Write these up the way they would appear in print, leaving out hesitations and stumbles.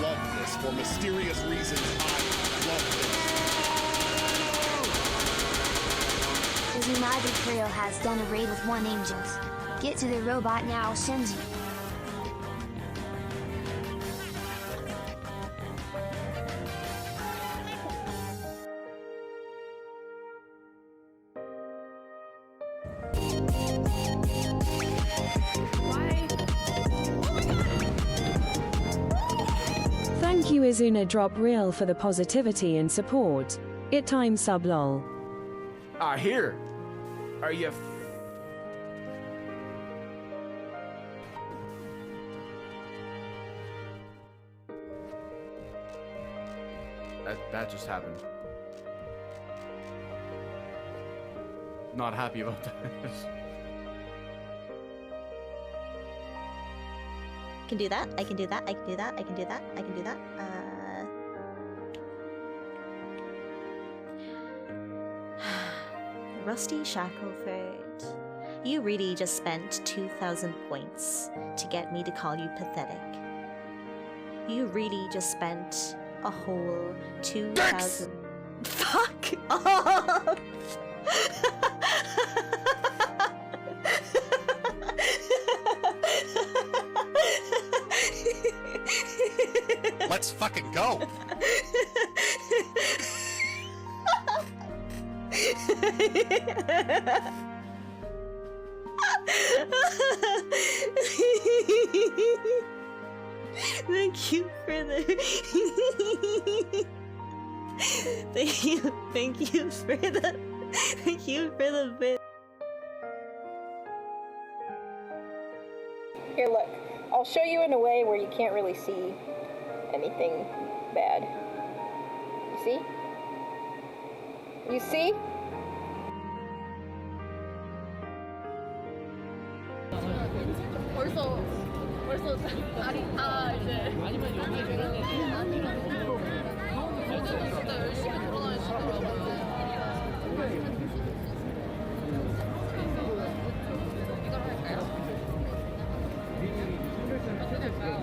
love this. For mysterious reasons, I love this. United Trio has done a raid with 1 Angels. Get to the robot now, Shinji. Thank you Izuna Drop Real for the positivity and support. It time sub lol. Here. Are you... That just happened. Not happy about that. I can do that, I can do that, I can do that, I can do that, I can do that. Rusty Shackleford, you really just spent 2,000 points to get me to call you pathetic. You really just spent a whole 2,000... Fuck off! Let's fucking go. Thank you for the thank you for the bit. Here, look. I'll show you in a way where you can't really see anything bad. You see? You see? 벌써 다리 다 이제 진짜 열심히 돌아다니시더라고요. 이걸 할까요? 어떻게 될까요?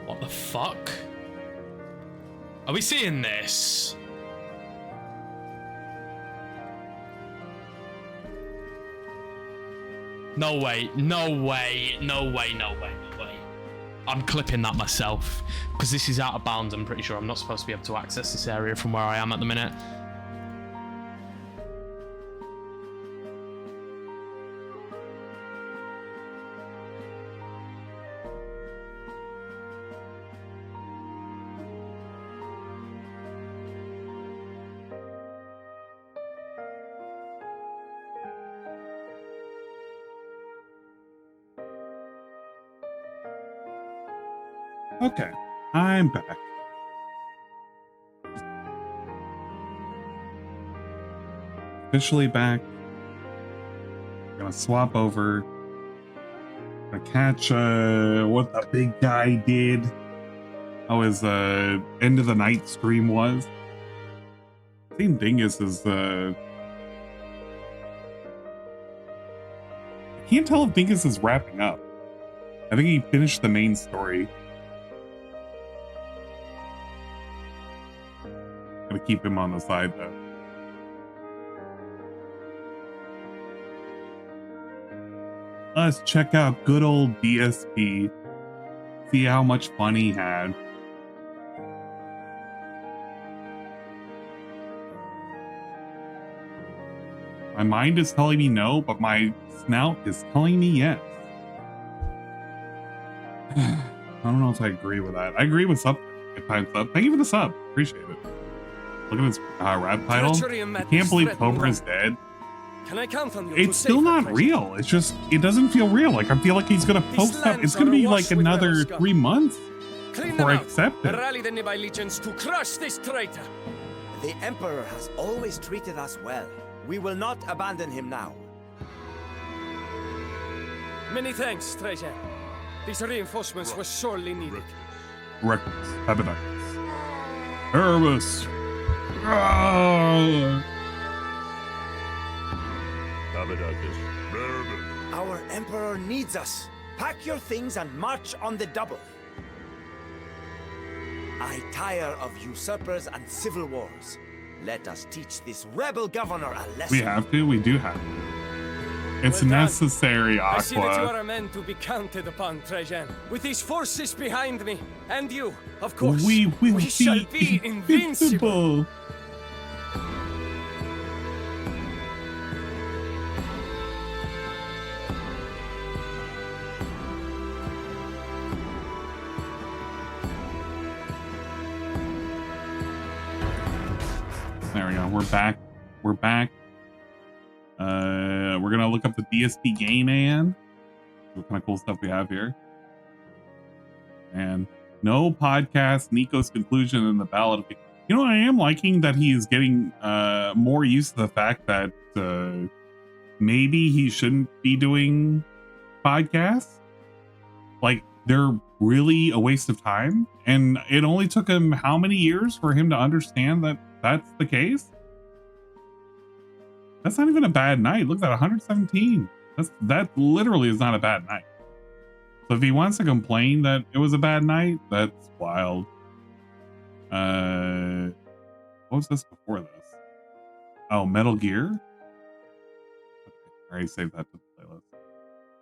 What the fuck? Are we seeing this? No way, no way, no way, no way, no way. I'm clipping that myself, because this is out of bounds. I'm pretty sure I'm not supposed to be able to access this area from where I am at the minute. Okay, I'm back. Officially back. Gonna swap over. Gonna catch what the big guy did. How his end of the night stream was. Same Dingus is I can't tell if Dingus is wrapping up. I think he finished the main story. Gonna keep him on the side though. Let's check out good old DSP. See how much fun he had. My mind is telling me no, but my snout is telling me yes. I don't know if I agree with that. I agree with sub. Thank you for the sub. Appreciate it. Look at this rap title. I can't believe Cobra is dead. It's still not real. It's just, it doesn't feel real. Like, I feel like he's gonna post up. It's gonna be like another 3 months before I accept it. Rally the allegiance to crush this traitor. The Emperor has always treated us well. We will not abandon him now. Many thanks, Trajan. These reinforcements were sorely needed. Reckless. Habitus. Erebus. Our Emperor needs us. Pack your things and march on the double. I tire of usurpers and civil wars. Let us teach this rebel governor a lesson. We have to? We do have to. It's Well done. necessary, I see that you Aqua. are a man to be counted upon, Trajan. With these forces behind me, and you, of course, We will shall be invincible. invincible. There we go. We're back. We're back. We're gonna look up the DSP game and what kind of cool stuff we have here. And no podcast, Nico's conclusion, and the ballad of. You know, I am liking that he is getting more used to the fact that maybe he shouldn't be doing podcasts. Like, they're really a waste of time, and it only took him how many years for him to understand that that's the case? That's not even a bad night. Look at that, 117. That literally is not a bad night. So if he wants to complain that it was a bad night, that's wild. What was this before this? Oh, Metal Gear? Okay, I already saved that to the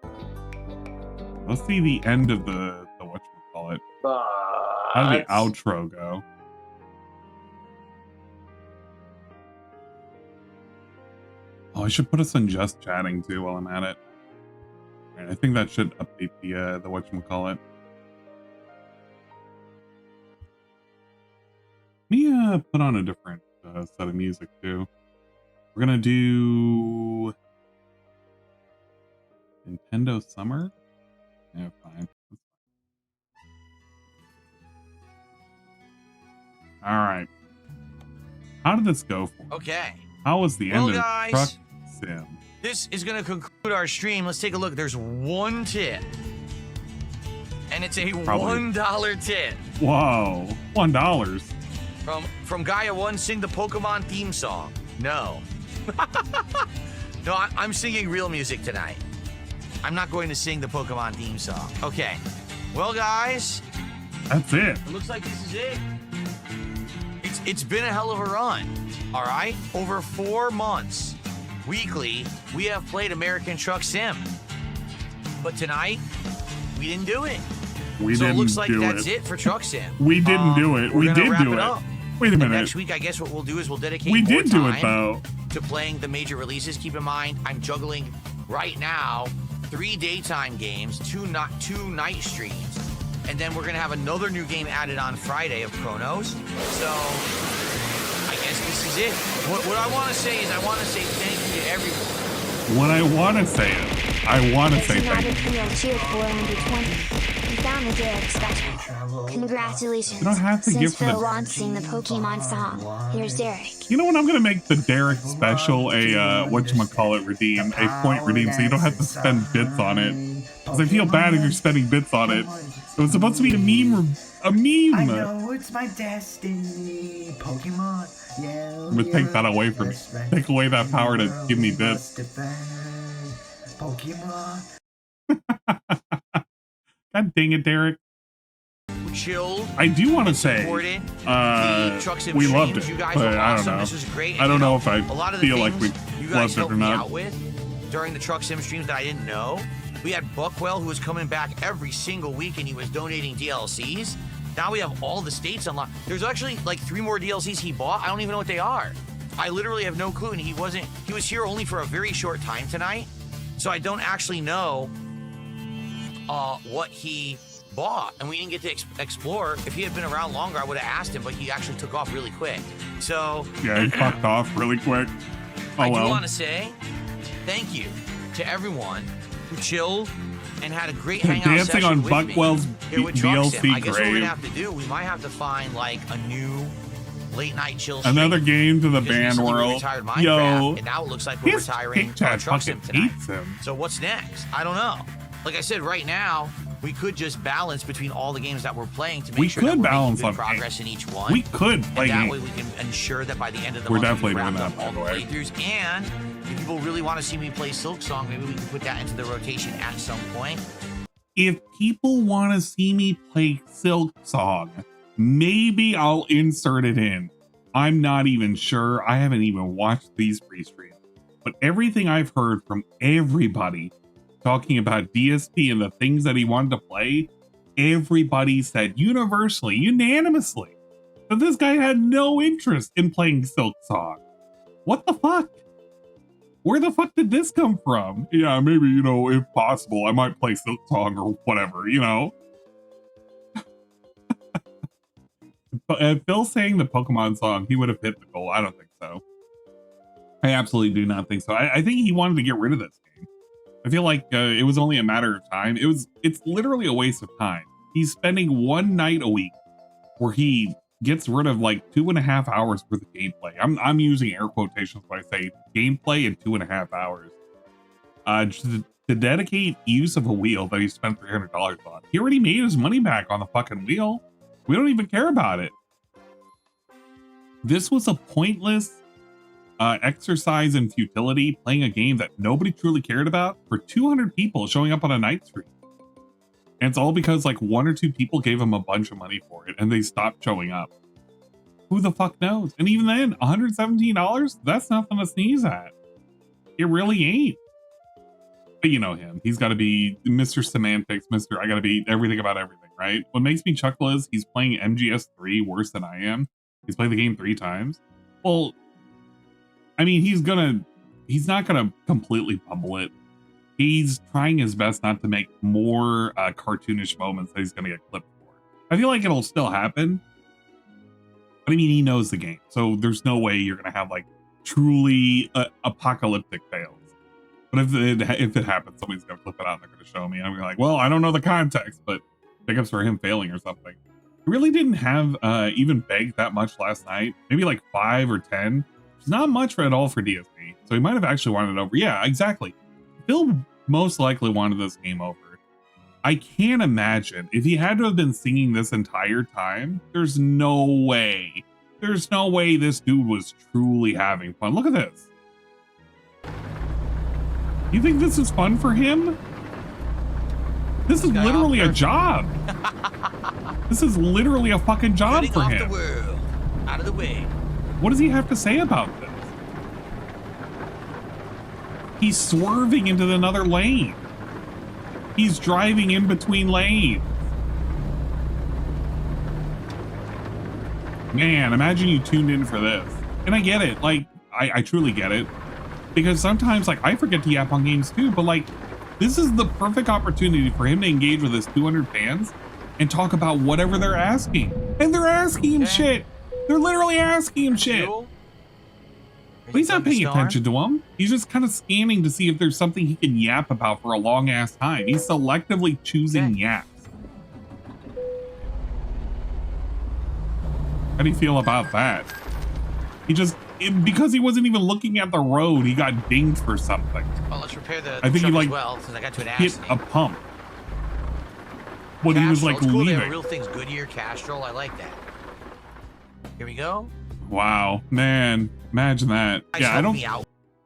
playlist. Let's see the end of the whatchamacallit. How did the outro go? Oh, I should put us on just chatting too while I'm at it. All right, I think that should update the whatchamacallit. Let me put on a different set of music too. We're gonna do Nintendo Summer. Yeah, fine. All right. How did this go for? Okay. How was the end of guys, Truck Sim? This is going to conclude our stream. Let's take a look. There's one tip. And it's a Probably. $1 tip. Whoa, $1. From Gaia1, sing the Pokemon theme song. No. No, I'm singing real music tonight. I'm not going to sing the Pokemon theme song. Okay. Well, guys. That's it. It looks like this is it. It's been a hell of a run. All right? Over 4 months, weekly, we have played American Truck Sim. But tonight, we didn't do it. So it looks like that's it for Truck Sim. We didn't do it. We did do it. Up. Wait a minute. Next week, I guess what we'll do is we'll dedicate We more did do it time though. to playing the major releases. Keep in mind, I'm juggling right now 3 daytime games, 2 night streams, and then we're gonna have another new game added on Friday of Chronos. So I guess this is it. What I want to say is I want to say thank you to everyone. When I want to say it, I want to say thank you. Trio cheered 420. We found the Derek special. Congratulations. You don't have to Since give for Phil the- wants to sing the Pokemon song, here's Derek. You know what? I'm gonna make the Derek special a whatchamacallit redeem, a point redeem, so you don't have to spend bits on it. Because I feel bad if you're spending bits on it. It was supposed to be a meme. I know it's my destiny, Pokemon. Yeah, I'm gonna take that away from me. Take away that power to give me bits. Pokemon. God dang it, Derek. Chilled. I do want to say, supported the Truck Sim we streams. loved it, You guys but were I don't awesome. know. This was great. I don't know if I a lot of the feel like we things you loved guys it helped or me not. out with during the Truck Sim streams that I didn't know. We had Buckwell, who was coming back every single week, and he was donating DLCs. Now we have all the states unlocked. There's actually like 3 more DLCs he bought. I don't even know what they are. I literally have no clue, and he was here only for a very short time tonight, so I don't actually know what he bought, and we didn't get to explore. If he had been around longer, I would have asked him, but he actually took off really quick. So Yeah, he fucked off really quick. Oh I do well. want to say thank you to everyone who chilled and had a great hangout Dancing session on with Buckwell's me here with Truck Sim. DLC I guess what we're grave. gonna have to do, we might have to find like a new late night chill Another stream. game to the Because band recently we world. retired Minecraft, Yo, and now it looks like we're his retiring kick chat Truck fucking Sim tonight. hates him. So what's next? I don't know. Like I said, right now we could just balance between all the games that we're playing to make We sure that could we're making balance good on progress in each one. We could play and that games. way we can ensure that by the end of the We're month definitely we've doing wrapped that, up all by the the way. playthroughs. And if people really want to see me play Silk Song, maybe we can put that into the rotation at some point. If people want to see me play Silk Song, maybe I'll insert it in. I'm not even sure. I haven't even watched these pre-streams. But everything I've heard from everybody talking about DSP and the things that he wanted to play, everybody said universally, unanimously, that this guy had no interest in playing Silk Song. What the fuck? Where the fuck did this come from? Yeah, maybe, you know, if possible, I might play Silk Song or whatever, you know? But Phil saying the Pokemon song, he would have hit the goal. I don't think so. I absolutely do not think so. I think he wanted to get rid of this game. I feel like it was only a matter of time. It's literally a waste of time. He's spending one night a week where he gets rid of like 2.5 hours worth of gameplay. I'm using air quotations when I say gameplay in 2.5 hours. To dedicate use of a wheel that he spent $300 on. He already made his money back on the fucking wheel. We don't even care about it. This was a pointless exercise in futility, playing a game that nobody truly cared about for 200 people showing up on a night stream. And it's all because like 1 or 2 people gave him a bunch of money for it and they stopped showing up. Who the fuck knows? And even then, $117, that's nothing to sneeze at. It really ain't. But you know him. He's got to be Mr. Semantics, I got to be everything about everything, right? What makes me chuckle is he's playing MGS3 worse than I am. He's played the game 3 times. Well, I mean, he's not gonna completely bumble it. He's trying his best not to make more cartoonish moments that he's gonna get clipped for. I feel like it'll still happen. But I mean, he knows the game. So there's no way you're gonna have like truly apocalyptic fails. But if it happens, somebody's gonna flip it out and they're gonna show me. I'm gonna be like, well, I don't know the context, but pickups for him failing or something. He really didn't have even begged that much last night. Maybe like 5 or 10. It's not much at all for DSP. So he might have actually wanted it over. Yeah, exactly. Phil most likely wanted this game over. I can't imagine if he had to have been singing this entire time. There's no way. There's no way this dude was truly having fun. Look at this. You think this is fun for him? This is literally a job. This is literally a fucking job for him. The world. Out of the way. What does he have to say about this? He's swerving into another lane. He's driving in between lanes. Man, imagine you tuned in for this. And I get it. Like, I truly get it. Because sometimes, like, I forget to yap on games too, but like, this is the perfect opportunity for him to engage with his 200 fans and talk about whatever they're asking. And they're asking him shit. They're literally asking him shit. But he's not paying attention to him. He's just kind of scanning to see if there's something he can yap about for a long ass time. He's selectively choosing yaps. How do you feel about that? Because he wasn't even looking at the road, he got dinged for something. Well, let's repair the I think he like as well, since I got to an hit accident. a pump when he was like it's cool they have leaving. real things, Goodyear, Castrol. I like that. Here we go. Wow, man, imagine that. Yeah, Me out.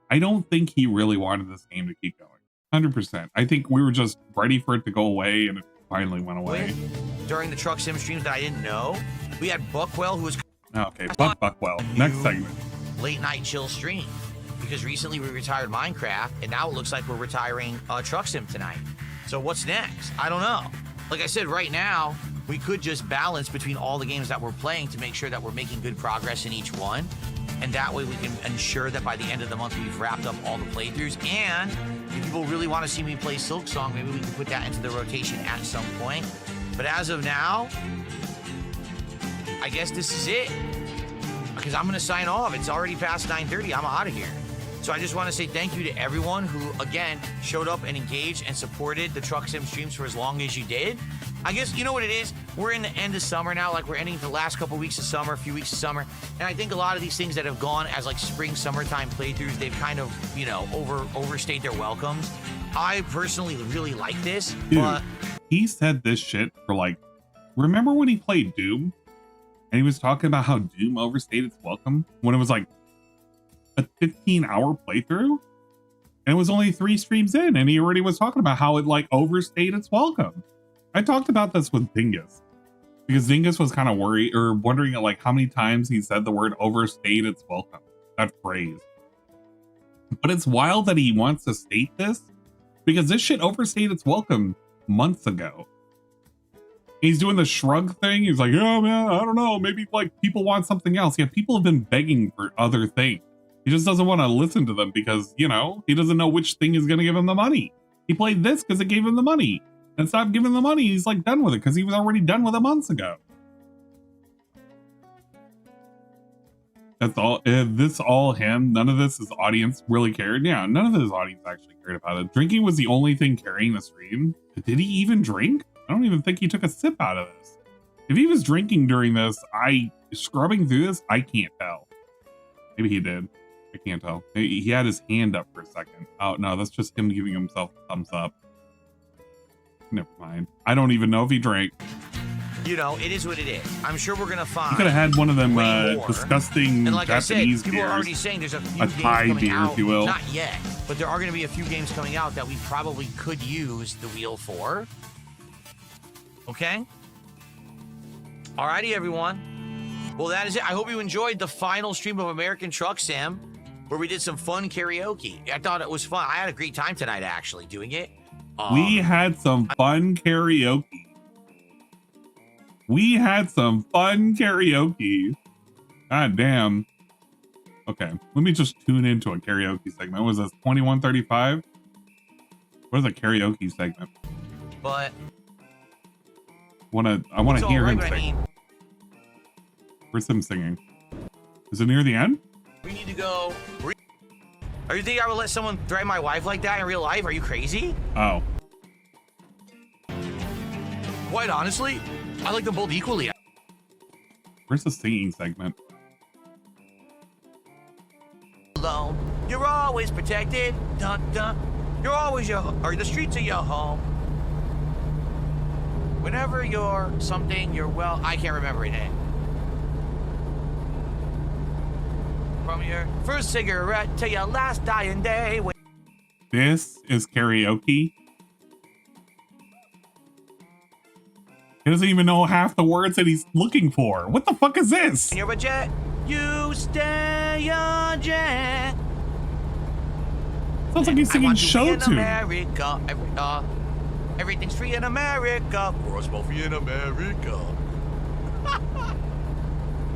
I don't think he really wanted this game to keep going. 100%. I think we were just ready for it to go away, and it finally went away. During the Truck Sim streams that I didn't know, we had Buckwell, who was Okay, Buckwell. Next segment. Late night chill stream, because recently we retired Minecraft, and now it looks like we're retiring Truck Sim tonight. So what's next? I don't know. Like I said, right now we could just balance between all the games that we're playing to make sure that we're making good progress in each one, and that way we can ensure that by the end of the month we've wrapped up all the playthroughs. And if people really want to see me play Silk Song, maybe we can put that into the rotation at some point. But as of now, I guess this is it, because I'm gonna sign off. It's already past 9:30. I'm out of here. So I just want to say thank you to everyone who, again, showed up and engaged and supported the Truck Sim streams for as long as you did. I guess, you know what it is? we're in the end of summer now. Like we're ending the last couple weeks of summer, a few weeks of summer. And I think a lot of these things that have gone as like spring, summertime playthroughs, they've kind of, you know, overstayed their welcomes. I personally really like this, Dude, but he said this shit for like, remember when he played Doom? And he was talking about how Doom overstayed its welcome when it was like a 15-hour playthrough? And it was only 3 streams in, and he already was talking about how it like overstayed its welcome. I talked about this with Dingus because Dingus was kind of worried or wondering like how many times he said the word overstayed its welcome, that phrase. But it's wild that he wants to state this because this shit overstayed its welcome months ago. He's doing the shrug thing. He's like, oh man, I don't know. Maybe like people want something else. Yeah, people have been begging for other things. He just doesn't want to listen to them because, you know, he doesn't know which thing is going to give him the money. He played this because it gave him the money. And stopped giving the money. He's like done with it because he was already done with it months ago. That's all. This all him. None of this his audience really cared. Yeah, none of his audience actually cared about it. Drinking was the only thing carrying the stream. Did he even drink? I don't even think he took a sip out of this. If he was drinking during this, scrubbing through this, I can't tell. Maybe he did. I can't tell. He had his hand up for a second. Oh no, that's just him giving himself a thumbs up. Never mind. I don't even know if he drank. you know, it is what it is. I'm sure we're gonna find. You could have had one of them disgusting and like Japanese I said, people beers. are already saying there's a few A games Thai coming beer, out, if you will. Not yet, but there are going to be a few games coming out that we probably could use the wheel for. Okay. Alrighty, everyone. Well, that is it. I hope you enjoyed the final stream of American Truck Sim, where we did some fun karaoke. I thought it was fun. I had a great time tonight, actually, doing it. We had some fun karaoke. We had some fun karaoke. God damn. Okay, let me just tune into a karaoke segment. Was this 2135? What is a karaoke segment? But I wanna it's hear all him right, sing. Where's him singing? Is it near the end? we need to go. Are you think I would let someone threaten my wife like that in real life? Are you crazy? Oh. Quite honestly, I like them both equally. Where's the singing segment? Alone, you're always protected. Dun dun. You're always the streets are your home. Whenever you're something, you're well. I can't remember it. From your first cigarette to your last dying day. This is karaoke. He doesn't even know half the words that he's looking for. What the fuck is this? When you're a jet, you stay a jet. Sounds like he's singing show tune. America, everything's free in America. For us both free in America.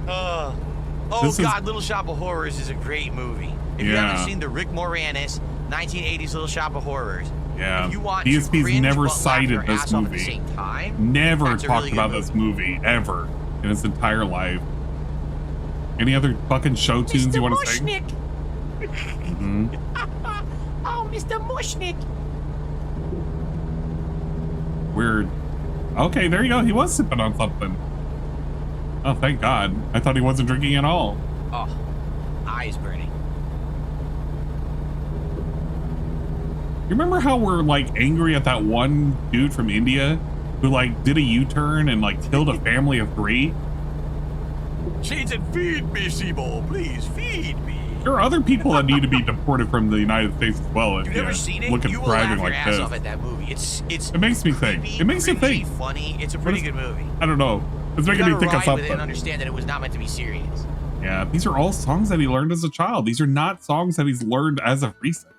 God, Little Shop of Horrors is a great movie. If you haven't seen the Rick Moranis 1980s Little Shop of Horrors, yeah, if you want DSP's never but cited this at the movie. same time, Never that's a talked really about good this movie ever in his entire life. Any other fucking show tunes you want to sing? Mm-hmm. Oh, Mr. Mushnik. Weird. Okay, there you go. He was sipping on something. Oh, thank God. I thought he wasn't drinking at all. Oh, eyes burning. You remember how we're like angry at that one dude from India who like did a U-turn and like killed a family of 3? She said, "Feed me, Sibo, please feed me." There are other people that need to be deported from the United States as well. If You've never seen it? Look at You will laugh driving your like ass this. off at that movie. It makes me think. It makes you think. Funny. It's a pretty good movie. I don't know. It's You making me gotta think of ride with it something. and understand that it was not meant to be serious. Yeah, these are all songs that he learned as a child. These are not songs that he's learned as of recent.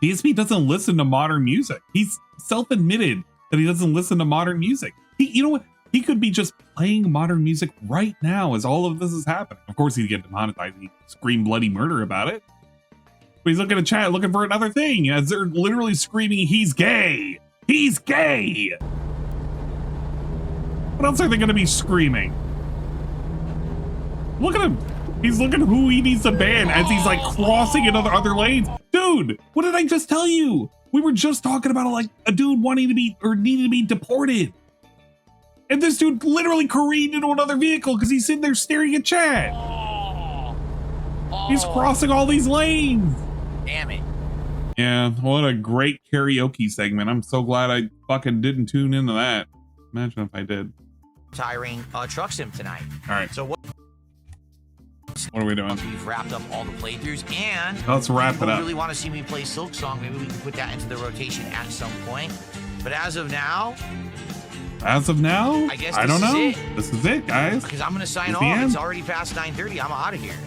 DSP doesn't listen to modern music. He's self-admitted that he doesn't listen to modern music. You know what? He could be just playing modern music right now as all of this is happening. Of course, he'd get demonetized. He'd scream bloody murder about it. But he's looking at chat, looking for another thing, as they're literally screaming, "He's gay! He's gay!" What else are they going to be screaming? Look at him. He's looking who he needs to ban as he's like crossing into other lanes. Dude, what did I just tell you? We were just talking about like a dude wanting to be or needing to be deported. And this dude literally careened into another vehicle because he's sitting there staring at chat. He's crossing all these lanes. Damn it. Yeah, what a great karaoke segment. I'm so glad I fucking didn't tune into that. Imagine if I did. Tiring truck sim tonight. All right. So what are we doing? We've wrapped up all the playthroughs, and let's wrap it up. Really want to see me play Silk Song. Maybe we can put that into the rotation at some point. But as of now, I guess I don't know. Is this is it, guys. Because I'm going to sign off. It's already past 9:30. I'm out of here.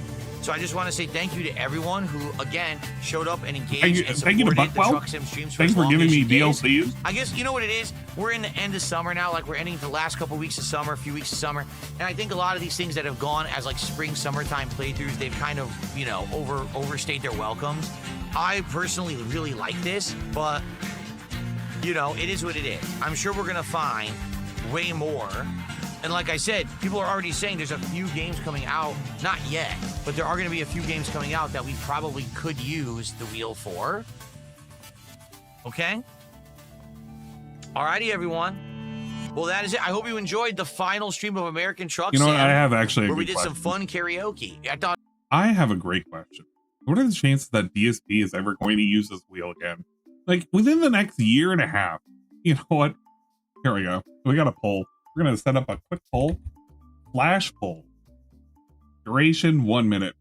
So I just want to say thank you to everyone who, again, showed up and engaged and supported the Truck Sim streams. Thanks for giving me DLCs. I guess you know what it is? We're in the end of summer now. Like, we're ending the last couple weeks of summer, a few weeks of summer. And I think a lot of these things that have gone as, like, spring, summertime playthroughs, they've kind of, you know, overstayed their welcomes. I personally really like this, but, you know, it is what it is. I'm sure we're going to find way more. And like I said, people are already saying there's a few games coming out, not yet, but there are going to be a few games coming out that we probably could use the wheel for. Okay? Alrighty, everyone. Well, that is it. I hope you enjoyed the final stream of American Truck Sim. You know what? I have actually where we did some fun karaoke. I have a great question. What are the chances that DSP is ever going to use this wheel again? Like, within the next year and a half. You know what? Here we go. We got a poll. We're going to set up a quick poll. Flash poll. Duration 1 minute.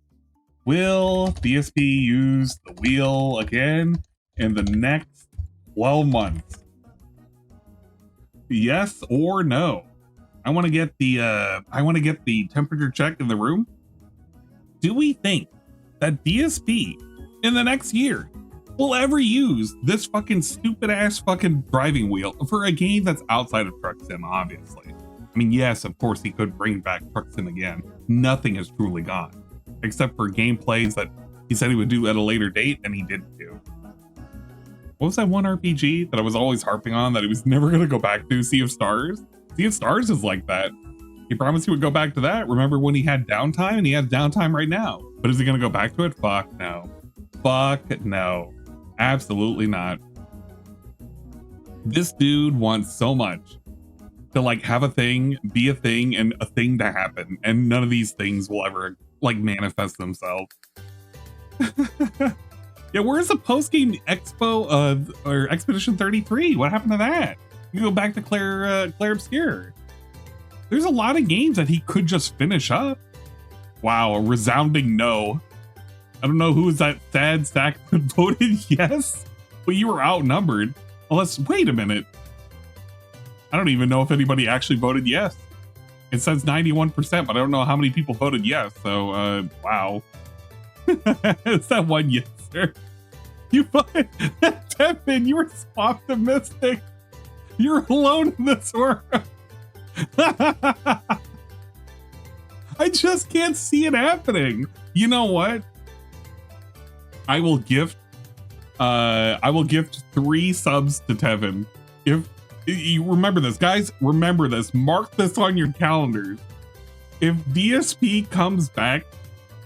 Will DSP use the wheel again in the next 12 months? Yes or no? I want to get the temperature check in the room. Do we think that DSP in the next year will ever use this fucking stupid ass fucking driving wheel for a game that's outside of Truck Sim, obviously? I mean, yes, of course he could bring back Truck Sim again. Nothing is truly gone, except for gameplays that he said he would do at a later date and he didn't do. What was that one RPG that I was always harping on that he was never going to go back to? Sea of Stars? Sea of Stars is like that. He promised he would go back to that. Remember when he had downtime? And he has downtime right now. But is he going to go back to it? Fuck no. Fuck no. Absolutely not. This dude wants so much to like have a thing, be a thing, and a thing to happen. And none of these things will ever like manifest themselves. Yeah, where's the post-game expo or Expedition 33? What happened to that? You go back to Claire Obscure. There's a lot of games that he could just finish up. Wow, a resounding no. I don't know who was that sad sack that voted yes, but you were outnumbered. Unless, wait a minute. I don't even know if anybody actually voted yes. It says 91%, but I don't know how many people voted yes. So, wow. It's that one yes, sir. You voted, Devin, you were so optimistic. You're alone in this world. I just can't see it happening. You know what? I will gift 3 subs to Tevin. If you remember this, guys, remember this. Mark this on your calendars. If DSP comes back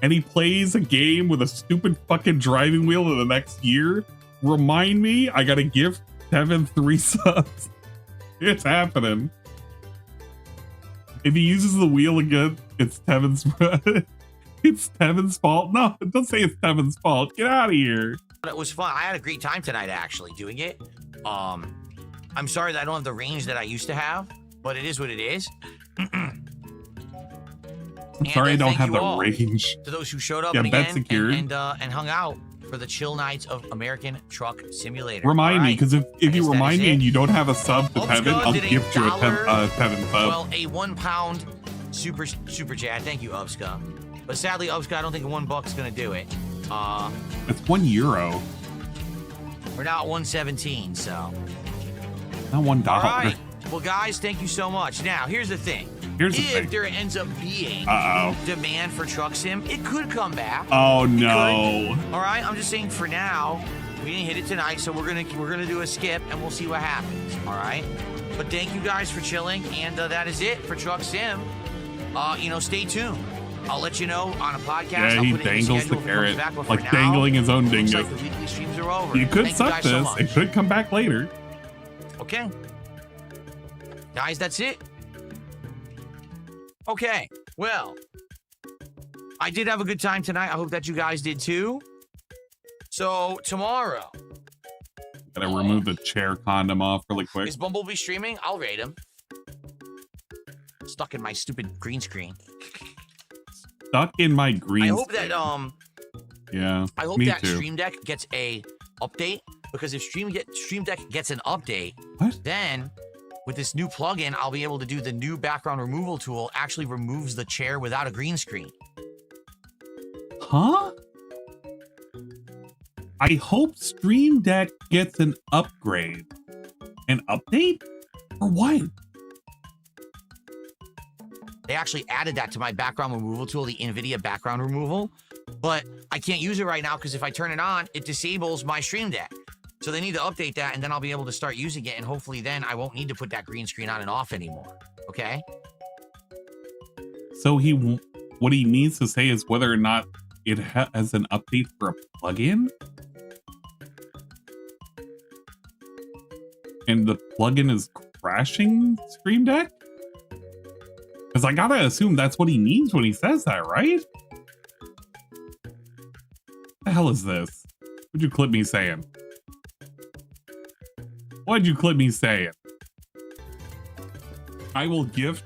and he plays a game with a stupid fucking driving wheel in the next year, remind me, I gotta gift Tevin 3 subs. It's happening. If he uses the wheel again, it's Tevin's it's Tevin's fault. No, don't say it's Tevin's fault. Get out of here. It was fun. I had a great time tonight actually doing it. I'm sorry that I don't have the range that I used to have, but it is what it is. I'm sorry I don't have the range. To those who showed up and hung out for the chill nights of American Truck Simulator. Remind me, because if you remind me and you don't have a sub to Tevin, I'll gift you a Tevin sub. Well, a £1 super chat. Thank you, Ubska. But sadly, Ubska, I don't think $1 is gonna do it. It's €1. We're now at 117, so. Not $1. All right. Well, guys, thank you so much. Now, here's the thing. If there ends up being demand for Truck Sim, it could come back. Oh no! All right, I'm just saying for now, we didn't hit it tonight, so we're gonna do a skip and we'll see what happens. All right, but thank you guys for chilling, and that is it for Truck Sim. Stay tuned. I'll let you know on a podcast. Yeah, he dangles the carrot, like dangling his own dingo. Like the weekly streams are over. You could suck this. It could come back later. Okay, guys, that's it. Okay, well, I did have a good time tonight. I hope that you guys did too. So tomorrow, gotta remove the chair condom off really quick. Is Bumblebee streaming? I'll raid him. Stuck in my stupid green screen. Stuck in my green. I hope screen. that Yeah. I hope me that too. Stream Deck gets a update, because if Stream Deck gets an update, then with this new plugin, I'll be able to do the new background removal tool. Actually removes the chair without a green screen. Huh? I hope Stream Deck gets an upgrade. An update? Or what? They actually added that to my background removal tool, the NVIDIA background removal, but I can't use it right now because if I turn it on, it disables my Stream Deck. So they need to update that, and then I'll be able to start using it, and hopefully then I won't need to put that green screen on and off anymore. Okay? So what he means to say is whether or not it has an update for a plugin? And the plugin is crashing Stream Deck? Because I gotta assume that's what he means when he says that, right? The hell is this? What'd you clip me saying? What'd you clip me saying? I will gift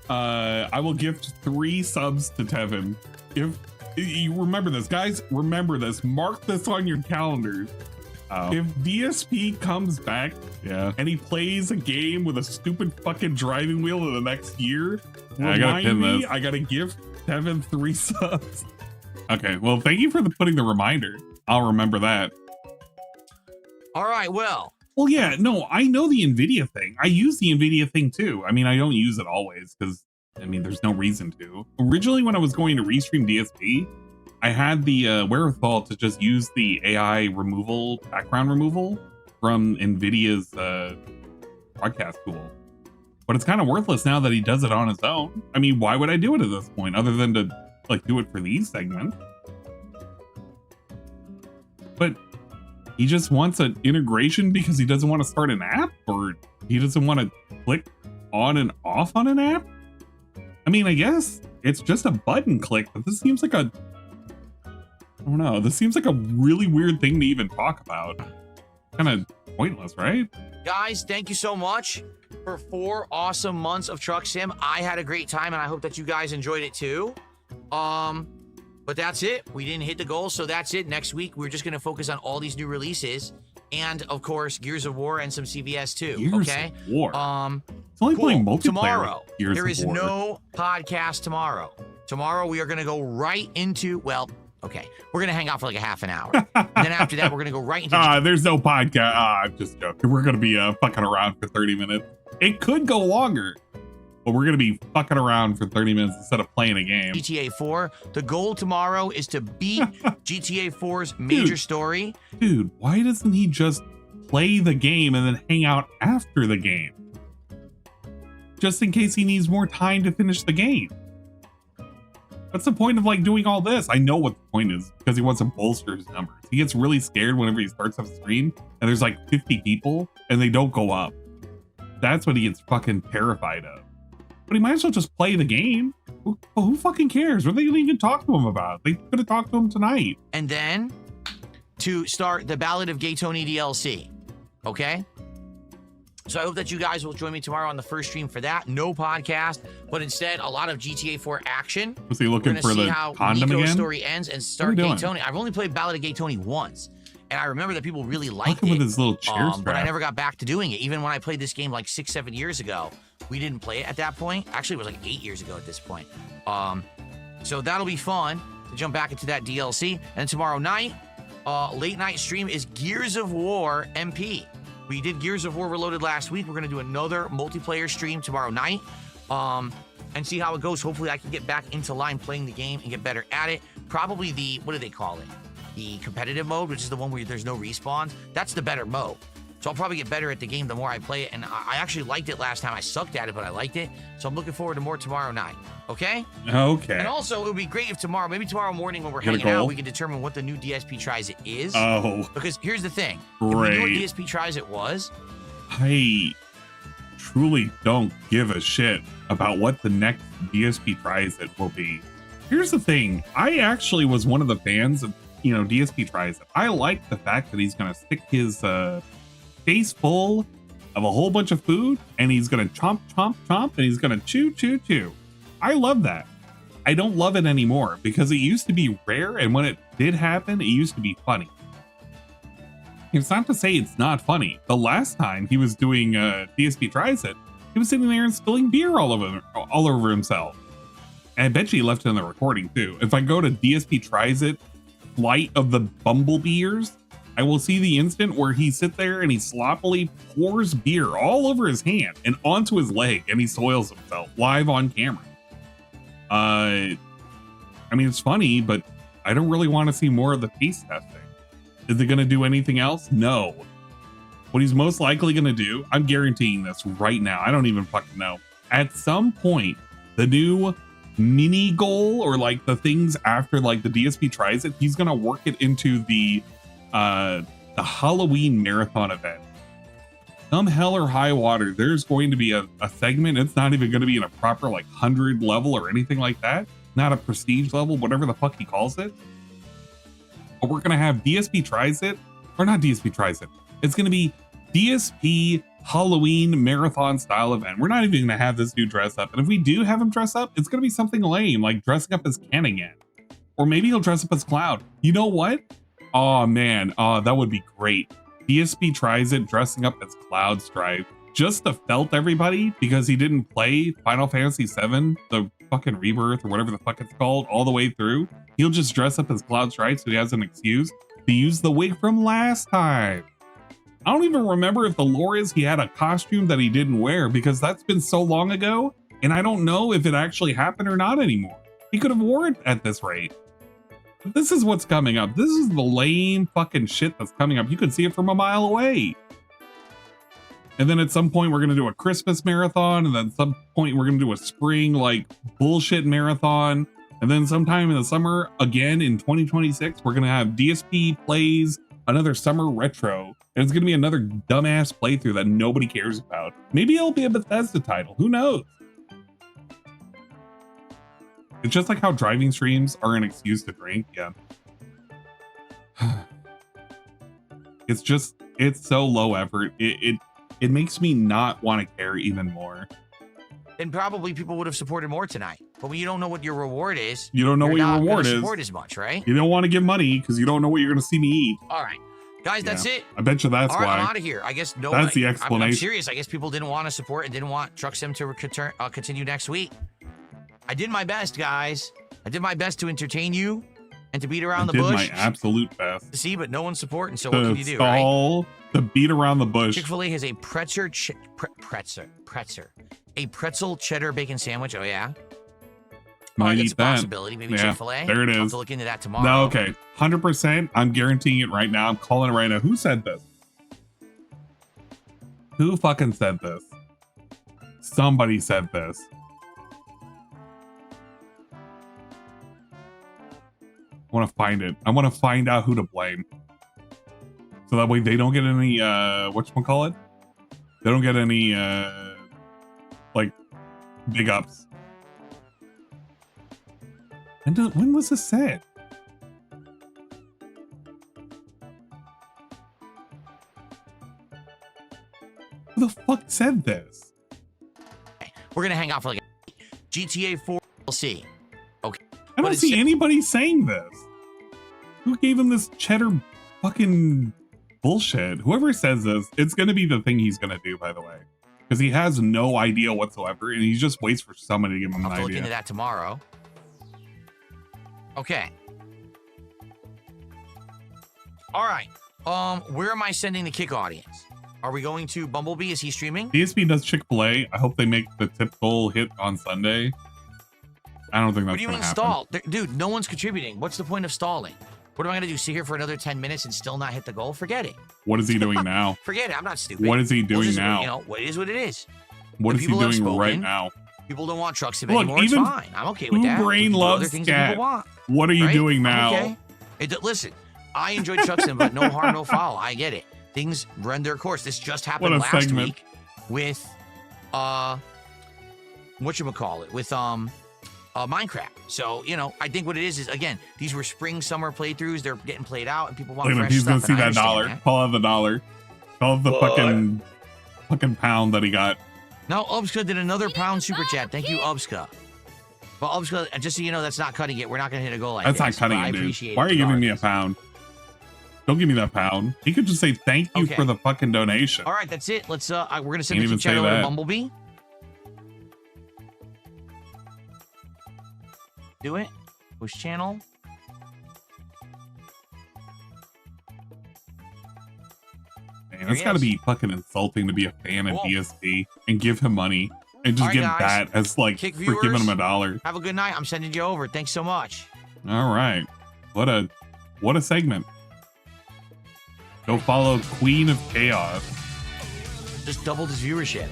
3 subs to Tevin. If you remember this, guys, remember this. Mark this on your calendars. If DSP comes back and he plays a game with a stupid fucking driving wheel in the next year, remind me, I gotta give Tevin 3 subs. Okay, well, thank you for putting the reminder. I'll remember that. All right, well, yeah, no, I know the NVIDIA thing. I use the NVIDIA thing too. I mean, I don't use it always because, I mean, there's no reason to. Originally, when I was going to restream DSP, I had the wherewithal to just use the AI removal, background removal from NVIDIA's broadcast tool. But it's kind of worthless now that he does it on his own. I mean, why would I do it at this point other than to like do it for these segments? But he just wants an integration because he doesn't want to start an app, or he doesn't want to click on and off on an app. I mean, I guess it's just a button click, but this seems like I don't know. This seems like a really weird thing to even talk about. Kind of pointless, right? guys, thank you so much for 4 awesome months of Truck Sim. I had a great time, and I hope that you guys enjoyed it too. But that's it. We didn't hit the goal, so that's it. Next week, we're just going to focus on all these new releases. And, of course, Gears of War and some CVS too, okay? Gears of War. It's only playing multiplayer. Tomorrow, Gears there of is War. no podcast tomorrow. Tomorrow, we are going to go right into, well, okay, we're going to hang out for like a half an hour. And then after that, we're going to go right into... There's no podcast. I'm just joking. We're going to be fucking around for 30 minutes. It could go longer, but we're going to be fucking around for 30 minutes instead of playing a game. GTA 4. The goal tomorrow is to beat GTA 4's major story. Dude, why doesn't he just play the game and then hang out after the game? Just in case he needs more time to finish the game. What's the point of like doing all this? I know what the point is, because he wants to bolster his numbers. He gets really scared whenever he starts up a stream and there's like 50 people and they don't go up. That's what he gets fucking terrified of. But he might as well just play the game. Who fucking cares? What are they gonna even talk to him about? They could have talked to him tonight. And then to start the Ballad of Gay Tony DLC. Okay? So I hope that you guys will join me tomorrow on the first stream for that. No podcast, but instead a lot of GTA 4 action. Was he looking for the condom Nico's again? story ends and start Gay Tony. I've only played Ballad of Gay Tony once. And I remember that people really liked it. With his little chair But I strap. never got back to doing it. Even when I played this game like 6-7 years ago, we didn't play it at that point. Actually, it was like 8 years ago at this point. So that'll be fun to jump back into that DLC. And tomorrow night, late night stream is Gears of War MP. We did Gears of War Reloaded last week. We're going to do another multiplayer stream tomorrow night and see how it goes. Hopefully, I can get back into line playing the game and get better at it. Probably the, what do they call it? The competitive mode, which is the one where there's no respawns. That's the better mode. So I'll probably get better at the game the more I play it. And I actually liked it last time. I sucked at it, but I liked it. So I'm looking forward to more tomorrow night. Okay? Okay. And also, it would be great if tomorrow, maybe tomorrow morning when we're Got a hanging out, goal? we can determine what the new DSP Tries It is. Oh. Because here's the thing. If we knew what Great. DSP Tries It was, truly don't give a shit about what the next DSP Tries It will be. Here's the thing. I actually was one of the fans of, DSP Tries It. I like the fact that he's going to stick his face full of a whole bunch of food and he's going to chomp, chomp, chomp, and he's going to chew, chew, chew. I love that. I don't love it anymore because it used to be rare, and when it did happen, it used to be funny. It's not to say it's not funny. The last time he was doing DSP Tries It, he was sitting there and spilling beer all over himself. And I bet you he left it in the recording too. If I go to DSP Tries It, Flight of the Bumblebeers, I will see the instant where he sits there and he sloppily pours beer all over his hand and onto his leg, and he soils himself live on camera. I mean, it's funny, but I don't really want to see more of the taste testing. Is it going to do anything else? No. What he's most likely going to do, I'm guaranteeing this right now, I don't even fucking know. At some point, the new mini goal, or like the things after like the DSP Tries It, he's going to work it into the Halloween marathon event. Come hell or high water, there's going to be a segment. It's not even going to be in a proper like 100 level or anything like that. Not a prestige level, whatever the fuck he calls it. But we're going to have DSP Tries It, or not DSP Tries It. It's going to be DSP Halloween marathon style event. We're not even going to have this dude dress up. And if we do have him dress up, it's going to be something lame, like dressing up as Ken again. Or maybe he'll dress up as Cloud. You know what? Oh man, that would be great. DSP Tries It dressing up as Cloud Strife, just to felt everybody because he didn't play Final Fantasy VII, the fucking Rebirth or whatever the fuck it's called, all the way through. He'll just dress up as Cloud Strife so he has an excuse to use the wig from last time. I don't even remember if the lore is he had a costume that he didn't wear because that's been so long ago, and I don't know if it actually happened or not anymore. He could have worn it at this rate. But this is what's coming up. This is the lame fucking shit that's coming up. You can see it from a mile away. And then at some point we're going to do a Christmas marathon, and then at some point we're going to do a spring like bullshit marathon. And then sometime in the summer, again in 2026, we're going to have DSP plays another summer retro. And it's going to be another dumbass playthrough that nobody cares about. Maybe it'll be a Bethesda title. Who knows? It's just like how driving streams are an excuse to drink. Yeah. It's so low effort. It makes me not want to care even more. Then probably people would have supported more tonight. But when you don't know what your reward is, you don't know what your reward is. Support as much, right? You don't want to give money because you don't know what you're going to see me eat. All right, guys, that's it. I bet you that's all right, why. I'm out of here. I guess no. That's the explanation. I'm serious. I guess people didn't want to support and didn't want Truck Sim to continue next week. I did my best, guys. I did my best to entertain you and to beat around the bush. I did my absolute best. See, but no one's supporting. So what can you do, right? To beat around the bush. Chick-fil-A has a pretzel cheddar bacon sandwich. Oh yeah. Might it's eat a possibility. Maybe Chick-fil-A. There it is. I'll have to look into that tomorrow. No, okay. 100%. I'm guaranteeing it right now. I'm calling it right now. Who said this? Who fucking said this? Somebody said this. I want to find it. I want to find out who to blame. So that way they don't get any, whatchamacallit? They don't get any, like, big ups. When was this said? Who the fuck said this? We're going to hang out for like GTA 4 DLC. Okay. I don't see anybody saying this. Who gave him this cheddar fucking bullshit? Whoever says this, it's going to be the thing he's going to do, by the way. Because he has no idea whatsoever, and he just waits for somebody to give him an idea. I'll look into that tomorrow. Okay. All right. Where am I sending the kick audience? Are we going to Bumblebee? Is he streaming? DSP does Chick-fil-A. I hope they make the typical hit on Sunday. I don't think that's going to happen. What do you mean stall? Dude, no one's contributing. What's the point of stalling? What am I going to do? Sit here for another 10 minutes and still not hit the goal? Forget it. What is he doing now? Forget it. I'm not stupid. What is he doing now? You know, it is what it is. What is he doing right now? People don't want Truck Sim anymore. It's fine. I'm okay with that. Brain loves Scat. What are you doing now? Okay. Listen, I enjoyed Truck Sim, but no harm, no foul. I get it. Things run their course. This just happened last week with whatchamacallit, with Minecraft. So, you know, I think what it is again, these were spring, summer playthroughs. They're getting played out, and people want fresh He's stuff. gonna see that dollar. That. Call out the dollar. Call out the fucking pound that he got. Now, Ubska did another pound super chat. Thank you, Ubska. But Ubska, just so you know, that's not cutting it. We're not gonna hit a goal like That's this. not cutting it, dude. Why are you giving me a pound? Don't give me that pound. He could just say thank you for the fucking donation. All right, that's it. Let's we're gonna send Can't the even chat say over to that. Bumblebee. Do it. Push channel. Man, it's got to be fucking insulting to be a fan of DSP and give him money and just give that as like Kick for giving viewers, him $1. Have a good night. I'm sending you over. Thanks so much. All right, what a segment. Go follow Queen of Chaos. Just doubled his viewership.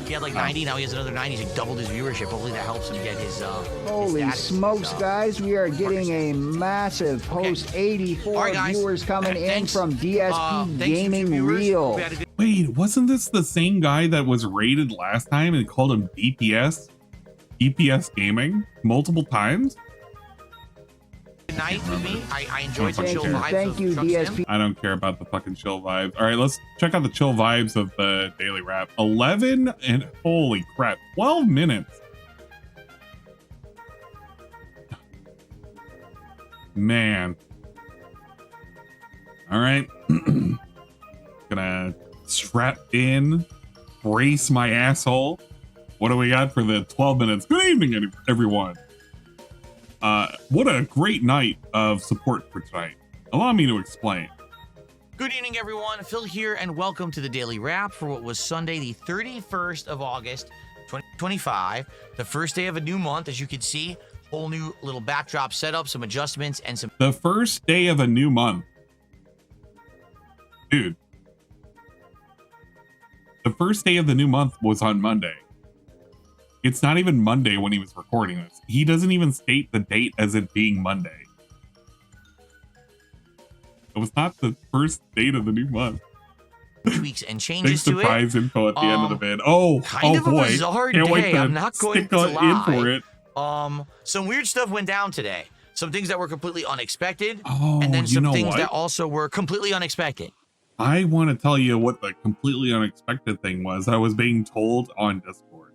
He had like 90, now he has another 90. He's like doubled his viewership. Hopefully that helps him get his Holy his smokes, guys. We are getting a massive post 84 viewers coming in from DSP Gaming Real. Wait, wasn't this the same guy that was rated last time and called him DPS? DPS Gaming multiple times? Good night with me. I enjoyed the chill vibes. Thank you, DSP. I don't care about the fucking chill vibes. All right, let's check out the chill vibes of the daily wrap. 11 and holy crap, 12 minutes. Man. All right. Gonna strap in, brace my asshole. What do we got for the 12 minutes? Good evening, everyone. What a great night of support for tonight. Allow me to explain. Good evening, everyone. Phil here, and welcome to the Daily Wrap for what was Sunday, the 31st of August, 2025. The first day of a new month, as you can see. Whole new little backdrop setup, some adjustments, and some... The first day of a new month. Dude. The first day of the new month was on Monday. It's not even Monday when he was recording this. He doesn't even state the date as it being Monday. It was not the first date of the new month. Tweaks and changes Big to it. surprise info at the end of the vid. Oh, kind of boy. a bizarre Can't wait day. to I'm not going stick to on lie. in for it. Some weird stuff went down today. Some things that were completely unexpected, Oh, and then you some know things what? that also were completely unexpected. I want to tell you what the completely unexpected thing was. I was being told on Discord.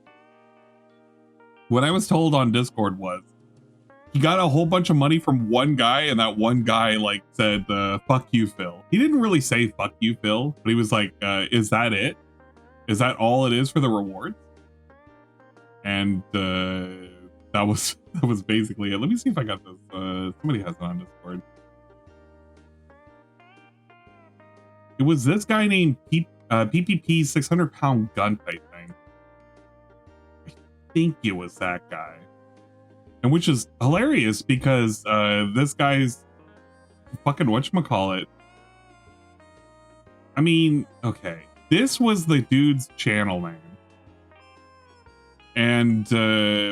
What I was told on Discord was he got a whole bunch of money from one guy, and that one guy like said, fuck you, Phil. He didn't really say fuck you, Phil, but he was like, is that it? Is that all it is for the rewards? And that was basically it. Let me see if I got this. Somebody has it on Discord. It was this guy named PPP 600-pound gun type thing. I think it was that guy. And which is hilarious because this guy's fucking whatchamacallit. I mean, okay. This was the dude's channel name. And,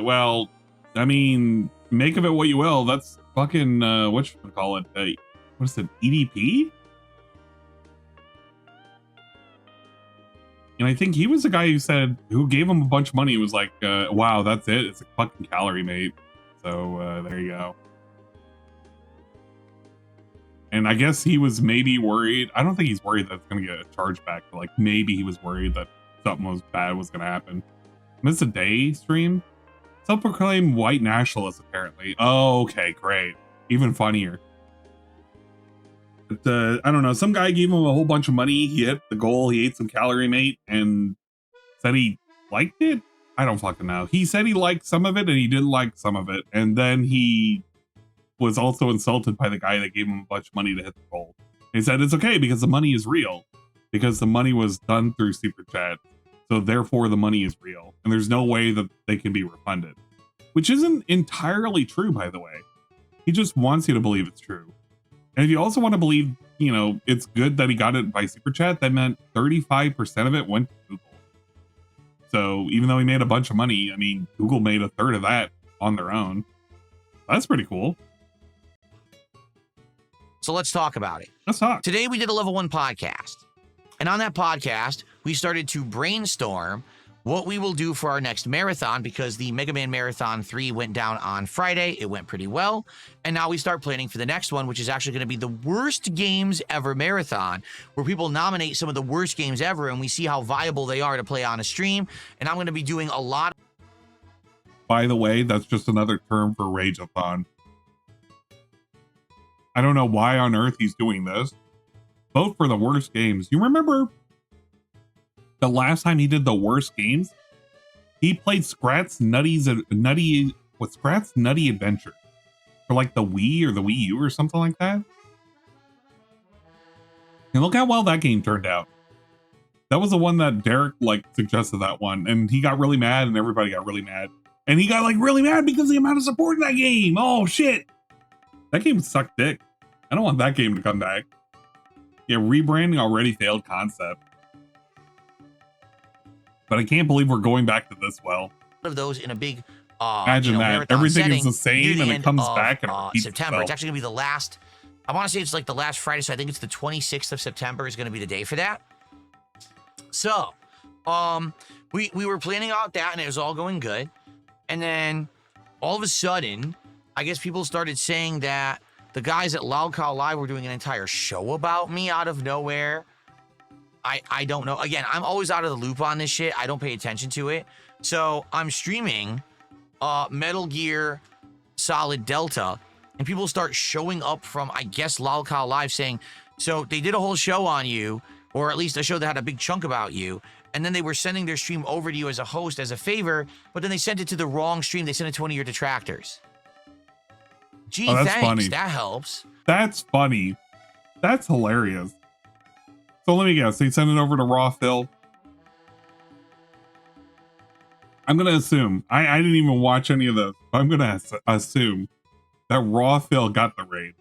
well, I mean, make of it what you will. That's fucking, whatchamacallit. What is it, EDP? And I think he was the guy who gave him a bunch of money. It was like, wow, that's it. It's a fucking calorie, mate. So there you go. And I guess he was maybe worried. I don't think he's worried that it's going to get a chargeback. But like maybe he was worried that something was bad was going to happen. Miss a day stream? Self-proclaimed white nationalist, apparently. Oh, okay, great. Even funnier. But, I don't know. Some guy gave him a whole bunch of money. He hit the goal. He ate some calorie, mate, and said he liked it. I don't fucking know. He said he liked some of it and he didn't like some of it. And then he was also insulted by the guy that gave him a bunch of money to hit the goal. He said it's okay because the money is real. Because the money was done through Super Chat. So therefore the money is real. And there's no way that they can be refunded. Which isn't entirely true, by the way. He just wants you to believe it's true. And if you also want to believe, you know, it's good that he got it by Super Chat, that meant 35% of it went to Google. So even though he made a bunch of money, I mean, Google made a third of that on their own. That's pretty cool. So let's talk about it. Let's talk. Today we did a level 1 podcast. And on that podcast, we started to brainstorm what we will do for our next marathon, because the Mega Man Marathon 3 went down on Friday. It went pretty well. And now we start planning for the next one, which is actually going to be the worst games ever marathon, where people nominate some of the worst games ever, and we see how viable they are to play on a stream. And I'm going to be doing a lot. By the way, that's just another term for Rageathon. I don't know why on earth he's doing this. Vote for the worst games. You remember the last time he did the worst games? He played Scrat's Nutty Adventure for like the Wii or the Wii U or something like that. And look how well that game turned out. That was the one that Derek like suggested, that one, and he got really mad and everybody got really mad. And he got like really mad because of the amount of support in that game. Oh shit. That game sucked dick. I don't want that game to come back. Yeah, rebranding already failed concept. But I can't believe we're going back to this well. Of those in a big imagine that everything is the same and it comes back and repeats September. itself. It's actually gonna be the last. I want to say it's like the last Friday, so I think it's the 26th of September is gonna be the day for that. So, we were planning out that and it was all going good, and then all of a sudden, I guess people started saying that the guys at Loud Call Live were doing an entire show about me out of nowhere. I don't know. Again, I'm always out of the loop on this shit. I don't pay attention to it. So I'm streaming Metal Gear Solid Delta, and people start showing up from, I guess, Loud Call Live saying, so they did a whole show on you, or at least a show that had a big chunk about you, and then they were sending their stream over to you as a host, as a favor, but then they sent it to the wrong stream. They sent it to one of your detractors. Gee, that's thanks. funny. That helps. That's funny. That's hilarious. So let me guess, they sent it over to Raw Phil. I'm going to assume, I didn't even watch any of this, but I'm going to assume that Raw Phil got the raid.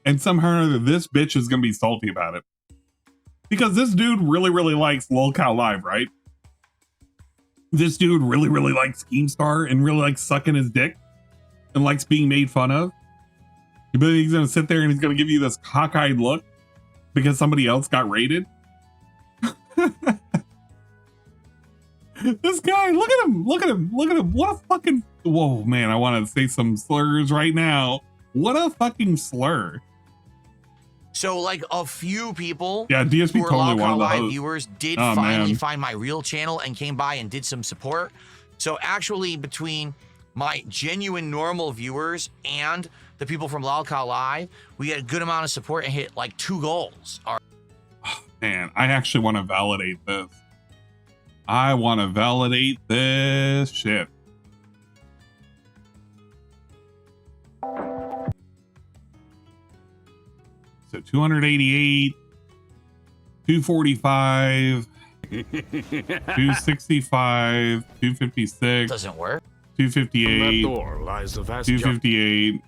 And somehow or other, this bitch is going to be salty about it. Because this dude really, really likes Lolcow Live, right? This dude really, really likes Keemstar and really likes sucking his dick and likes being made fun of. But he's going to sit there and he's going to give you this cockeyed look because somebody else got raided. This guy, look at him, look at him, look at him. What a fucking, whoa, man, I want to say some slurs right now. What a fucking slur. So, like, a few people, yeah, DSP who were totally Loud one Call of the Live hosts. viewers did Oh, finally man. find my real channel and came by and did some support. So actually, between my genuine normal viewers and the people from Loud Call Live, we had a good amount of support and hit like 2 goals. Man, I actually want to validate this. I want to validate this shit. So 288, 245, 265, 256. Doesn't work. 258. From that door lies the vast 258.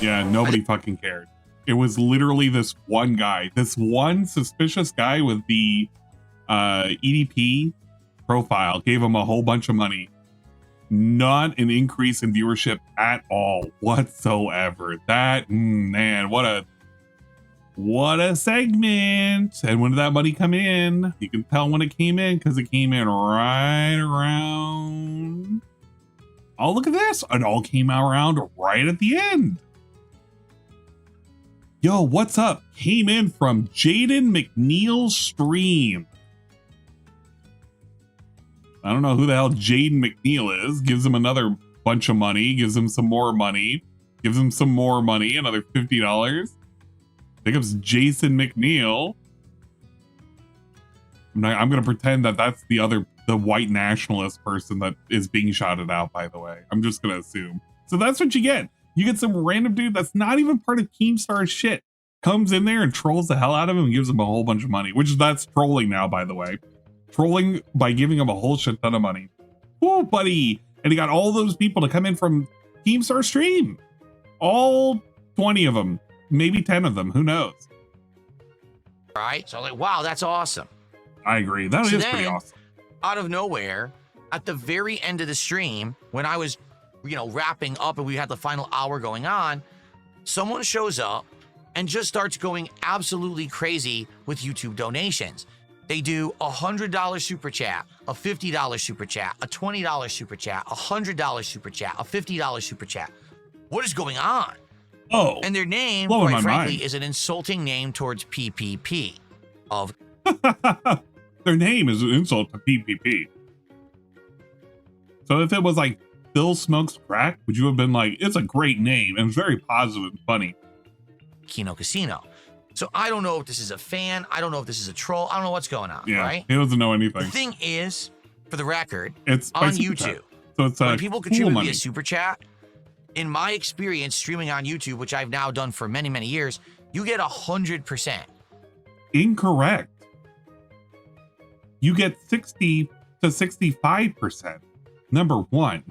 Yeah, nobody fucking cared. It was literally this one guy, this one suspicious guy with the EDP profile gave him a whole bunch of money. Not an increase in viewership at all whatsoever. That, man, what a segment. And when did that money come in? You can tell when it came in because it came in right around. Oh, look at this. It all came out around right at the end. Yo, what's up? Came in from Jaden McNeil's stream. I don't know who the hell Jaden McNeil is. Gives him another bunch of money. Gives him some more money. Gives him some more money. Another $50. Big ups Jason McNeil. I'm going to pretend that that's the white nationalist person that is being shouted out, by the way. I'm just going to assume. So that's what you get. You get some random dude that's not even part of Keemstar's shit. Comes in there and trolls the hell out of him and gives him a whole bunch of money. Which that's trolling now, by the way. Trolling by giving him a whole shit ton of money. Oh, buddy. And he got all those people to come in from Keemstar's stream. All 20 of them. Maybe 10 of them. Who knows? Right? So, like, wow, that's awesome. I agree. That is pretty awesome. Out of nowhere, at the very end of the stream, when I was, wrapping up and we had the final hour going on, someone shows up and just starts going absolutely crazy with YouTube donations. They do a $100 super chat, a $50 super chat, a $20 super chat, a $100 super chat, a $50 super chat. What is going on? Oh, and their name, blowing quite my frankly, mind. is an insulting name towards PPP. Of their name is an insult to PPP. So if it was like Bill Smokes Crack, would you have been like, it's a great name and very positive and funny? Kino Casino. So I don't know if this is a fan. I don't know if this is a troll. I don't know what's going on, Yeah, right? he doesn't know anything. The thing is, for the record, It's by on super YouTube, chat. So it's when people contribute money. via super chat, in my experience streaming on YouTube, which I've now done for many, many years, you get 100%. Incorrect. You get 60 to 65%. Number one.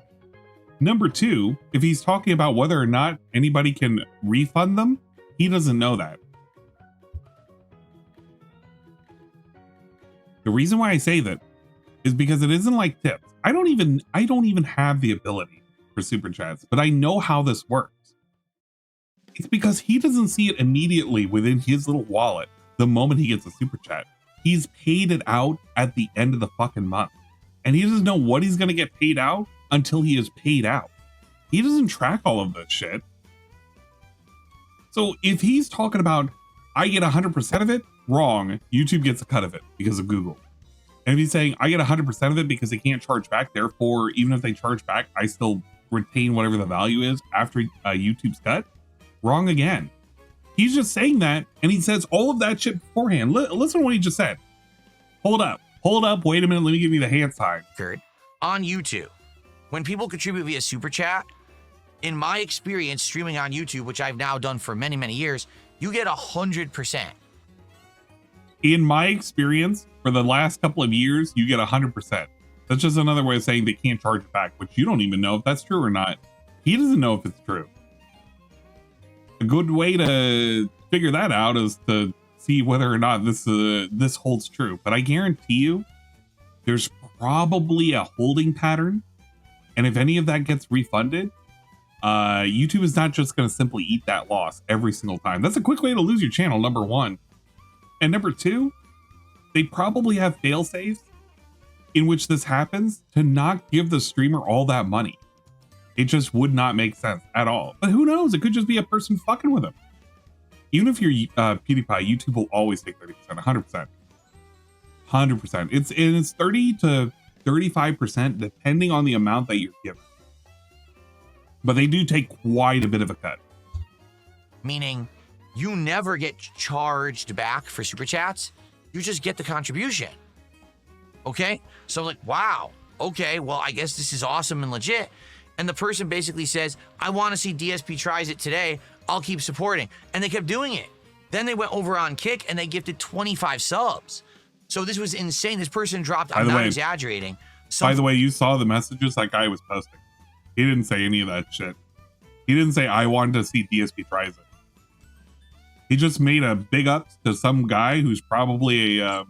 Number two, if he's talking about whether or not anybody can refund them, he doesn't know that. The reason why I say that is because it isn't like tips. I don't even have the ability for super chats, but I know how this works. It's because he doesn't see it immediately within his little wallet the moment he gets a super chat. He's paid it out at the end of the fucking month. And he doesn't know what he's going to get paid out until he is paid out. He doesn't track all of this shit. So if he's talking about, I get 100% of it, wrong. YouTube gets a cut of it because of Google. And if he's saying, I get 100% of it because they can't charge back, therefore, even if they charge back, I still retain whatever the value is after YouTube's cut, wrong again. He's just saying that, and he says all of that shit beforehand. Listen to what he just said. Hold up, wait a minute, let me give you the hand sign. On YouTube, when people contribute via super chat, in my experience streaming on YouTube, which I've now done for many, many years, you get 100%. In my experience, for the last couple of years, you get 100%. That's just another way of saying they can't charge it back, which you don't even know if that's true or not. He doesn't know if it's true. A good way to figure that out is to see whether or not this holds true. But I guarantee you, there's probably a holding pattern. And if any of that gets refunded, YouTube is not just going to simply eat that loss every single time. That's a quick way to lose your channel, number one. And number two, they probably have fail safes in which this happens to not give the streamer all that money. It just would not make sense at all. But who knows? It could just be a person fucking with him. Even if you're PewDiePie, YouTube will always take 30%, 100%. 100%. It's 30 to 35% depending on the amount that you're given. But they do take quite a bit of a cut. Meaning, you never get charged back for super chats. You just get the contribution. Okay? So like, wow. Okay, well, I guess this is awesome and legit. And the person basically says, I want to see DSP tries it today. I'll keep supporting. And they kept doing it. Then they went over on Kick and they gifted 25 subs. So this was insane. This person dropped, I'm not exaggerating. By the way, you saw the messages that guy was posting. He didn't say any of that shit. He didn't say, I wanted to see DSP tries it. He just made a big up to some guy who's probably a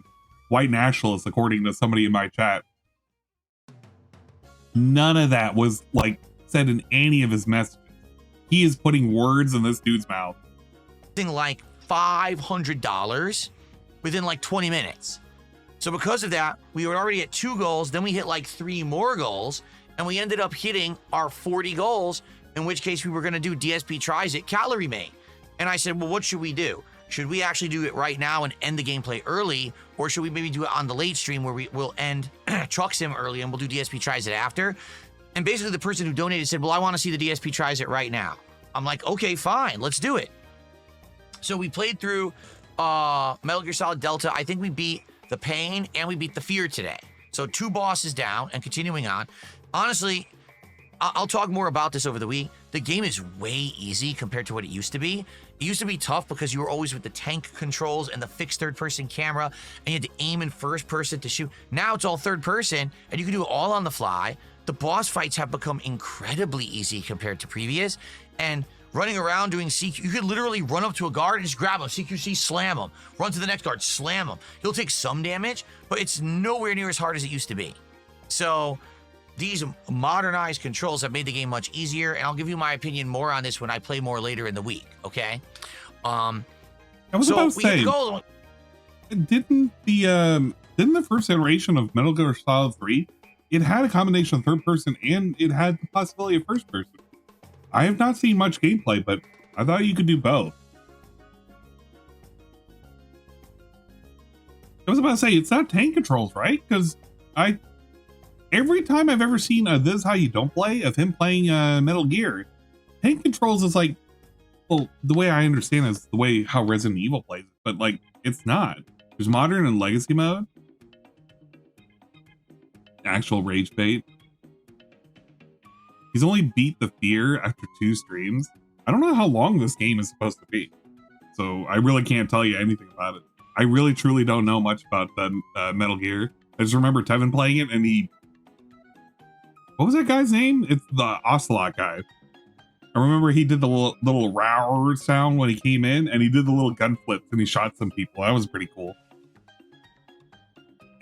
white nationalist, according to somebody in my chat. None of that was like said in any of his messages. He is putting words in this dude's mouth. Like $500 within like 20 minutes. So because of that, we were already at 2 goals. Then we hit like 3 more goals. And we ended up hitting our 40 goals, in which case we were going to do DSP tries it calorie mate. And I said, well, what should we do? Should we actually do it right now and end the gameplay early? Or should we maybe do it on the late stream where we will end Truck Sim early and we'll do DSP tries it after? And basically the person who donated said, well, I want to see the DSP tries it right now. I'm like, okay, fine, let's do it. So we played through Metal Gear Solid Delta. I think we beat the Pain and we beat the Fear today. So 2 bosses down and continuing on. Honestly, I'll talk more about this over the week. The game is way easy compared to what it used to be. It used to be tough because you were always with the tank controls and the fixed third-person camera, and you had to aim in first person to shoot. Now it's all third person, and you can do it all on the fly. The boss fights have become incredibly easy compared to previous, and running around doing CQ, you could literally run up to a guard and just grab him, CQC, slam him, run to the next guard, slam him. He'll take some damage, but it's nowhere near as hard as it used to be. So these modernized controls have made the game much easier, and I'll give you my opinion more on this when I play more later in the week, okay? I was about to say, didn't the first iteration of Metal Gear Solid 3, it had a combination of third person and it had the possibility of first person. I have not seen much gameplay, but I thought you could do both. I was about to say, it's not tank controls, right? Because every time I've ever seen a This Is How You Don't Play of him playing Metal Gear, tank controls is like, well, the way I understand is the way how Resident Evil plays it, but like, it's not. There's modern and legacy mode. Actual rage bait. He's only beat the fear after 2 streams. I don't know how long this game is supposed to be, so I really can't tell you anything about it. I really truly don't know much about the Metal Gear. I just remember Tevin playing it, and what was that guy's name? It's the Ocelot guy. I remember he did the little row sound when he came in, and he did the little gun flips, and he shot some people. That was pretty cool.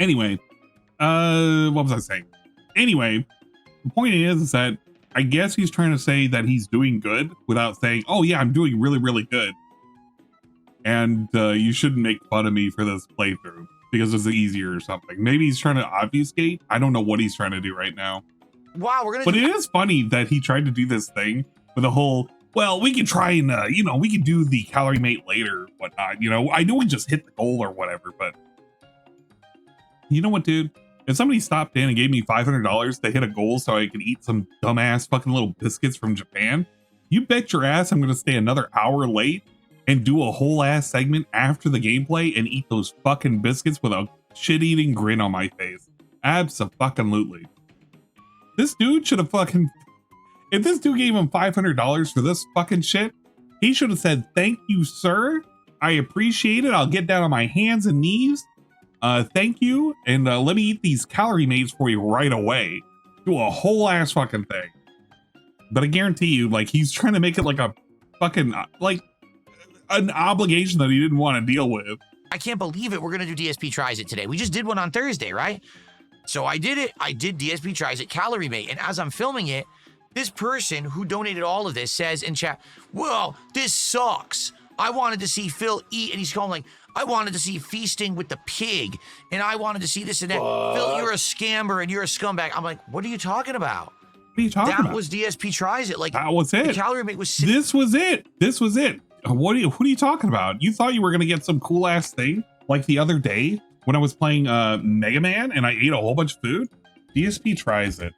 Anyway, what was I saying? Anyway, the point is that I guess he's trying to say that he's doing good without saying, oh yeah, I'm doing really, really good. And you shouldn't make fun of me for this playthrough because it's easier or something. Maybe he's trying to obfuscate. I don't know what he's trying to do right now. Wow, we're gonna. But it is funny that he tried to do this thing with a whole, well, we can try and, we can do the calorie mate later, whatnot. I know we just hit the goal or whatever, but you know what, dude? If somebody stopped in and gave me $500 to hit a goal so I could eat some dumbass fucking little biscuits from Japan, you bet your ass I'm going to stay another hour late and do a whole ass segment after the gameplay and eat those fucking biscuits with a shit-eating grin on my face. Abso-fucking-lutely. This dude should have fucking... If this dude gave him $500 for this fucking shit, he should have said, thank you, sir. I appreciate it. I'll get down on my hands and knees. Thank you. And let me eat these calorie mates for you right away. Do a whole ass fucking thing. But I guarantee you, like, he's trying to make it like a fucking, like, an obligation that he didn't want to deal with. I can't believe it. We're going to do DSP Tries It today. We just did one on Thursday, right? So I did it. I did DSP Tries It Calorie Mate. And as I'm filming it, this person who donated all of this says in chat, well, this sucks. I wanted to see Phil eat. And he's going like, I wanted to see feasting with the pig. And I wanted to see this and that. Phil, you're a scammer and you're a scumbag. I'm like, what are you talking about? What are you talking about? That was DSP Tries It. Like, that was it. The Calorie Mate was sick. This was it. This was it. What are you talking about? You thought you were going to get some cool ass thing like the other day when I was playing Mega Man and I ate a whole bunch of food? DSP Tries It.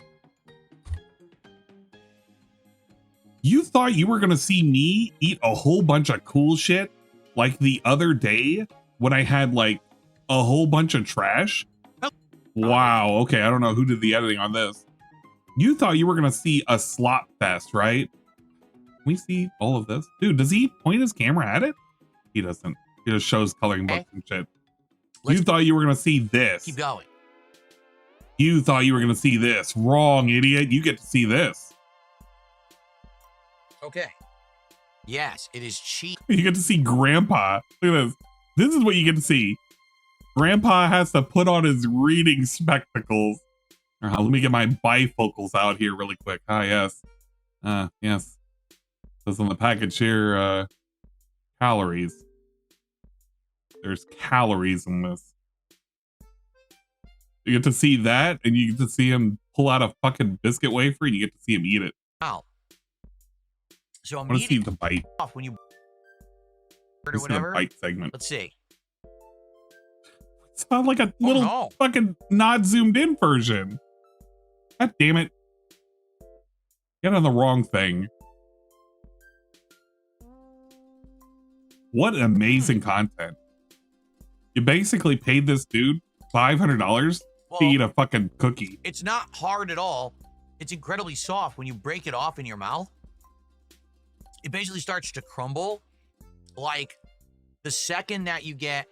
You thought you were going to see me eat a whole bunch of cool shit like the other day when I had like a whole bunch of trash? Wow. Okay. I don't know who did the editing on this. You thought you were going to see a slop fest, right? Can we see all of this? Dude, does he point his camera at it? He doesn't. He just shows coloring books and shit. You thought you were going to see this. Keep going. You thought you were going to see this. Wrong, idiot. You get to see this. Okay. Yes, it is cheap. You get to see Grandpa. Look at this. This is what you get to see. Grandpa has to put on his reading spectacles. Let me get my bifocals out here really quick. Yes. Yes. Says on the package here, calories. There's calories in this. You get to see that, and you get to see him pull out a fucking biscuit wafer, and you get to see him eat it. Wow. So I'm going to see the bite. Off when you or whatever. Bite segment. Let's see. It's not like a little fucking not zoomed in version. God damn it. Get on the wrong thing. What amazing content. You basically paid this dude $500 to eat a fucking cookie. It's not hard at all. It's incredibly soft. When you break it off in your mouth, it basically starts to crumble. Like the second that you get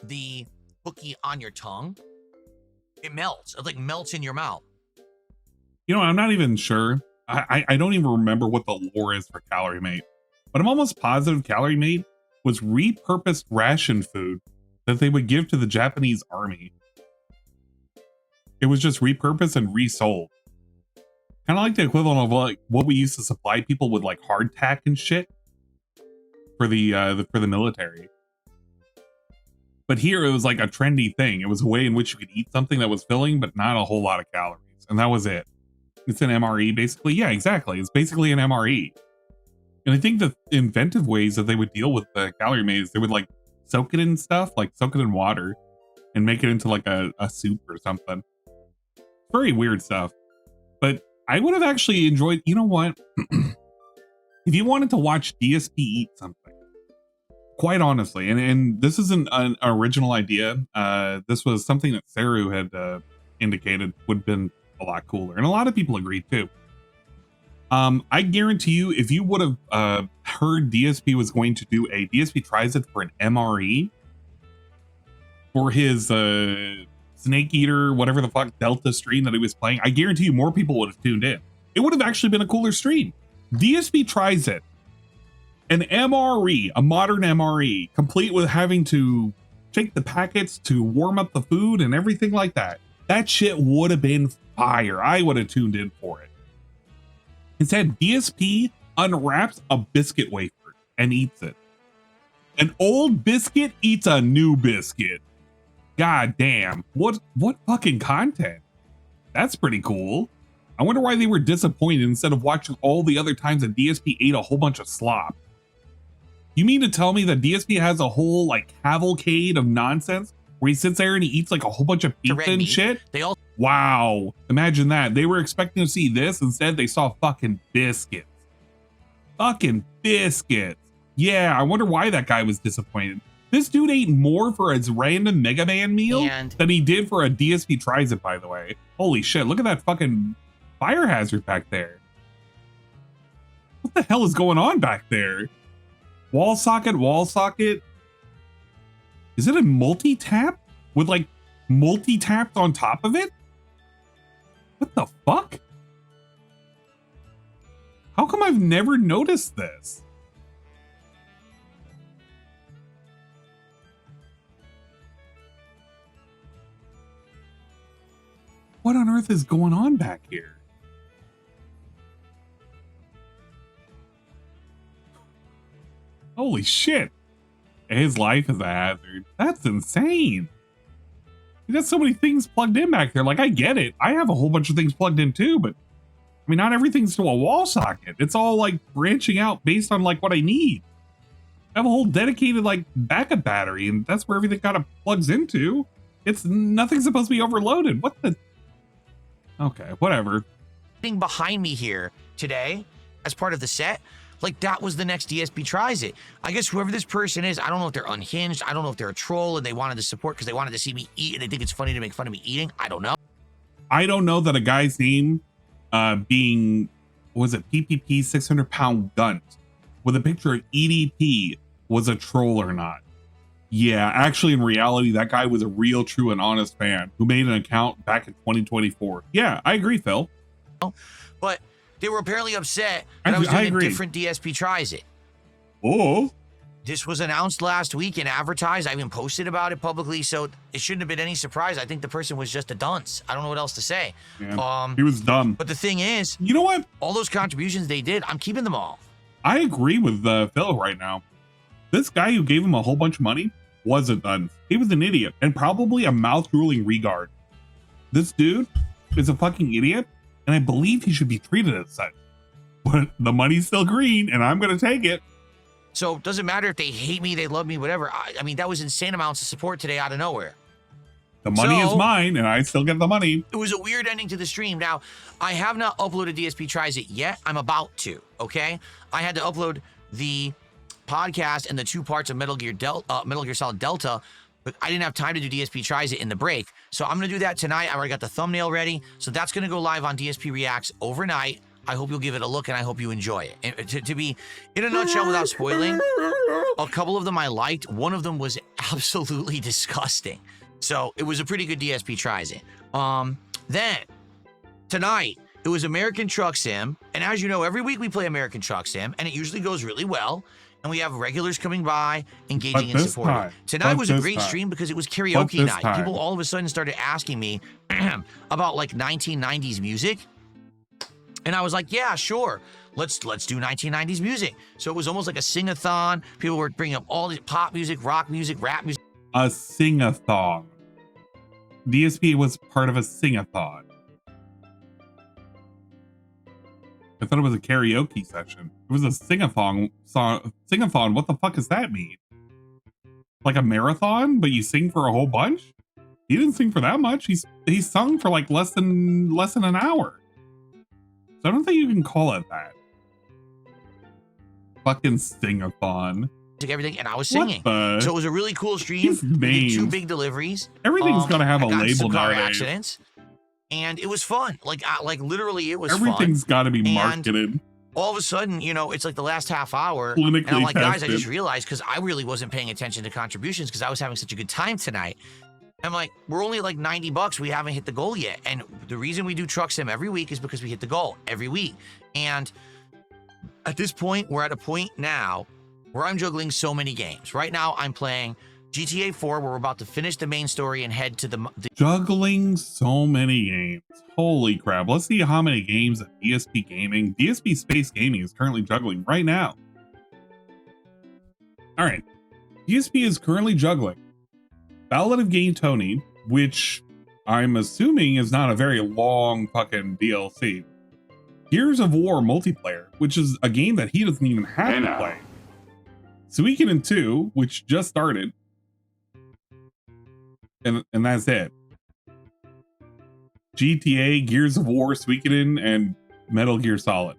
the cookie on your tongue, it melts. It like melts in your mouth. You know, I'm not even sure. I don't even remember what the lore is for Calorie Mate, but I'm almost positive Calorie Mate was repurposed ration food that they would give to the Japanese army. It was just repurposed and resold. Kind of like the equivalent of like what we used to supply people with like hardtack and shit for the military. But here it was like a trendy thing. It was a way in which you could eat something that was filling, but not a whole lot of calories. And that was it. It's an MRE basically. Yeah, exactly. It's basically an MRE. And I think the inventive ways that they would deal with the calorie maze, they would like soak it in stuff, like soak it in water and make it into like a soup or something. Very weird stuff. But I would have actually enjoyed, you know what? If you wanted to watch DSP eat something, quite honestly, and this isn't an original idea. This was something that Saru had indicated would have been a lot cooler. And a lot of people agreed too. I guarantee you, if you would have heard DSP was going to do a DSP tries it for an MRE for his Snake Eater, whatever the fuck Delta stream that he was playing, I guarantee you more people would have tuned in. It would have actually been a cooler stream. DSP tries it. An MRE, a modern MRE, complete with having to shake the packets to warm up the food and everything like that. That shit would have been fire. I would have tuned in for it. Instead, DSP unwraps a biscuit wafer and eats it. An old biscuit eats a new biscuit. God damn. What fucking content? That's pretty cool. I wonder why they were disappointed instead of watching all the other times that DSP ate a whole bunch of slop. You mean to tell me that DSP has a whole like cavalcade of nonsense where he sits there and he eats like a whole bunch of pizza and shit? Wow. Imagine that. They were expecting to see this. Instead, they saw fucking biscuits. Fucking biscuits. Yeah, I wonder why that guy was disappointed. This dude ate more for his random Mega Man meal than he did for a DSP tries it, by the way. Holy shit, look at that fucking fire hazard back there. What the hell is going on back there? Wall socket, wall socket. Is it a multi-tap? With like multi-tapped on top of it? What the fuck? How come I've never noticed this? What on earth is going on back here? Holy shit. His life is a hazard. That's insane. He got so many things plugged in back there. Like, I get it. I have a whole bunch of things plugged in too, but I mean, not everything's to a wall socket. It's all like branching out based on like what I need. I have a whole dedicated like backup battery, and that's where everything kind of plugs into. It's nothing's supposed to be overloaded. What the? Okay, whatever. Being behind me here today as part of the set, like that was the next DSP tries it. I guess whoever this person is, I don't know if they're unhinged. I don't know if they're a troll and they wanted to support because they wanted to see me eat and they think it's funny to make fun of me eating. I don't know. I don't know that a guy's name being, was it PPP 600-pound gunt with a picture of EDP was a troll or not. Yeah, actually, in reality, that guy was a real, true, and honest fan who made an account back in 2024. Yeah, I agree, Phil. But they were apparently upset that I was doing a different DSP tries it. Oh. This was announced last week and advertised. I even posted about it publicly, so it shouldn't have been any surprise. I think the person was just a dunce. I don't know what else to say. Yeah, he was dumb. But the thing is, you know what? All those contributions they did, I'm keeping them all. I agree with Phil right now. This guy who gave him a whole bunch of money was a dunce. He was an idiot and probably a mouth-drooling regard. This dude is a fucking idiot, and I believe he should be treated as such. But the money's still green, and I'm going to take it. So it doesn't matter if they hate me, they love me, whatever. I mean, that was insane amounts of support today out of nowhere. The money is mine, and I still get the money. It was a weird ending to the stream. Now, I have not uploaded DSP Tries It yet. I'm about to, okay? I had to upload the podcast and the 2 parts of Metal Gear Solid Delta, but I didn't have time to do DSP Tries It in the break. So I'm going to do that tonight. I already got the thumbnail ready. So that's going to go live on DSP Reacts overnight. I hope you'll give it a look, and I hope you enjoy it. And to be, in a nutshell, without spoiling, a couple of them I liked. One of them was absolutely disgusting. So it was a pretty good DSP Tries It. Then, tonight, it was American Truck Sim. And as you know, every week we play American Truck Sim, and it usually goes really well. And we have regulars coming by, engaging and supporting. Tonight was a great stream because it was karaoke night. People all of a sudden started asking me about like 1990s music. And I was like, yeah, sure. Let's do 1990s music. So it was almost like a sing-a-thon. People were bringing up all the pop music, rock music, rap music. A sing-a-thon. DSP was part of a sing-a-thon. I thought it was a karaoke session. It was a sing-a-thon song. Sing-a-thon, what the fuck does that mean? Like a marathon, but you sing for a whole bunch? He didn't sing for that much. He sung for like less than an hour. So I don't think you can call it that. Fucking sing-a-thon. Took everything, and I was singing. So it was a really cool stream. We did 2 big deliveries. Everything's gonna have a label some car nowadays. accidents, and it was fun. Like literally, it was Everything's fun. got to be And marketed. all of a sudden, you know, it's like the last half hour. Clinically and I'm like, guys, I tested. just realized, because I really wasn't paying attention to contributions because I was having such a good time tonight. I'm like, we're only like $90. We haven't hit the goal yet. And the reason we do Truck Sim every week is because we hit the goal every week. And at this point, we're at a point now where I'm juggling so many games. Right now, I'm playing GTA 4, where we're about to finish the main story and head to the Juggling so many games. Holy crap. Let's see how many games at DSP Gaming. DSP Space Gaming is currently juggling right now. All right. DSP is currently juggling Ballad of Gay Tony, which I'm assuming is not a very long fucking DLC. Gears of War multiplayer, which is a game that he doesn't even have to play. Suikoden 2, which just started. And that's it. GTA, Gears of War, Suikoden, and Metal Gear Solid.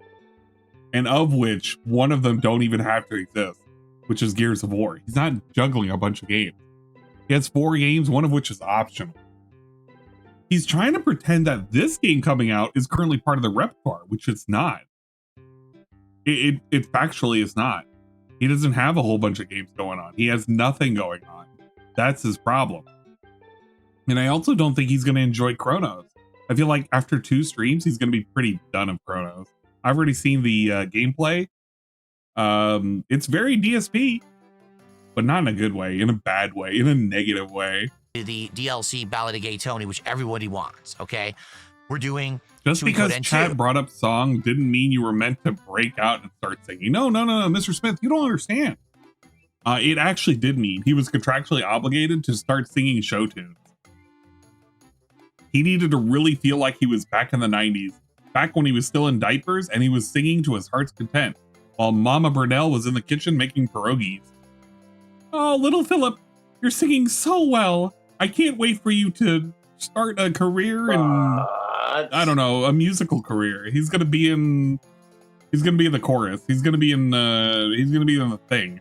And of which, one of them don't even have to exist, which is Gears of War. He's not juggling a bunch of games. He has 4 games, one of which is optional. He's trying to pretend that this game coming out is currently part of the repertoire, which it's not. It factually is not. He doesn't have a whole bunch of games going on. He has nothing going on. That's his problem. And I also don't think he's going to enjoy Chronos. I feel like after 2 streams, he's going to be pretty done of Chronos. I've already seen the gameplay. It's very DSP, but not in a good way, in a bad way, in a negative way. The DLC Ballad of Gay Tony, which everybody wants, okay? We're doing Just because Suikoden chat 2. brought up song didn't mean you were meant to break out and start singing. No, Mr. Smith, you don't understand. It actually did mean he was contractually obligated to start singing show tunes. He needed to really feel like he was back in the 90s, back when he was still in diapers and he was singing to his heart's content, while Mama Burnell was in the kitchen making pierogies. Oh, little Philip, you're singing so well. I can't wait for you to start a career in, I don't know, a musical career. He's gonna be in the chorus. He's gonna be in the thing.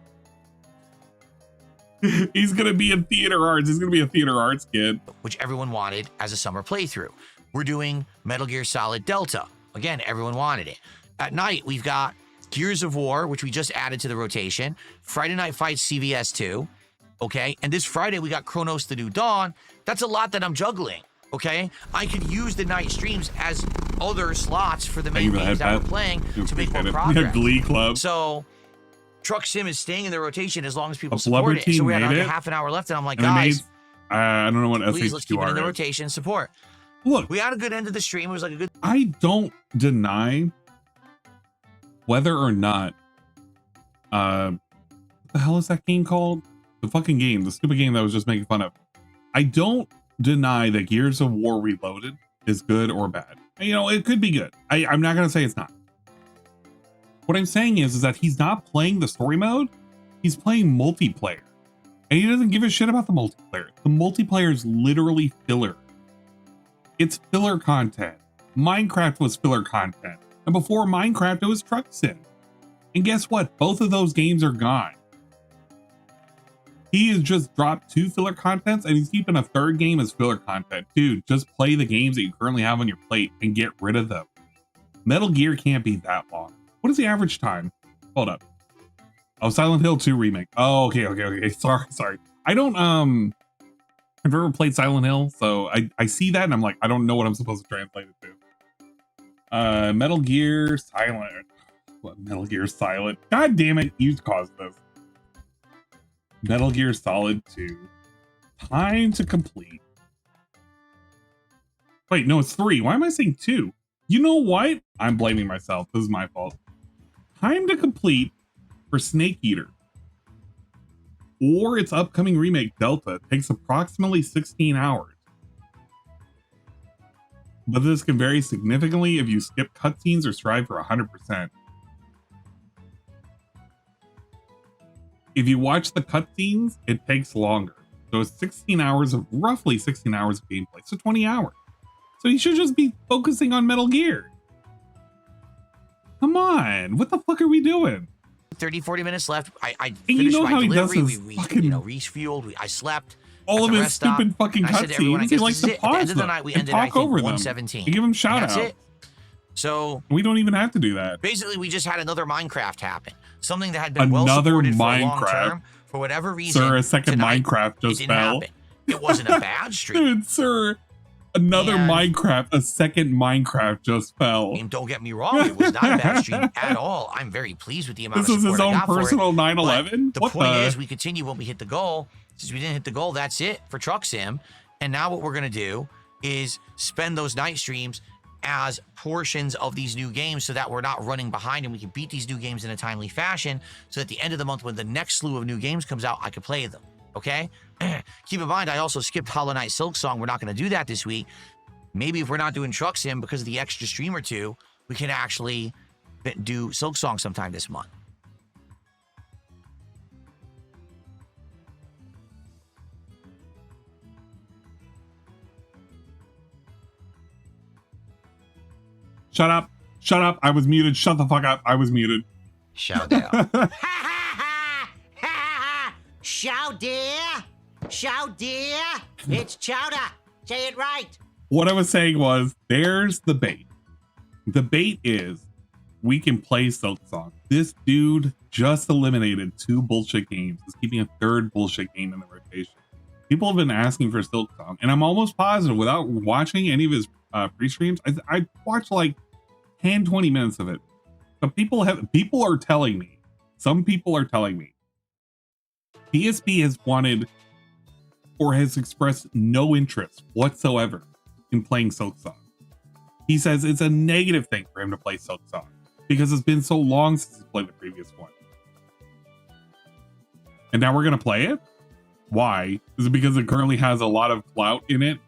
He's gonna be in theater arts. He's gonna be a theater arts kid. Which everyone wanted as a summer playthrough. We're doing Metal Gear Solid Delta. Again, everyone wanted it. At night, we've got Gears of War, which we just added to the rotation. Friday Night Fights CVS 2. Okay, and this Friday we got Chronos The New Dawn. That's a lot that I'm juggling, okay? I could use the night streams as other slots for the main games that we're playing to make more progress. Glee Club. So, Truck Sim is staying in the rotation as long as people support it. So we had like a half an hour left, and I'm like, guys, I don't know what please, let's keep it in the SHQR is. rotation, support. Look, we had a good end of the stream. It was like a good... I don't deny whether or not, what the hell is that game called? The fucking game, the stupid game that I was just making fun of. I don't deny that Gears of War Reloaded is good or bad. You know, it could be good. I'm not going to say it's not. What I'm saying is that he's not playing the story mode. He's playing multiplayer. And he doesn't give a shit about the multiplayer. The multiplayer is literally filler. It's filler content. Minecraft was filler content. And before Minecraft, it was Truck Sim. And guess what? Both of those games are gone. He has just dropped 2 filler contents and he's keeping a 3rd game as filler content. Dude, just play the games that you currently have on your plate and get rid of them. Metal Gear can't be that long. What is the average time? Hold up. Oh, Silent Hill 2 remake. Oh, okay. Sorry. I don't, I've never played Silent Hill, so I see that and I'm like, I don't know what I'm supposed to translate it to. Metal Gear Silent. What, Metal Gear Silent? God damn it, you caused this. Metal Gear Solid 2. Time to complete. Wait, no, it's 3. Why am I saying 2? You know what? I'm blaming myself. This is my fault. Time to complete for Snake Eater. or its upcoming remake Delta takes approximately 16 hours. But this can vary significantly if you skip cutscenes or strive for 100%. If you watch the cutscenes, it takes longer. So it's 16 hours of roughly 16 hours of gameplay. So 20 hours. So you should just be focusing on Metal Gear. Come on. What the fuck are we doing? 30-40 minutes left. I you finished know my how he delivery. does We fucking, refueled. I slept. all at of the his rest stop, stupid fucking and I said to everyone, I cutscenes. He guess likes this to is it. At the pause end of the them night, we and ended, I talk think, over them. 117. You give him shout That's outs. it. So we don't even have to do that. Basically, we just had another Minecraft happen. Something that had been well supported for a long term. For whatever reason, Sir, a second tonight, Minecraft just it didn't fell. happen. It wasn't a bad stream. Dude, sir, another Minecraft, a second Minecraft just fell. Don't get me wrong, it was not a bad stream at all. I'm very pleased with the amount This of was support his own I got personal for it. 9/11? The What point the- is, we continue when we hit the goal. Since we didn't hit the goal, that's it for Truck Sim. And now what we're gonna do is spend those night streams as portions of these new games so that we're not running behind and we can beat these new games in a timely fashion so that at the end of the month when the next slew of new games comes out, I can play them, okay? Keep in mind, I also skipped Hollow Knight Silk Song. We're not gonna do that this week. Maybe if we're not doing Truck Sim because of the extra stream or two, we can actually do Silk Song sometime this month. Shut up. Shut up. I was muted. Shut the fuck up. I was muted. Shout out. Chow dear! Chow dear! It's chowder! Say it right! What I was saying was, there's the bait. The bait is, we can play Silk Song. This dude just eliminated 2 bullshit games. He's keeping a 3rd bullshit game in the rotation. People have been asking for Silk Song, and I'm almost positive, without watching any of his pre-streams, I watched like 10, 20 minutes of it. But people are telling me, some people are telling me, DSP has wanted or has expressed no interest whatsoever in playing Silk Song. He says it's a negative thing for him to play Silk Song because it's been so long since he played the previous one. And now we're going to play it? Why? Is it because it currently has a lot of clout in it?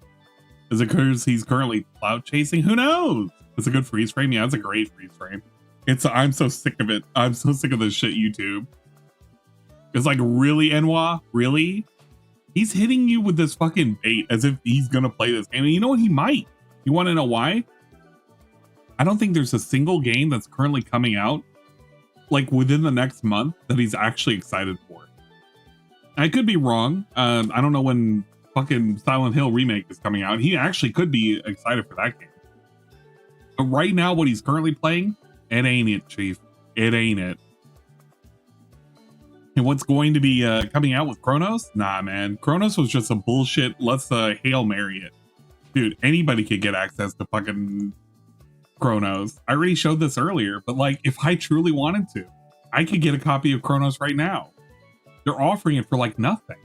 Is it because he's currently clout chasing? Who knows? It's a good freeze frame. Yeah, it's a great freeze frame. I'm so sick of it. I'm so sick of this shit, YouTube. It's like, really, Enwa? Really? He's hitting you with this fucking bait as if he's gonna play this game. And you know what? He might. You want to know why? I don't think there's a single game that's currently coming out like within the next month that he's actually excited for. I could be wrong. I don't know when fucking Silent Hill remake is coming out. He actually could be excited for that game. But right now, what he's currently playing, it ain't it, Chief. It ain't it. And what's going to be coming out with Chronos? Nah, man. Chronos was just a bullshit. Let's Hail Mary it. Dude, anybody could get access to fucking Chronos. I already showed this earlier, but like, if I truly wanted to, I could get a copy of Chronos right now. They're offering it for like nothing.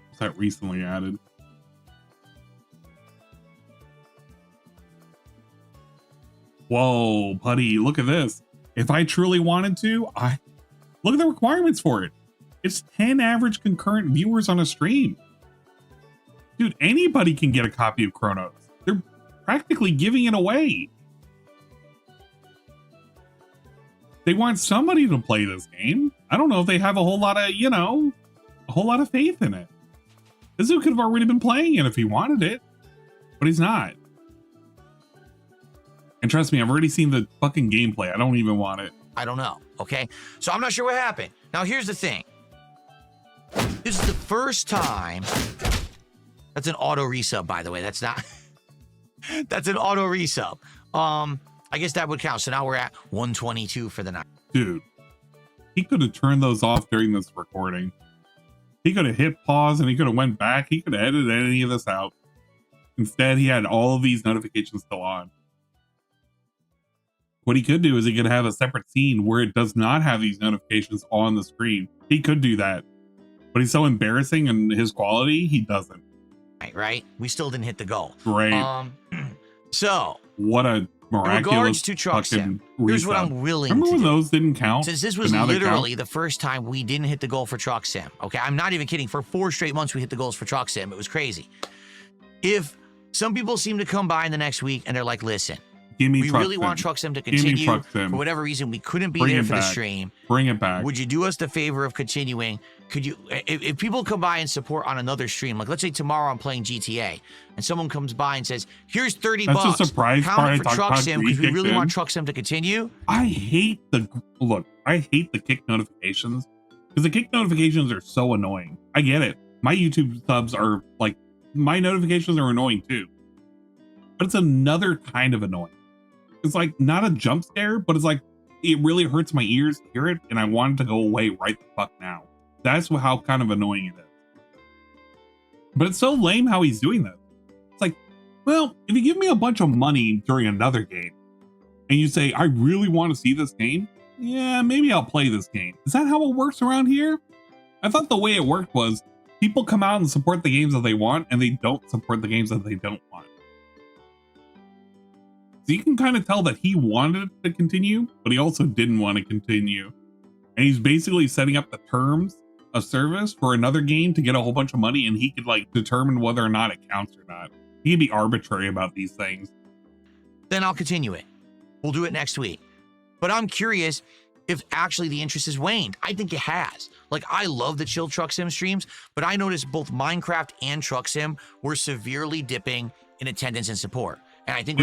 What's that recently added? Whoa, buddy, look at this. If I truly wanted to, look at the requirements for it. It's 10 average concurrent viewers on a stream. Dude, anybody can get a copy of Chronos. They're practically giving it away. They want somebody to play this game. I don't know if they have a whole lot of, a whole lot of faith in it. This dude could have already been playing it if he wanted it, but he's not. And trust me, I've already seen the fucking gameplay. I don't even want it. I don't know, okay? So I'm not sure what happened. Now, here's the thing. This is the first time... That's an auto resub, by the way. That's not... That's an auto resub. I guess that would count. So now we're at 122 for the night. Dude, he could have turned those off during this recording. He could have hit pause and he could have went back. He could have edited any of this out. Instead, he had all of these notifications still on. What he could do is he could have a separate scene where it does not have these notifications on the screen. He could do that. But he's so embarrassing in his quality, he doesn't. Right? We still didn't hit the goal. Great. So. What a miraculous. In regards to Truck Sim, here's what I'm willing Remember to when do. those didn't count? Since this but was now they literally count? the first time we didn't hit the goal for Truck Sim. Okay, I'm not even kidding. For 4 straight months, we hit the goals for Truck Sim. It was crazy. If some people seem to come by in the next week and they're like, listen, we really want Truck Sim to continue. For whatever reason, we couldn't be there for the stream. Bring it back. Would you do us the favor of continuing? Could you, if people come by and support on another stream, like let's say tomorrow I'm playing GTA, and someone comes by and says, here's $30 That's bucks. a surprise Count it party. for Truck Sim because we really want Truck Sim to continue. I hate the kick notifications because the kick notifications are so annoying. I get it. My YouTube subs are like, my notifications are annoying too, but it's another kind of annoying. It's like not a jump scare, but it's like it really hurts my ears to hear it, and I want it to go away right the fuck now. That's how kind of annoying it is. But it's so lame how he's doing this. It's like, well, if you give me a bunch of money during another game, and you say, I really want to see this game, yeah, maybe I'll play this game. Is that how it works around here? I thought the way it worked was people come out and support the games that they want, and they don't support the games that they don't want. So you can kind of tell that he wanted it to continue, but he also didn't want to continue. And he's basically setting up the terms of service for another game to get a whole bunch of money, and he could like determine whether or not it counts or not. He can be arbitrary about these things. Then I'll continue it. We'll do it next week. But I'm curious if actually the interest has waned. I think it has. Like, I love the chill Truck Sim streams, but I noticed both Minecraft and Truck Sim were severely dipping in attendance and support. And I think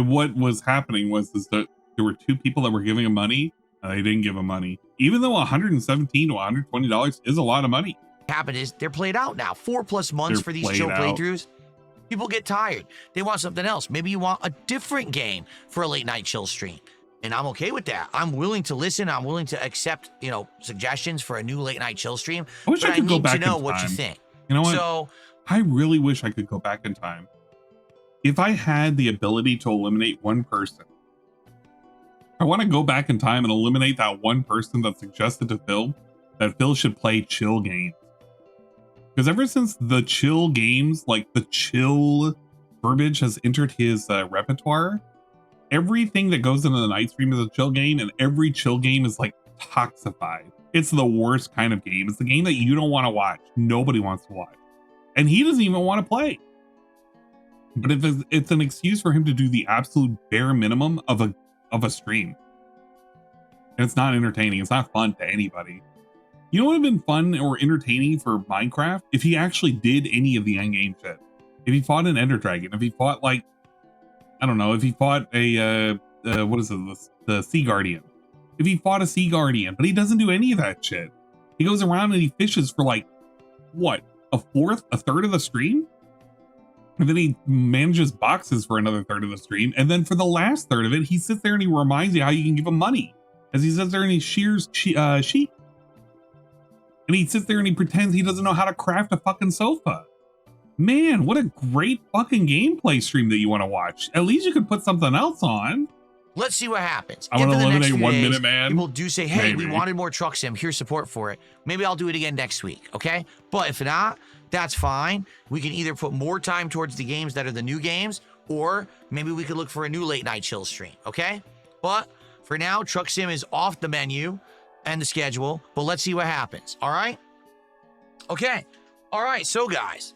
what was happening was that there were 2 people that were giving him money, and they didn't give him money. Even though $117 to $120 is a lot of money. What happened is they're played out now. 4+ months for these chill playthroughs. People get tired. They want something else. Maybe you want a different game for a late night chill stream. And I'm okay with that. I'm willing to listen. I'm willing to accept, suggestions for a new late night chill stream. I wish I could go back in time. I need to know what you think. You know what? So I really wish I could go back in time. If I had the ability to eliminate one person, I want to go back in time and eliminate that one person that suggested to Phil that Phil should play chill games. Because ever since the chill games, like the chill verbiage has entered his repertoire, everything that goes into the night stream is a chill game, and every chill game is like toxified. It's the worst kind of game. It's the game that you don't want to watch. Nobody wants to watch. And he doesn't even want to play. But if it's an excuse for him to do the absolute bare minimum of a stream. And it's not entertaining. It's not fun to anybody. You know what would have been fun or entertaining for Minecraft? If he actually did any of the endgame shit. If he fought an Ender Dragon. If he fought like, I don't know, if he fought a, what is it? The Sea Guardian. If he fought a Sea Guardian, but he doesn't do any of that shit. He goes around and he fishes for like, what? A third of the stream? And then he manages boxes for another third of the stream. And then for the last third of it, he sits there and he reminds you how you can give him money. As he sits there and he shears sheep. And he sits there and he pretends he doesn't know how to craft a fucking sofa. Man, what a great fucking gameplay stream that you want to watch. At least you could put something else on. let's see what happens. I want to eliminate 1 days, minute man. People do say, hey, Maybe. we wanted more Truck Sim. Here's support for it. Maybe I'll do it again next week, okay? But if not, that's fine. We can either put more time towards the games that are the new games, or maybe we could look for a new late night chill stream, okay? But for now, Truck Sim is off the menu and the schedule, but let's see what happens, all right? Okay, all right, so guys,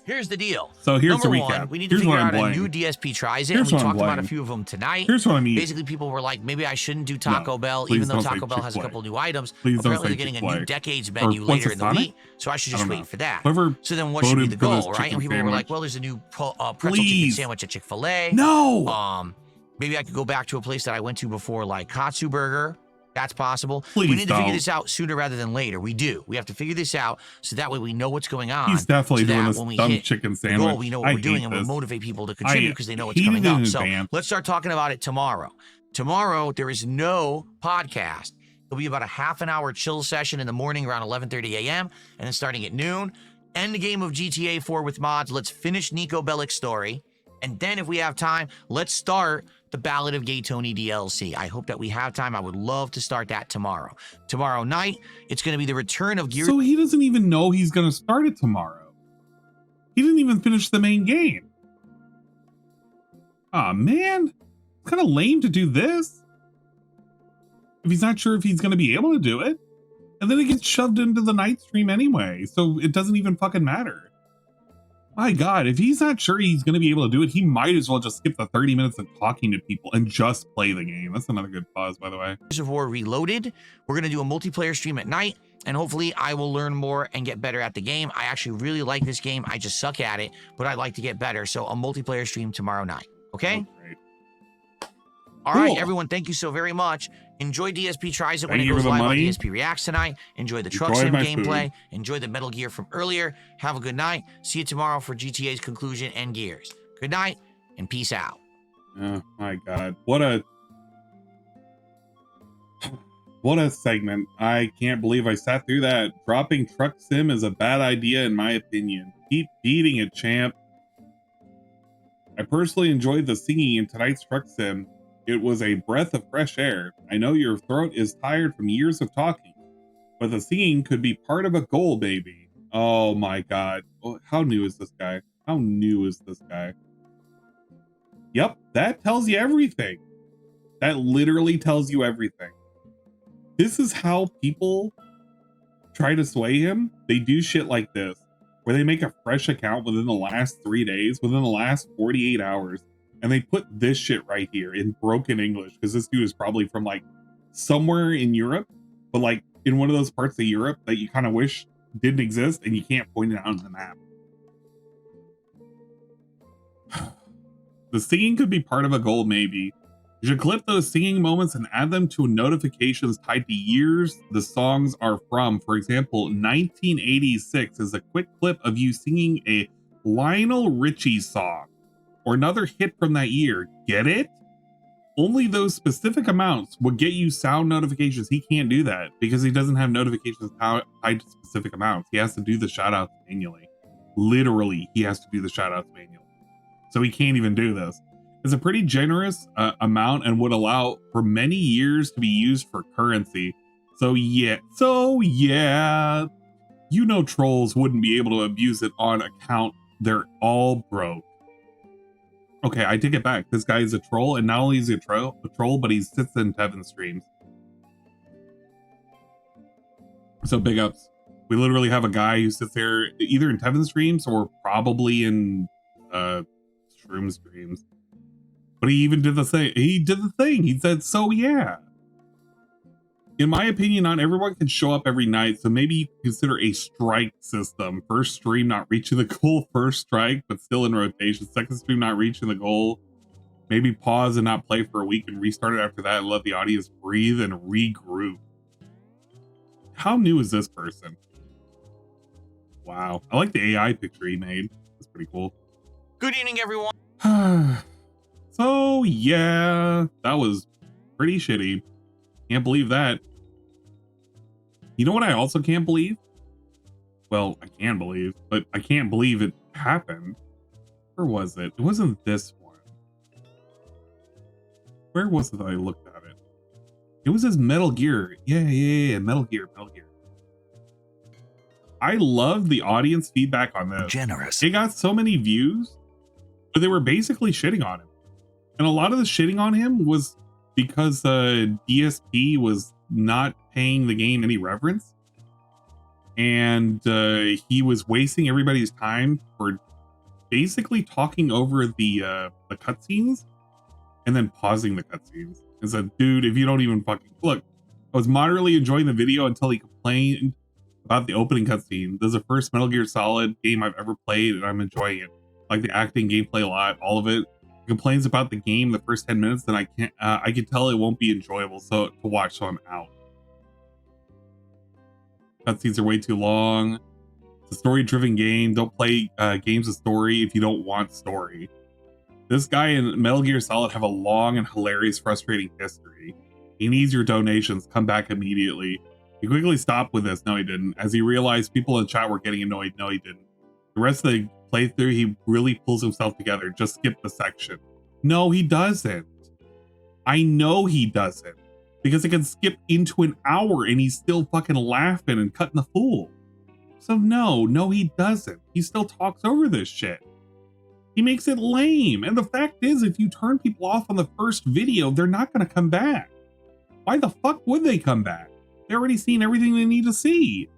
here's the deal. So here's the Number recap. one, we need to Here's figure what I'm out a playing. new DSP tries it, Here's and we what I'm talked about a playing. few of them tonight. Here's what I'm eating. Basically, people were like, maybe I shouldn't do Taco Bell, please even though don't say Taco Bell has a Chick-fil-A. couple new items. Please don't Apparently, say they're getting a Chick-fil-A. new Decades Or menu what's later it, in the Sonic? week, so I should I just don't wait know. for that. Whoever So then what should be voted the for this goal, right? chicken And people were sandwich. like, well, there's a new pretzel chicken Please. sandwich at Chick-fil-A. No! Maybe I could go back to a place that I went to before, like Katsu Burger. That's possible. Please we need to figure don't. this out sooner rather than later. We do. We have to figure this out so that way we know what's going on. He's definitely so that doing this when we dumb hit chicken the sandwich. goal, we know what I we're doing hate and we'll this. motivate people to contribute because they know what's hated coming it up. in So advance. let's start talking about it tomorrow. Tomorrow, there is no podcast. It'll be about a half an hour chill session in the morning around 11:30 a.m. and then starting at noon. End the game of GTA 4 with mods. Let's finish Nico Bellic's story. And then if we have time, let's start the Ballad of Gay Tony DLC. I hope that we have time. I would love to start that tomorrow. Tomorrow night, it's going to be the return of Gear. So he doesn't even know he's going to start it tomorrow. He didn't even finish the main game. Aw, man. It's kind of lame to do this if he's not sure if he's going to be able to do it. And then it gets shoved into the night stream anyway, so it doesn't even fucking matter. My God, if he's not sure he's going to be able to do it, he might as well just skip the 30 minutes of talking to people and just play the game. That's another good pause, by the way. Gears of War Reloaded. We're going to do a multiplayer stream at night, and hopefully I will learn more and get better at the game. I actually really like this game. I just suck at it, but I'd like to get better. So a multiplayer stream tomorrow night. Okay? All right, everyone. Thank you so very much. Enjoy DSP Tries It when it goes live on DSP Reacts tonight. Enjoy the Truck Sim gameplay. Enjoy the Metal Gear from earlier. Have a good night. See you tomorrow for GTA's conclusion and Gears. Good night and peace out. Oh my God. What a segment. I can't believe I sat through that. Dropping Truck Sim is a bad idea in my opinion. Keep beating it, champ. I personally enjoyed the singing in tonight's Truck Sim. It was a breath of fresh air. I know your throat is tired from years of talking, but the singing could be part of a goal, baby. Oh my God. How new is this guy? How new is this guy? Yep, that tells you everything. That literally tells you everything. This is how people try to sway him. They do shit like this, where they make a fresh account within the last 3 days, within the last 48 hours. And they put this shit right here in broken English, because this dude is probably from like somewhere in Europe, but like in one of those parts of Europe that you kind of wish didn't exist and you can't point it out on the map. The singing could be part of a goal, maybe. You should clip those singing moments and add them to notifications tied to years the songs are from. For example, 1986 is a quick clip of you singing a Lionel Richie song or another hit from that year. Get it? Only those specific amounts would get you sound notifications. He can't do that because he doesn't have notifications tied to specific amounts. He has to do the shout outs manually. Literally, he has to do the shout outs manually. So he can't even do this. It's a pretty generous amount and would allow for many years to be used for currency. So yeah, you know trolls wouldn't be able to abuse it on account. They're all broke. Okay, I take it back. This guy is a troll, and not only is he a troll, but he sits in Tevin streams. So big ups. We literally have a guy who sits there either in Tevin streams or probably in Shroom streams. But he even did the thing. He did the thing. He said, so yeah. In my opinion, not everyone can show up every night, so maybe you consider a strike system. First stream not reaching the goal, first strike, but still in rotation. Second stream not reaching the goal. Maybe pause and not play for a week and restart it after that and let the audience breathe and regroup. How new is this person? Wow. I like the AI picture he made. That's pretty cool. Good evening, everyone. So yeah, that was pretty shitty. Can't believe that. You know what I also can't believe? Well, I can believe, but I can't believe it happened. Where was it? It wasn't this one. Where was it that I looked at it? It was his Metal Gear. Yeah, Metal Gear. I love the audience feedback on this. Generous. It got so many views, but they were basically shitting on him. And a lot of the shitting on him was because DSP was not paying the game any reverence. And he was wasting everybody's time for basically talking over the cutscenes and then pausing the cutscenes. And said, dude, if you don't even fucking look, I was moderately enjoying the video until he complained about the opening cutscene. This is the first Metal Gear Solid game I've ever played, and I'm enjoying it. Like the acting, gameplay a lot, all of it. He complains about the game the first 10 minutes, then I can tell it won't be enjoyable to watch, so I'm out. Cutscenes are way too long. It's a story-driven game. Don't play games with story if you don't want story. This guy in Metal Gear Solid have a long and hilarious, frustrating history. He needs your donations. Come back immediately. He quickly stopped with this. No, he didn't. As he realized people in chat were getting annoyed. No, he didn't. The rest of the playthrough, he really pulls himself together. Just skip the section. No, he doesn't. I know he doesn't. Because it can skip into an hour and he's still fucking laughing and cutting the fool. So no, he doesn't. He still talks over this shit. He makes it lame. And the fact is, if you turn people off on the first video, they're not going to come back. Why the fuck would they come back? They already seen everything they need to see.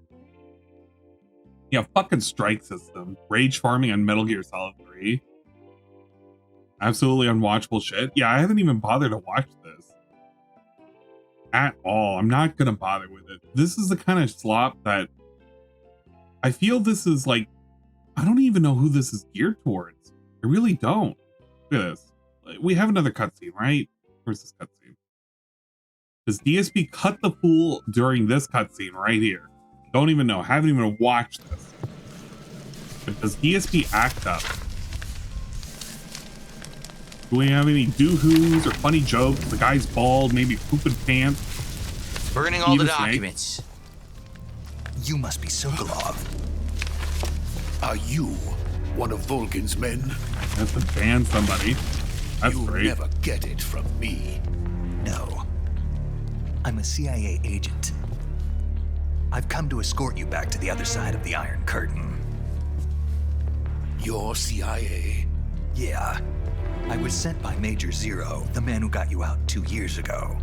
Yeah, fucking strike system. Rage farming on Metal Gear Solid 3. Absolutely unwatchable shit. Yeah, I haven't even bothered to watch this. At all. I'm not going to bother with it. This is the kind of slop that I feel this is like, I don't even know who this is geared towards. I really don't. Look at this. We have another cutscene, right? Where's this cutscene? Does DSP cut the fool during this cutscene right here? Don't even know. Haven't even watched this. But does DSP act up? Do we have any doohoos or funny jokes? The guy's bald, maybe pooping pants. Burning all the documents. You must be Sokolov. Are you one of Volgin's men? That's to ban somebody. That's You'll great. never get it from me. No. I'm a CIA agent. I've come to escort you back to the other side of the Iron Curtain. You're CIA? Yeah. I was sent by Major Zero, the man who got you out 2 years ago.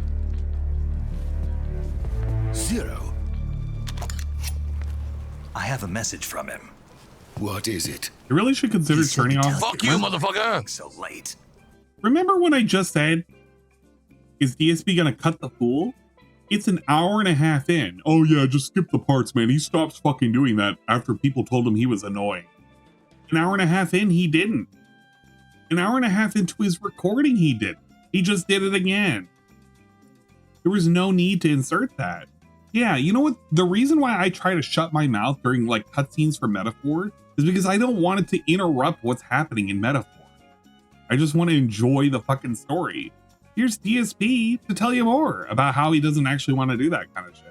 Zero? I have a message from him. What is it? You really should consider turning off. Fuck you, motherfucker! So late. Remember when I just said, is DSP gonna cut the fool? It's an hour and a half in. Oh yeah, just skip the parts, man. He stops fucking doing that after people told him he was annoying. An hour and a half in, he didn't. An hour and a half into his recording, he did. He just did it again. There was no need to insert that. Yeah, you know what? The reason why I try to shut my mouth during like cutscenes for Metaphor is because I don't want it to interrupt what's happening in Metaphor. I just want to enjoy the fucking story. Here's DSP to tell you more about how he doesn't actually want to do that kind of shit.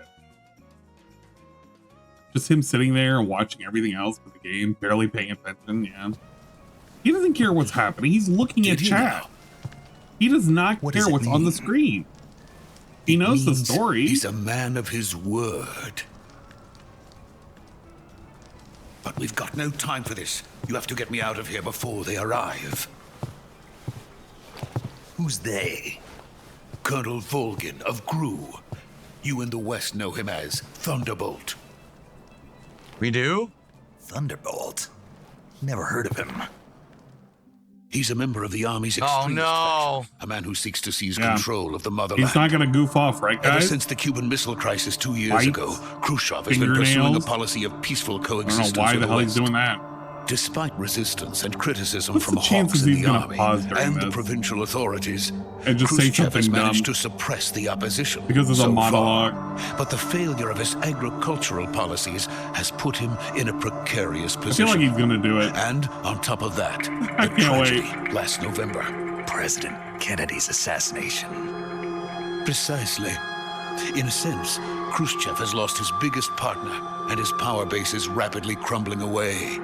Just him sitting there and watching everything else with the game, barely paying attention, yeah. He doesn't care what's happening. He's looking at chat. He does not care what's on the screen. He knows the story. He's a man of his word. But we've got no time for this. You have to get me out of here before they arrive. Who's they? Colonel Volgin of GRU. You in the West know him as Thunderbolt. We do? Thunderbolt? Never heard of him. He's a member of the Army's extremist faction, a man who seeks to seize control of the motherland. He's not gonna goof off, right, guys? Ever since the Cuban Missile Crisis 2 years ago, Khrushchev has been pursuing a policy of peaceful coexistence. I don't know why with the hell West. he's doing that. Despite resistance and criticism What's from the chances hawks in he's the gonna army pause during and the this? provincial authorities, And just say Khrushchev has something managed dumb. to suppress the opposition Because it's a so monologue. far. But the failure of his agricultural policies has put him in a precarious position. I feel like he's gonna do it. And on top of that, I the can't tragedy last November. President Kennedy's assassination. Precisely. In a sense, Khrushchev has lost his biggest partner, and his power base is rapidly crumbling away.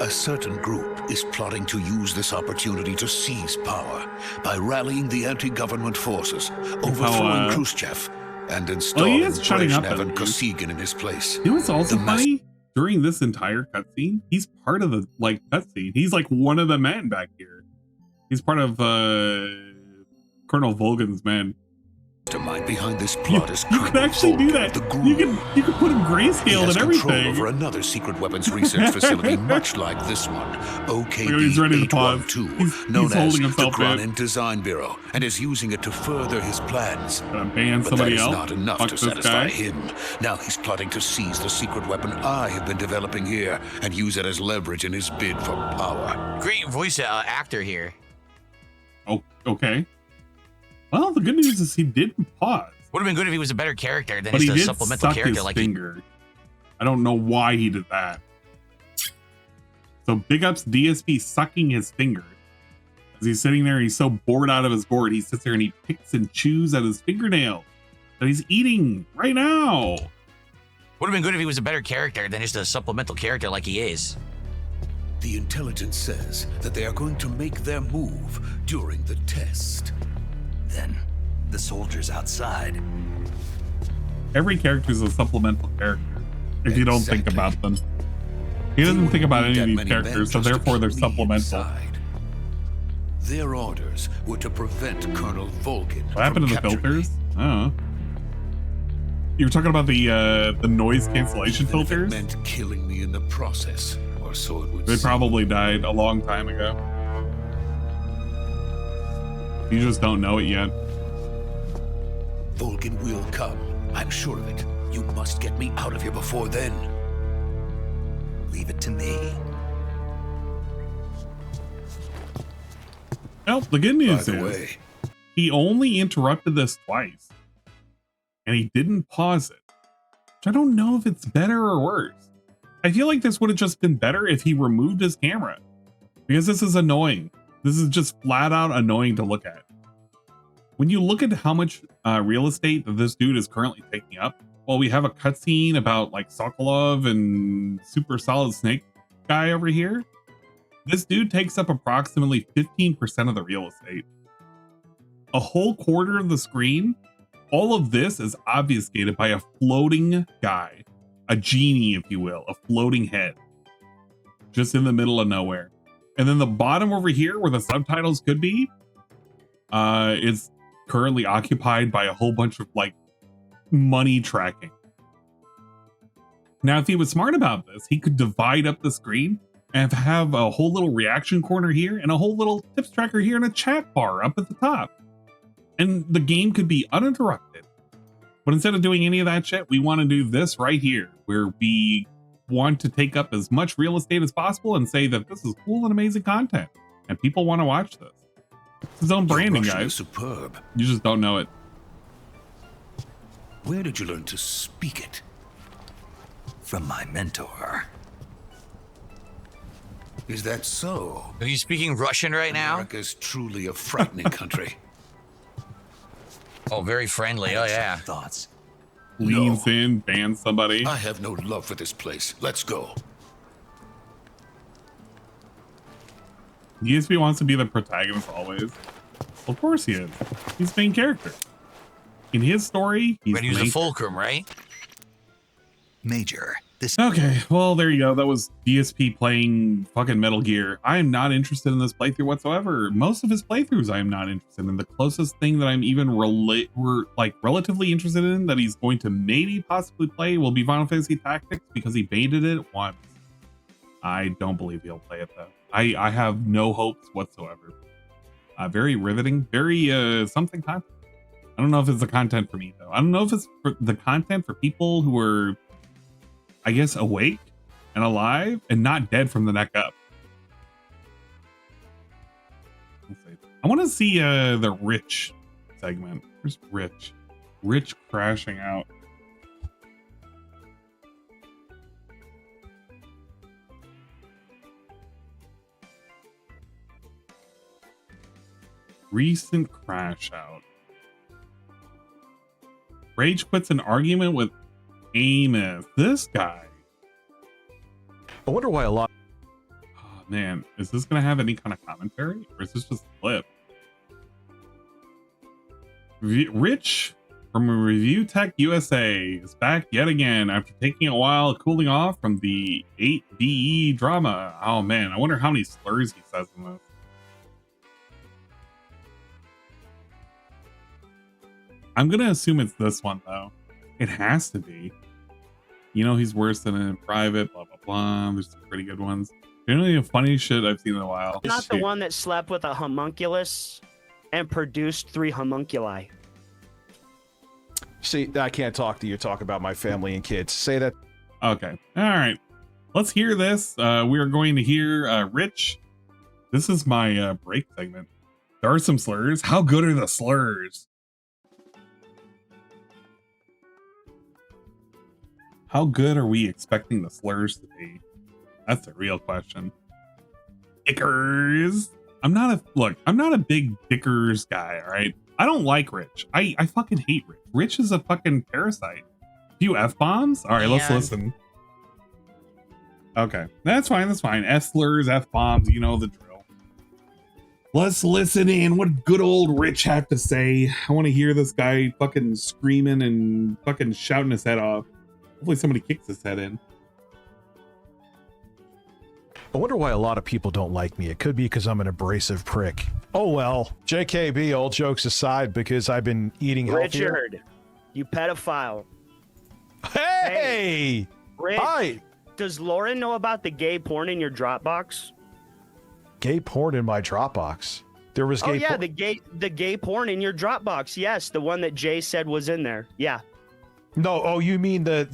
A certain group is plotting to use this opportunity to seize power by rallying the anti-government forces, overthrowing Khrushchev, and installing Brezhnev and Kosygin in his place. You know what's also funny? During this entire cutscene, he's part of the cutscene. He's like one of the men back here. He's part of Colonel Volgin's men. The mind behind this plot is You can actually do that. You can put him grayscaled and everything. Control over another secret weapons research facility much like this one, He's ready to pause. OKB-812, known as the himself Granin Design Bureau, and is using it to further his plans. Ban But somebody that is else? not enough Fuck to this satisfy guy? him. Now he's plotting to seize the secret weapon I have been developing here and use it as leverage in his bid for power. Great voice actor here. Oh, okay. Well, the good news is he didn't pause. Would have been good if he was a better character than But he just a did supplemental suck character his like finger. I don't know why he did that. So big ups DSP sucking his finger. As he's sitting there, he's so bored out of his gourd, he sits there and he picks and chews at his fingernail that he's eating right now. Would have been good if he was a better character than just a supplemental character like he is. The intelligence says that they are going to make their move during the test. Then, the soldiers outside. Every character is a supplemental character if you don't think about them. He doesn't think about any of these characters, so therefore they're supplemental. Their orders were to prevent Colonel Volgin. What happened to the filters? Oh. You were talking about the noise cancellation filters? It meant killing me in the process, or so it would They seem. probably died a long time ago. You just don't know it yet. Volgin will come. I'm sure of it. You must get me out of here before then. Leave it to me. Well, the good news By the is way, he only interrupted this twice. And he didn't pause it. Which I don't know if it's better or worse. I feel like this would have just been better if he removed his camera. Because this is annoying. This is just flat out annoying to look at. When you look at how much real estate that this dude is currently taking up, well, we have a cutscene about like Sokolov and Super Solid Snake guy over here. This dude takes up approximately 15% of the real estate. A whole quarter of the screen. All of this is obfuscated by a floating guy, a genie, if you will, a floating head, just in the middle of nowhere. And then the bottom over here, where the subtitles could be, is currently occupied by a whole bunch of like money tracking. Now, if he was smart about this, he could divide up the screen and have a whole little reaction corner here and a whole little tips tracker here and a chat bar up at the top. And the game could be uninterrupted. But instead of doing any of that shit, we want to do this right here, where we want to take up as much real estate as possible and say that this is cool and amazing content. And people want to watch this. It's his own branding, Russian guys. is superb. You just don't know it. Where did you learn to speak it? From my mentor. Is that so? Are you speaking Russian right now? America's truly a frightening country. Oh, very friendly. Oh, yeah. Thoughts. Leans in, bans somebody. I have no love for this place. Let's go. DSP wants to be the protagonist always. Of course he is. He's the main character. In his story, he's But he was the a main fulcrum, right? Major. This. Okay, well, there you go. That was DSP playing fucking Metal Gear. I am not interested in this playthrough whatsoever. Most of his playthroughs I am not interested in. The closest thing that I'm even relatively interested in that he's going to maybe possibly play will be Final Fantasy Tactics, because he baited it once. I don't believe he'll play it though. I have no hopes whatsoever. Very riveting, very something content. I don't know if it's the content for me though. I don't know if it's for the content for people who are, I guess, awake and alive and not dead from the neck up. I want to see the Rich segment. Where's Rich? Rich crashing out. Recent crash out. Rage quits an argument with Amos. This guy. I wonder why a lot. Oh, man, is this gonna have any kind of commentary, or is this just a clip? Rich from Review Tech USA is back yet again after taking a while cooling off from the 8BE drama. Oh man, I wonder how many slurs he says in this. I'm gonna assume it's this one though. It has to be. You know he's worse than in private, blah blah blah. There's some pretty good ones. Generally the funny shit I've seen in a while. Not the one that slept with a homunculus and produced 3 homunculi. See, I can't talk to you. Talk about my family and kids. Say that. Okay. All right. Let's hear this. We are going to hear Rich. This is my break segment. There are some slurs. How good are the slurs? How good are we expecting the slurs to be? That's the real question. Dickers. I'm not a big Dickers guy, all right? I don't like Rich. I fucking hate Rich. Rich is a fucking parasite. A few F-bombs? All right, let's listen. Okay, that's fine, that's fine. S-slurs, F-bombs, you know the drill. Let's listen in. What good old Rich had to say. I want to hear this guy fucking screaming and fucking shouting his head off. Hopefully somebody kicks his head in. I wonder why a lot of people don't like me. It could be because I'm an abrasive prick. Oh well, JKB. All jokes aside, because I've been eating healthier. Richard, you pedophile. Hey! Rich, Hi! does Lauren know about the gay porn in your Dropbox? Gay porn in my Dropbox. There was gay. Oh yeah, the gay porn in your Dropbox. Yes, the one that Jay said was in there. Yeah. No, oh, you mean the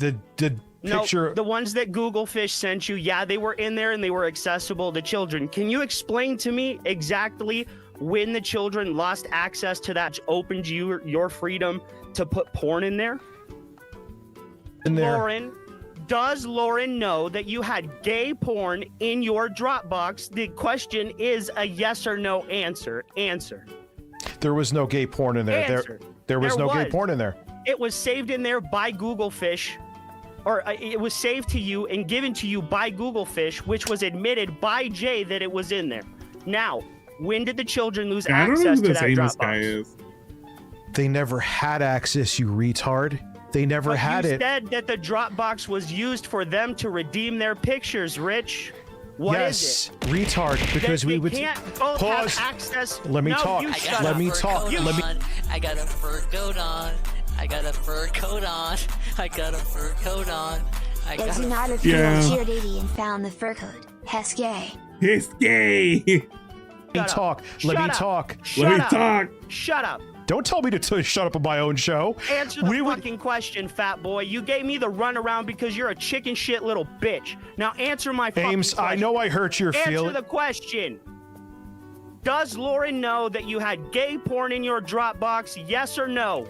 picture? No, the ones that Google Fish sent you. Yeah, they were in there and they were accessible to children. Can you explain to me exactly when the children lost access to that, opened your freedom to put porn in there? Lauren, does Lauren know that you had gay porn in your Dropbox? The question is a yes or no answer. Answer. There was no gay porn in there. Answer. There was no gay porn in there. It was saved in there by Google Fish, or it was saved to you and given to you by Google Fish, which was admitted by Jay that it was in there. Now, when did the children lose access to that Dropbox? Guy is. They never had access, you retard. They never had it. You said that the Dropbox was used for them to redeem their pictures, Rich. What is it? Retard, because we would can't both pause. Have access. Let me talk. Let me talk. Let me. I got a fur coat on. I got a fur coat on. I got a fur coat on. Does he not appear cheered 80 and found the fur coat? He's gay. He's gay. Let me talk. Let me talk. Let me talk. Shut up. Don't tell me to shut up on my own show. Answer the fucking question, fat boy. You gave me the runaround because you're a chicken shit little bitch. Now answer my fucking Ames, question. I know I hurt your feelings. Answer the question. Does Lauren know that you had gay porn in your Dropbox? Yes or no?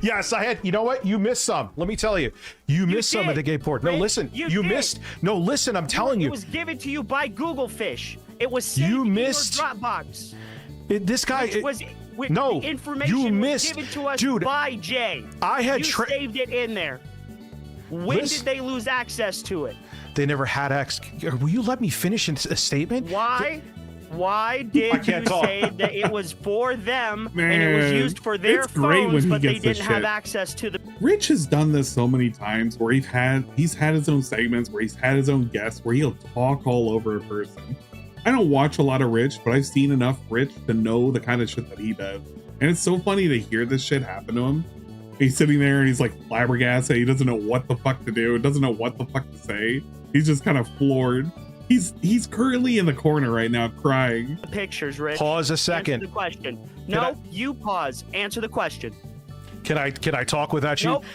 Yes, I had. You know what? You missed some. Let me tell you. You missed some of the gay porn. No, listen. You missed. No, listen. I'm telling you. It was given to you by Google Fish. It was saved in your Dropbox. This guy. The information was given to us by Jay. I had saved it in there. When did they lose access to it? They never had access. Will you let me finish a statement? Why? Why did you say that it was for them and it was used for their phones, but they didn't have access to the? Rich has done this so many times where he's had his own segments, where he's had his own guests, where he'll talk all over a person. I don't watch a lot of Rich, but I've seen enough Rich to know the kind of shit that he does. And it's so funny to hear this shit happen to him. He's sitting there and he's like flabbergasted. He doesn't know what the fuck to do. Doesn't know what the fuck to say. He's just kind of floored. He's currently in the corner right now crying. Pictures, Rich. Pause a second. Answer the question. No, you pause. Answer the question. Can I talk without you? Nope.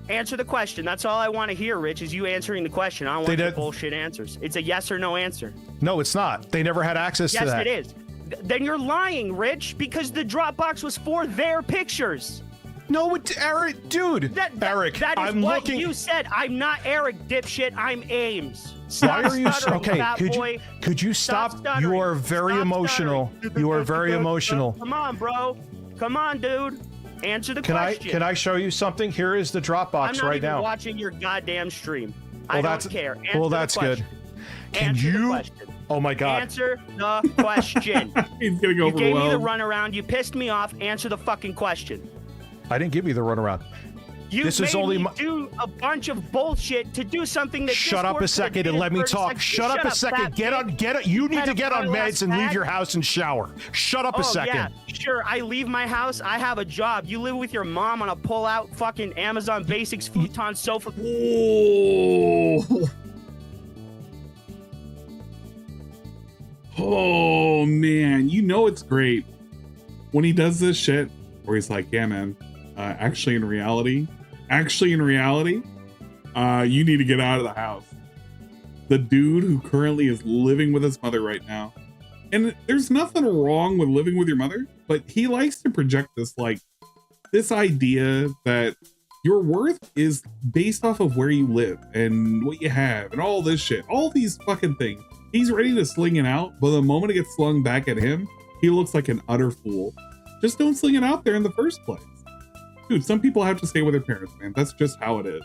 Answer the question. That's all I want to hear, Rich, is you answering the question. I don't want your bullshit answers. It's a yes or no answer. No, it's not. They never had access to that. Yes, it is. Then you're lying, Rich, because the Dropbox was for their pictures. No, Eric, dude. Eric, that is I'm what looking. You said. I'm not Eric, dipshit. I'm Ames. Why are you okay? Could you stop? You are very emotional. You are very emotional. Come on, bro. Come on, dude. Answer the question. Can I show you something? Here is the Dropbox right now. I'm not even watching your goddamn stream. I don't care. Well, that's good. Can you? Oh my God. Answer the question. He's gonna go. You gave me the runaround. You pissed me off. Answer the fucking question. I didn't give you the runaround. You made me do a bunch of bullshit to do something that. Shut up a second and let me talk. Shut up a second. Get it. You need to get on meds and leave your house and shower. Shut up a second. Yeah, sure. I leave my house. I have a job. You live with your mom on a pull-out fucking Amazon Basics futon sofa. Oh man, you know it's great when he does this shit where he's like, yeah, man. Actually, in reality, you need to get out of the house. The dude who currently is living with his mother right now. And there's nothing wrong with living with your mother, but he likes to project this idea that your worth is based off of where you live and what you have and all this shit, all these fucking things. He's ready to sling it out, but the moment it gets slung back at him, he looks like an utter fool. Just don't sling it out there in the first place. Dude, some people have to stay with their parents, man. That's just how it is.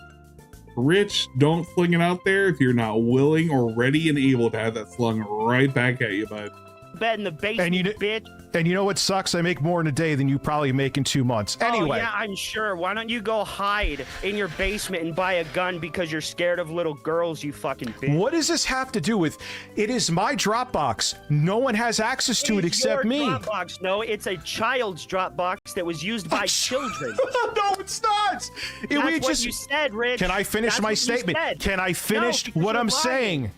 Rich, don't fling it out there if you're not willing or ready and able to have that slung right back at you, bud. bed in the basement, bitch. And you know what sucks? I make more in a day than you probably make in 2 months. Anyway. Oh, yeah, I'm sure. Why don't you go hide in your basement and buy a gun because you're scared of little girls, you fucking bitch? What does this have to do with? It is my Dropbox. No one has access to it except me. Dropbox. No, it's a child's Dropbox that was used by children. No, it's not. That's what you said, Rich. Can I finish That's my what you statement? said. Can I finish No, because what you're I'm lying. saying?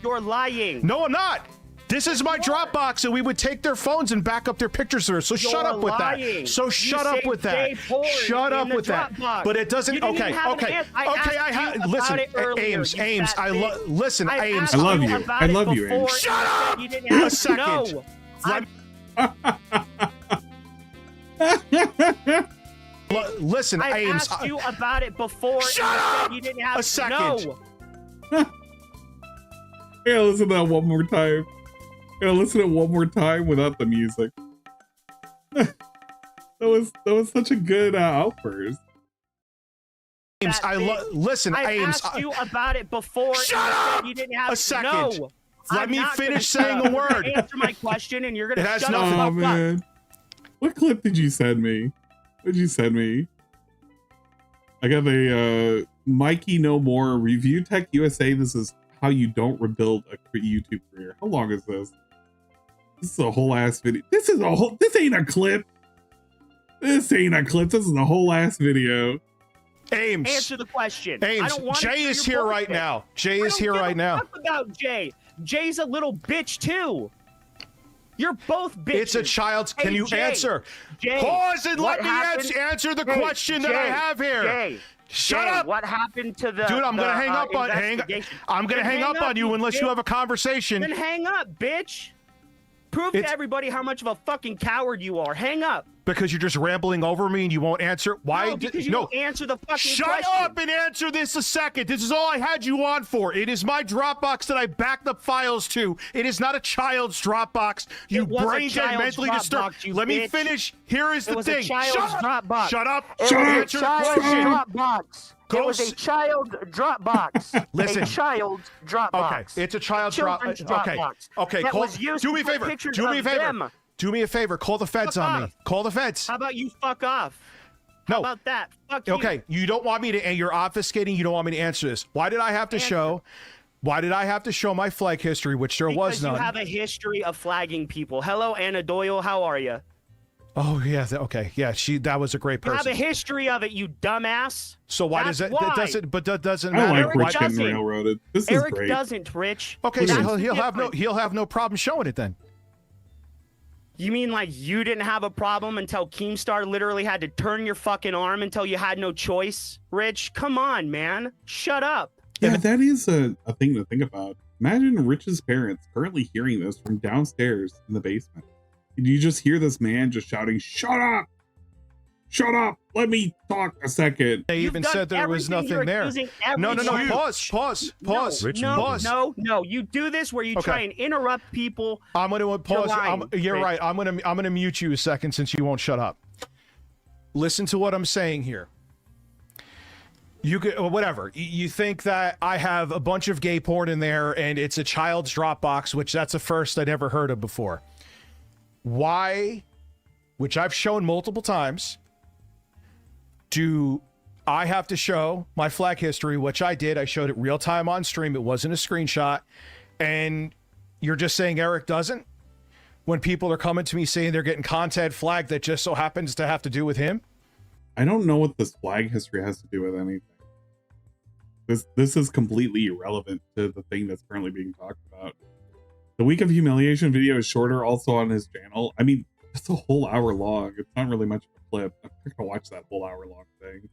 You're lying. No, I'm not. This is my Dropbox, and we would take their phones and back up their pictures there. So shut up with that. So shut up with that. Shut up with that. But it doesn't. Okay. I have. Listen, Ames. Listen, Ames. I love you. I love you, Ames. Shut up. A second. Listen, I Ames. asked you about it before. Shut up. You didn't have A second. No. I gotta listen to that one more time. I gotta listen to it one more time without the music. that was such a good outburst. Ames, listen, I Ames. asked you about it before. Shut up. You didn't have A second. No. Let I'm me not finish gonna, saying a word. Answer my question, and you're gonna It has shut nothing- the Oh fuck man, up. what clip did you send me? What did you send me? I got a Mikey No More Review Tech USA. This is how you don't rebuild a YouTube career. How long is this? This is a whole ass video. This ain't a clip. This ain't a clip. This is a whole ass video. Ames. Answer the question. I Ames, don't want Jay is here right now. Jay is here right now. Talk about Jay. Jay's a little bitch too. You're both bitches. It's a child's. Can you Jay, answer? Jay, Pause and what let me happened- answer the Jay, question that I Jay, have here. Jay, Shut Jay, up. What happened to the Dude, I'm gonna the, hang up on investigation? I'm gonna Then hang up on you unless bitch. you have a conversation. Then hang up, bitch. Prove to everybody how much of a fucking coward you are. Hang up. Because you're just rambling over me and you won't answer. Why? No, because you don't answer the fucking Shut question. up and answer this a second. This is all I had you on for. It is my Dropbox that I backed up files to. It is not a child's Dropbox. You It was a brain dead, child's mentally disturbed. Dropbox, you Let me bitch. finish. Here is It the was a thing. child's Shut up. Dropbox. Shut up. It was a Answer the child's question. Dropbox. Go It was a child Dropbox. Listen. A child's Dropbox. Okay, it's a child's Dropbox. Children's Okay, Dropbox. okay. That Call, was used do me a to put favor. pictures Do me a of favor. them. Do me a favor. Call the feds Fuck on me. off. Call the feds. How about you fuck off? No. How about that? Fuck you. Okay, you don't want me to, and you're obfuscating. You don't want me to answer this. Why did I have to show? Why did I have to show my flag history, which there was Because none? you have a history of flagging people. Hello, Anna Doyle. How are you? Oh yeah, okay, yeah. That was a great You have person. a history of it, you dumbass. So why does That's it? why. That doesn't I matter. like Rich Why- getting railroaded. This is Eric great. doesn't, Rich. Okay, That's so the he'll difference. have no problem showing it then. You mean like you didn't have a problem until Keemstar literally had to turn your fucking arm until you had no choice? Rich, come on, man. Shut up. Yeah, that is a thing to think about. Imagine Rich's parents currently hearing this from downstairs in the basement. And you just hear this man just shouting, "Shut up! Shut up! Let me talk a second." They even said there was nothing there. No. Pause. No. You do this where you try and interrupt people. I'm going to pause. You're Rich. right. I'm going to mute you a second since you won't shut up. Listen to what I'm saying here. You could, or whatever. You think that I have a bunch of gay porn in there and it's a child's Dropbox, which that's a first I'd never heard of before. Why, which I've shown multiple times, do I have to show my flag history, which I did. I showed it real time on stream. It wasn't a screenshot. And you're just saying Eric doesn't? When people are coming to me saying they're getting content flagged that just so happens to have to do with him? I don't know what this flag history has to do with anything. This is completely irrelevant to the thing that's currently being talked about. The Week of Humiliation video is shorter, also on his channel. I mean, it's a whole hour long. It's not really much of a clip. I'm not gonna watch that whole hour long thing.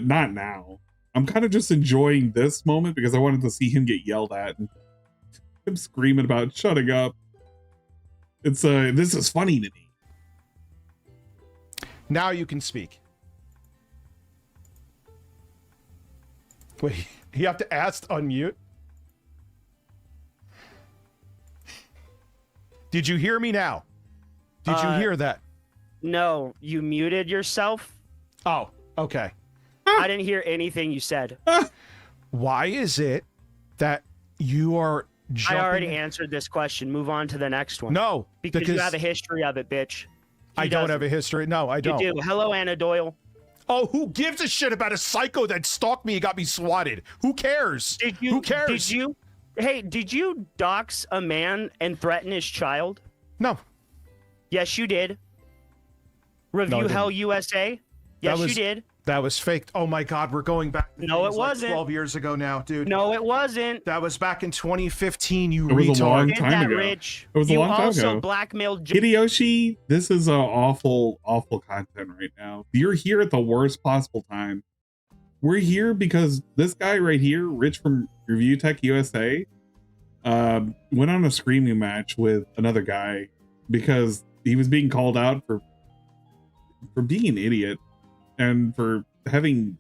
Not now. I'm kind of just enjoying this moment because I wanted to see him get yelled at and him screaming about shutting up. It's this is funny to me. Now you can speak. Wait, you have to ask to unmute? Did you hear me now? Did you hear that? No, you muted yourself. Oh, okay. I didn't hear anything you said. Why is it that you are jumping I already in- answered this question. Move on to the next one. No, because you have a history of it, bitch. I don't have a history. No, I don't. You do. Hello, Anna Doyle. Oh, who gives a shit about a psycho that stalked me and got me swatted? Who cares? Who cares? Did you dox a man and threaten his child? No. Yes, you did. No, I Review didn't. Hell USA? Yes, you did. That was faked. Oh my God, we're going back. To No, it things like wasn't. 12 years ago now, dude. No, it wasn't. That was back in 2015. You It was a long retard. time ago. Rich. It was a You long time also ago. blackmailed Hideyoshi, this is awful content right now. You're here at the worst possible time. We're here because this guy right here, Rich from Review Tech USA, went on a screaming match with another guy because he was being called out for being an idiot and for having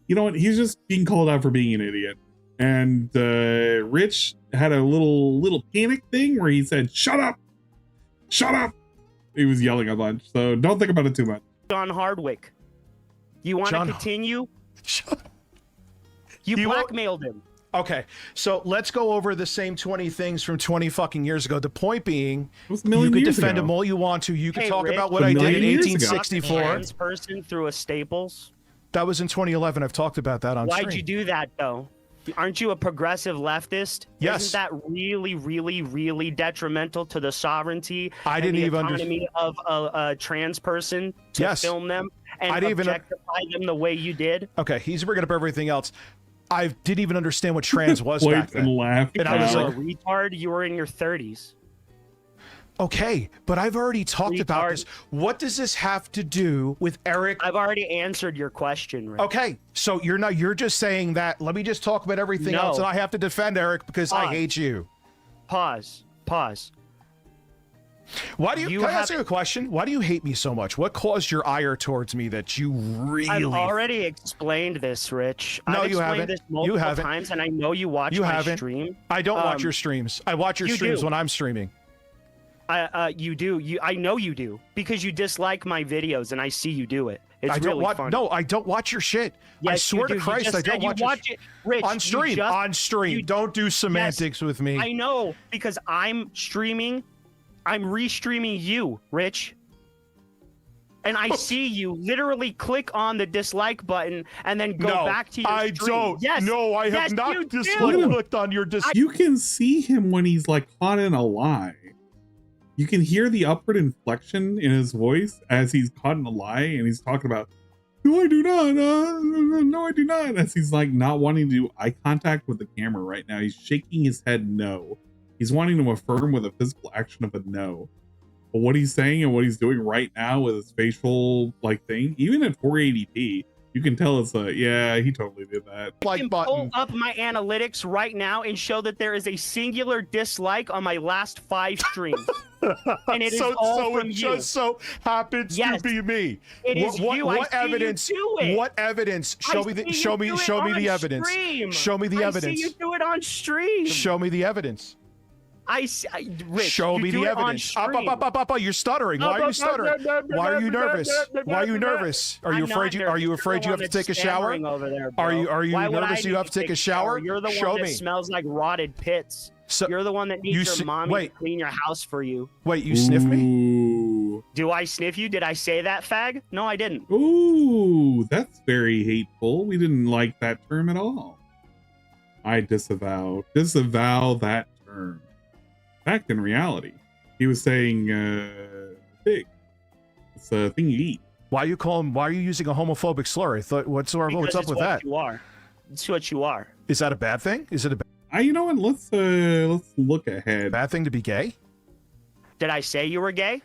you know what, he's just being called out for being an idiot. And Rich had a little panic thing where he said, shut up, he was yelling a bunch, so don't think about it too much. John Hardwick. You want to continue? You blackmailed him. Okay, so let's go over the same 20 things from 20 fucking years ago. The point being, a you million could years defend ago. them all you want to. You could talk Rich, about what I did in years ago. 1864. Trans person through a Staples. That was in 2011. I've talked about that on Why'd stream. you do that though? Aren't you a progressive leftist? Yes. Isn't that really, really, really detrimental to the sovereignty I didn't and the even autonomy of a trans person to Yes. film them and I didn't even- objectify them the way you did? Okay, he's bringing up everything else. I didn't even understand what trans was Point back then. and laugh. And I was You're like, a retard. You were in your 30s. okay, but I've already talked about this. What does this have to do with Eric? I've already answered your question, Rick. Okay, so you're just saying that. Let me just talk about everything No. else, and I have to defend Eric because I Pause. hate you. Pause. Why do you? Can I ask you a question? Why do you hate me so much? What caused your ire towards me that you really? I've already explained this, Rich. No, I've you explained haven't. this You multiple haven't. times, and I know you watch You my haven't. stream. I don't watch your streams. I watch your you streams do. when I'm streaming. You do. I know you do because you dislike my videos, and I see you do it. It's I don't really watch. fun. No, I don't watch your shit. I Yes, you swear do. to You Christ, just I don't said you watch, watch your it. Rich, on you stream. just- On stream. Don't do semantics with me. I know because I'm streaming. I'm restreaming you, Rich. And I see you literally click on the dislike button and then go No, back to your I stream. don't. Yes. No, I have yes, not you do. clicked on your dislike. You can see him when he's like caught in a lie. You can hear the upward inflection in his voice as he's caught in a lie, and he's talking about, no, I do not. No, I do not. As he's like not wanting to do eye contact with the camera right now. He's shaking his head no. He's wanting to affirm with a physical action of a no. But what he's saying and what he's doing right now with his facial like thing, even at 480p, you can tell it's yeah, he totally did that. I can pull up my analytics right now and show that there is a singular dislike on my last 5 streams. And it is all from it you. just so happens Yes. to be me. It is you. I What see you evidence? do it. What evidence? Show I me the. see Show you me. do it Show me on the evidence. stream. Show me the I evidence. see you do it on stream. Show me the evidence. Rich, Show you me do the it on evidence. stream. You're stuttering. Why are you stuttering? Why are you nervous? Why are you nervous? Are you I'm afraid? not Are you nervous. afraid you You're have to the one take a that's shower? stammering over there, Are you bro. Why would I nervous? You need have to take a shower? You're the Show one that me. smells like rotted pits. You're the one that you needs s- your mommy wait. to clean your house for you. Wait, you sniff me? Ooh. Do I sniff you? Did I say that, fag? No, I didn't. Ooh, that's very hateful. We didn't like that term at all. I disavow that term. Fact, in reality, he was saying pig. It's a thing you eat. Why are you using a homophobic slur? I thought, what's up Because with it's that? what you are. It's what you are. Is that a bad thing? Is it a You know what? Let's look ahead. bad thing to be gay? Did I say you were gay?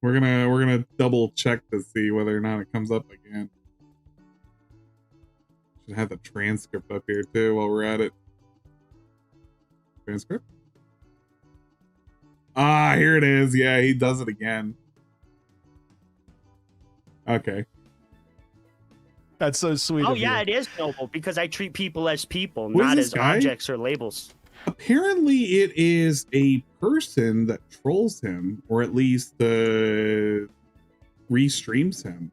We're gonna double check to see whether or not it comes up again. Should have the transcript up here too while we're at it. Transcript? Ah, here it is. Yeah, he does it again. Okay. That's so sweet. Oh of yeah, you. it is noble because I treat people as people, What is not this as guy? objects or labels. Apparently it is a person that trolls him, or at least restreams him.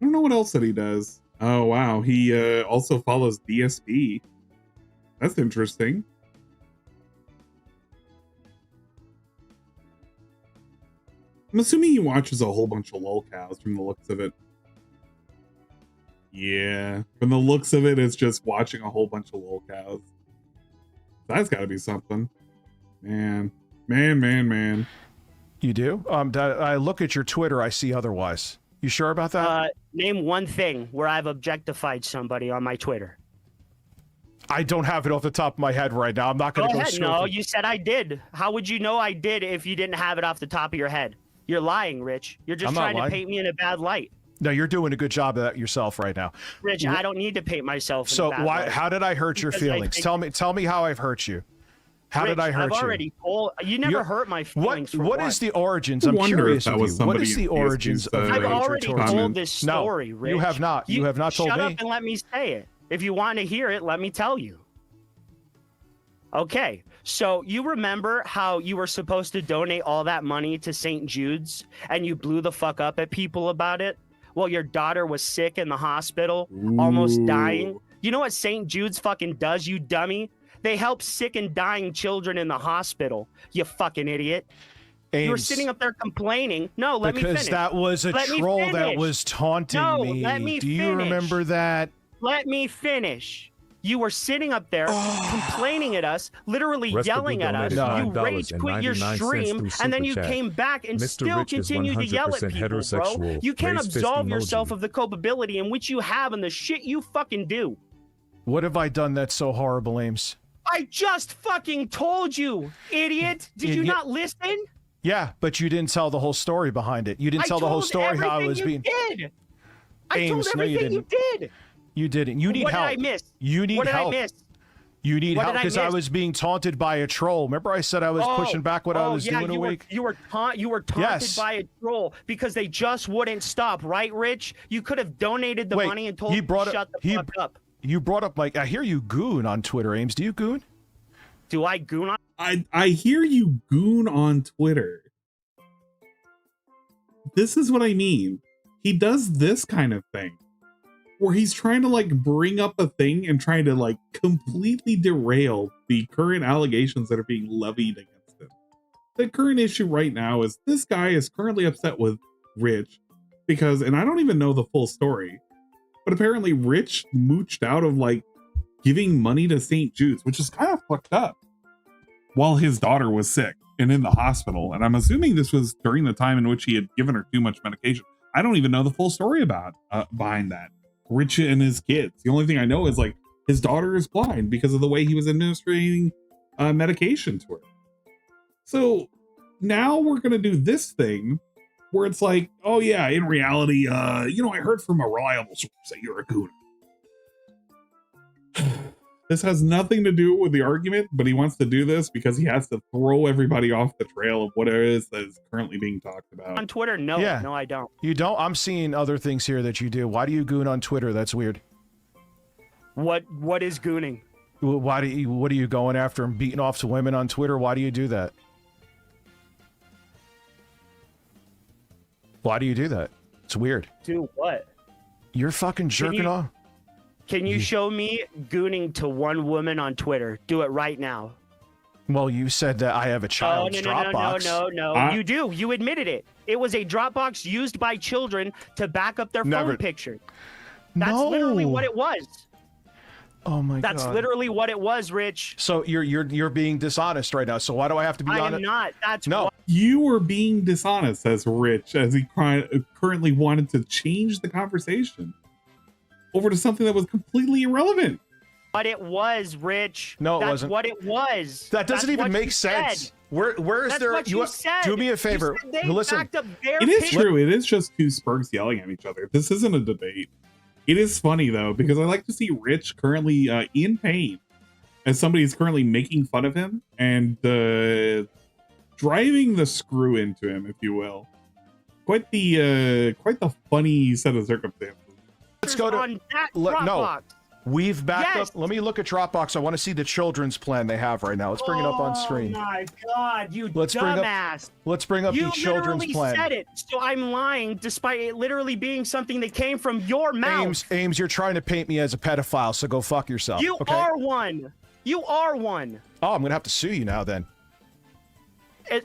I don't know what else that he does. Oh wow, he also follows DSP. That's interesting. I'm assuming he watches a whole bunch of lolcows from the looks of it. Yeah, from the looks of it, it's just watching a whole bunch of lolcows. That's got to be something. Man. You do? I look at your Twitter, I see otherwise. You sure about that? Name one thing where I've objectified somebody on my Twitter. I don't have it off the top of my head right now. I'm not going to go ahead. straight. No, you said I did. How would you know I did if you didn't have it off the top of your head? You're lying, Rich. You're just trying to paint me in a bad light. No, you're doing a good job of that yourself right now. Rich, I don't need to paint myself in a bad light. How did I hurt your feelings? Tell me how I've hurt you. How did I hurt you? I've already told you. Never hurt my feelings. What is the origins? I'm curious of you. What is the origins of your I've already told this story, no, Rich. you have not. You have not told me. Shut up and let me say it. If you want to hear it, let me tell you. Okay, so you remember how you were supposed to donate all that money to St. Jude's and you blew the fuck up at people about it? Well, your daughter was sick in the hospital, almost dying. You know what St. Jude's fucking does, you dummy? They help sick and dying children in the hospital, you fucking idiot. Ames, you were sitting up there complaining. No, let me finish. Because that was a troll that was taunting me. Let me Do you remember that? Let me finish. You were sitting up there complaining at us, literally yelling at us. You rage quit your stream, and then you came back and still continued to yell at people, bro. You can't absolve yourself of the culpability in which you have and the shit you fucking do. What have I done that's so horrible, Ames? I just fucking told you, idiot. Did you not listen? Yeah, but you didn't tell the whole story behind it. You didn't tell the whole story how I was being. I told everything you did. You didn't. You need help. What did I miss? You need help. What did I miss? You need help because I was being taunted by a troll. Remember I said I was pushing back what I was doing a week? You were taunted by a troll because they just wouldn't stop, right, Rich? You could have donated the money and told them to shut the fuck up. You brought up, like, I hear you goon on Twitter, Ames. Do you goon? Do I goon on? I hear you goon on Twitter. This is what I mean. He does this kind of thing where he's trying to like bring up a thing and trying to like completely derail the current allegations that are being levied against him. The current issue right now is this guy is currently upset with Rich because, and I don't even know the full story, but apparently Rich mooched out of like giving money to St. Jude's, which is kind of fucked up, while his daughter was sick and in the hospital. And I'm assuming this was during the time in which he had given her too much medication. I don't even know the full story about behind that. Rich and his kids. The only thing I know is like his daughter is blind because of the way he was administering medication to her. So now we're going to do this thing where it's like, oh yeah, in reality, I heard from a reliable source that you're a goon. This has nothing to do with the argument, but he wants to do this because he has to throw everybody off the trail of what it is that is currently being talked about. On Twitter? No, no, I don't. You don't? I'm seeing other things here that you do. Why do you goon on Twitter? That's weird. What is gooning? What are you going after and beating off to women on Twitter? Why do you do that? Why do you do that? It's weird. Do what? You're fucking jerking off. Can you show me gooning to one woman on Twitter? Do it right now. Well, you said that I have a child's Dropbox. No. You do. You admitted it. It was a Dropbox used by children to back up their phone picture. That's literally what it was. Oh my God. That's literally what it was, Rich. So you're being dishonest right now. So why do I have to be honest? I am not. That's no. You were being dishonest, says Rich, as he currently wanted to change the conversation over to something that was completely irrelevant. But it was, Rich. No, it That's wasn't. What it was. That doesn't even make sense. Said. Where is That's there? What you said. Do me a favor. Listen. It is true. It is just two Spurgs yelling at each other. This isn't a debate. It is funny though, because I like to see Rich currently in pain as somebody is currently making fun of him and driving the screw into him, if you will. Quite the funny set of circumstances. Let's go to on that Dropbox. We've backed Yes. up. Let me look at Dropbox. I want to see the children's plan they have right now. Let's bring it up on screen. Oh my god, you Let's bring up- dumbass. Let's bring up You the children's literally plan. said it, so I'm lying despite it literally being something that came from your mouth. Ames, you're trying to paint me as a pedophile, so go fuck yourself. You okay? are one. You are one. Oh, I'm gonna have to sue you now then.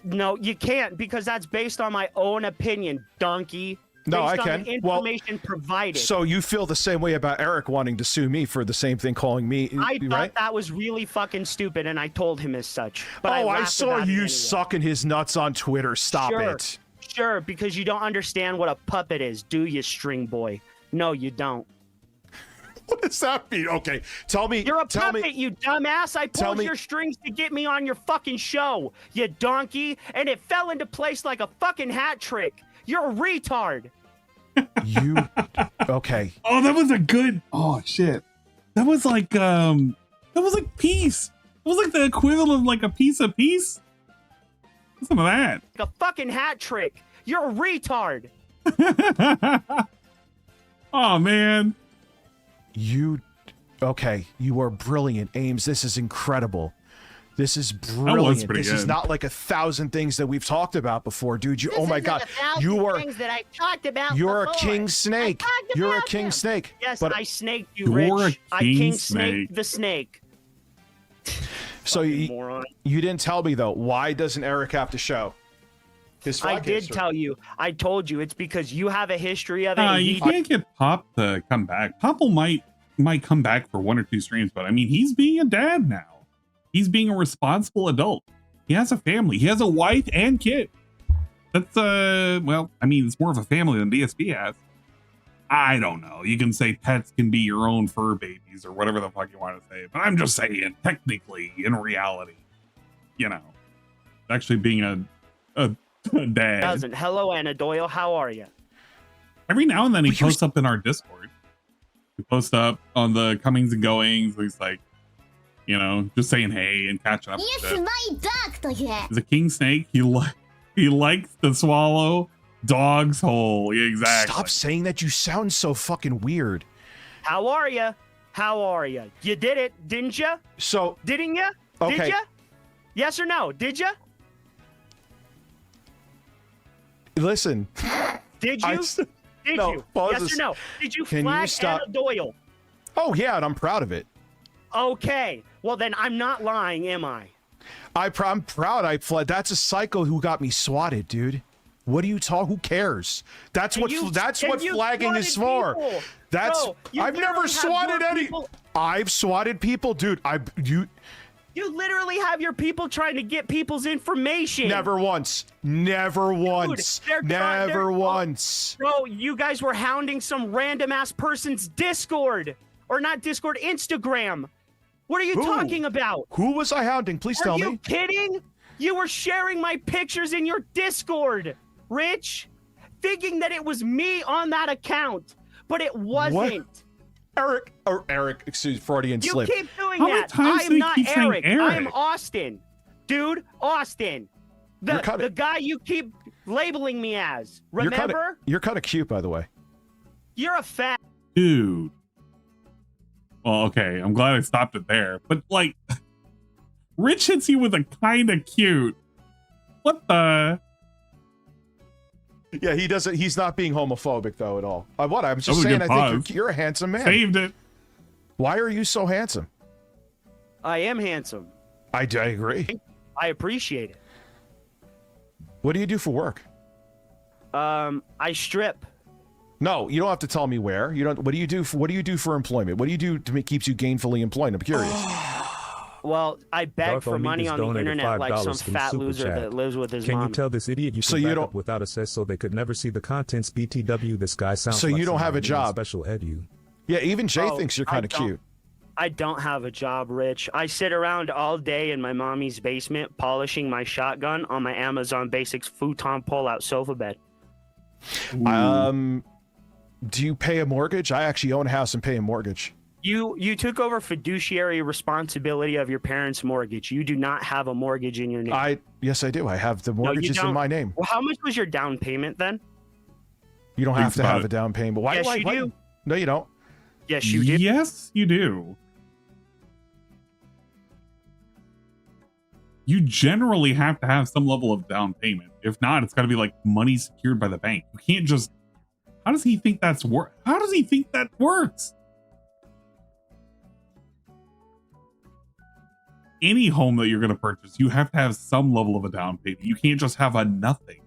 No, you can't because that's based on my own opinion, donkey. No, based I on can. the information provided. So you feel the same way about Eric wanting to sue me for the same thing, calling me, I thought right? that was really fucking stupid, and I told him as such. But I laughed saw about it you anyway. sucking his nuts on Twitter. Stop Sure. it. Sure, because you don't understand what a puppet is, do you, string boy? No, you don't. What does that mean? Okay, tell me. You're a tell puppet, you dumbass. I Tell pulled me- your strings to get me on your fucking show, you donkey, and it fell into place like a fucking hat trick. You're a retard. You okay? Oh, that was a good. Oh shit, that was like peace. It was like the equivalent of like a piece of peace. Listen to that. Like a fucking hat trick. You're a retard. Oh man. You are brilliant, Ames. This is incredible. This is brilliant. pretty This is good. not like 1,000 things that we've talked about before, dude. You, This oh my isn't god, 1,000 you are things that I talked about you're a before. king snake. I talked You're a about king them. snake. Yes, but I snaked you, You're Rich. a I king king snake. snaked the snake. so Moron. you didn't tell me though. Why doesn't Eric have to show his I flag did history? tell you. I told you. It's because you have a history of it. and You he- can't get Pop to come back. Popple might come back for 1 or 2 streams, but I mean, he's being a dad now. He's being a responsible adult. He has a family. He has a wife and kid. That's well, I mean, it's more of a family than DSP has. I don't know. You can say pets can be your own fur babies or whatever the fuck you want to say, but I'm just saying, technically, in reality, you know, actually being a dad. Doesn't. Hello, Anna Doyle. How are you? Every now and then he posts up in our Discord. He posts up on the comings and goings. He's like, you know, just saying hey and catching up. with it. He's a king snake. He likes to swallow dog's hole. Yeah, exactly. Stop saying that. You sound so fucking weird. How are you? How are you? You did it, didn't you? So didn't you? Okay. Did you? Yes or no? Did you? Listen. Did you? Did no, you? pause Yes this. or no? Did you Can you flag stop? Anna Doyle? Oh yeah, and I'm proud of it. Okay. Well, then I'm not lying, am I? I'm proud I fled. That's a psycho who got me swatted, dude. What do you talk? Who cares? That's And what you- that's and what you flagging is swatted for. people. That's Bro, you I've never literally have swatted your any. people- I've swatted people, dude. You literally have your people trying to get people's information. Never once. Never once. Never once. Bro, you guys were hounding some random ass person's Discord. Or not Discord, Instagram. What are you Who? talking about? Who was I hounding? Please tell Are you me. kidding? You were sharing my pictures in your Discord, Rich. Thinking that it was me on that account. But it wasn't. Eric, excuse Freudian You slip. keep doing How many that. times I do am you not keep saying Eric. I am Eric? Austin. Dude, Austin. You're kinda- The guy you keep labeling me as. Remember? You're kind of cute, by the way. You're a fat. Dude. Well, okay. I'm glad I stopped it there. But like, Rich hits you with a kind of cute. What the? Yeah, he doesn't. He's not being homophobic though at all. What? I'm That just was a saying. good I think pause. you're a handsome man. Saved it. Why are you so handsome? I am handsome. I agree. I appreciate it. What do you do for work? I strip. No, you don't have to tell me where. You don't. What do you do for employment? What do you do to keeps you gainfully employed? I'm curious. Well, I beg Dark for Omega money on the donated internet like some $5 from fat Super loser Chat. that lives with his Can mom. you tell this idiot you So can you back don't- up without access so they could never see the contents? BTW, this guy sounds So like you don't have a somebody in job. Special edu. Yeah, even Jay Oh, thinks you're I kind of don't. cute. I don't have a job, Rich. I sit around all day in my mommy's basement polishing my shotgun on my Amazon Basics futon pull-out sofa bed. Do you pay a mortgage? I actually own a house and pay a mortgage. You took over fiduciary responsibility of your parents' mortgage. You do not have a mortgage in your name. Yes, I do. I have the No, you mortgage is in don't. my name. Well, how much was your down payment then? You don't have Thanks to about have it. a down payment. Why? Yes, why, you why- do. No, you don't. Yes, you do. Yes, you do. You generally have to have some level of down payment. If not, it's got to be like money secured by the bank. You can't just. How does he think that's work? How does he think that works? Any home that you're going to purchase, you have to have some level of a down payment. You can't just have a nothing.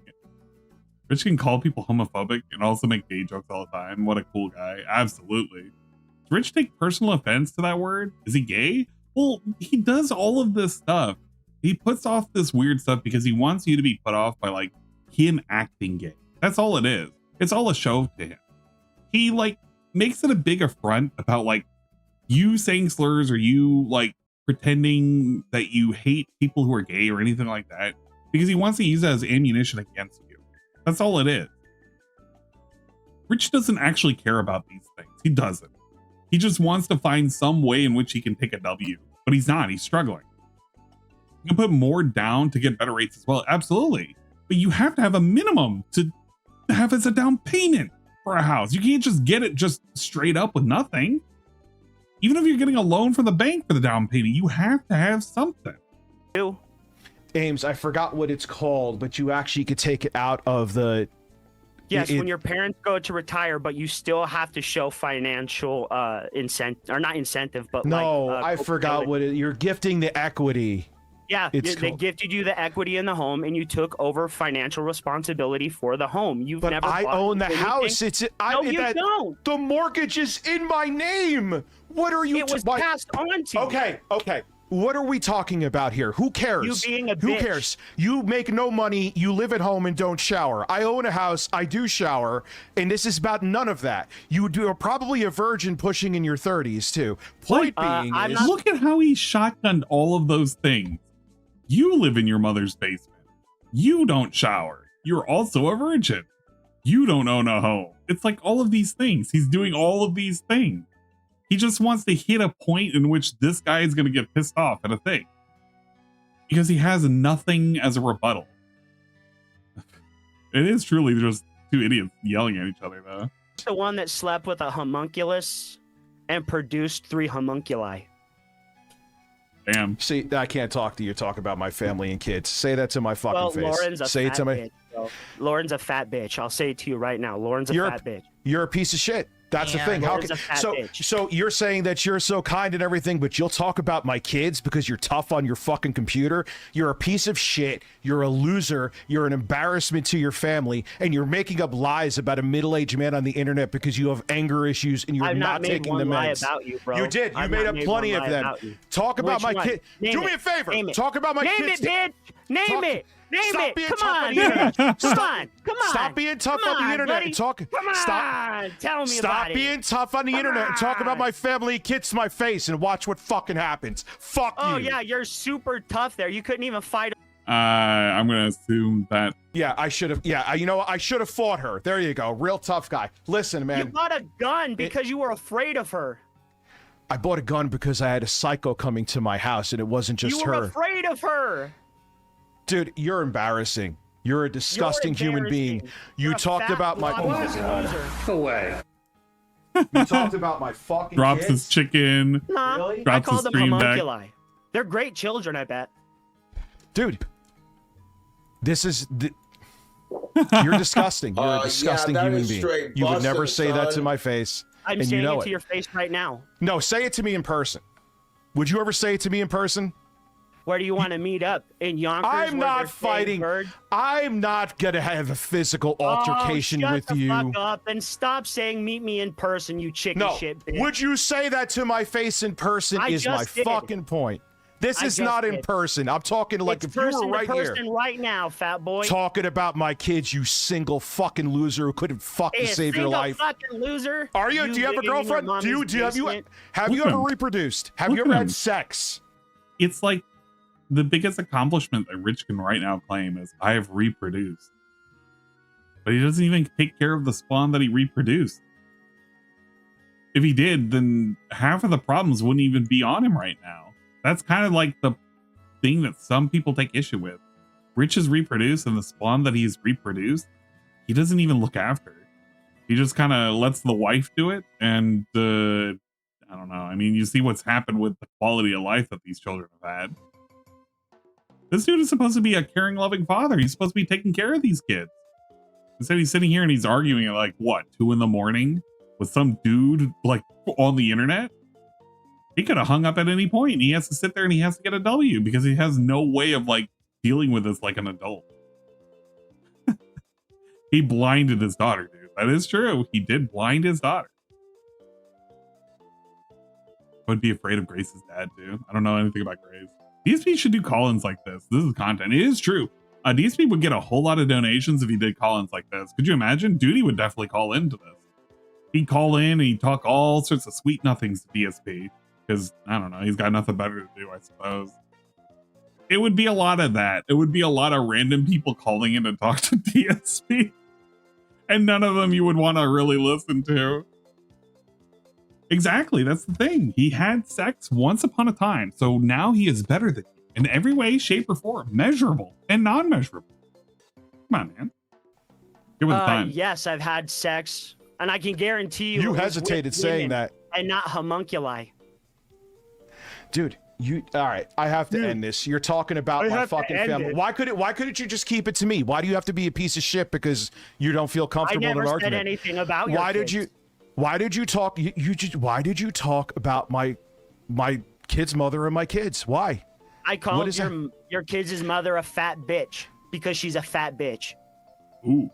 Rich can call people homophobic and also make gay jokes all the time. What a cool guy. Absolutely. Does Rich take personal offense to that word? Is he gay? Well, he does all of this stuff. He puts off this weird stuff because he wants you to be put off by like him acting gay. That's all it is. It's all a show to him. He like makes it a big affront about like you saying slurs or you like pretending that you hate people who are gay or anything like that because he wants to use it as ammunition against you. That's all it is. Rich doesn't actually care about these things. He doesn't. He just wants to find some way in which he can take a W, but he's not. He's struggling. You can put more down to get better rates as well. Absolutely. But you have to have a minimum to have as a down payment for a house. You can't just get it just straight up with nothing. Even if you're getting a loan from the bank for the down payment, you have to have something. Ames, I forgot what it's called, but you actually could take it out of the... Yes, when your parents go to retire, but you still have to show financial incentive, or not incentive, but no, like, I forgot what it... You're gifting the equity. Yeah, they gifted you the equity in the home, and you took over financial responsibility for the home. You've but never. I own the house. It's no, you don't. The mortgage is in my name. What are you? It was passed on to you. Okay. What are we talking about here? Who cares? You being a bitch. Who cares? You make no money. You live at home and don't shower. I own a house. I do shower, and this is about none of that. You are probably a virgin pushing in your 30s too. Point being, is, look at how he shotgunned all of those things. You live in your mother's basement. You don't shower. You're also a virgin. You don't own a home. It's like all of these things. He's doing all of these things. He just wants to hit a point in which this guy is going to get pissed off at a thing. Because he has nothing as a rebuttal. It is truly just two idiots yelling at each other, though. The one that slept with a homunculus and produced 3 homunculi. Damn. See, I can't talk to you. Talk about my family and kids. Say that to my fucking face. Lauren's a say fat it to me. Bitch, bro. Lauren's a fat bitch. I'll say it to you right now. Lauren's a fat bitch. You're a piece of shit. That's the thing. Lauren's a fat bitch. So you're saying that you're so kind and everything, but you'll talk about my kids because you're tough on your fucking computer. You're a piece of shit. You're a loser. You're an embarrassment to your family, and you're making up lies about a middle-aged man on the internet because you have anger issues and you're not taking the meds. I've not made one lie about you, bro. You did. You made up plenty of them. Talk about my kid. Do me a favor. Talk about my kids. Name it, bitch. Name it. Name it. Come on, Come on. Stop being tough on the internet and talk. Come on. Tell me Stop about it. being tough on the internet and talk about my family and kids to my face and watch what fucking happens. Fuck you. Oh yeah, you're super tough there. You couldn't even fight. I'm gonna assume that. Yeah, I should have. Yeah, you know what? I should have fought her. There you go. Real tough guy. Listen, man. You bought a gun because you were afraid of her. I bought a gun because I had a psycho coming to my house and it wasn't just her. You were afraid of her. Dude, you're embarrassing. You're a disgusting human being. You talked about my... No way. You talked about my fucking Drops kids? his chicken. Nah, Drops I call his them stream homunculi. deck. They're great children, I bet. Dude, this is... You're disgusting. You're a disgusting human being. You would never say that to my face. I'm saying it to your face right now. No, say it to me in person. Would you ever say it to me in person? Where do you want to meet up? In Yonkers? I'm not fighting. I'm not going to have a physical altercation with you. Shut the fuck up and stop saying meet me in person, you chicken shit bitch. Would you say that to my face in person is my fucking point. This is not in person. I'm talking like if you were right here. Right now, fat boy. Talking about my kids, you single fucking loser who couldn't fucking save your life. Fucking loser. Are you? Do you have a girlfriend? Have you ever reproduced? Have you ever had sex? It's like the biggest accomplishment that Rich can right now claim is I have reproduced. But he doesn't even take care of the spawn that he reproduced. If he did, then half of the problems wouldn't even be on him right now. That's kind of like the thing that some people take issue with. Rich is reproduced, and the spawn that he's reproduced, he doesn't even look after. He just kind of lets the wife do it, and I don't know. I mean, you see what's happened with the quality of life that these children have had. This dude is supposed to be a caring, loving father. He's supposed to be taking care of these kids. Instead, he's sitting here and he's arguing at like, what, 2 a.m. with some dude like on the internet? He could have hung up at any point. He has to sit there and he has to get a W because he has no way of like dealing with this like an adult. He blinded his daughter, dude. That is true. He did blind his daughter. I would be afraid of Grace's dad, too. I don't know anything about Grace. DSP should do call-ins like this. This is content. It is true. DSP would get a whole lot of donations if he did call-ins like this. Could you imagine? Duty would definitely call into this. He'd call in and he'd talk all sorts of sweet nothings to DSP. Because, I don't know, he's got nothing better to do, I suppose. It would be a lot of that. It would be a lot of random people calling in to talk to DSP. And none of them you would want to really listen to. Exactly, that's the thing. He had sex once upon a time, so now he is better than you in every way, shape, or form, measurable and non-measurable. Come on, man. Give it the time. Yes, I've had sex, and I can guarantee you. You it was hesitated with saying women that. and not homunculi. Dude, all right, I have to end this. You're talking about my fucking family. it. Why couldn't you just keep it to me? Why do you have to be a piece of shit because you don't feel comfortable in an argument? I never said anything about your kids. Why did you talk about my kid's mother and my kids? Why? I called your kid's mother a fat bitch because she's a fat bitch. Ooh.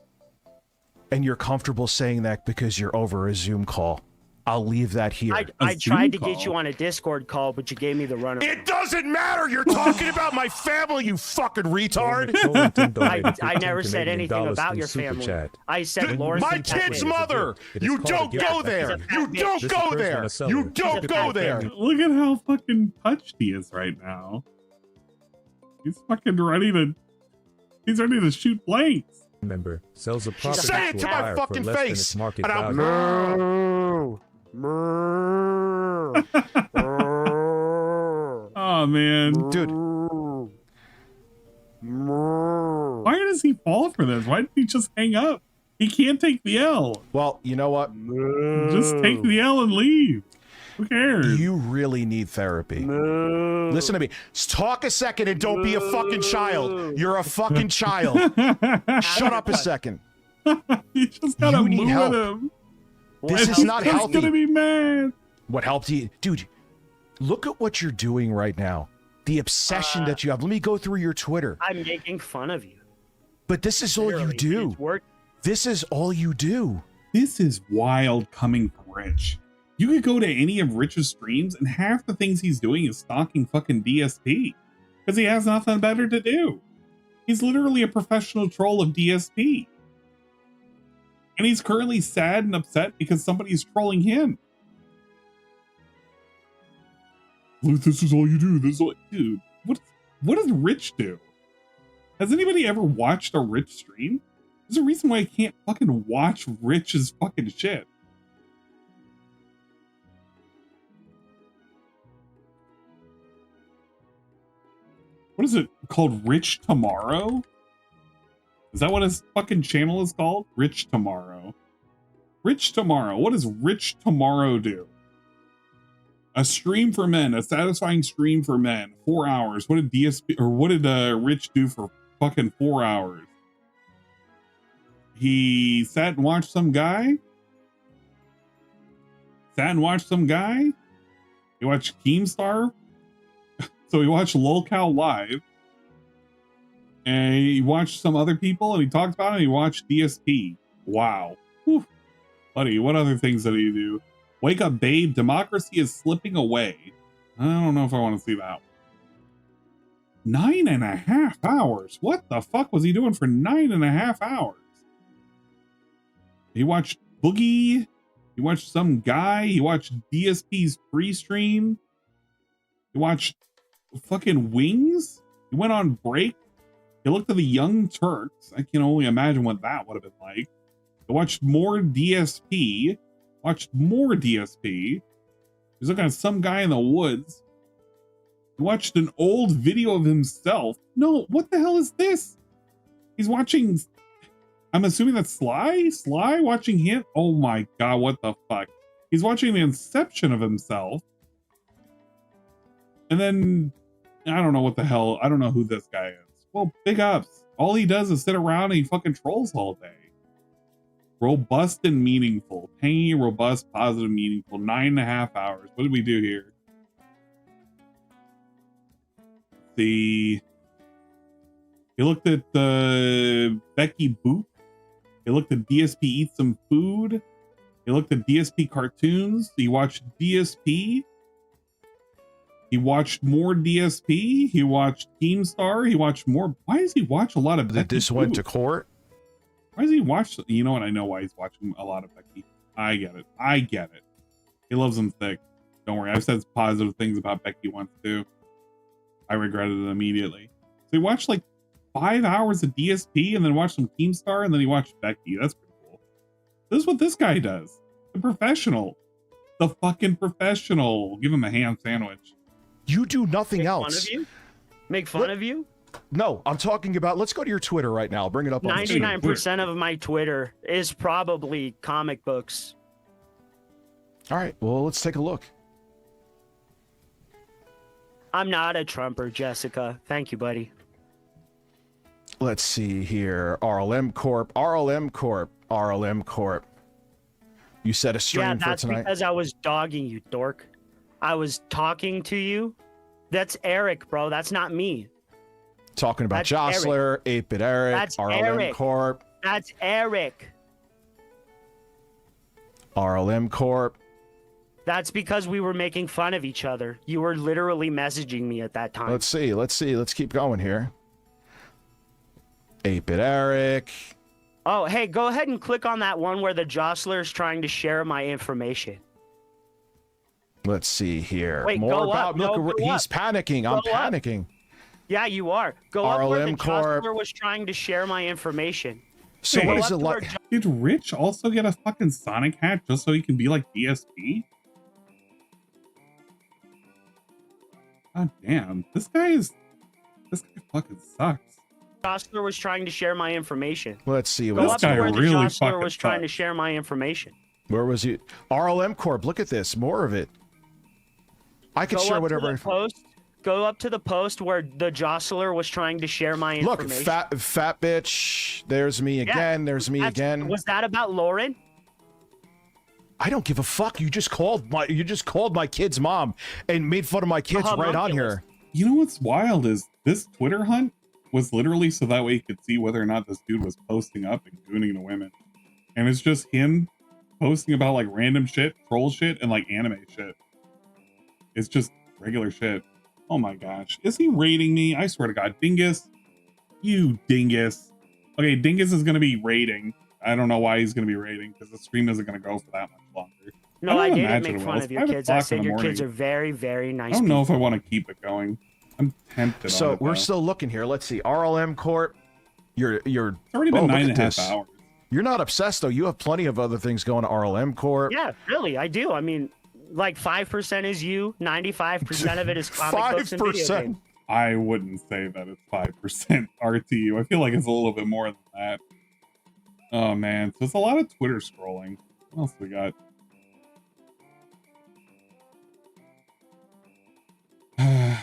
And you're comfortable saying that because you're over a Zoom call. I'll leave that here. I tried to get you on a Discord call, but you gave me the runaround. It doesn't matter. You're talking about my family, you fucking retard. I never said anything about your family. I said Lawrence. My kid's mother. You don't go there. You don't go there. You don't go there. Look at how fucking touched he is right now. He's fucking ready to shoot blanks. Member sells a property. Say it to my fucking face. Market value. Oh man, dude. Why does he fall for this? Why didn't he just hang up? He can't take the L. Well, you know what? Just take the L and leave. Who cares? You really need therapy. Listen to me. Talk a second and don't be a fucking child. You're a fucking child. Shut up a second. You just gotta need move help. him. This is not healthy. He's gonna be mad. What helped you? Dude, look at what you're doing right now. The obsession that you have. Let me go through your Twitter. I'm making fun of you. But this is all you do. This is all you do. This is wild coming from Rich. You could go to any of Rich's streams and half the things he's doing is stalking fucking DSP. Because he has nothing better to do. He's literally a professional troll of DSP. And he's currently sad and upset because somebody's trolling him. Look, this is all you do. This is all, dude. What does Rich do? Has anybody ever watched a Rich stream? There's a reason why I can't fucking watch Rich's fucking shit. What is it called? Rich Tomorrow? Is that what his fucking channel is called? Rich Tomorrow. Rich Tomorrow. What does Rich Tomorrow do? A stream for men. A satisfying stream for men. 4 hours. What did DSP or what did Rich do for fucking 4 hours? He sat and watched some guy. He watched Keemstar. So he watched LolCow live. And he watched some other people and he talked about it and he watched DSP. Wow. Whew. Buddy, what other things did he do? Wake up, babe. Democracy is slipping away. I don't know if I want to see that one. 9.5 hours. What the fuck was he doing for 9.5 hours? He watched Boogie. He watched some guy. He watched DSP's pre-stream. He watched fucking Wings. He went on break. He looked at the Young Turks. I can only imagine what that would have been like. I watched more DSP. He was looking at some guy in the woods. He watched an old video of himself. No, what the hell is this? He's watching I'm assuming that's Sly? Sly watching him? Oh my god, what the fuck? He's watching the inception of himself. And then, I don't know what the hell, I don't know who this guy is. Well, big ups. All he does is sit around and he fucking trolls all day. Robust and meaningful. Tangy, robust, positive, meaningful. 9.5 hours. What did we do here? He looked at Becky Boop. He looked at DSP Eat Some Food. He looked at DSP Cartoons. He watched DSP. He watched more DSP. He watched Keemstar. He watched more. Why does he watch a lot of Becky? That this went to court? Why does he watch? You know what? I know why he's watching a lot of Becky. I get it. I get it. He loves them thick. Don't worry. I've said positive things about Becky once too. I regretted it immediately. So he watched like 5 hours of DSP and then watched some Keemstar and then he watched Becky. That's pretty cool. This is what this guy does. The professional. The fucking professional. Give him a ham sandwich. You do nothing Make else. Fun of you? Make fun of you? No, I'm talking about, let's go to your Twitter right now. I'll bring it up on 99% of my Twitter is probably comic books. All right, well, let's take a look. I'm not a Trumper, Jessica. Thank you, buddy. Let's see here. RLM Corp, RLM Corp, RLM Corp. You set a stream for that's tonight? because I was dogging you, dork. I was talking to you. That's Eric, bro. That's not me. Talking about That's Jostler, 8-Bit Eric, That's RLM Eric. Corp, That's Eric. RLM Corp. That's because we were making fun of each other. You were literally messaging me at that time. Let's see. Let's keep going here. 8-Bit Eric. Oh, hey, go ahead and click on that one where the Jostler is trying to share my information. Let's see here. Wait, More go about up. No, look, go he's up. panicking. Go I'm up. panicking. Yeah, you are. Go up where the RLM Corp. Jostler was trying to share my information. So Hey, what is it like? Did Rich also get a fucking Sonic hat just so he can be like DSP? God damn, this guy fucking sucks. Jostler was trying to share my information. Let's see. Go up to where the really Jostler fucking was trying to sucks. share my information. Where was he? RLM Corp. Look at this. More of it. I could Go share up to whatever. the post. Go up to the post where the Jostler was trying to share my Look, information. fat bitch. There's me again. There's me again. Was that about Lauren? I don't give a fuck. You just called my kid's mom and made fun of my kids right on here. You know what's wild is this Twitter hunt was literally so that way you could see whether or not this dude was posting up and gooning to women. And it's just him posting about like random shit, troll shit, and like anime shit. It's just regular shit. Oh my gosh. Is he raiding me? I swear to God. Dingus. You dingus. Okay, Dingus is going to be raiding. I don't know why he's going to be raiding because the stream isn't going to go for that much longer. No, I don't didn't imagine make it fun will. of your It's kids. 5 I o'clock in said the your morning. kids are very, very nice. I don't know if I people. want to keep it going. I'm tempted. So on it, we're though. still looking here. Let's see. RLM Corp. You're. It's already been look 9.5 at this. hours. You're not obsessed though. You have plenty of other things going to RLM Corp. Yeah, really, I do. I mean, like 5% is you, 95% of it is comic books and video games. I wouldn't say that it's 5% RTU. I feel like it's a little bit more than that. Oh man, so it's a lot of Twitter scrolling. What else we got?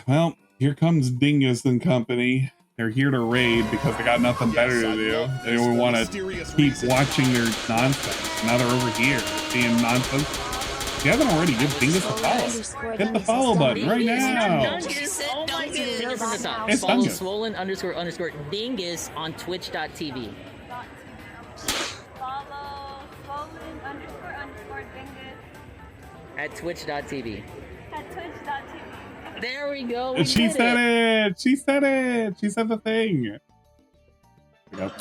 Well, here comes Dingus and company. They're here to raid because they got nothing better to do. They want to keep watching their nonsense. Now they're over here seeing nonsense. If you haven't already, give Dingus a follow. Hit the follow button right now. It's Follow Dingus. swollen__dingus on twitch.tv. At twitch.tv. There we go. She said it. She said it. She said the thing.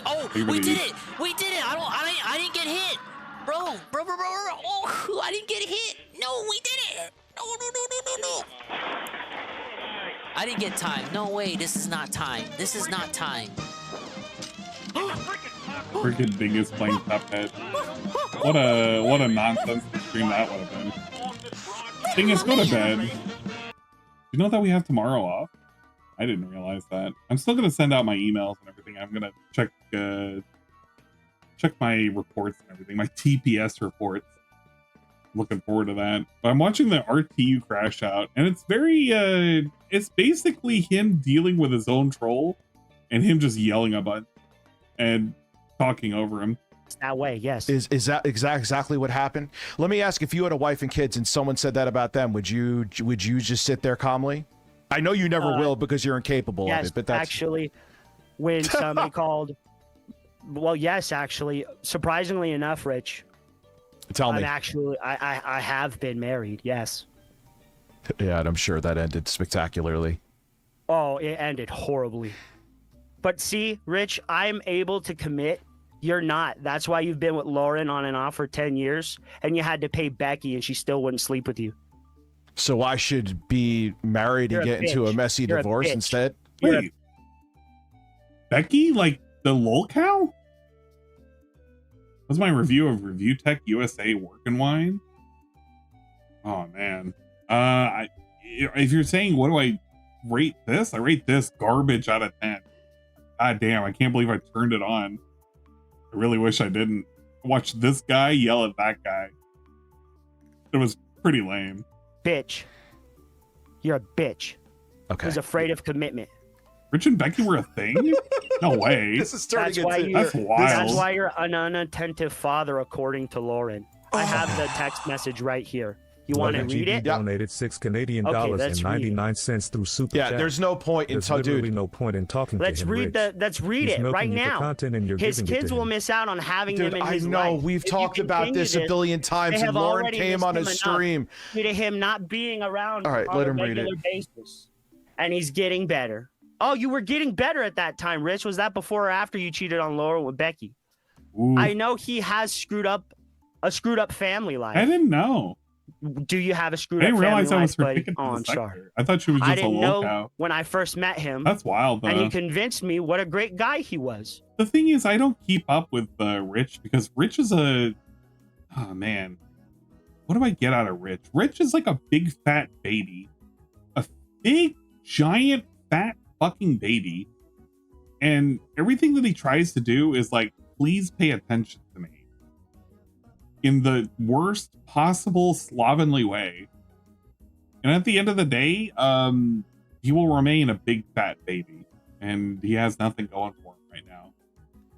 Oh, we did it. We did it. I didn't get hit. Bro. Oh, I didn't get hit. No, we did it. No. I didn't get time. No way. This is not time. This is not time. Freaking Dingus playing Cuphead. What a nonsense stream that would have been. Dingus, go to bed. You know that we have tomorrow off? I didn't realize that. I'm still gonna send out my emails and everything. I'm gonna check check my reports and everything, my TPS reports. Looking forward to that. But I'm watching the RTU crash out, and it's very it's basically him dealing with his own troll and him just yelling about and talking over him. It's that way, yes. Is that exactly what happened? Let me ask, if you had a wife and kids and someone said that about them, would you just sit there calmly? I know you never will because you're incapable of it, but that's actually when somebody called. Well, yes, actually, surprisingly enough, Rich. Tell me. I have been married, yes. Yeah, and I'm sure that ended spectacularly. Oh, it ended horribly. But see, Rich, I'm able to commit. You're not. That's why you've been with Lauren on and off for 10 years, and you had to pay Becky, and she still wouldn't sleep with you. So I should be married and get into a messy divorce instead? Wait. Becky? Like the lol cow? That's my review of Review Tech USA Workin' Wine. Oh man. If you're saying what do I rate this? I rate this garbage out of 10. God damn, I can't believe I turned it on. I really wish I didn't. Watch this guy yell at that guy. It was pretty lame. Bitch. You're a bitch. Okay. Who's afraid of commitment. Rich and Becky were a thing? No way. This is starting That's wild. That's why you're an unattentive father, according to Lauren. I have the text message right here. You want to read it? Donated $6 Canadian let's read it. 99 cents through Super Yeah, Chat. there's no point in There's literally dude. no point in talking Let's to him, read Rich. let's read He's it right milking you for now. content and you're His giving it kids to will him. miss out on having Dude, him in I his know. life. We've If talked you about continue this a this, billion times, they and have Lauren already came missed on a him enough stream. due to him not being around All right, on let a him read it. regular basis. And he's getting better. Oh, you were getting better at that time, Rich. Was that before or after you cheated on Lauren with Becky? Ooh. I know he has a screwed up family life. I didn't know. Do you have a screwed I up didn't family realize I was life, for buddy? picking Oh, the I'm sorry. sector. I thought she was I just a didn't know lolcow. when I first met him. That's wild, though. And he convinced me what a great guy he was. The thing is, I don't keep up with Rich because Rich is a... Oh, man. What do I get out of Rich? Rich is like a big fat baby. A big, giant, fat fucking baby. And everything that he tries to do is like, please pay attention to me. In the worst possible slovenly way. And at the end of the day, he will remain a big fat baby. And he has nothing going for him right now.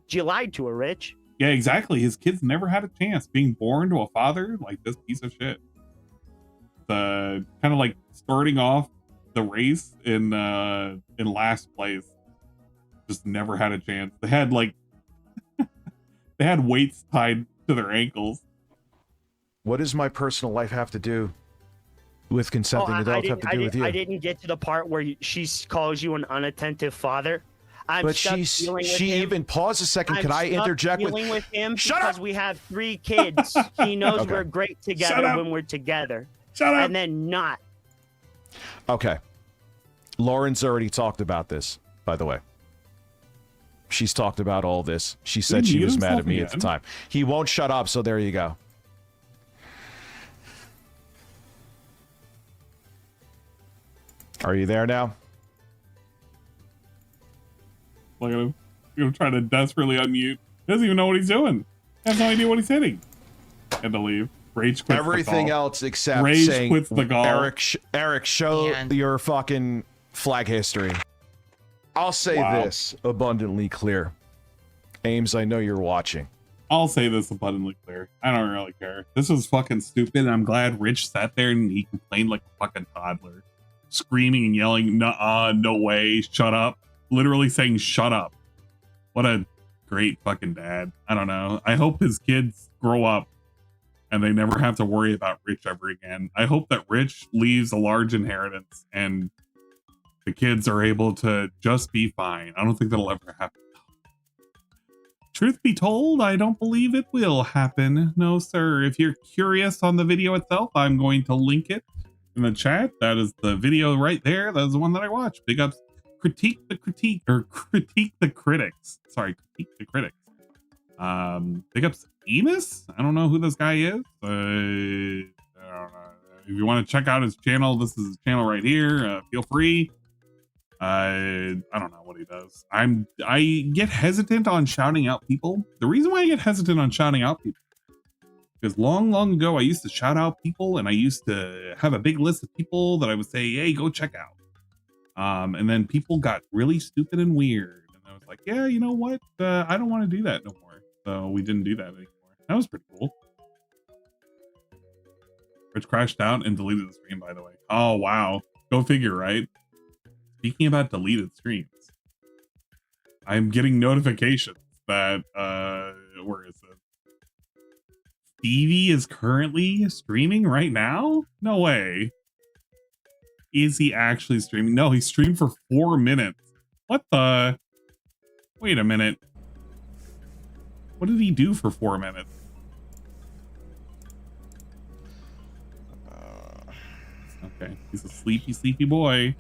You lied to her, Rich. Yeah, exactly. His kids never had a chance. Being born to a father like this piece of shit. The kind of like starting off the race in last place. Just never had a chance. They had like they had weights tied to their ankles. What does my personal life have to do with consenting adults have to do with you? I didn't get to the part where she calls you an unattentive father. But she even pause a second. Can I interject with him? Shut because up! We have 3 kids. He knows Okay. we're great together when we're together. Shut up! And then not. Okay. Lauren's already talked about this, by the way. She's talked about all this. She said she was mad at me at the time. He won't shut up, so there you go. Are you there now? Look at him. He's trying to desperately unmute. He doesn't even know what he's doing. He has no idea what he's hitting. Had to leave. Rage quits Everything the call. else except Rage saying, quits the call. Eric, show your fucking flag history. I'll say this abundantly clear. Ames, I know you're watching. I'll say this abundantly clear. I don't really care. This was fucking stupid. And I'm glad Rich sat there and he complained like a fucking toddler. Screaming and yelling, nuh-uh, no way, shut up. Literally saying, shut up. What a great fucking dad. I don't know. I hope his kids grow up and they never have to worry about Rich ever again. I hope that Rich leaves a large inheritance and the kids are able to just be fine. I don't think that'll ever happen. Truth be told, I don't believe it will happen. No, sir. If you're curious on the video itself, I'm going to link it in the chat. That is the video right there. That is the one that I watched. Big ups. Critique the critics. Sorry, critique the critics. Big ups Emus? I don't know who this guy is. I don't know. If you want to check out his channel, this is his channel right here. Feel free. I don't know what he does. I get hesitant on shouting out people. The reason why I get hesitant on shouting out people, because long ago I used to shout out people, and I used to have a big list of people that I would say, hey, go check out. And then people got really stupid and weird, and I was like, yeah, you know what? I don't want to do that no more. So we didn't do that anymore. That was pretty cool. Rich crashed out and deleted the stream, by the way. Oh wow, go figure, right? Speaking about deleted streams, I'm getting notifications that where is it? Stevie is currently streaming right now? No way. Is he actually streaming? No, he streamed for 4 minutes. What the? Wait a minute. What did he do for 4 minutes? Okay, he's a sleepy boy.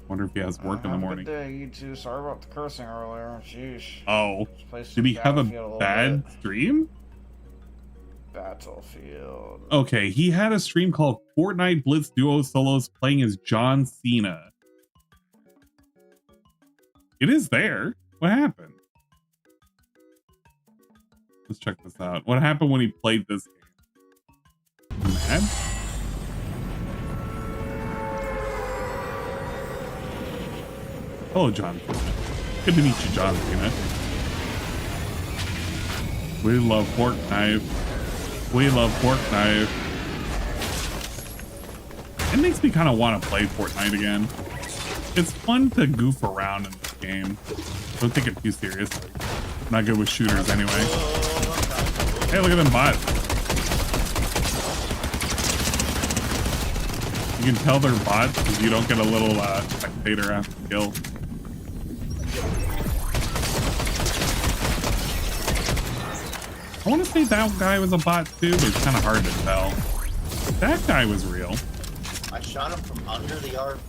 Wonder if he has work in the morning. Good day, you two. Sorry about the cursing earlier. Sheesh. Oh, did he have a bad stream? Battlefield. Okay, he had a stream called Fortnite Blitz Duo Solos playing as John Cena. It is there. What happened? Let's check this out. What happened when he played this game? Mad? Hello, John Cena. Good to meet you, John Cena. We love Fortnite. We love Fortnite. It makes me kind of want to play Fortnite again. It's fun to goof around in this game. Don't take it too serious. I'm not good with shooters anyway. Hey, look at them bots. You can tell they're bots because you don't get a little spectator after kill. I want to say that guy was a bot too, but it's kind of hard to tell. That guy was real. I shot him from under the RV.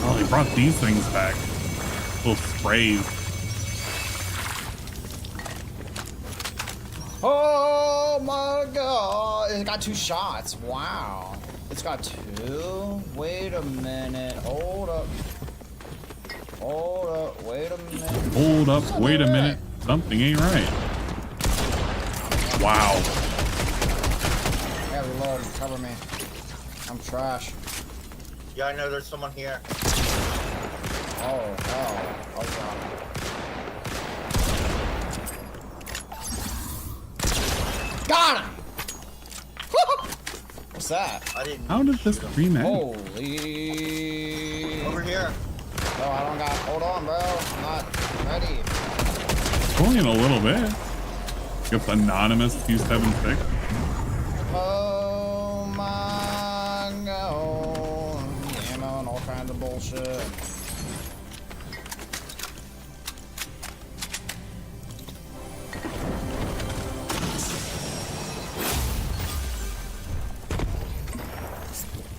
Oh, he brought these things back. Little sprays. Oh my god. It got 2 shots. Wow. It's got 2? Wait a minute. Hold up. Hold up. Wait a minute. Hold up. Wait a minute. Something ain't right. Wow. Yeah, reload. Cover me. I'm trash. Yeah, I know there's someone here. Oh god. Got him! What's that? I didn't. How did this stream end? Holy. Over here. No, I don't got. Hold on, bro. I'm not ready. Only in a little bit. Yep, Anonymous 276. Oh my god. Ammo and all kinds of bullshit.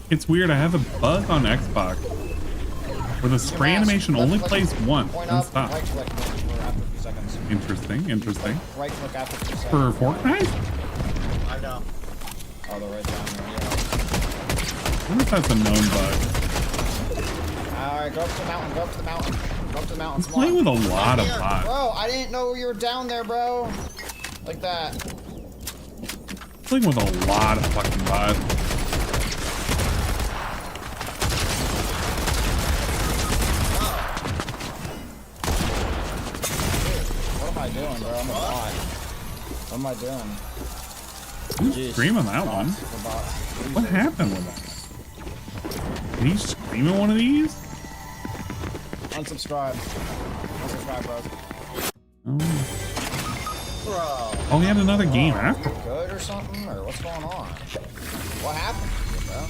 It's weird. I have a bug on Xbox where the spray animation only plays once and stops. Right click for after 2 seconds. Interesting. Interesting. Right click after 2 seconds. For Fortnite? I know. Oh, they're right down there. Yeah. I wonder if that's a known bug. Alright, go up to the mountain. Go up to the mountain. Go up to the mountain. I'm playing with a lot of bots. Bro, I didn't know you were down there, bro. Like that. Playing with a lot of fucking bots. What am I doing, bro? I'm a bot. What am I doing? Who's screaming that one? What happened with that? Did he scream in one of these? Unsubscribe. Unsubscribe, bro. Oh. Bro. Oh, he had another game after. You good or something? Or what's going on? What happened to you, bro?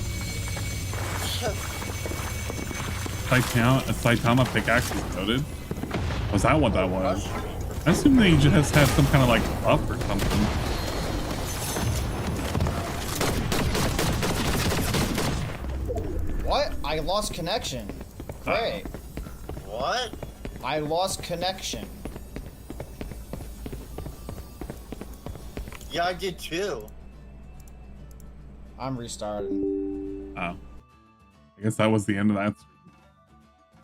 Saitama pickaxe was loaded. Was that what that was? I assume they just had some kind of like buff or something. What? I lost connection. Great. What? I lost connection. Yeah, I did too. I'm restarting. Oh. I guess that was the end of that stream.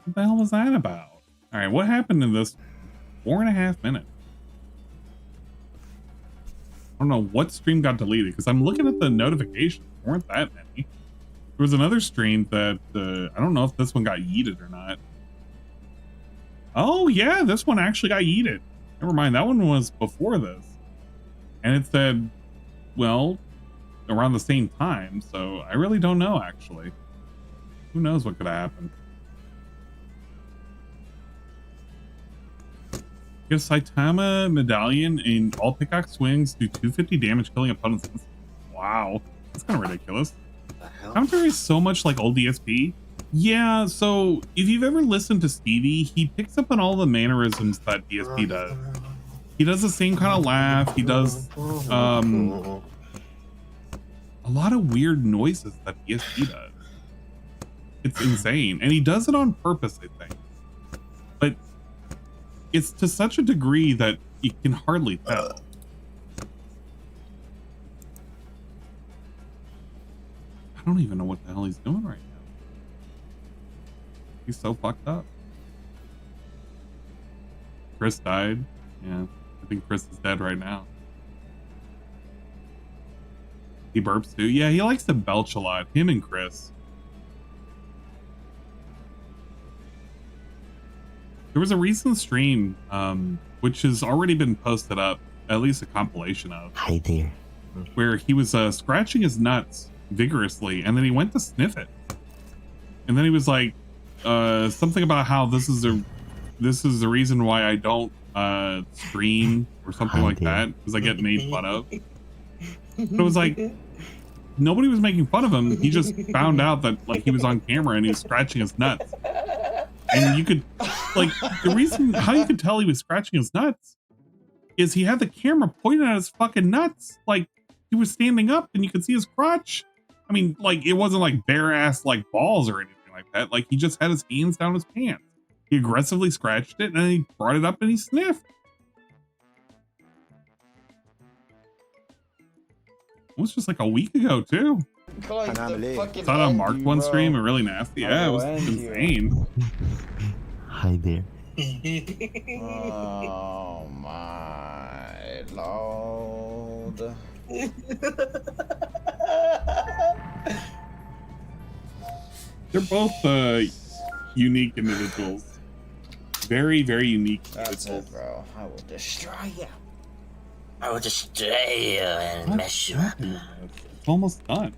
What the hell was that about? All right, what happened in this 4.5 minutes? I don't know what stream got deleted because I'm looking at the notifications. There weren't that many. There was another stream that I don't know if this one got yeeted or not. Oh yeah, this one actually got yeeted. Never mind, that one was before this. And it said, well, around the same time, so I really don't know actually. Who knows what could have happened? Get a Saitama medallion in all pickaxe swings, do 250 damage, killing opponents. Wow, that's kind of ridiculous. Commentary is so much like old DSP. Yeah, so if you've ever listened to Stevie, he picks up on all the mannerisms that DSP does. He does the same kind of laugh. He does a lot of weird noises that DSP does. It's insane. And he does it on purpose, I think. But it's to such a degree that you can hardly tell. I don't even know what the hell he's doing right now. He's so fucked up. Chris died. Yeah, I think Chris is dead right now. He burps too. Yeah, he likes to belch a lot. Him and Chris. There was a recent stream, which has already been posted up, at least a compilation of. Hi there. Where he was scratching his nuts vigorously, and then he went to sniff it. And then he was like, something about how this is the reason why I don't stream or something like that, because I get made fun of. But it was like, nobody was making fun of him. He just found out that like he was on camera and he was scratching his nuts. And you could, like, the reason how you could tell he was scratching his nuts is he had the camera pointed at his fucking nuts. Like, he was standing up and you could see his crotch. I mean, like, it wasn't like bare ass, like, balls or anything like that. Like, he just had his hands down his pants. He aggressively scratched it and then he brought it up and he sniffed. It was just like a week ago, too. Like I saw a Mark one stream and really nasty. Yeah, it was insane. Hi there. Oh my lord. They're both unique individuals. Very, very unique That's individuals. it, bro. I will destroy you. I will destroy you and mess you up. It's almost done.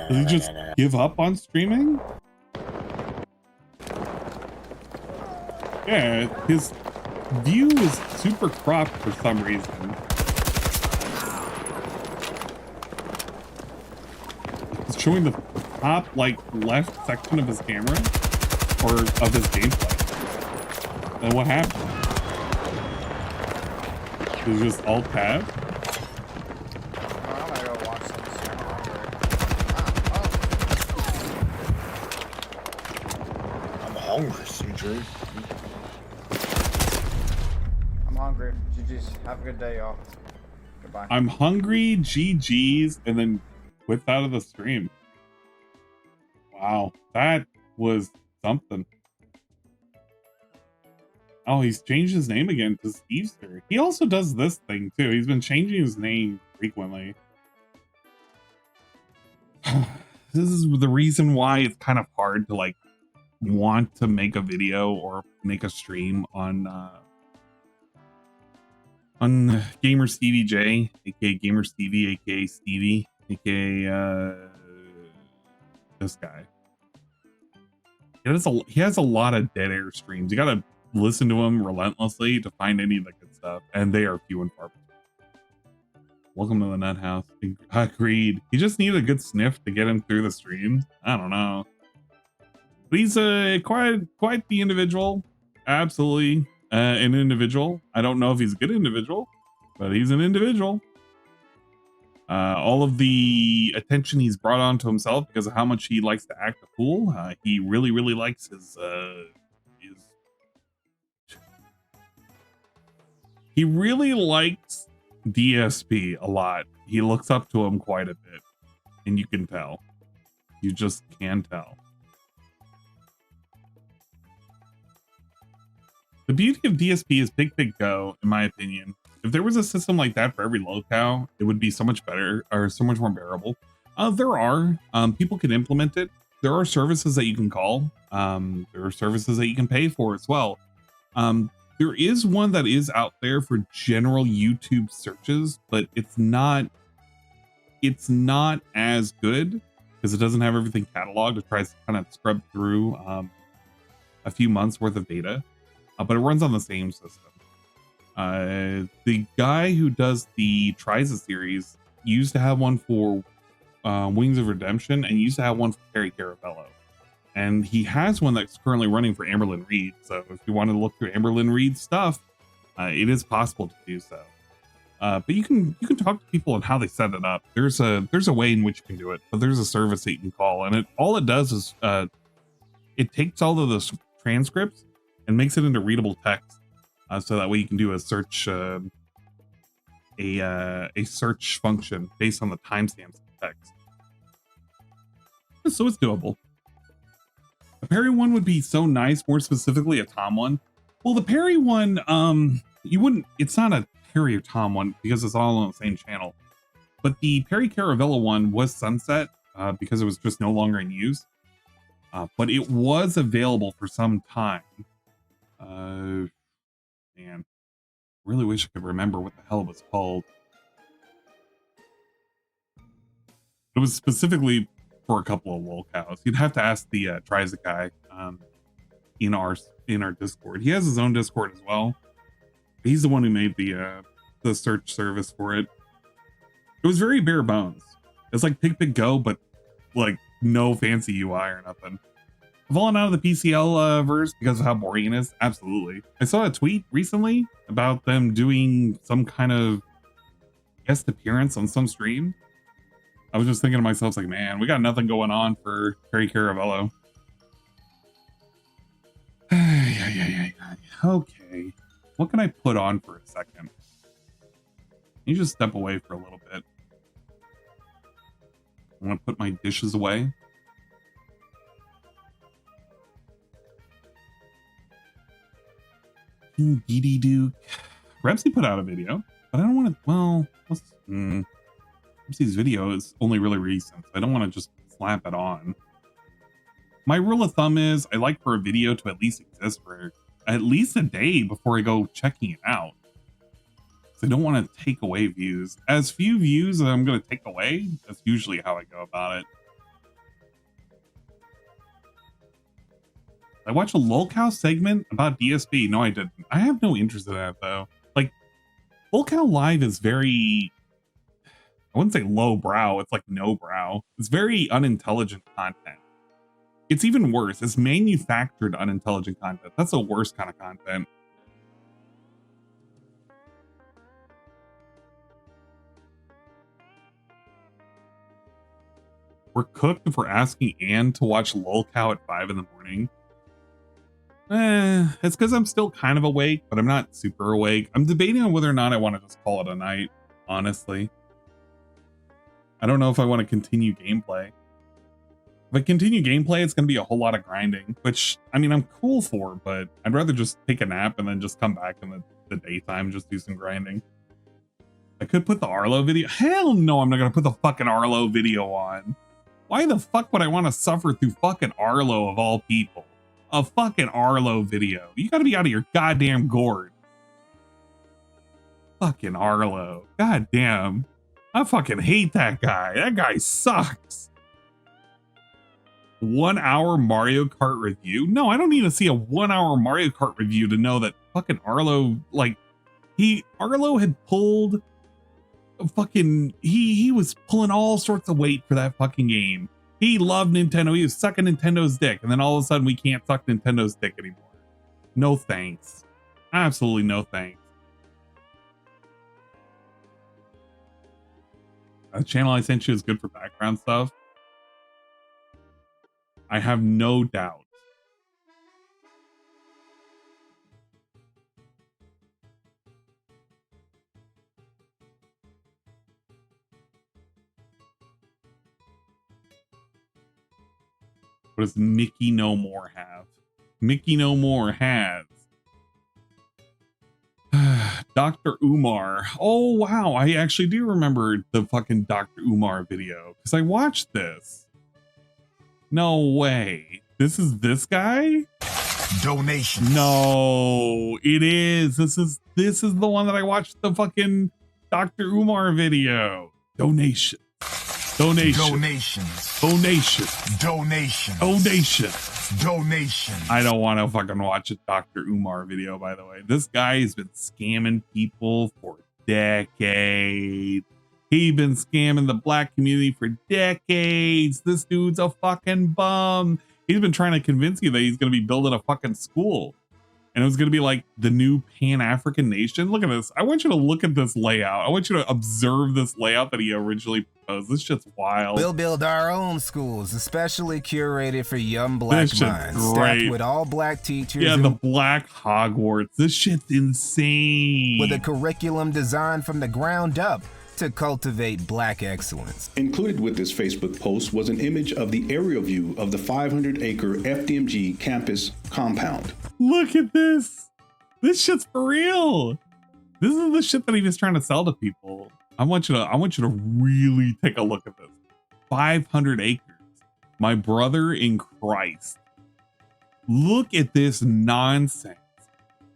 Did he just give up on streaming? Yeah, his view is super cropped for some reason. It's showing the top, like, left section of his camera or of his gameplay. And what happened? It was just alt tab. Hungry, CJ. I'm hungry. GG's. Have a good day, y'all. Goodbye. I'm hungry, GG's, and then quits out of the stream. Wow, that was something. Oh, he's changed his name again to Stevester. He also does this thing too. He's been changing his name frequently. This is the reason why it's kind of hard to like want to make a video or make a stream on Gamer StevieJ, aka Gamer Stevie, aka Stevie, aka this guy. He has a lot of dead air streams. You gotta listen to him relentlessly to find any of the good stuff, and they are few and far between. Welcome to the nut house. Agreed. He just needed a good sniff to get him through the streams. I don't know. But he's quite the individual. Absolutely an individual. I don't know if he's a good individual, but he's an individual. All of the attention he's brought onto himself because of how much he likes to act a fool. He really, really likes his he really likes DSP a lot. He looks up to him quite a bit, and you can tell. You just can tell. The beauty of DSP is beco, in my opinion. If there was a system like that for every locale, it would be so much better or so much more bearable. There are people can implement it. There are services that you can call. There are services that you can pay for as well. There is one that is out there for general YouTube searches, but it's not as good because it doesn't have everything cataloged. It tries to kind of scrub through a few months worth of data, but it runs on the same system. The guy who does the Triza series used to have one for Wings of Redemption and used to have one for Perry Caramello. And he has one that's currently running for Amberlyn Reed. So if you want to look through Amberlyn Reed's stuff, it is possible to do so. But you can talk to people on how they set it up. There's a way in which you can do it, but there's a service that you can call, and all it does is it takes all of those transcripts and makes it into readable text, so that way you can do a search search function based on the timestamps of the text. So it's doable. The Perry one would be so nice, more specifically a Tom one. Well, the Perry one, it's not a Perry or Tom one because it's all on the same channel. But the Perry Caramello one was sunset because it was just no longer in use. But it was available for some time. Man, really wish I could remember what the hell it was called. It was specifically for a couple of locales. You'd have to ask the Triza guy in our Discord. He has his own Discord as well. He's the one who made the search service for it. It was very bare bones. It's like beco, but like no fancy UI or nothing. Fallen out of the PCL verse because of how boring it is? Absolutely. I saw a tweet recently about them doing some kind of guest appearance on some stream. I was just thinking to myself, like, man, we got nothing going on for Perry Caramello. Okay. What can I put on for a second? You just step away for a little bit. I'm going to put my dishes away. King Dee Duke. Repsy put out a video, but I don't want to, well, Repsy's video is only really recent, so I don't want to just slap it on. My rule of thumb is I like for a video to at least exist for at least a day before I go checking it out. So I don't want to take away views. As few views as I'm going to take away, that's usually how I go about it. I watched a lolcow segment about DSP. No, I didn't. I have no interest in that, though. Like, lolcow live is very, I wouldn't say low brow. It's like no brow. It's very unintelligent content. It's even worse. It's manufactured unintelligent content. That's the worst kind of content. We're cooked for asking Anne to watch lolcow at 5 in the morning. It's because I'm still kind of awake, but I'm not super awake. I'm debating on whether or not I want to just call it a night, honestly. I don't know if I want to continue gameplay. If I continue gameplay, it's going to be a whole lot of grinding, which, I mean, I'm cool for, but I'd rather just take a nap and then just come back in the daytime, just do some grinding. I could put the Arlo video. Hell no, I'm not going to put the fucking Arlo video on. Why the fuck would I want to suffer through fucking Arlo of all people? A fucking Arlo video. You gotta be out of your goddamn gourd. Fucking Arlo. God damn. I fucking hate that guy. That guy sucks. 1 hour Mario Kart review? No, I don't need to see a 1 hour Mario Kart review to know that fucking Arlo, like, Arlo had pulled fucking, he was pulling all sorts of weight for that fucking game. He loved Nintendo. He was sucking Nintendo's dick. And then all of a sudden we can't suck Nintendo's dick anymore. No thanks. Absolutely no thanks. The channel I sent you is good for background stuff. I have no doubt. What does Mickey No More have? Mickey No More has Dr. Umar. Oh, wow. I actually do remember the fucking Dr. Umar video because I watched this. No way. This is this guy? Donation. No, it is. This is the one that I watched the fucking Dr. Umar video. Donation. Donations. I don't want to fucking watch a Dr. Umar video, by the way. This guy has been scamming people for decades. He's been scamming the black community for decades. This dude's a fucking bum. He's been trying to convince you that he's going to be building a fucking school. And it was going to be like the new Pan-African nation. Look at this. I want you to look at this layout. I want you to observe this layout that he originally proposed. This shit's wild. We'll build our own schools, especially curated for young black minds. Staffed with all black teachers. Yeah, the black Hogwarts. This shit's insane. With a curriculum designed from the ground up to cultivate black excellence. Included with this Facebook post was an image of the aerial view of the 500-acre FDMG campus compound. Look at this. This shit's for real. This is the shit that he was trying to sell to people. I want you to really take a look at this. 500 acres. My brother in Christ. Look at this nonsense.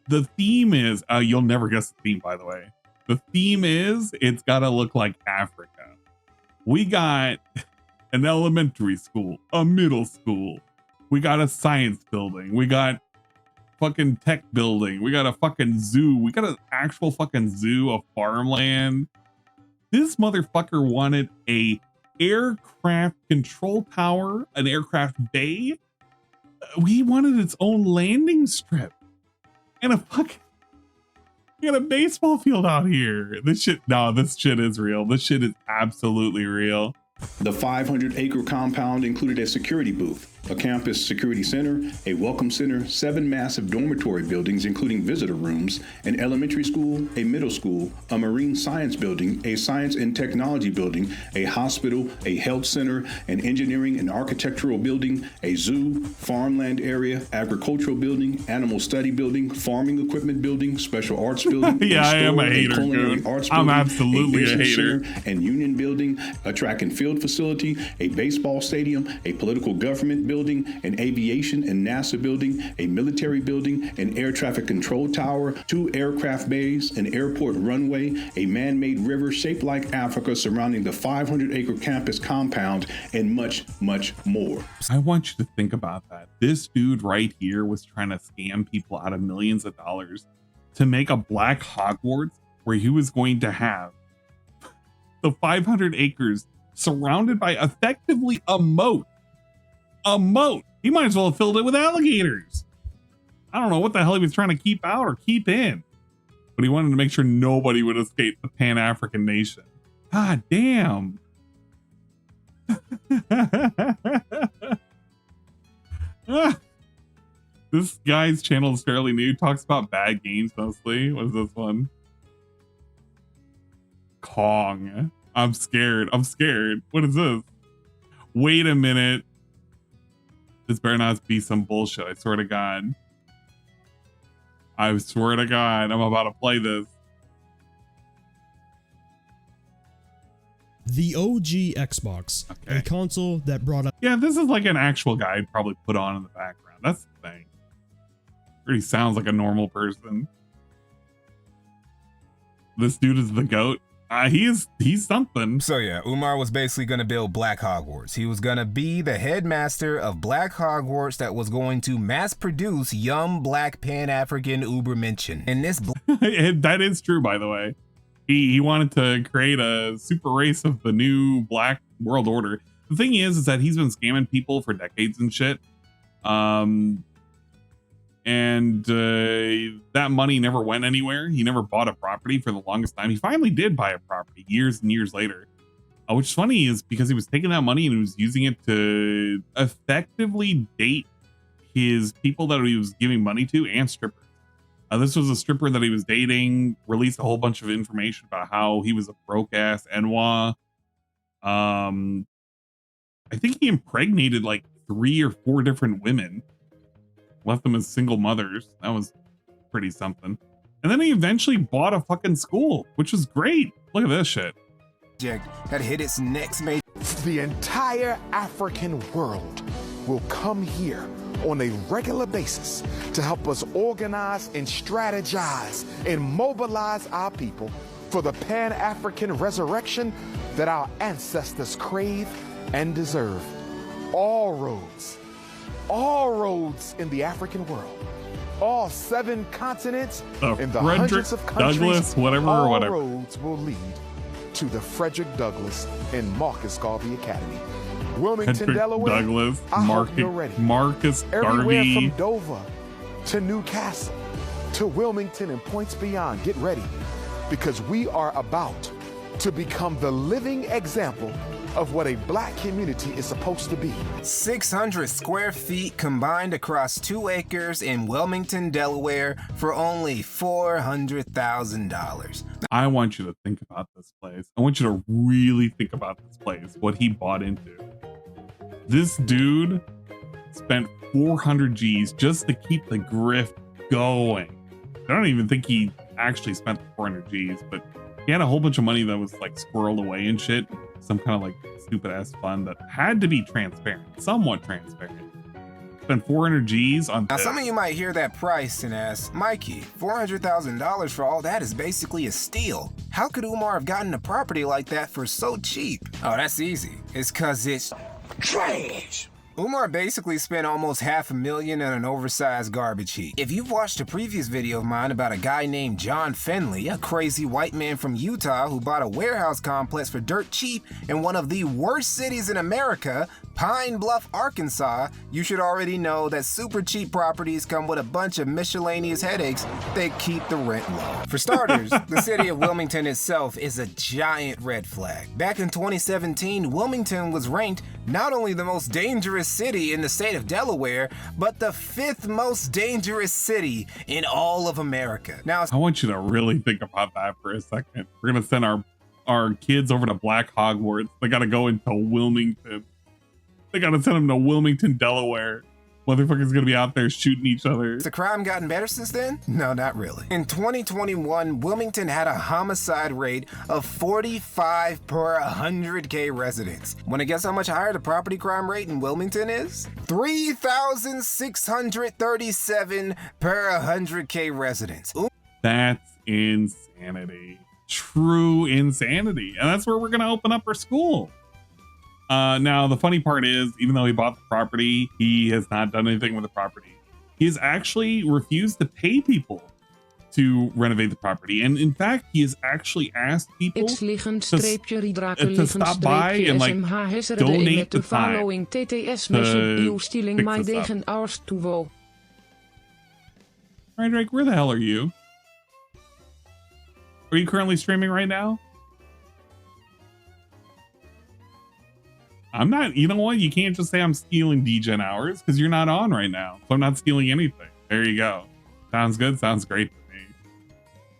The theme is, you'll never guess the theme, by the way. The theme is, it's got to look like Africa. We got an elementary school, a middle school. We got a science building. We got fucking tech building. We got a fucking zoo. We got an actual fucking zoo, a farmland. This motherfucker wanted a aircraft control tower, an aircraft bay. He wanted its own landing strip and a fucking, you got a baseball field out here. This shit is real. This shit is absolutely real. The 500-acre compound included a security booth, a campus security center, a welcome center, 7 massive dormitory buildings, including visitor rooms, an elementary school, a middle school, a marine science building, a science and technology building, a hospital, a health center, an engineering and architectural building, a zoo, farmland area, agricultural building, animal study building, farming equipment building, special arts building. Yeah, I am a hater, culinary arts I'm building, absolutely a hater. Center, and union building, a track and field facility, a baseball stadium, a political government building, an aviation and NASA building, a military building, an air traffic control tower, 2 aircraft bays, an airport runway, a man-made river shaped like Africa surrounding the 500-acre campus compound, and much, much more. I want you to think about that. This dude right here was trying to scam people out of millions of dollars to make a black Hogwarts where he was going to have the 500 acres surrounded by effectively a moat. A moat. He might as well have filled it with alligators. I don't know what the hell he was trying to keep out or keep in, but he wanted to make sure nobody would escape the Pan-African nation. God damn. This guy's channel is fairly new. Talks about bad games mostly. What is this one? Kong. I'm scared. What is this? Wait a minute. This better not be some bullshit. I swear to God. I'm about to play this. The OG Xbox, a console that brought up. Yeah, this is like an actual guy I'd probably put on in the background. That's the thing. Really sounds like a normal person. This dude is the GOAT. He's something. So yeah, Umar was basically going to build Black Hogwarts. He was going to be the headmaster of Black Hogwarts that was going to mass produce young black Pan-African Ubermenschen. And this that is true, by the way. He wanted to create a super race of the new black world order. The thing is that he's been scamming people for decades and shit. That money never went anywhere. He never bought a property for the longest time. He finally did buy a property years and years later, which is funny is because he was taking that money and he was using it to effectively date his people that he was giving money to and strippers. This was a stripper that he was dating, released a whole bunch of information about how he was a broke ass Enwa. I think he impregnated like 3 or 4 different women. Left them as single mothers. That was pretty something. And then he eventually bought a fucking school, which was great. Look at this shit. That hit its next major. The entire African world will come here on a regular basis to help us organize and strategize and mobilize our people for the Pan-African resurrection that our ancestors crave and deserve. All roads in the African world, all 7 continents and the hundreds of countries, Douglas, whatever. roads will lead to the Frederick Douglass and Marcus Garvey Academy. Wilmington, Frederick Delaware. Douglass, I hope you're ready. Marcus Everywhere Garvey. from Dover to Newcastle to Wilmington and points beyond. Get ready, because we are about to become the living example of what a black community is supposed to be. 600 square feet combined across 2 acres in Wilmington, Delaware for only $400,000. I want you to think about this place. I want you to really think about this place, what he bought into. This dude spent 400 G's just to keep the grift going. I don't even think he actually spent the 400 G's, but he had a whole bunch of money that was like squirreled away and shit. Some kind of like stupid ass fund that had to be transparent, somewhat transparent. Spent 400 G's on Now, this. some of you might hear that price and ask, Mikey, $400,000 for all that is basically a steal. How could Umar have gotten a property like that for so cheap? Oh, that's easy. It's cause it's trash. Umar basically spent almost $500,000 on an oversized garbage heap. If you've watched a previous video of mine about a guy named John Finley, a crazy white man from Utah who bought a warehouse complex for dirt cheap in one of the worst cities in America, Pine Bluff, Arkansas, you should already know that super cheap properties come with a bunch of miscellaneous headaches that keep the rent low. For starters, the city of Wilmington itself is a giant red flag. Back in 2017, Wilmington was ranked not only the most dangerous city in the state of Delaware, but the 5th most dangerous city in all of America. Now, I want you to really think about that for a second. We're gonna send our kids over to Black Hogwarts. They gotta go into Wilmington. They gotta send them to Wilmington, Delaware. Motherfuckers gonna be out there shooting each other. Has the crime gotten better since then? No, not really. In 2021, Wilmington had a homicide rate of 45 per 100K residents. Wanna guess how much higher the property crime rate in Wilmington is? 3,637 per 100K residents. That's insanity. True insanity. And that's where we're gonna open up our school. Now, the funny part is, even though he bought the property, he has not done anything with the property. He has actually refused to pay people to renovate the property. And in fact, he has actually asked people to stop by and like donate the time to fix this up. Alright, Drake, where the hell are you? Are you currently streaming right now? I'm not, you know what? You can't just say I'm stealing DGen hours because you're not on right now. So I'm not stealing anything. There you go. Sounds good. Sounds great to me.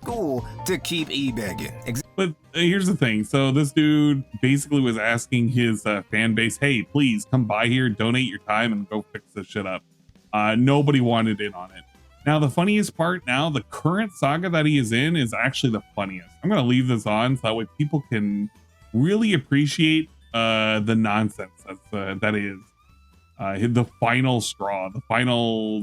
Cool to keep e-begging. But here's the thing. So this dude basically was asking his fan base, hey, please come by here, donate your time and go fix this shit up. Nobody wanted in on it. Now, the funniest part now, the current saga that he is in is actually the funniest. I'm going to leave this on so that way people can really appreciate the nonsense that is the final straw, the final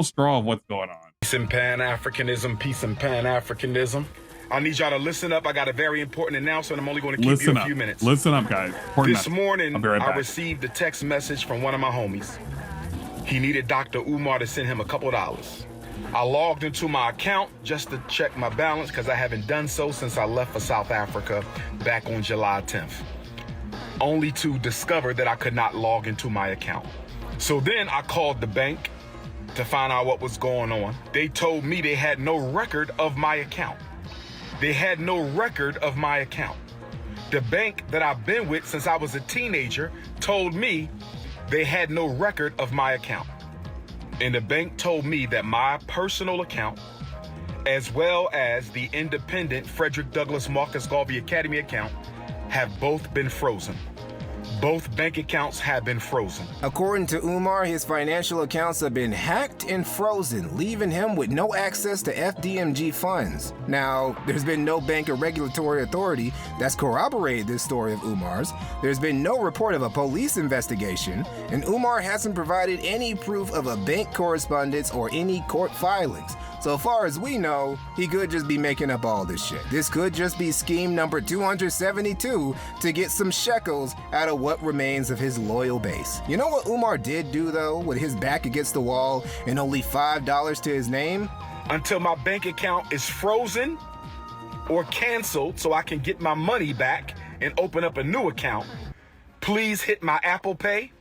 straw of what's going on. Peace and Pan-Africanism, peace and Pan-Africanism. I need y'all to listen up. I got a very important announcement. I'm only going to keep you a few minutes. Listen up, guys. This morning, I received a text message from one of my homies. He needed Dr. Umar to send him a couple of dollars. I logged into my account just to check my balance because I haven't done so since I left for South Africa back on July 10th. Only to discover that I could not log into my account. So then I called the bank to find out what was going on. They told me they had no record of my account. They had no record of my account. The bank that I've been with since I was a teenager told me they had no record of my account. And the bank told me that my personal account, as well as the independent Frederick Douglass Marcus Garvey Academy account, have both been frozen. Both bank accounts have been frozen. According to Umar, his financial accounts have been hacked and frozen, leaving him with no access to FDMG funds. Now, there's been no bank or regulatory authority that's corroborated this story of Umar's. There's been no report of a police investigation, and Umar hasn't provided any proof of a bank correspondence or any court filings. So far as we know, he could just be making up all this shit. This could just be scheme number 272 to get some shekels out of what remains of his loyal base. You know what Umar did do though, with his back against the wall and only $5 to his name? Until my bank account is frozen or canceled so I can get my money back and open up a new account, please hit my Apple Pay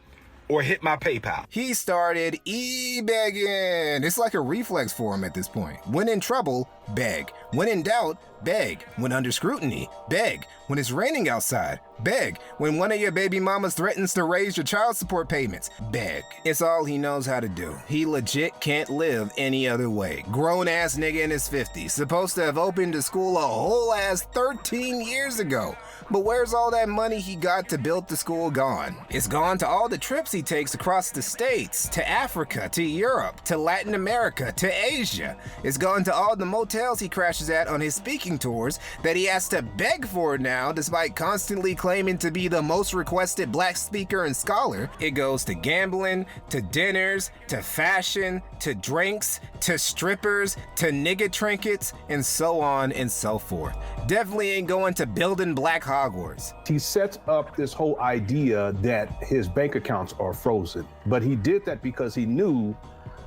or hit my PayPal. He started e-begging. It's like a reflex for him at this point. When in trouble, beg. When in doubt, beg. When under scrutiny, beg. When it's raining outside, beg. When one of your baby mamas threatens to raise your child support payments, beg. It's all he knows how to do. He legit can't live any other way. Grown-ass nigga in his 50s, supposed to have opened a school a whole ass 13 years ago. But where's all that money he got to build the school gone? It's gone to all the trips he takes across the states, to Africa, to Europe, to Latin America, to Asia. It's gone to all the motels he crashes at on his speaking tours that he has to beg for now despite constantly claiming to be the most requested black speaker and scholar. It goes to gambling, to dinners, to fashion, to drinks, to strippers, to nigga trinkets, and so on and so forth. Definitely ain't going to building Black Hogwarts. He sets up this whole idea that his bank accounts are frozen, but he did that because he knew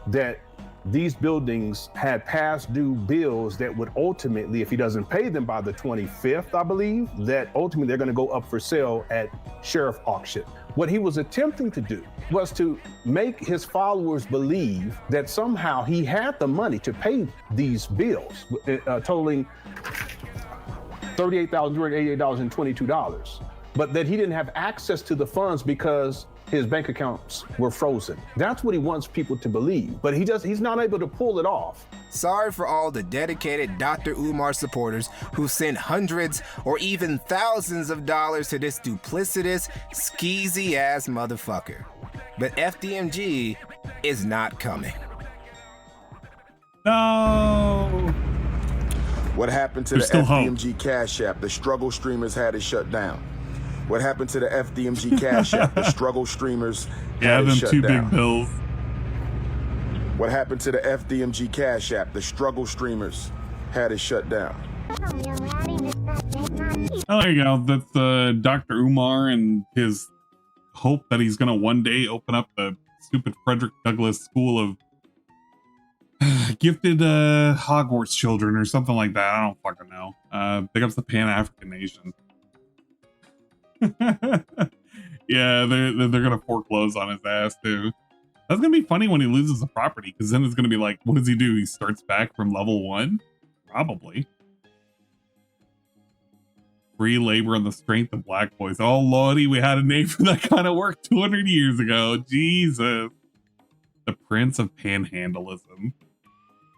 that these buildings had past due bills that would ultimately, if he doesn't pay them by the 25th, I believe, that ultimately they're going to go up for sale at sheriff auction. What he was attempting to do was to make his followers believe that somehow he had the money to pay these bills, totaling $38,288.22, but that he didn't have access to the funds because his bank accounts were frozen. That's what he wants people to believe, but he's not able to pull it off. Sorry for all the dedicated Dr. Umar supporters who sent hundreds or even thousands of dollars to this duplicitous, skeezy ass motherfucker. But FDMG is not coming. No. What happened to the FDMG Cash App? The struggle streamers had it shut down. What happened to the FDMG Cash App? The struggle streamers had it shut down. Big bills. What happened to the FDMG Cash App? The struggle streamers had it shut down. Oh, there you go. That's Dr. Umar and his hope that he's gonna one day open up the stupid Frederick Douglass School of gifted Hogwarts children or something like that. I don't fucking know. Big ups the Pan-African nation. Yeah, they're gonna foreclose on his ass too. That's gonna be funny when he loses the property, because then it's gonna be like, what does he do? He starts back from level 1? Probably. Free labor on the strength of black boys. Oh lordy, we had a name for that kind of work 200 years ago. Jesus. The Prince of Panhandleism.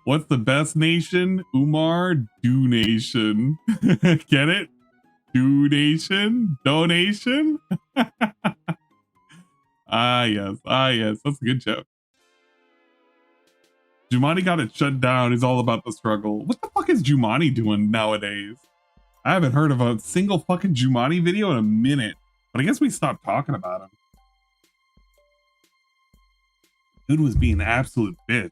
What's the best nation? Umar, Do Nation. Get it? Do Nation? Donation? Ah, yes. Ah, yes. That's a good joke. Jumanne got it shut down. He's all about the struggle. What the fuck is Jumanne doing nowadays? I haven't heard of a single fucking Jumanne video in a minute. But I guess we stopped talking about him. Dude was being an absolute bitch.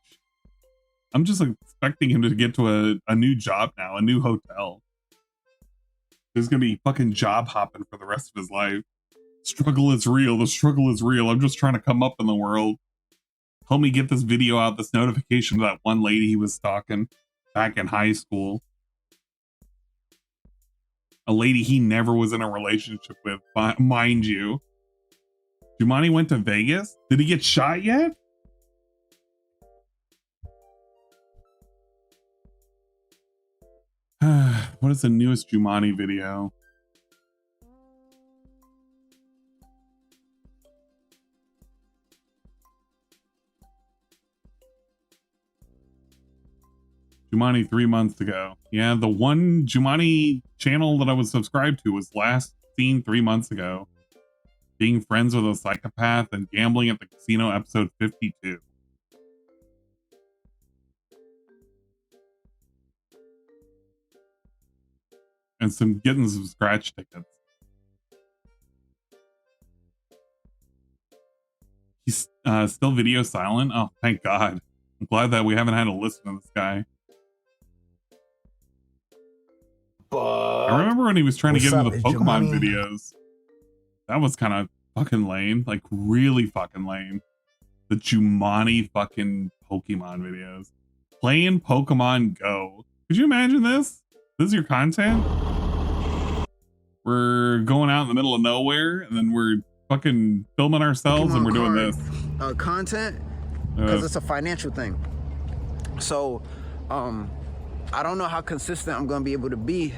I'm just expecting him to get to a new job now, a new hotel. He's gonna be fucking job hopping for the rest of his life. Struggle is real. The struggle is real. I'm just trying to come up in the world. Help me get this video out, this notification of that one lady he was stalking back in high school. A lady he never was in a relationship with, mind you. Jumanne went to Vegas? Did he get shot yet? What is the newest Jumanne video? Jumanne 3 months ago. Yeah, the one Jumanne channel that I was subscribed to was last seen 3 months ago. being friends with a psychopath, and gambling at the casino, episode 52. And getting some scratch tickets. He's still video silent. Oh, thank God. I'm glad that we haven't had to listen to this guy. I remember when he was trying to get into the Pokemon videos. That was kind of fucking lame. Like, really fucking lame. The Jumanne fucking Pokemon videos. Playing Pokemon Go. Could you imagine this? This is your content? We're going out in the middle of nowhere, and then we're fucking filming ourselves, and we're doing this. Content, because it's a financial thing. So, I don't know how consistent I'm gonna be able to be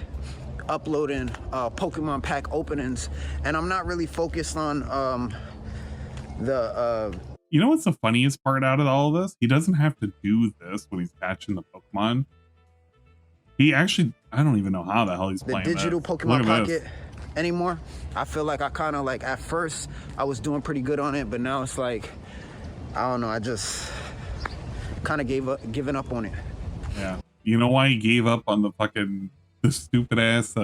uploading Pokemon pack openings, and I'm not really focused on the. You know what's the funniest part out of all of this? He doesn't have to do this when he's catching the Pokemon. He actually, I don't even know how the hell he's playing the digital that. Pokemon Pocket anymore. I feel like I kind of like, at first I was doing pretty good on it, but now it's like, I don't know, I just kind of given up on it. Yeah. You know why he gave up on the stupid ass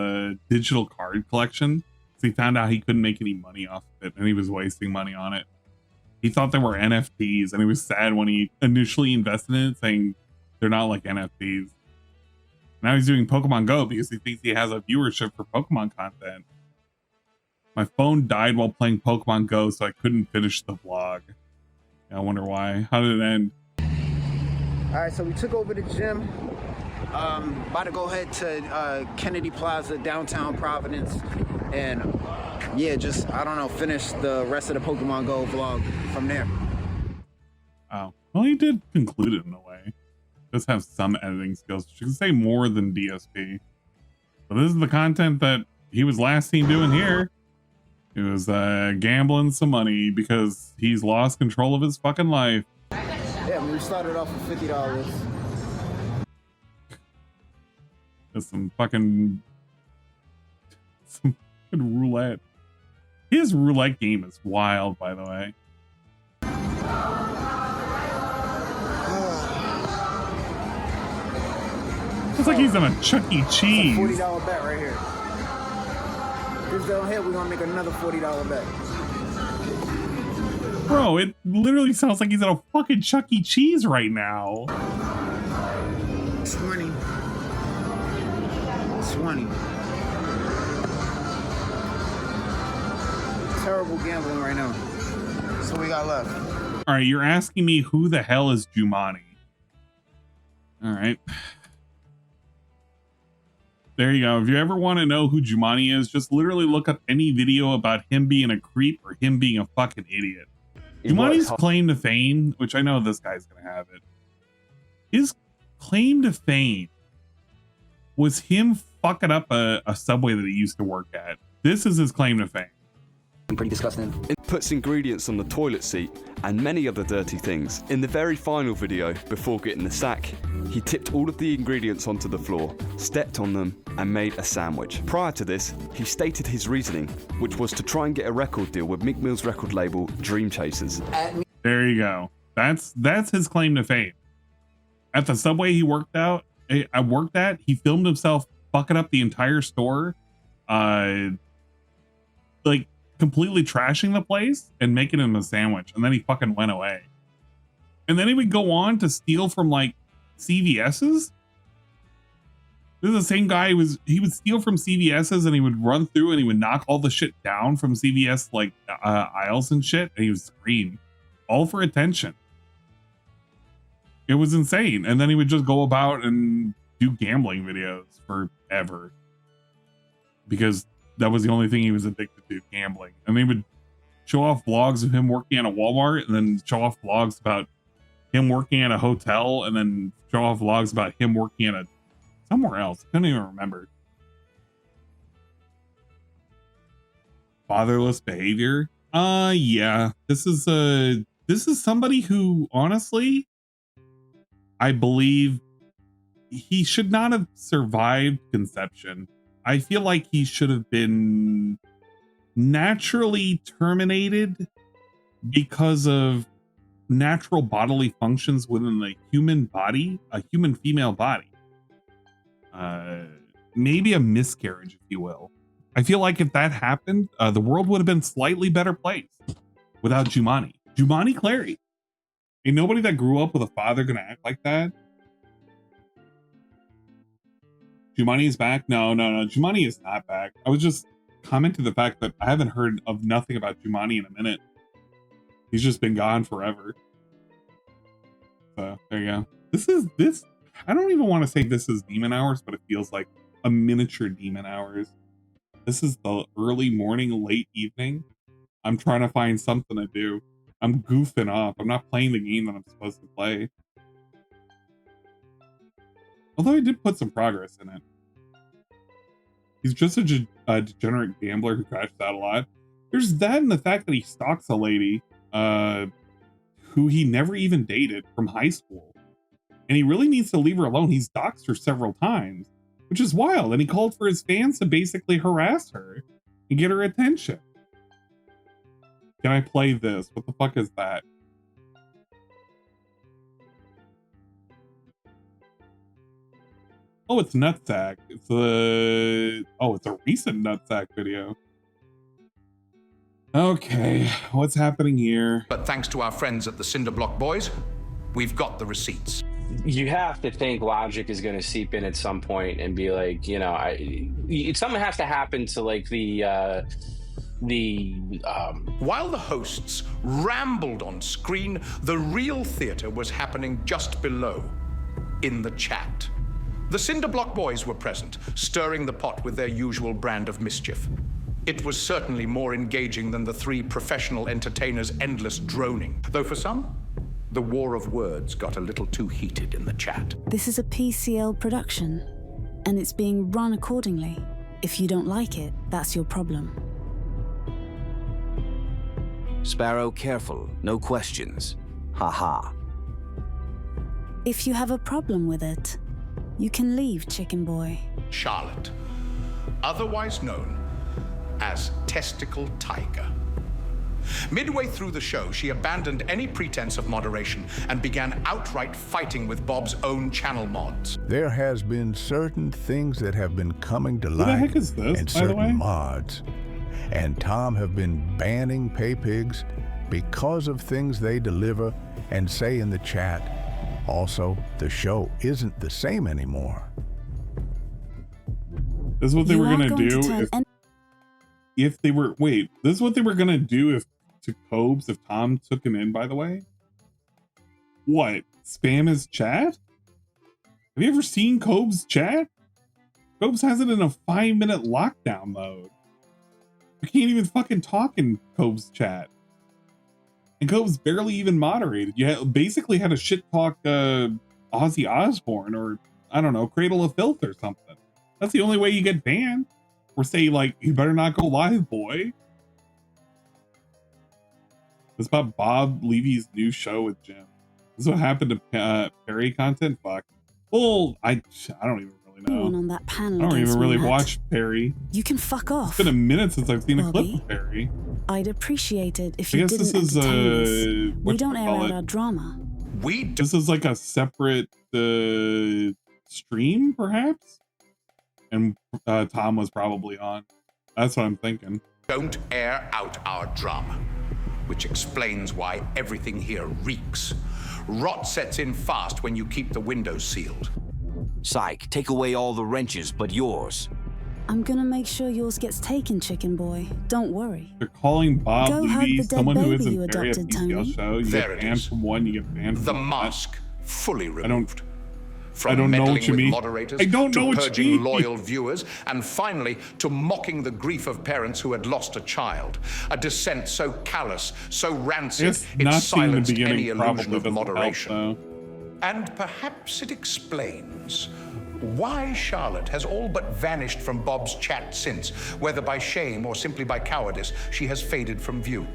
digital card collection? Because he found out he couldn't make any money off of it, and he was wasting money on it. He thought they were NFTs, and he was sad when he initially invested in it, saying they're not like NFTs. Now he's doing Pokemon Go because he thinks he has a viewership for Pokemon content. My phone died while playing Pokemon Go, so I couldn't finish the vlog. Yeah, I wonder why. How did it end? All right, so we took over the gym. About to go ahead to Kennedy Plaza, downtown Providence. And yeah, just, I don't know, finish the rest of the Pokemon Go vlog from there. Oh, well, he did conclude it in a way. Does have some editing skills. You can say more than DSP. But this is the content that he was last seen doing here. He was gambling some money because he's lost control of his fucking life. Yeah, we started off with $50. Just some fucking roulette. His roulette game is wild, by the way. It's like he's on a Chuck E. Cheese. $40 bet right here. If they don't hit, we're gonna make another $40 bet. Bro, it literally sounds like he's at a fucking Chuck E. Cheese right now. 20. 20. Terrible gambling right now. So we got left. All right, you're asking me who the hell is Jumanne? All right. There you go. If you ever want to know who Jumanne is, just literally look up any video about him being a creep or him being a fucking idiot. Jumanne's claim to fame, which I know this guy's going to have it. His claim to fame was him fucking up a subway that he used to work at. This is his claim to fame. Pretty disgusting. It puts ingredients on the toilet seat and many other dirty things. In the very final video, before getting the sack, he tipped all of the ingredients onto the floor, stepped on them, and made a sandwich. Prior to this, he stated his reasoning, which was to try and get a record deal with Meek Mill's record label, Dream Chasers. There you go. That's his claim to fame. At the subway he worked at, he filmed himself fucking up the entire store, like completely trashing the place and making him a sandwich, and then he fucking went away. And then he would go on to steal from like CVS's. This is the same guy he would steal from CVS's, and he would run through and he would knock all the shit down from CVS like aisles and shit, and he would scream, all for attention. It was insane. And then he would just go about and do gambling videos forever because that was the only thing he was addicted to, gambling. And they would show off vlogs of him working at a Walmart, and then show off vlogs about him working at a hotel, and then show off vlogs about him working at somewhere else. I don't even remember. Fatherless behavior. Yeah. This is somebody who, honestly, I believe he should not have survived conception. I feel like he should have been naturally terminated because of natural bodily functions within the human body, a human female body. Maybe a miscarriage, if you will. I feel like if that happened, the world would have been slightly better placed without Jumanne. Jumanne Clary. Ain't nobody that grew up with a father gonna act like that. Jumanne is back? No. Jumanne is not back. I was just commenting the fact that I haven't heard of nothing about Jumanne in a minute. He's just been gone forever. So there you go. This. I don't even want to say this is Demon Hours, but it feels like a miniature Demon Hours. This is the early morning, late evening. I'm trying to find something to do. I'm goofing off. I'm not playing the game that I'm supposed to play. Although I did put some progress in it. He's just a degenerate gambler who crashes out a lot. There's that and the fact that he stalks a lady who he never even dated from high school. And he really needs to leave her alone. He's doxed her several times, which is wild. And he called for his fans to basically harass her and get her attention. Can I play this? What the fuck is that? Oh, it's Nutsack. It's a recent Nutsack video. Okay, what's happening here? But thanks to our friends at the Cinderblock Boys, we've got the receipts. You have to think logic is going to seep in at some point and be like, you know, something has to happen to like While the hosts rambled on screen, the real theater was happening just below, in the chat. The Cinderblock Boys were present, stirring the pot with their usual brand of mischief. It was certainly more engaging than the three professional entertainers' endless droning, though for some, the war of words got a little too heated in the chat. This is a PCL production, and it's being run accordingly. If you don't like it, that's your problem. Sparrow, careful, no questions. Haha. If you have a problem with it, you can leave, Chicken Boy. Charlotte, otherwise known as Testicle Tiger. Midway through the show, she abandoned any pretense of moderation and began outright fighting with Bob's own channel mods. There has been certain things that have been coming to Who the light heck is this, and by the way? certain mods. And Tom have been banning pay pigs because of things they deliver and say in the chat. Also, the show isn't the same anymore. This is what they were gonna do if they were this is what they were gonna do if to Cobes if Tom took him in, by the way. What? Spam his chat? Have you ever seen Cobes' chat? Cobes has it in a 5-minute lockdown mode. You can't even fucking talk in Cobes' chat. And Cobes barely even moderated. You basically had to shit talk Ozzy Osbourne or, I don't know, Cradle of Filth or something. That's the only way you get banned. Or say, like, you better not go live, boy. It's about Bob Levy's new show with Jim. This is what happened to Perry content? Fuck. Well, I don't even really know. On that panel I don't even really Matt. watch Perry. You can fuck off. It's been a minute since I've seen a clip Bobby, of Perry. I'd appreciate it if I you guess didn't this is entertain us. We don't air out whatchamacallit? our drama. This is like a separate stream, perhaps? And Tom was probably on. That's what I'm thinking. Don't air out our drama, which explains why everything here reeks. Rot sets in fast when you keep the windows sealed. Psych, take away all the wrenches but yours. I'm gonna make sure yours gets taken, Chicken Boy. Don't worry. They're calling Bob Go hug Levy the dead someone who baby isn't you Perry at adopted, PCL Tony. show. You There get it banned is. from one, you get banned from The the mask fully removed. I don't know meddling what you with mean. moderators I don't know to what you purging mean. loyal viewers, and finally to mocking the grief of parents who had lost a child. A dissent so callous, so rancid, Yes, it not seeing the silenced beginning any illusion probably of doesn't help, moderation. though. And perhaps it explains why Charlotte has all but vanished from Bob's chat since, whether by shame or simply by cowardice, she has faded from view.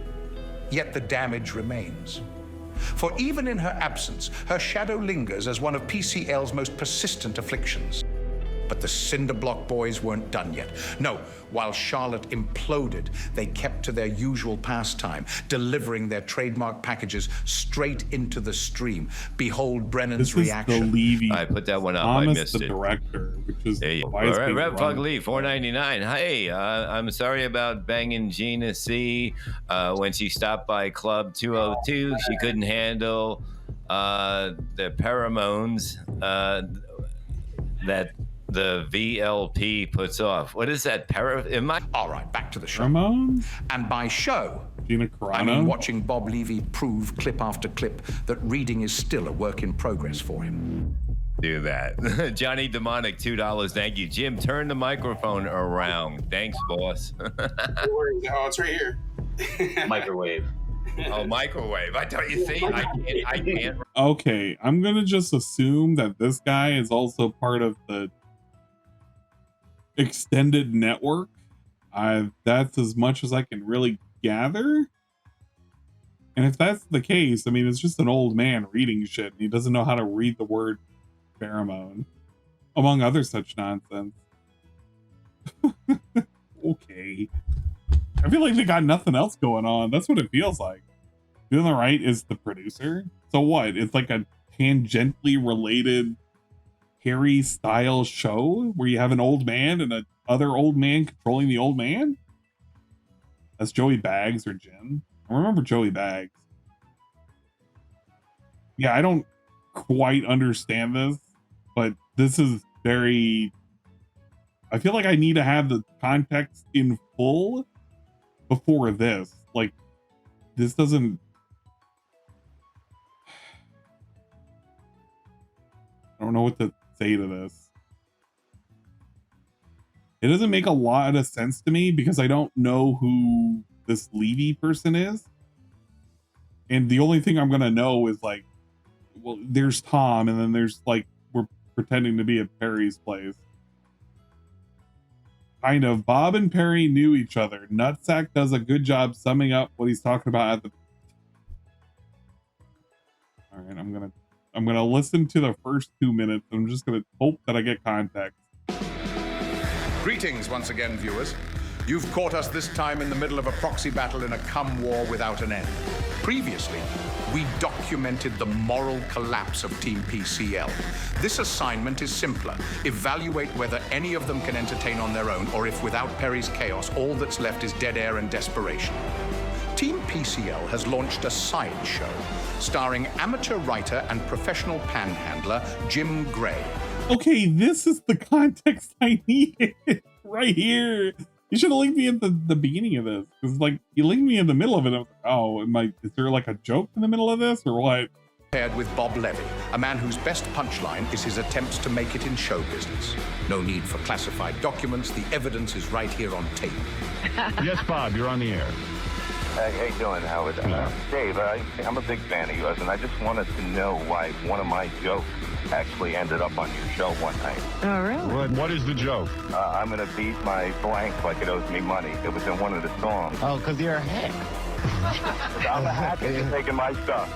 Yet the damage remains. For even in her absence, her shadow lingers as one of PCL's most persistent afflictions. But the Cinderblock boys weren't done yet. No, while Charlotte imploded, they kept to their usual pastime, delivering their trademark packages straight into the stream. Behold Brennan's reaction. I put that one up. Thomas, I missed the it. director, which is Red Plug Lee, $4.99. Hey, I'm sorry about banging Gina C. When she stopped by Club 202, she couldn't handle the pheromones that the VLP puts off. What is that? All right, back to the show. Pheromones? And by show, Gina I mean watching Bob Levy prove clip after clip that reading is still a work in progress for him. Do that. Johnny Demonic, $2. Thank you. Jim, turn the microphone around. Thanks, boss. Oh, it's right here. Microwave. Oh, microwave. I thought you see, I can't. Okay, I'm gonna just assume that this guy is also part of the extended network. That's as much as I can really gather. And if that's the case, I mean, it's just an old man reading shit, and he doesn't know how to read the word pheromone, among other such nonsense. Okay. I feel like they got nothing else going on. That's what it feels like. To the right is the producer. So what? It's like a tangentially related Harry style show where you have an old man and a other old man controlling the old man? That's Joey Baggs or Jim. I remember Joey Baggs. Yeah, I don't quite understand this, but this is very... I feel like I need to have the context in full before this. Like, this doesn't... I don't know what to say to this. It doesn't make a lot of sense to me because I don't know who this Levy person is. And the only thing I'm going to know is like, well, there's Tom, and then there's like, we're pretending to be at Perry's place. Kind of. Bob and Perry knew each other. Nutsack does a good job summing up what he's talking about at the... All right, I'm gonna listen to the first 2 minutes. I'm just gonna hope that I get context. Greetings once again, viewers. You've caught us this time in the middle of a proxy battle in a cum war without an end. Previously, we documented the moral collapse of Team PCL. This assignment is simpler. Evaluate whether any of them can entertain on their own, or if without Perry's chaos, all that's left is dead air and desperation. Team PCL has launched a sideshow starring amateur writer and professional panhandler Jim Gray. Okay, this is the context I needed right here. You should have linked me at the beginning of this. Because, like, you linked me in the middle of it. I was like, oh, is there, like, a joke in the middle of this, or what? Paired with Bob Levy, a man whose best punchline is his attempts to make it in show business. No need for classified documents. The evidence is right here on tape. Yes, Bob, you're on the air. How you doing, Howard? Dave, I'm a big fan of yours, and I just wanted to know why one of my jokes actually ended up on your show one night. Oh, really? What is the joke? I'm gonna beat my blank like it owes me money. It was in one of the songs. Oh, because you're a hack. I'm a hacker for taking my stuff.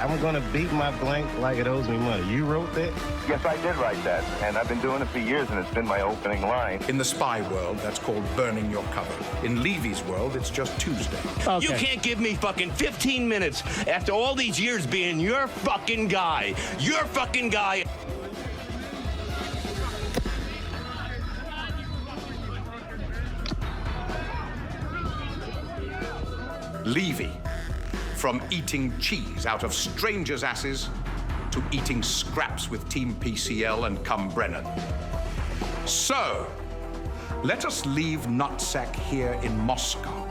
I'm gonna beat my blank like it owes me money. You wrote that? Yes, I did write that, and I've been doing it for years, and it's been my opening line. In the spy world, that's called burning your cover. In Levy's world, it's just Tuesday. Okay. You can't give me fucking 15 minutes after all these years being your fucking guy. Your fucking guy. Levy, from eating cheese out of strangers' asses to eating scraps with Team PCL and cum Brennan. So, let us leave Nutsack here in Moscow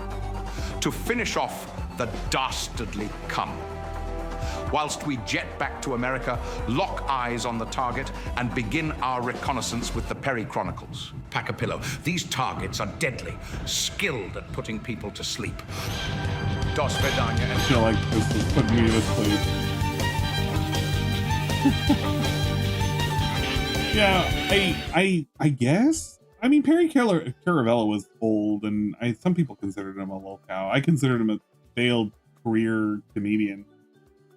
to finish off the dastardly cum. Whilst we jet back to America, lock eyes on the target, and begin our reconnaissance with the Perry Chronicles. Pack a pillow. These targets are deadly, skilled at putting people to sleep. Dos Vedanya. I feel like this is putting me in this place. Yeah, I guess. I mean, Perry Caramello was old, and some people considered him a low cow. I considered him a failed career comedian.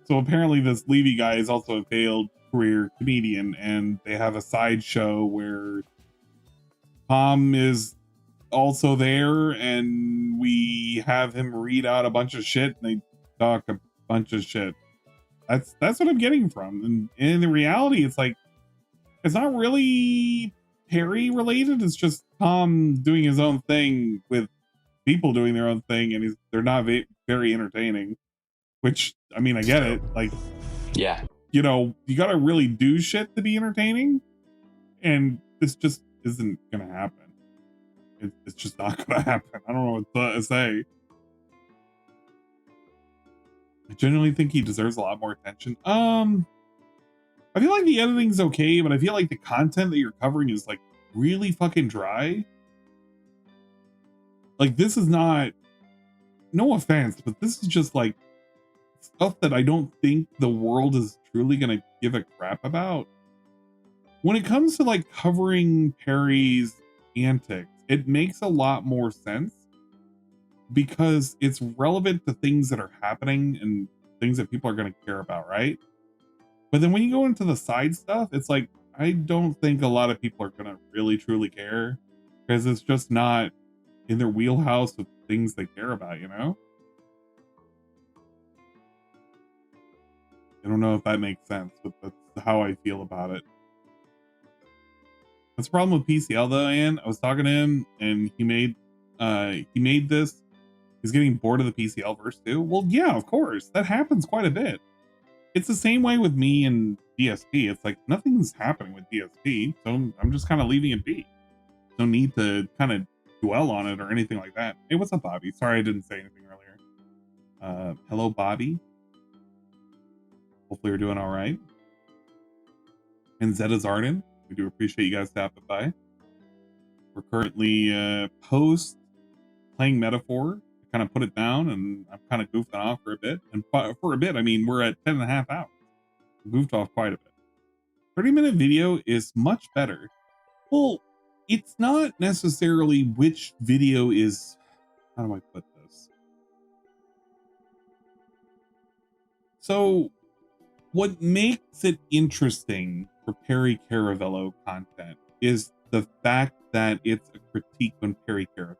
So apparently this Levy guy is also a failed career comedian, and they have a side show where Tom is also there, and we have him read out a bunch of shit, and they talk a bunch of shit. That's what I'm getting from. And in the reality, it's like, it's not really Perry related. It's just Tom doing his own thing with people doing their own thing, and they're not very entertaining. Which, I mean, I get it. Like, yeah, you know, you gotta really do shit to be entertaining, and this just isn't gonna happen. It's just not gonna happen. I don't know what to say. I genuinely think he deserves a lot more attention. I feel like the editing's okay, but I feel like the content that you're covering is like really fucking dry. Like, this is not, no offense, but this is just like stuff that I don't think the world is truly gonna give a crap about. When it comes to like covering Perry's antics, it makes a lot more sense because it's relevant to things that are happening and things that people are going to care about, right? But then when you go into the side stuff, it's like, I don't think a lot of people are going to really truly care because it's just not in their wheelhouse of things they care about, you know? I don't know if that makes sense, but that's how I feel about it. That's the problem with PCL though, and I was talking to him and he made this. He's getting bored of the PCL verse too. Well, yeah, of course. That happens quite a bit. It's the same way with me and DSP. It's like nothing's happening with DSP, so I'm just kind of leaving it be. No need to kind of dwell on it or anything like that. Hey, what's up, Bobby? Sorry I didn't say anything earlier. Hello, Bobby. Hopefully you're doing all right. And Zeta's Arden. We do appreciate you guys stopping by. We're currently post playing Metaphor. I kind of put it down and I'm kind of goofing off for a bit. And for a bit, I mean, we're at 10.5 hours. We goofed off quite a bit. 30-minute video is much better. Well, it's not necessarily which video is, how do I put this? So what makes it interesting for Perry Caramello content is the fact that it's a critique on Perry Caramello.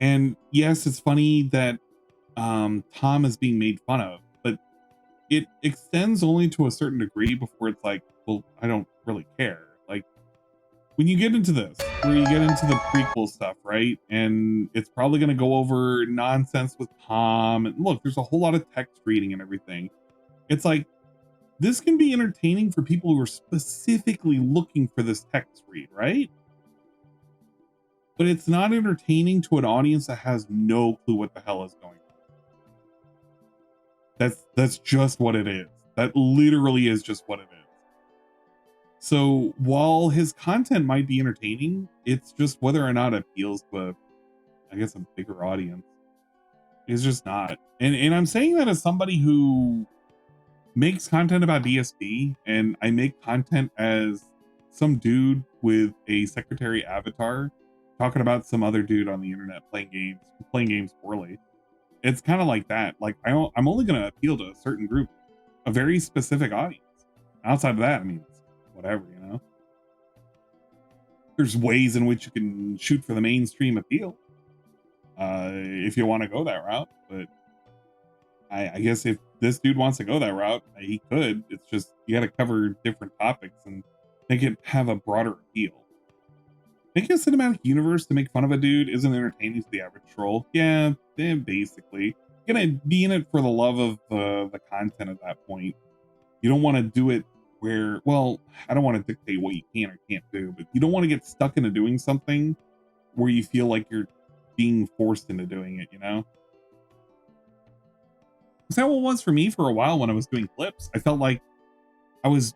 And yes, it's funny that Tom is being made fun of, but it extends only to a certain degree before it's like, well, I don't really care. Like, when you get into this, where you get into the prequel stuff, right? And it's probably going to go over nonsense with Tom. And look, there's a whole lot of text reading and everything. It's like, this can be entertaining for people who are specifically looking for this text read, right? But it's not entertaining to an audience that has no clue what the hell is going on. That's just what it is. That literally is just what it is. So while his content might be entertaining, it's just whether or not it appeals to I guess a bigger audience. It's just not. And I'm saying that as somebody who makes content about DSP, and I make content as some dude with a secretary avatar talking about some other dude on the internet playing games poorly. It's kind of like that. Like, I'm only going to appeal to a certain group, a very specific audience. Outside of that, I mean, it's whatever, you know? There's ways in which you can shoot for the mainstream appeal if you want to go that route. But I guess if this dude wants to go that route, he could. It's just, you got to cover different topics and make it have a broader appeal. Making a cinematic universe to make fun of a dude isn't entertaining to the average troll. Yeah, basically. You're gonna be in it for the love of the content at that point. You don't want to do it where, well, I don't want to dictate what you can or can't do, but you don't want to get stuck into doing something where you feel like you're being forced into doing it, you know? Is that what it was for me for a while when I was doing clips? I felt like I was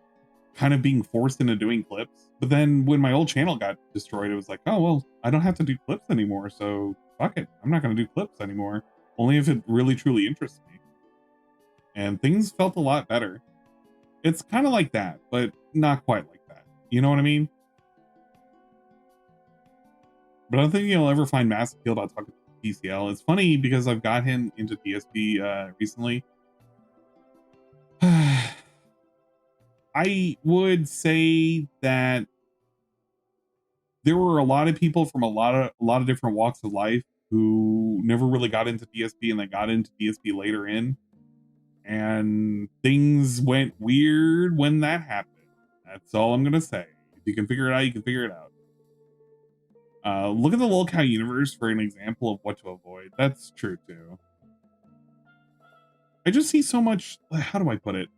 kind of being forced into doing clips. But then when my old channel got destroyed, it was like, oh, well, I don't have to do clips anymore. So fuck it. I'm not going to do clips anymore. Only if it really, truly interests me. And things felt a lot better. It's kind of like that, but not quite like that. You know what I mean? But I don't think you'll ever find mass appeal about talking to PCL. It's funny because I've got him into DSP recently. I would say that there were a lot of people from a lot of different walks of life who never really got into DSP, and they got into DSP later in, and things went weird when that happened. That's all I'm gonna say. If you can figure it out, you can figure it out. Look at the lolcow universe for an example of what to avoid. That's true too. I just see so much. How do I put it?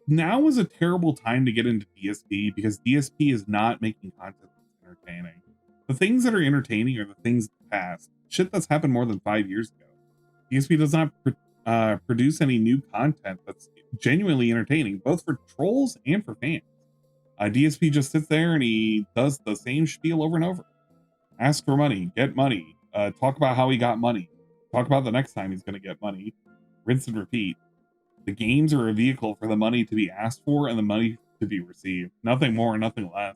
Now is a terrible time to get into DSP because DSP is not making content that's entertaining. The things that are entertaining are the things that pass. Shit that's happened more than 5 years ago. DSP does not produce any new content that's genuinely entertaining, both for trolls and for fans. DSP just sits there and he does the same spiel over and over. Ask for money, get money, talk about how he got money, talk about the next time he's going to get money, rinse and repeat. The games are a vehicle for the money to be asked for and the money to be received. Nothing more, nothing less.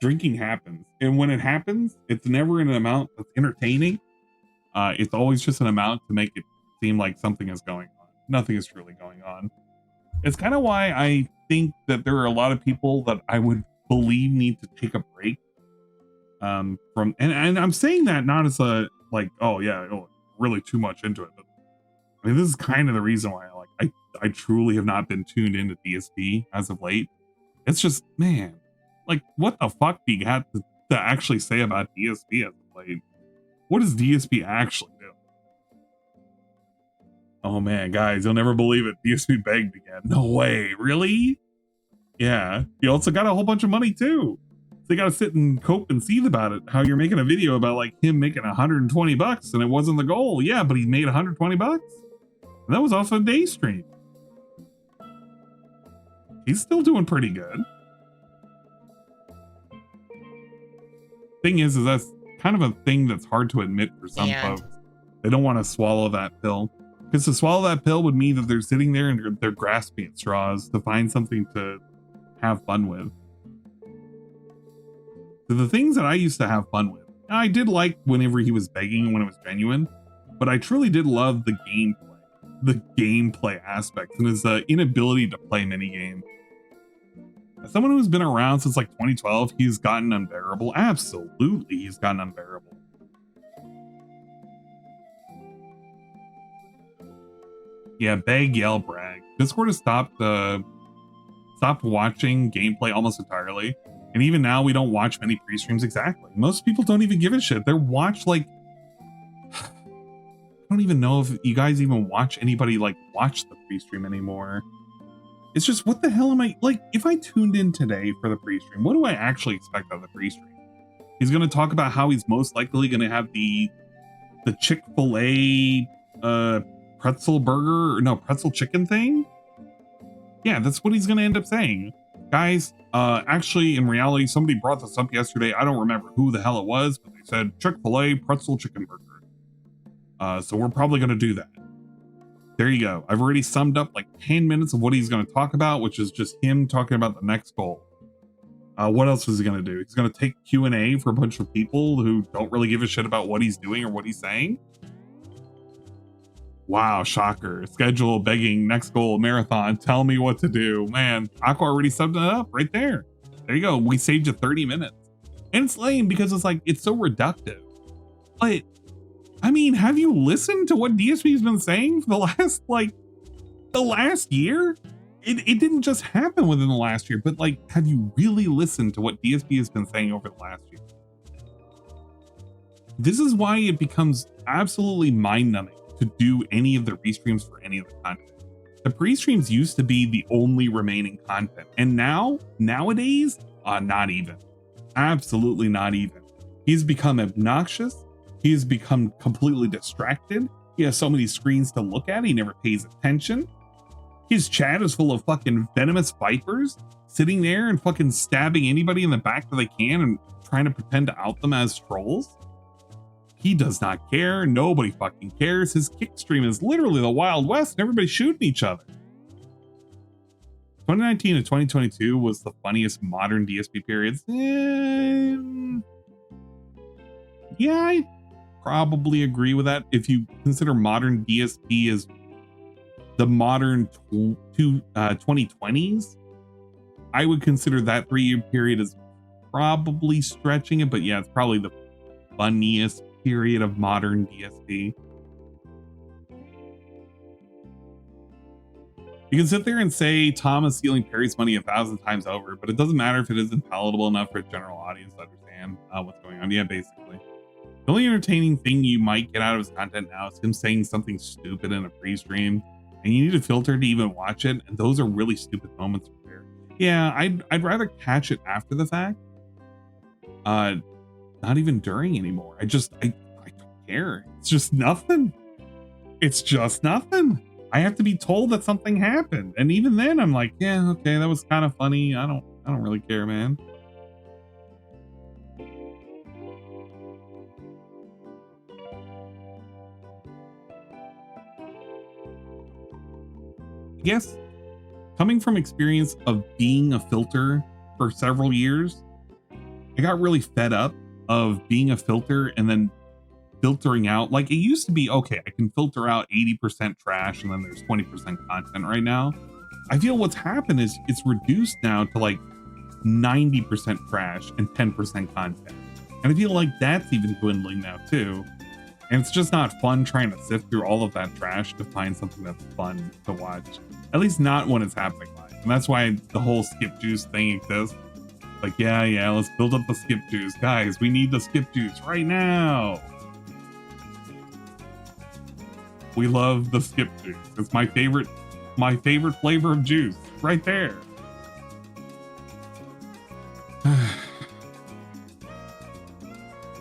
Drinking happens. And when it happens, it's never in an amount that's entertaining. It's always just an amount to make it seem like something is going on. Nothing is truly going on. It's kind of why I think that there are a lot of people that I would believe need to take a break from, and I'm saying that not as a, like, oh yeah, really too much into it. But I mean, this is kind of the reason why I truly have not been tuned into DSP as of late. It's just, man, like, what the fuck do you have to actually say about DSP as of late? What does DSP actually do? Oh man, guys, you'll never believe it. DSP begged again. No way, really? Yeah, he also got a whole bunch of money too. So you gotta sit and cope and seethe about it. How you're making a video about like him making $120 and it wasn't the goal. Yeah, but he made $120. And that was also a day stream. He's still doing pretty good. Thing is that's kind of a thing that's hard to admit for some folks. They don't want to swallow that pill. Because to swallow that pill would mean that they're sitting there and they're grasping at straws to find something to have fun with. So the things that I used to have fun with, I did like whenever he was begging when it was genuine, but I truly did love the gameplay aspects and his inability to play minigames. As someone who's been around since like 2012, he's gotten unbearable. Absolutely, he's gotten unbearable. Yeah, beg, yell, brag. Discord has stopped watching gameplay almost entirely. And even now, we don't watch many pre-streams exactly. Most people don't even give a shit. They watch like... I don't even know if you guys even watch anybody like watch the pre-stream anymore. It's just, what the hell am I... Like, if I tuned in today for the pre-stream, what do I actually expect out of the pre-stream? He's going to talk about how he's most likely going to have the Chick-fil-A pretzel burger, or no, pretzel chicken thing? Yeah, that's what he's going to end up saying. Guys, actually, in reality, somebody brought this up yesterday. I don't remember who the hell it was, but they said Chick-fil-A pretzel chicken burger. So we're probably going to do that. There you go. I've already summed up like 10 minutes of what he's going to talk about, which is just him talking about the next goal. What else is he going to do? He's going to take Q&A for a bunch of people who don't really give a shit about what he's doing or what he's saying. Wow, shocker. Schedule, begging, next goal, marathon, tell me what to do. Man, Aqua already summed it up right there. There you go. We saved you 30 minutes. And it's lame because it's like, it's so reductive. But, I mean, have you listened to what DSP's been saying for the last year? It didn't just happen within the last year, but like, have you really listened to what DSP has been saying over the last year? This is why it becomes absolutely mind-numbing to do any of the restreams for any of the content. The pre-streams used to be the only remaining content, and nowadays, not even. Absolutely not even. He's become obnoxious. He's become completely distracted. He has so many screens to look at, he never pays attention. His chat is full of fucking venomous vipers sitting there and fucking stabbing anybody in the back that they can and trying to pretend to out them as trolls. He does not care. Nobody fucking cares. His kick stream is literally the Wild West and everybody's shooting each other. 2019 to 2022 was the funniest modern DSP periods. Yeah, I probably agree with that. If you consider modern DSP as the modern 2020s, I would consider that 3-year period as probably stretching it, but yeah, it's probably the funniest period of modern DSP. You can sit there and say Tom is stealing Perry's money 1,000 times over, but it doesn't matter if it isn't palatable enough for a general audience to understand what's going on. Yeah, basically. The only entertaining thing you might get out of his content now is him saying something stupid in a pre-stream, and you need a filter to even watch it, and those are really stupid moments there. Yeah, I'd rather catch it after the fact. Not even during anymore. I don't care. It's just nothing. It's just nothing. I have to be told that something happened, and even then I'm like, yeah, okay, that was kind of funny. I don't really care, man. I guess coming from experience of being a filter for several years, I got really fed up of being a filter and then filtering out. Like, it used to be, okay, I can filter out 80% trash and then there's 20% content right now. I feel what's happened is it's reduced now to like 90% trash and 10% content. And I feel like that's even dwindling now too. And it's just not fun trying to sift through all of that trash to find something that's fun to watch. At least not when it's happening live. And that's why the whole skip juice thing exists. Like, yeah, let's build up the skip juice. Guys, we need the skip juice right now. We love the skip juice. It's my favorite flavor of juice right there.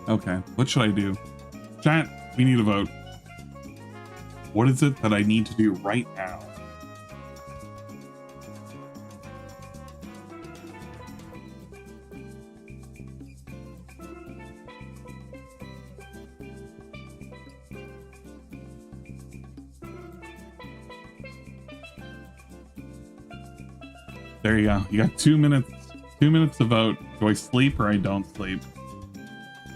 Okay, what should I do? Chat, we need a vote. What is it that I need to do right now? There you go. You got 2 minutes. 2 minutes to vote. Do I sleep or I don't sleep?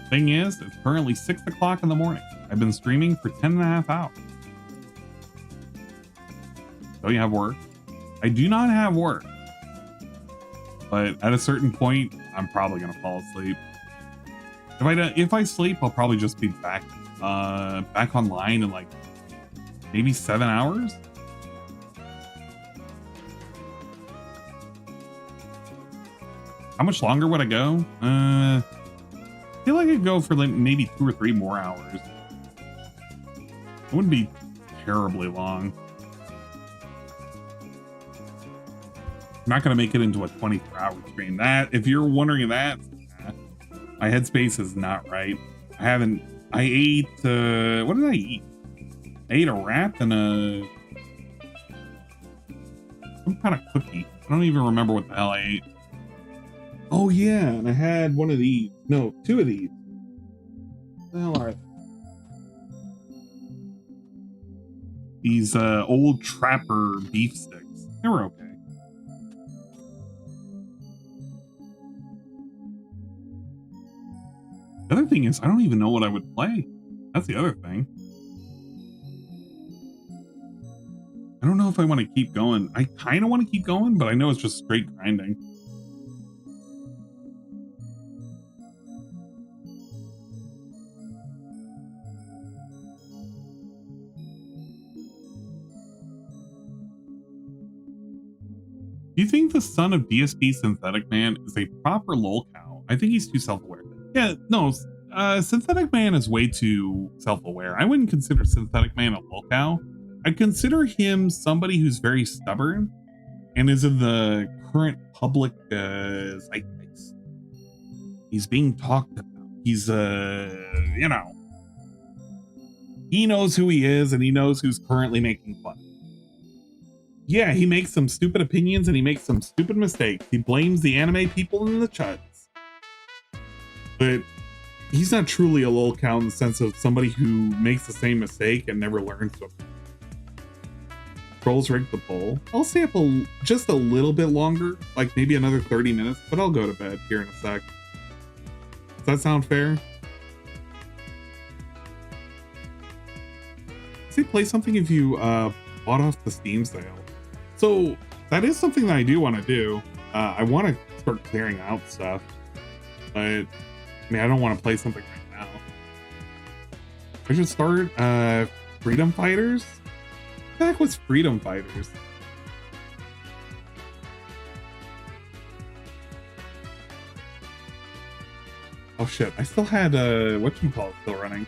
Thing is, it's currently 6 o'clock in the morning. I've been streaming for 10.5 hours. Don't you have work? I do not have work. But at a certain point, I'm probably gonna fall asleep. If I sleep, I'll probably just be back online in like maybe 7 hours. How much longer would I go? I feel like I could go for like maybe 2 or 3 more hours. It wouldn't be terribly long. I'm not gonna make it into a 24-hour stream. That, if you're wondering that, my headspace is not right. I ate, what did I eat? I ate a wrap and some kind of cookie. I don't even remember what the hell I ate. Oh yeah, and I had one of these. No, 2 of these. What the hell are they? These old Trapper beef sticks. They were okay. The other thing is, I don't even know what I would play. That's the other thing. I don't know if I want to keep going. I kind of want to keep going, but I know it's just straight grinding. Do you think the son of DSP Synthetic Man is a proper lolcow? I think he's too self-aware. Yeah, no, Synthetic Man is way too self-aware. I wouldn't consider Synthetic Man a lolcow. I'd consider him somebody who's very stubborn and is in the current public zeitgeist. He's being talked about. He's, you know, he knows who he is and he knows who's currently making fun. Yeah, he makes some stupid opinions and he makes some stupid mistakes. He blames the anime people and the chuds. But he's not truly a lolcow in the sense of somebody who makes the same mistake and never learns from it. Trolls rigged the poll. I'll stay up just a little bit longer, like maybe another 30 minutes, but I'll go to bed here in a sec. Does that sound fair? Say play something if you bought off the Steam sale. So that is something that I do want to do. I want to start clearing out stuff, but I mean, I don't want to play something right now. I should start Freedom Fighters. What the heck was Freedom Fighters? Oh shit! I still had whatchamacallit still running.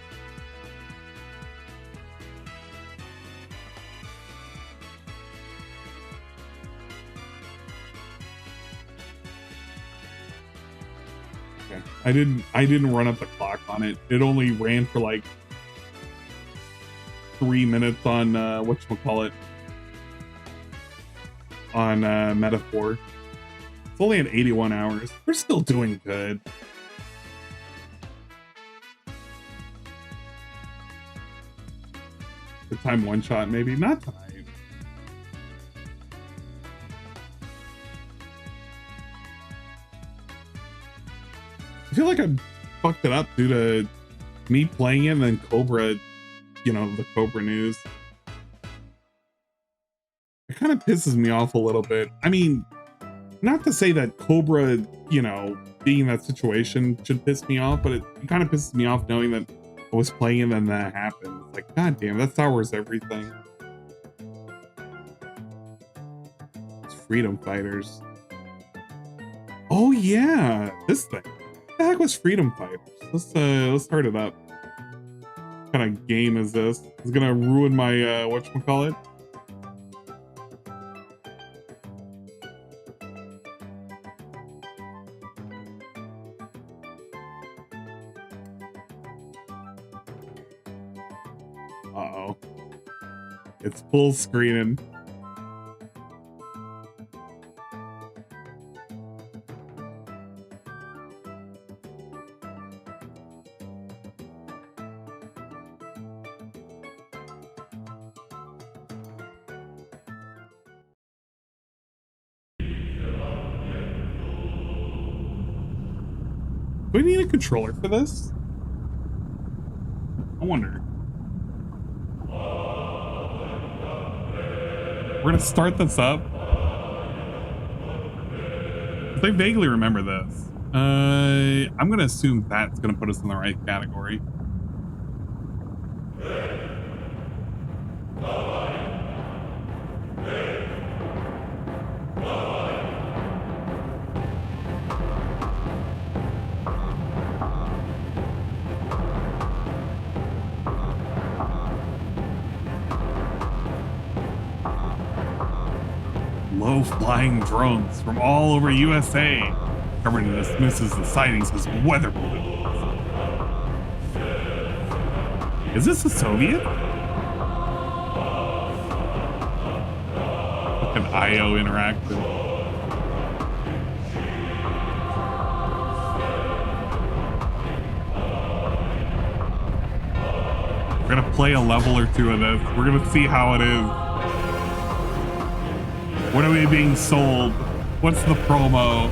I didn't run up the clock on it. It only ran for like 3 minutes on whatchamacallit on Metaphor. It's only at 81 hours. We're still doing good. The time one shot maybe, not tonight. I feel like I fucked it up due to me playing it and then Cobra, you know, the Cobra news. It kind of pisses me off a little bit. I mean, not to say that Cobra, you know, being in that situation should piss me off, but it kind of pisses me off knowing that I was playing it and that happened. It's like, god damn, that sours everything. It's Freedom Fighters. Oh yeah, this thing. What the heck was Freedom Fighters? Let's start it up. What kind of game is this? It's gonna ruin my whatchamacallit. Uh-oh. It's full screening. Do we need a controller for this? I wonder. We're gonna start this up. I vaguely remember this. I'm gonna assume that's gonna put us in the right category. Low-flying drones from all over USA. Government dismisses the sightings as weather balloons. Is this a Soviet? Fucking IO Interactive. We're gonna play a level or two of this. We're gonna see how it is. What are we being sold? What's the promo?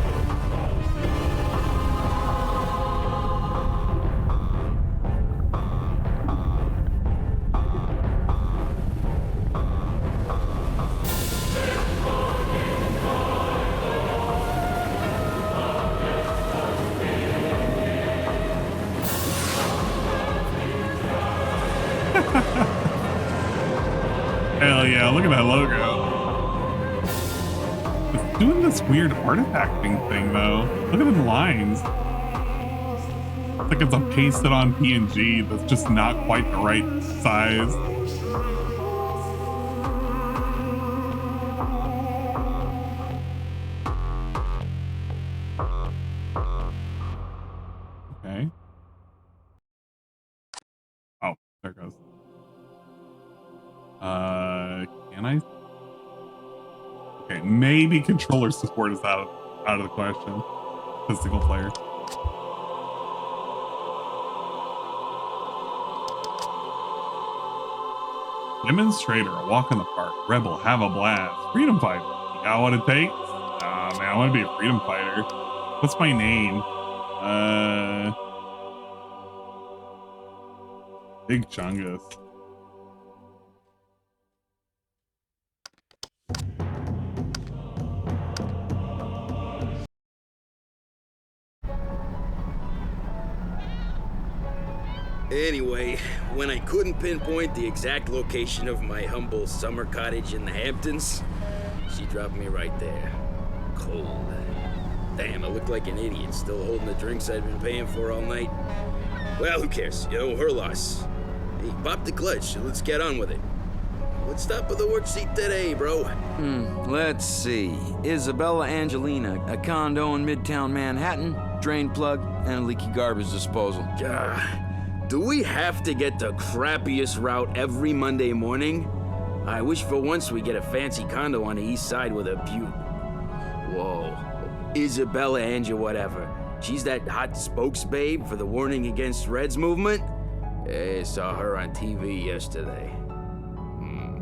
Hell yeah, look at that logo. Doing this weird artifacting thing though. Look at the lines. It's like it's a pasted on PNG that's just not quite the right size. Okay. Oh, there it goes. Can I? Okay, maybe controller support is out of the question. The single player. Demonstrator, a walk in the park. Rebel, have a blast. Freedom fighter. You got what it takes? Man, I want to be a freedom fighter. What's my name? Big Chungus. Anyway, when I couldn't pinpoint the exact location of my humble summer cottage in the Hamptons, she dropped me right there. Cold. Damn, I look like an idiot still holding the drinks I'd been paying for all night. Well, who cares? You know, her loss. Hey, pop the clutch. Let's get on with it. Let's stop at the work seat today, bro. Let's see. Isabella Angelina, a condo in Midtown Manhattan, drain plug, and a leaky garbage disposal. Do we have to get the crappiest route every Monday morning? I wish for once we get a fancy condo on the east side with a view. Whoa. Isabella Angel whatever. She's that hot spokes babe for the Warning Against Reds movement? I saw her on TV yesterday.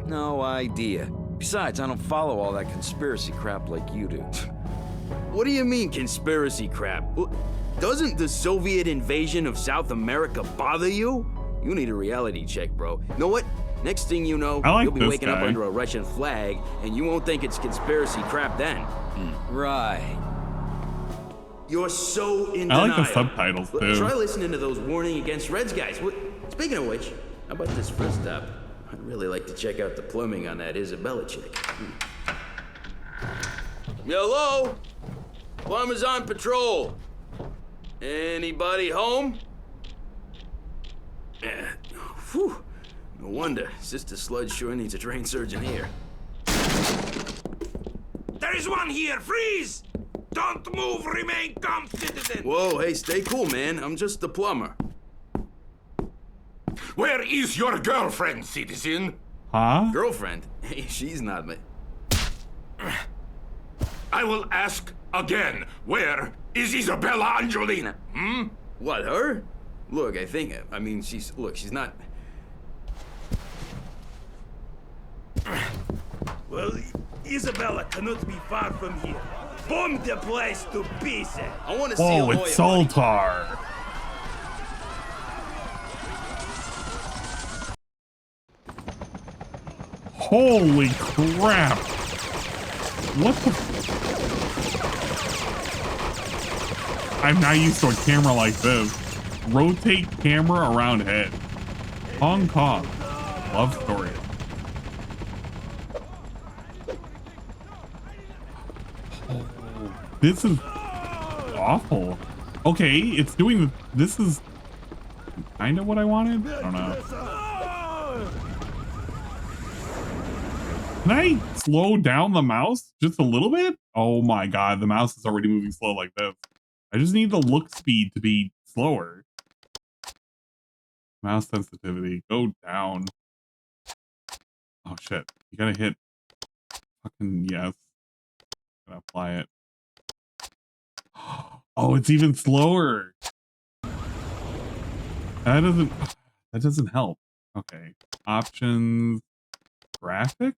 No idea. Besides, I don't follow all that conspiracy crap like you do. What do you mean, conspiracy crap? Doesn't the Soviet invasion of South America bother you? You need a reality check, bro. You know what? Next thing you know, you'll be waking up under a Russian flag, and you won't think it's conspiracy crap then. Right. You're so in I denial. like the subtitles, too. Try listening to those Warning Against Reds guys. Speaking of which, how about this first stop? I'd really like to check out the plumbing on that Isabella chick. Hello? Plumber's on patrol. Anybody home? Whew. No wonder. Sister Sludge sure needs a trained surgeon here. There is one here! Freeze! Don't move! Remain calm, citizen! Whoa, hey, stay cool, man. I'm just the plumber. Where is your girlfriend, citizen? Huh? Girlfriend? Hey, she's not my... I will ask again. Where is Isabella Angelina? What, her? Look, I mean, she's not... Well, Isabella cannot be far from here. Bomb the place to pieces. I want to see Oh, it's Soltar. Holy crap. What the... I'm not used to a camera like this. Rotate camera around head. Hong Kong. Love story. This is awful. Okay, it's doing... This is kind of what I wanted. I don't know. Can I slow down the mouse just a little bit? Oh my god, the mouse is already moving slow like this. I just need the look speed to be slower. Mouse sensitivity, go down. Oh shit, you gotta hit fucking yes. Gotta apply it. Oh, it's even slower. That doesn't help. Okay, options, graphic,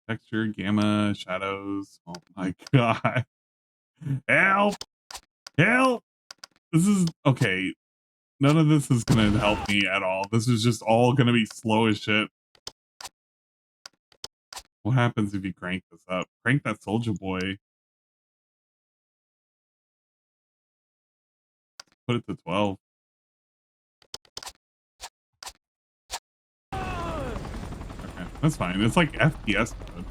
texture, gamma, shadows. Oh my god. Help! Help! This is okay. None of this is gonna help me at all. This is just all gonna be slow as shit. What happens if you crank this up? Crank that Soulja Boy. Put it to 12. Okay, that's fine. It's like FPS mode.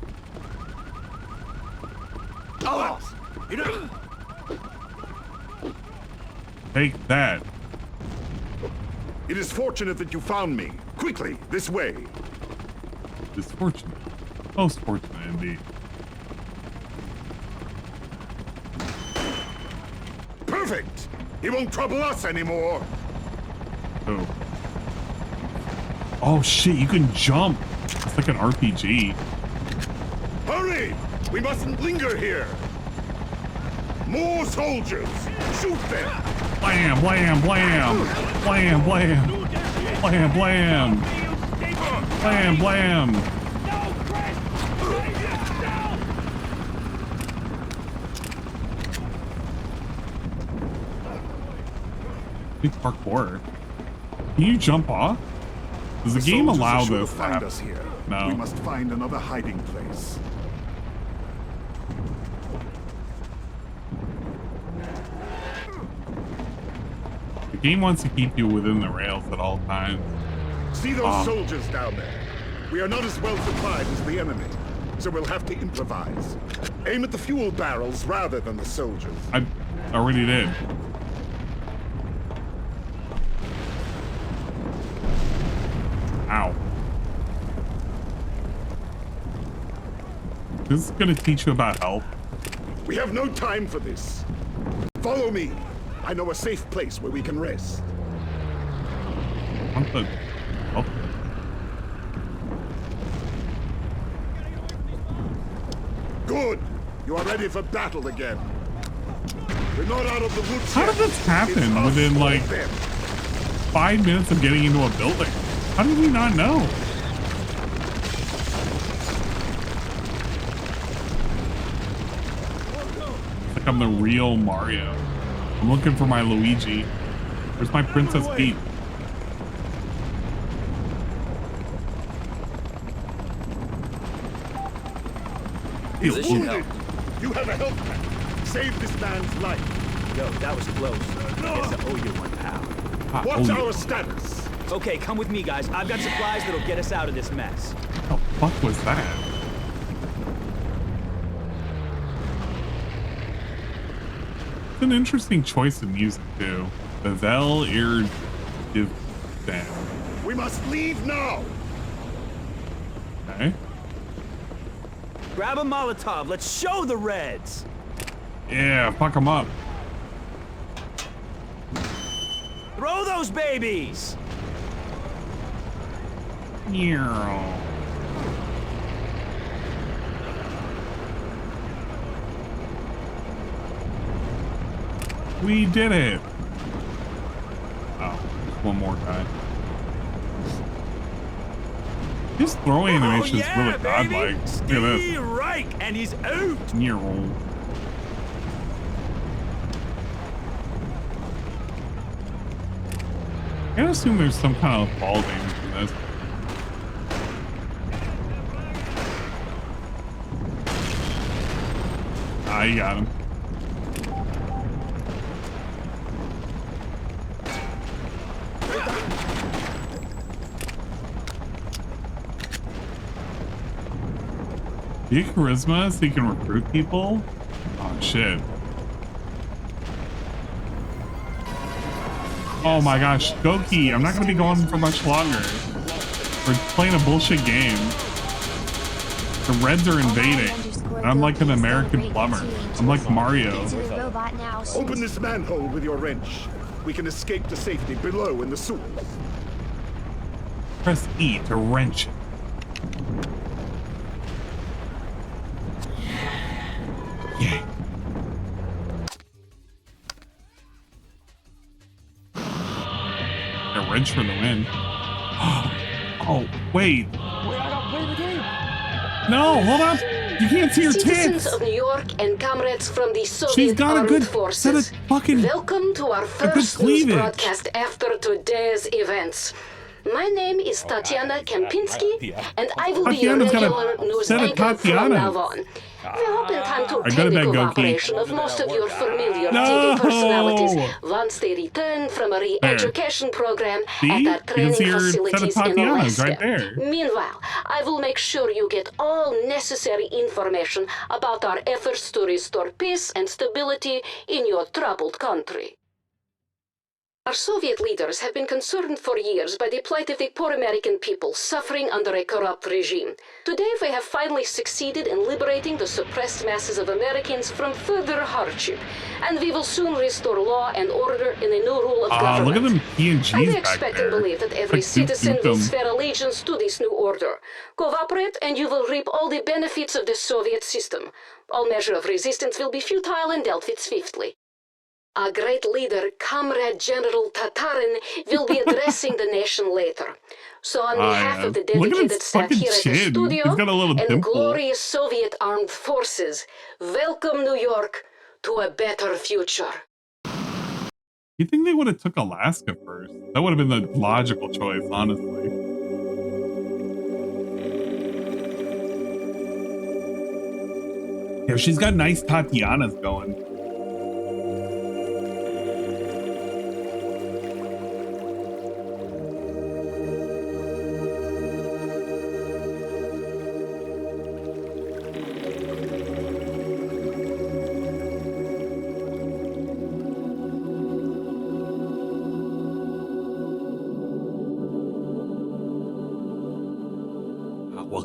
Take that. It is fortunate that you found me. Quickly, this way. Disfortunate. Most fortunate indeed. Perfect! He won't trouble us anymore. Oh. Oh shit, you can jump. It's like an RPG. Hurry! We mustn't linger here. More soldiers! Shoot them! Blam, blam, blam! Blam, blam! Blam, blam! Blam, blam! Big parkour. Can you jump off? Does the game allow this to find happen? us here. No. We must find another hiding place. game wants to keep you within the rails at all times. See those soldiers down there? We are not as well supplied as the enemy, so we'll have to improvise. Aim at the fuel barrels rather than the soldiers. I already did. Ow. This is gonna teach you about health. We have no time for this. Follow me. I know a safe place where we can rest. What the? Oh. Good. You are ready for battle again. We're not out of the woods How yet. did this happen It's us within or like them. 5 minutes of getting into a building? How did we not know? It's like I'm the real Mario. I'm looking for my Luigi. Where's my Princess Peach? He's wounded. You have a health pack. Save this man's life. Yo, that was close. I guess I owe you one, pal. What's our status? Okay, come with me, guys. I've got supplies that'll get us out of this mess. What the fuck was that? It's an interesting choice of music too. The Vel Ir Div Band. We must leave now. Okay. Grab a Molotov. Let's show the Reds. Yeah, fuck them up. Throw those babies. Yeah. We did it. Oh, there's one more guy. His throwing animation is really godlike. Look at Stevie this. Reich, and he's out. Yeah. I gotta assume there's some kind of ball damage in this. Ah, you got him. Do you get charisma so you can recruit people? Oh shit. Oh my gosh, Goki, I'm not gonna be going for much longer. We're playing a bullshit game. The Reds are invading. And I'm like an American plumber. I'm like Mario. Open this manhole with your wrench. We can escape to safety below in the sewers. Press E to wrench it. Yeah. A wrench for the win. Oh, wait. No, hold up. You can't see her Citizens tits. of New York and comrades from the Soviet She's got a Armed good Forces. set of fucking. Welcome to our good first news cleavage. broadcast after today's events. My name is Tatiana Kempinski, and I will be your Tatiana's got a regular news set of anchor from Tatianas. now on. We hope in time to I go to obtain the bed, Goki. cooperation of most of your familiar No. TV personalities once they return from a re-education program See? at You our can training see your set of facilities in Tatianas Alaska. right there. Meanwhile, I will make sure you get all necessary information about our efforts to restore peace and stability in your troubled country. Our Soviet leaders have been concerned for years by the plight of the poor American people suffering under a corrupt regime. Today, we have finally succeeded in liberating the suppressed masses of Americans from further hardship, and we will soon restore law and order in a new rule of government. Look at them And we PNGs back expect there. and believe that every Like, citizen will them. swear allegiance to this new order. Cooperate, and you will reap all the benefits of the Soviet system. All measure of resistance will be futile and dealt with swiftly. Our great leader, Comrade General Tatarin, will be addressing the nation later. So on behalf of the Look at dedicated his staff fucking here at the chin. studio He's got a little and dimple. glorious Soviet armed forces, welcome New York to a better future. You think they would have took Alaska first? That would have been the logical choice, honestly. Yeah, she's got nice Tatianas going.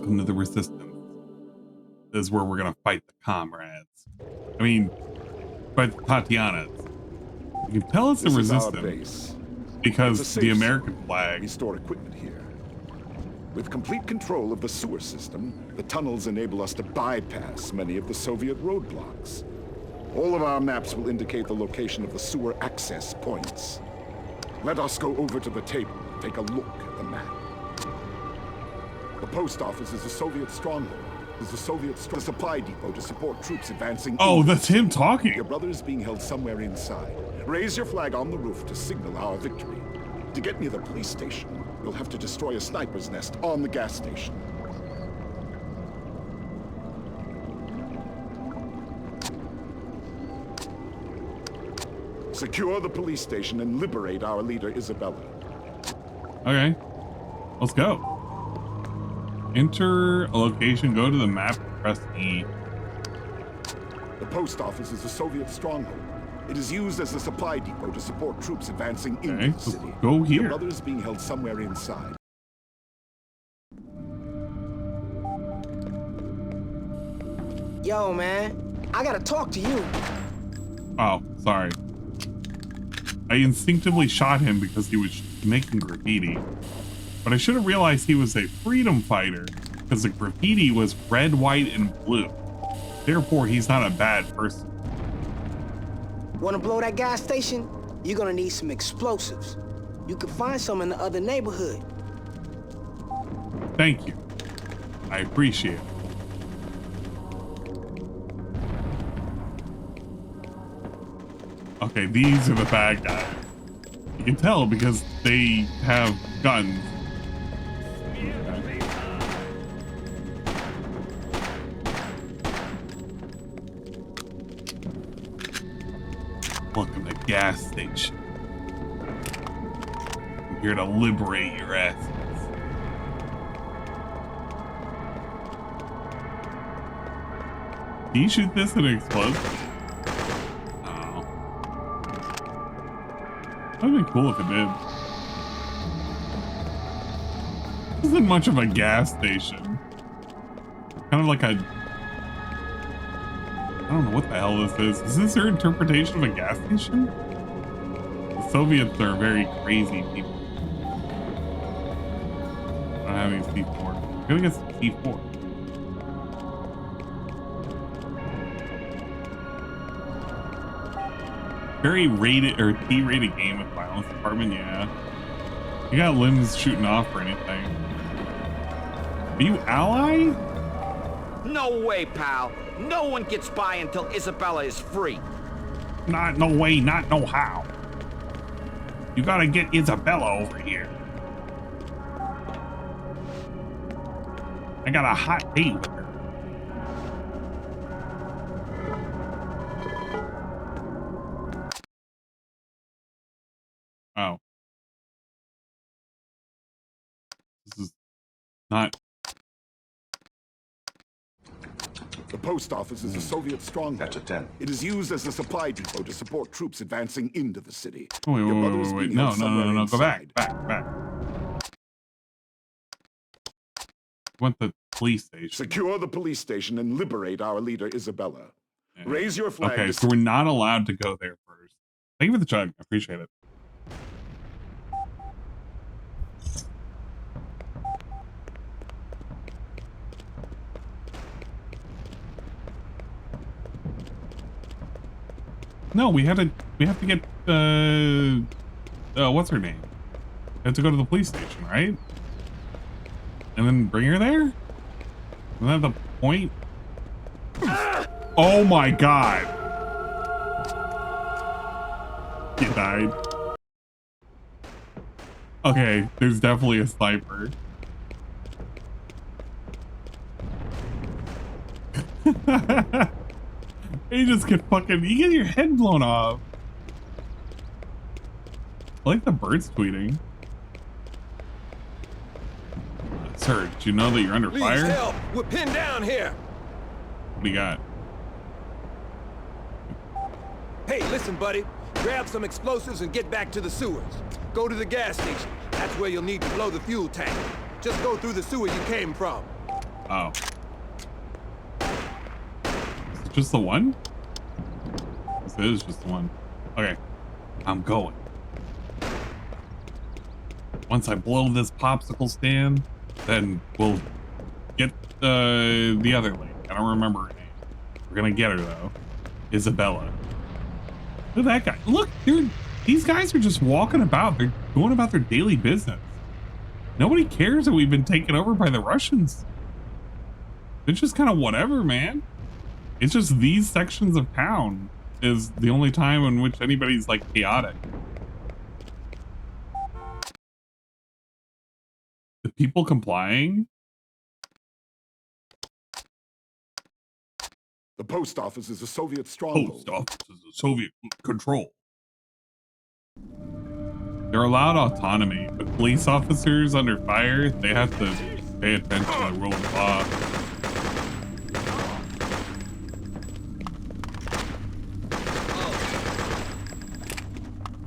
Welcome to the Resistance. This is where we're gonna fight the comrades. I mean, fight the Tatianas. You can tell it's the Resistance because the American flag. We store equipment here. With complete control of the sewer system, the tunnels enable us to bypass many of the Soviet roadblocks. All of our maps will indicate the location of the sewer access points. Let us go over to the table and take a look at the map. The post office is a Soviet stronghold. Is a Soviet supply depot to support troops advancing. Oh, that's him talking. Your brother is being held somewhere inside. Raise your flag on the roof to signal our victory. To get near the police station, you'll have to destroy a sniper's nest on the gas station. Secure the police station and liberate our leader, Isabella. Okay, let's go. Enter a location, go to the map, press E. The post office is a Soviet stronghold. It is used as a supply depot to support troops advancing into the city. Go here. Your brother is being held somewhere inside. Yo, man, I gotta talk to you. Oh, sorry. I instinctively shot him because he was making graffiti. But I should have realized he was a freedom fighter because the graffiti was red, white, and blue. Therefore, he's not a bad person. Wanna blow that gas station? You're gonna need some explosives. You can find some in the other neighborhood. Thank you. I appreciate it. Okay, these are the bad guys. You can tell because they have guns. Welcome to gas station. I'm here to liberate your assets. Can you shoot this and it explodes? Oh. That would be cool if it did. This isn't much of a gas station. Kind of like a... I don't know what the hell this is. Is this their interpretation of a gas station? The Soviets are very crazy people. I don't have any C4. I'm gonna get some C4. Very rated or T-rated game with violence department, yeah. You got limbs shooting off or anything. Are you ally? No way, pal. No one gets by until Isabella is free. Not no way, not no how. You gotta get Isabella over here. I got a hot date with her. Oh. This is not... The post office is a Soviet stronghold. That's a 10. It is used as a supply depot to support troops advancing into the city. Oh, wait. No. Go back. Want the police station. Secure the police station and liberate our leader, Isabella. Yeah. Raise your flag. Okay, so we're not allowed to go there first. Thank you for the chug. I appreciate it. No, we have to get what's her name? We have to go to the police station, right? And then bring her there? Isn't that the point? Oh my god! He died. Okay, there's definitely a sniper. You just get you get your head blown off. I like the birds tweeting. Sir, do you know that you're under fire? Help! We're pinned down here. What do you got? Hey, listen, buddy. Grab some explosives and get back to the sewers. Go to the gas station. That's where you'll need to blow the fuel tank. Just go through the sewer you came from. Oh. Is it just the one? This is just the one. Okay. I'm going. Once I blow this popsicle stand, then we'll get the other lady. I don't remember her name. We're gonna get her though. Isabella. Look at that guy. Look, dude. These guys are just walking about. They're going about their daily business. Nobody cares that we've been taken over by the Russians. It's just kind of whatever, man. It's just these sections of town is the only time in which anybody's like chaotic. The people complying? The post office is a Soviet stronghold. Post office is a Soviet control. They're allowed autonomy, but police officers under fire, they have to pay attention to the rule of law.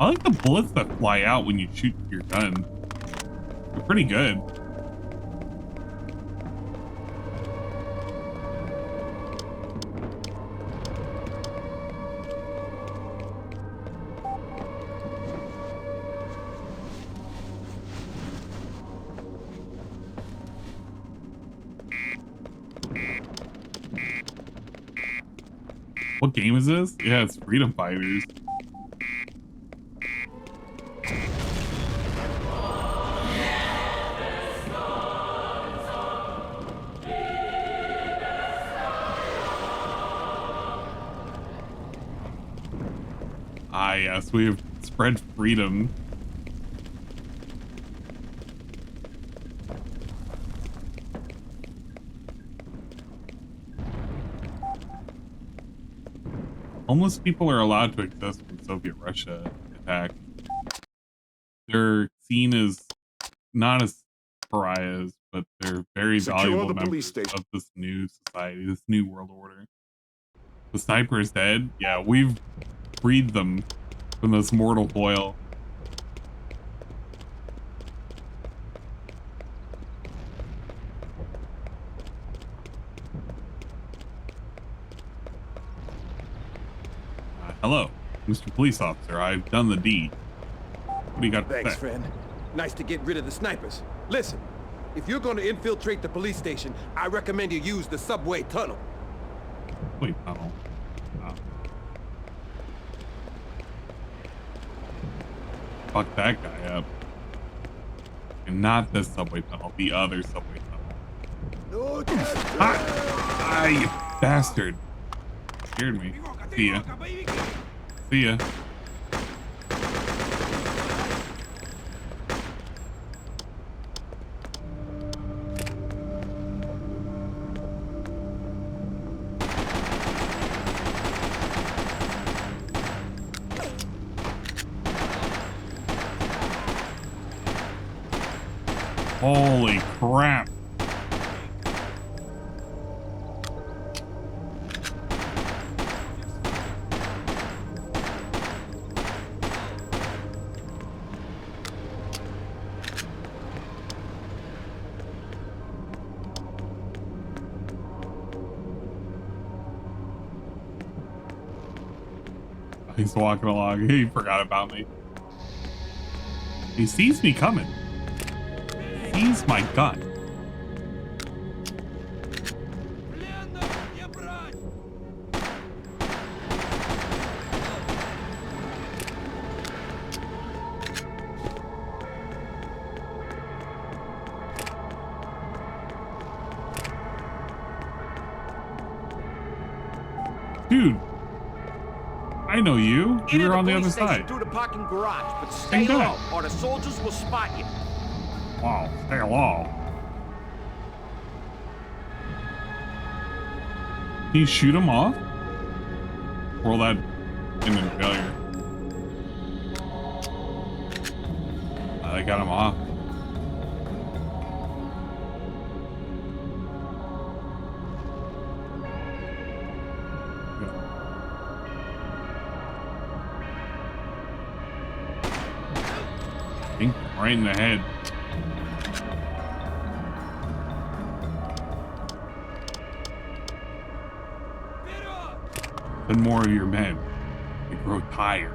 I like the bullets that fly out when you shoot your gun. They're pretty good. What game is this? Yeah, it's Freedom Fighters. Ah, yes, we have spread freedom. Homeless people are allowed to exist when Soviet Russia attacked. They're seen as not as pariahs, but they're very valuable members of this new society, this new world order. The sniper is dead. Yeah, we've freed them from this mortal coil. Hello, Mr. Police Officer. I've done the deed. What do you got to say? Thanks, friend. Nice to get rid of the snipers. Listen, if you're going to infiltrate the police station, I recommend you use the subway tunnel. Wait, tunnel. Oh. Fuck that guy up. And not this subway tunnel, the other subway tunnel. Ah, you bastard. Scared me. See ya. See ya. Holy crap. He's walking along. He forgot about me. He sees me coming. He's my gun. Dude, I know you. You're on the other side. Through the parking garage, but Stay stay low, back. or the soldiers will spot you. Wow, stay low. Can you shoot him off? Or will that end in failure? I got him off. Right in the head. then more of your men. They grow tired.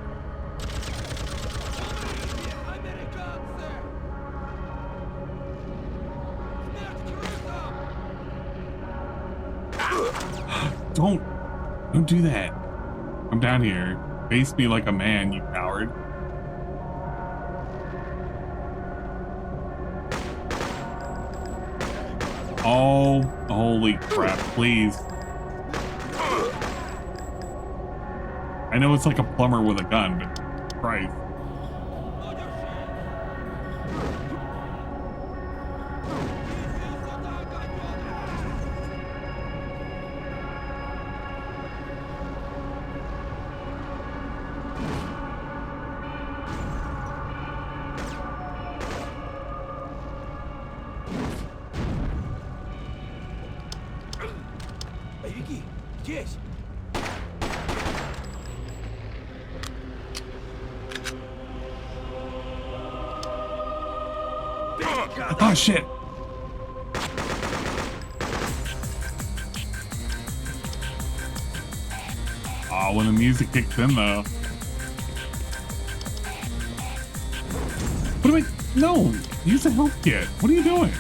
Don't do that. I'm down here. Face me like a man, you coward. Oh, holy crap, please. I know it's like a plumber with a gun, but Christ. Oh shit. Oh, when the music kicks in though. What do I? No, use the health kit. What are you doing?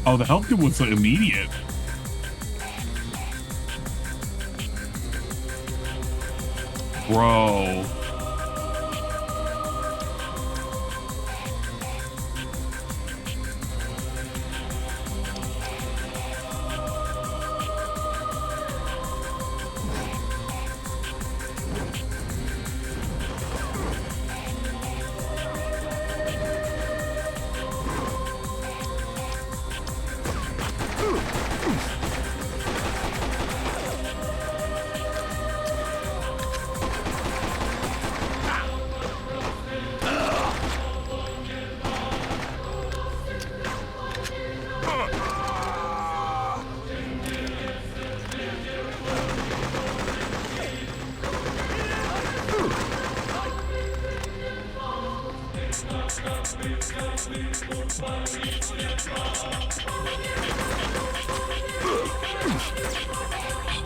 Oh, the health kit was immediate. Bro.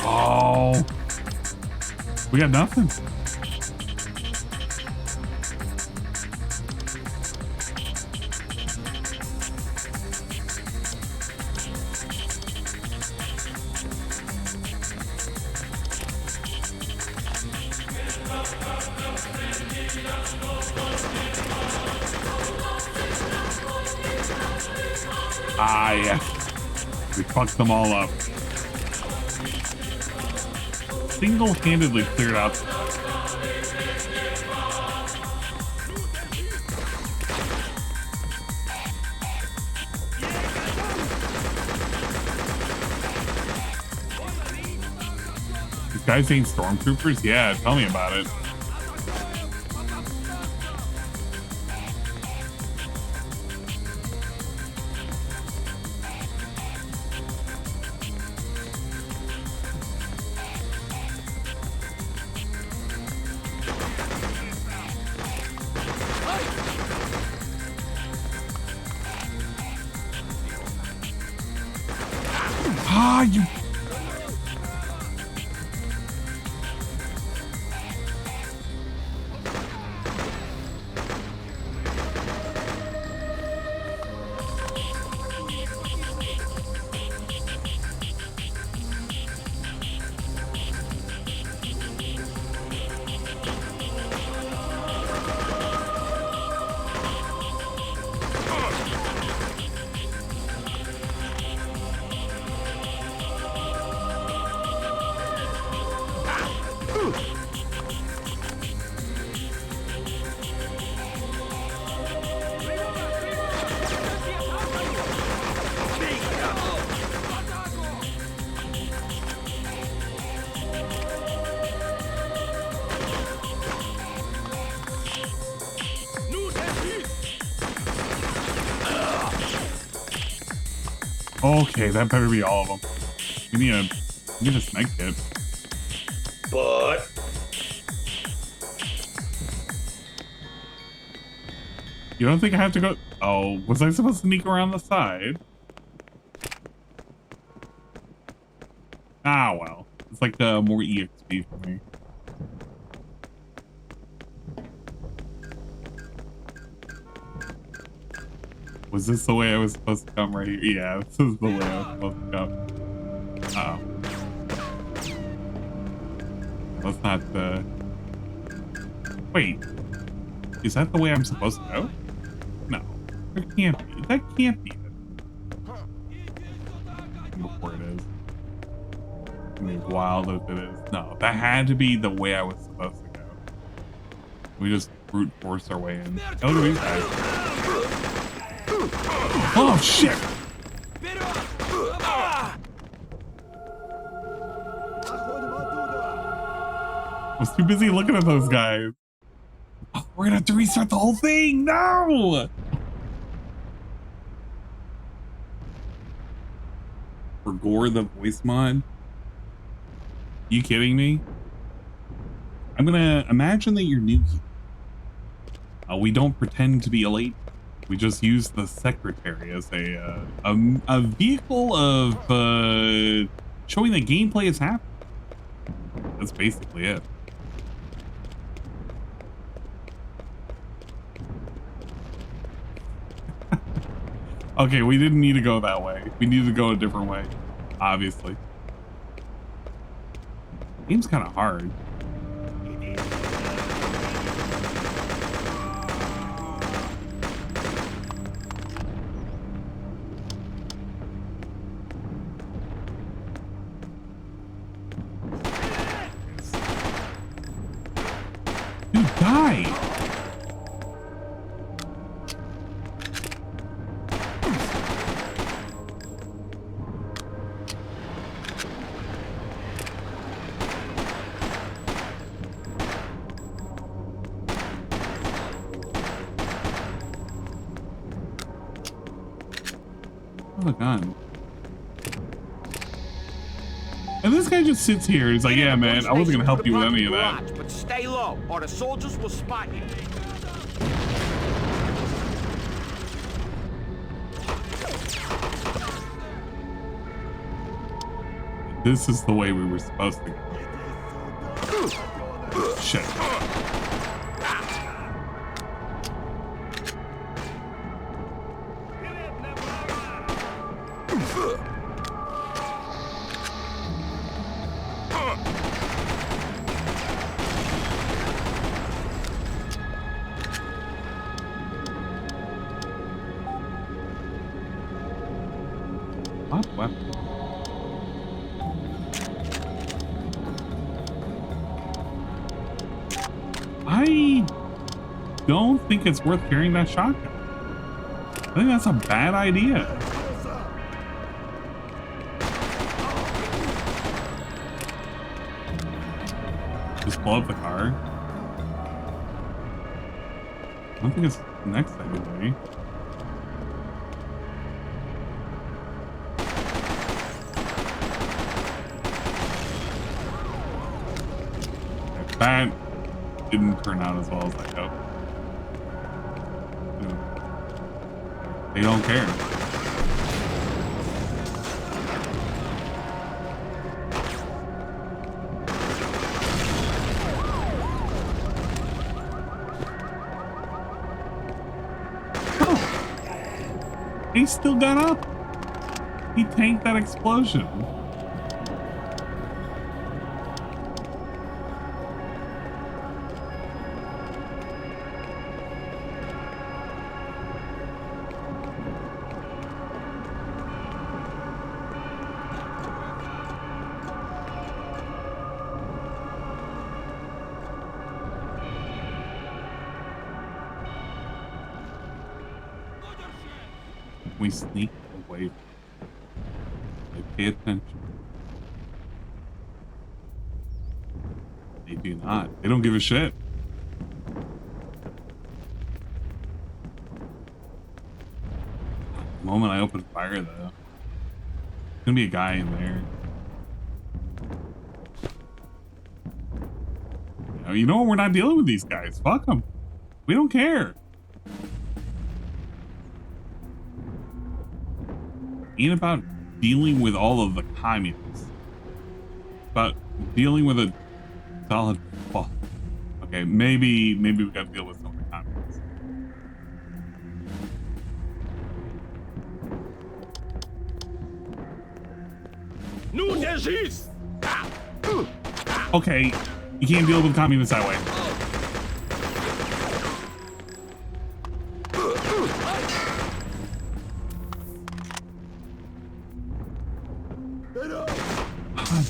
Oh, we got nothing. Ah, yeah. We fucked them all up. Single-handedly cleared out. These guys ain't stormtroopers? Yeah, tell me about it. Ah, you. Okay, that better be all of them. We need a snake kit. But you don't think I have to go? Oh, was I supposed to sneak around the side? Ah, well, It's like more EXP for me. Was this the way I was supposed to come right here? Yeah, this is the way I was supposed to come. Uh-oh. Let's not, Wait. Is that the way I'm supposed to go? No. That can't be. That can't be it. Before it is. I mean, wild as it is. No, that had to be the way I was supposed to go. We just brute force our way in. Oh, do these guys? Oh, shit! I was too busy looking at those guys. Oh, we're gonna have to restart the whole thing. No! For Gore the voice mod? You kidding me? I'm gonna imagine that you're new here. We don't pretend to be a lady. We just use the secretary as a vehicle of showing that gameplay is happening. That's basically it. Okay, we didn't need to go that way. We needed to go a different way, obviously. Game's kind of hard. Dude, die! Oh, gun. And this guy just sits here. He's like, yeah, man, I wasn't gonna help you with any of that. But stay low, or the soldiers will spot you. This is the way we were supposed to go. Shit. What? I don't think it's worth carrying that shotgun. I think that's a bad idea. Just blow up the car. I don't think it's next to anybody. That didn't turn out as well as I hoped. They don't care. Oh. He still got up. He tanked that explosion. We sneak away. They pay attention. They do not. They don't give a shit. The moment I open fire, though, there's gonna be a guy in there. You know, we're not dealing with these guys. Fuck them. We don't care. Ain't about dealing with all of the communists. It's about dealing with a solid fall. Okay, maybe we gotta deal with some comments. Okay, you can't deal with communists that way.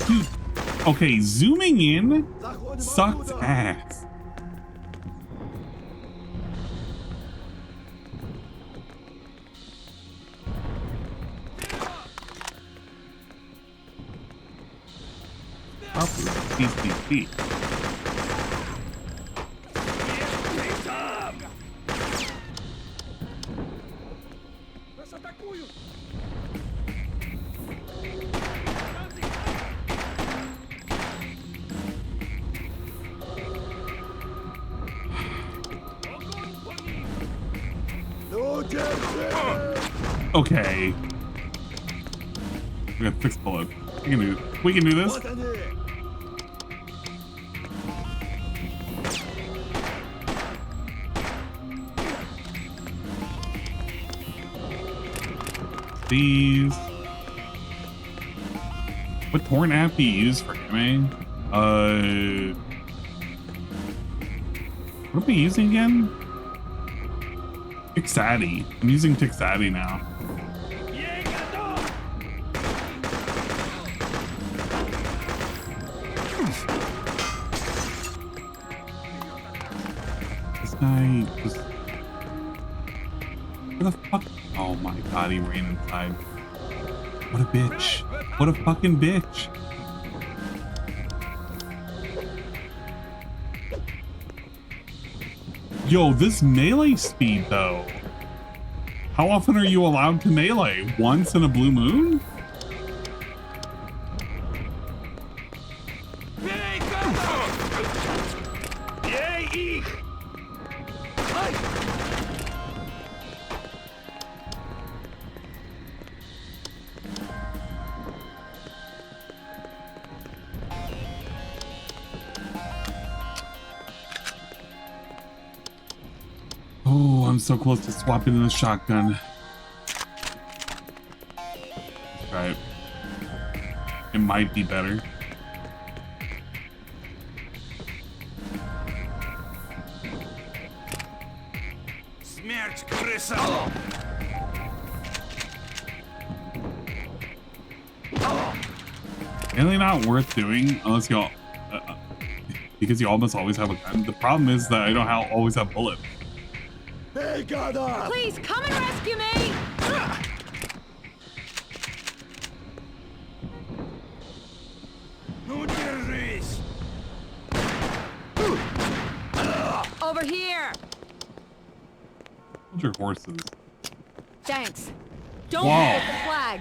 Dude, okay, zooming in sucks ass. DSP. Okay. We got 6 bullets. We can do this. These. What torrent app do you use for anime? What are we using again? Tixati. I'm using Tixati now. This guy just... Where the fuck? Oh my god, he ran inside. What a bitch. What a fucking bitch. Yo, this melee speed though. How often are you allowed to melee? Once in a blue moon? Oh, I'm so close to swapping the shotgun. That's right. It might be better. Really not worth doing unless y'all, because you almost always have a gun. The problem is that I don't always have bullets. Please come and rescue me! Over here! Hold your horses. Thanks. Don't forget the flag.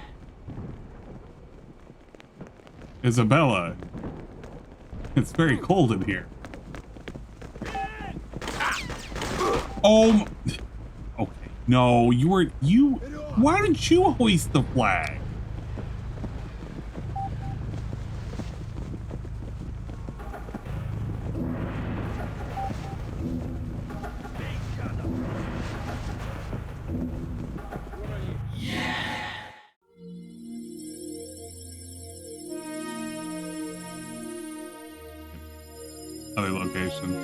Isabella, it's very cold in here. Oh, okay. No, why didn't you hoist the flag? Other location.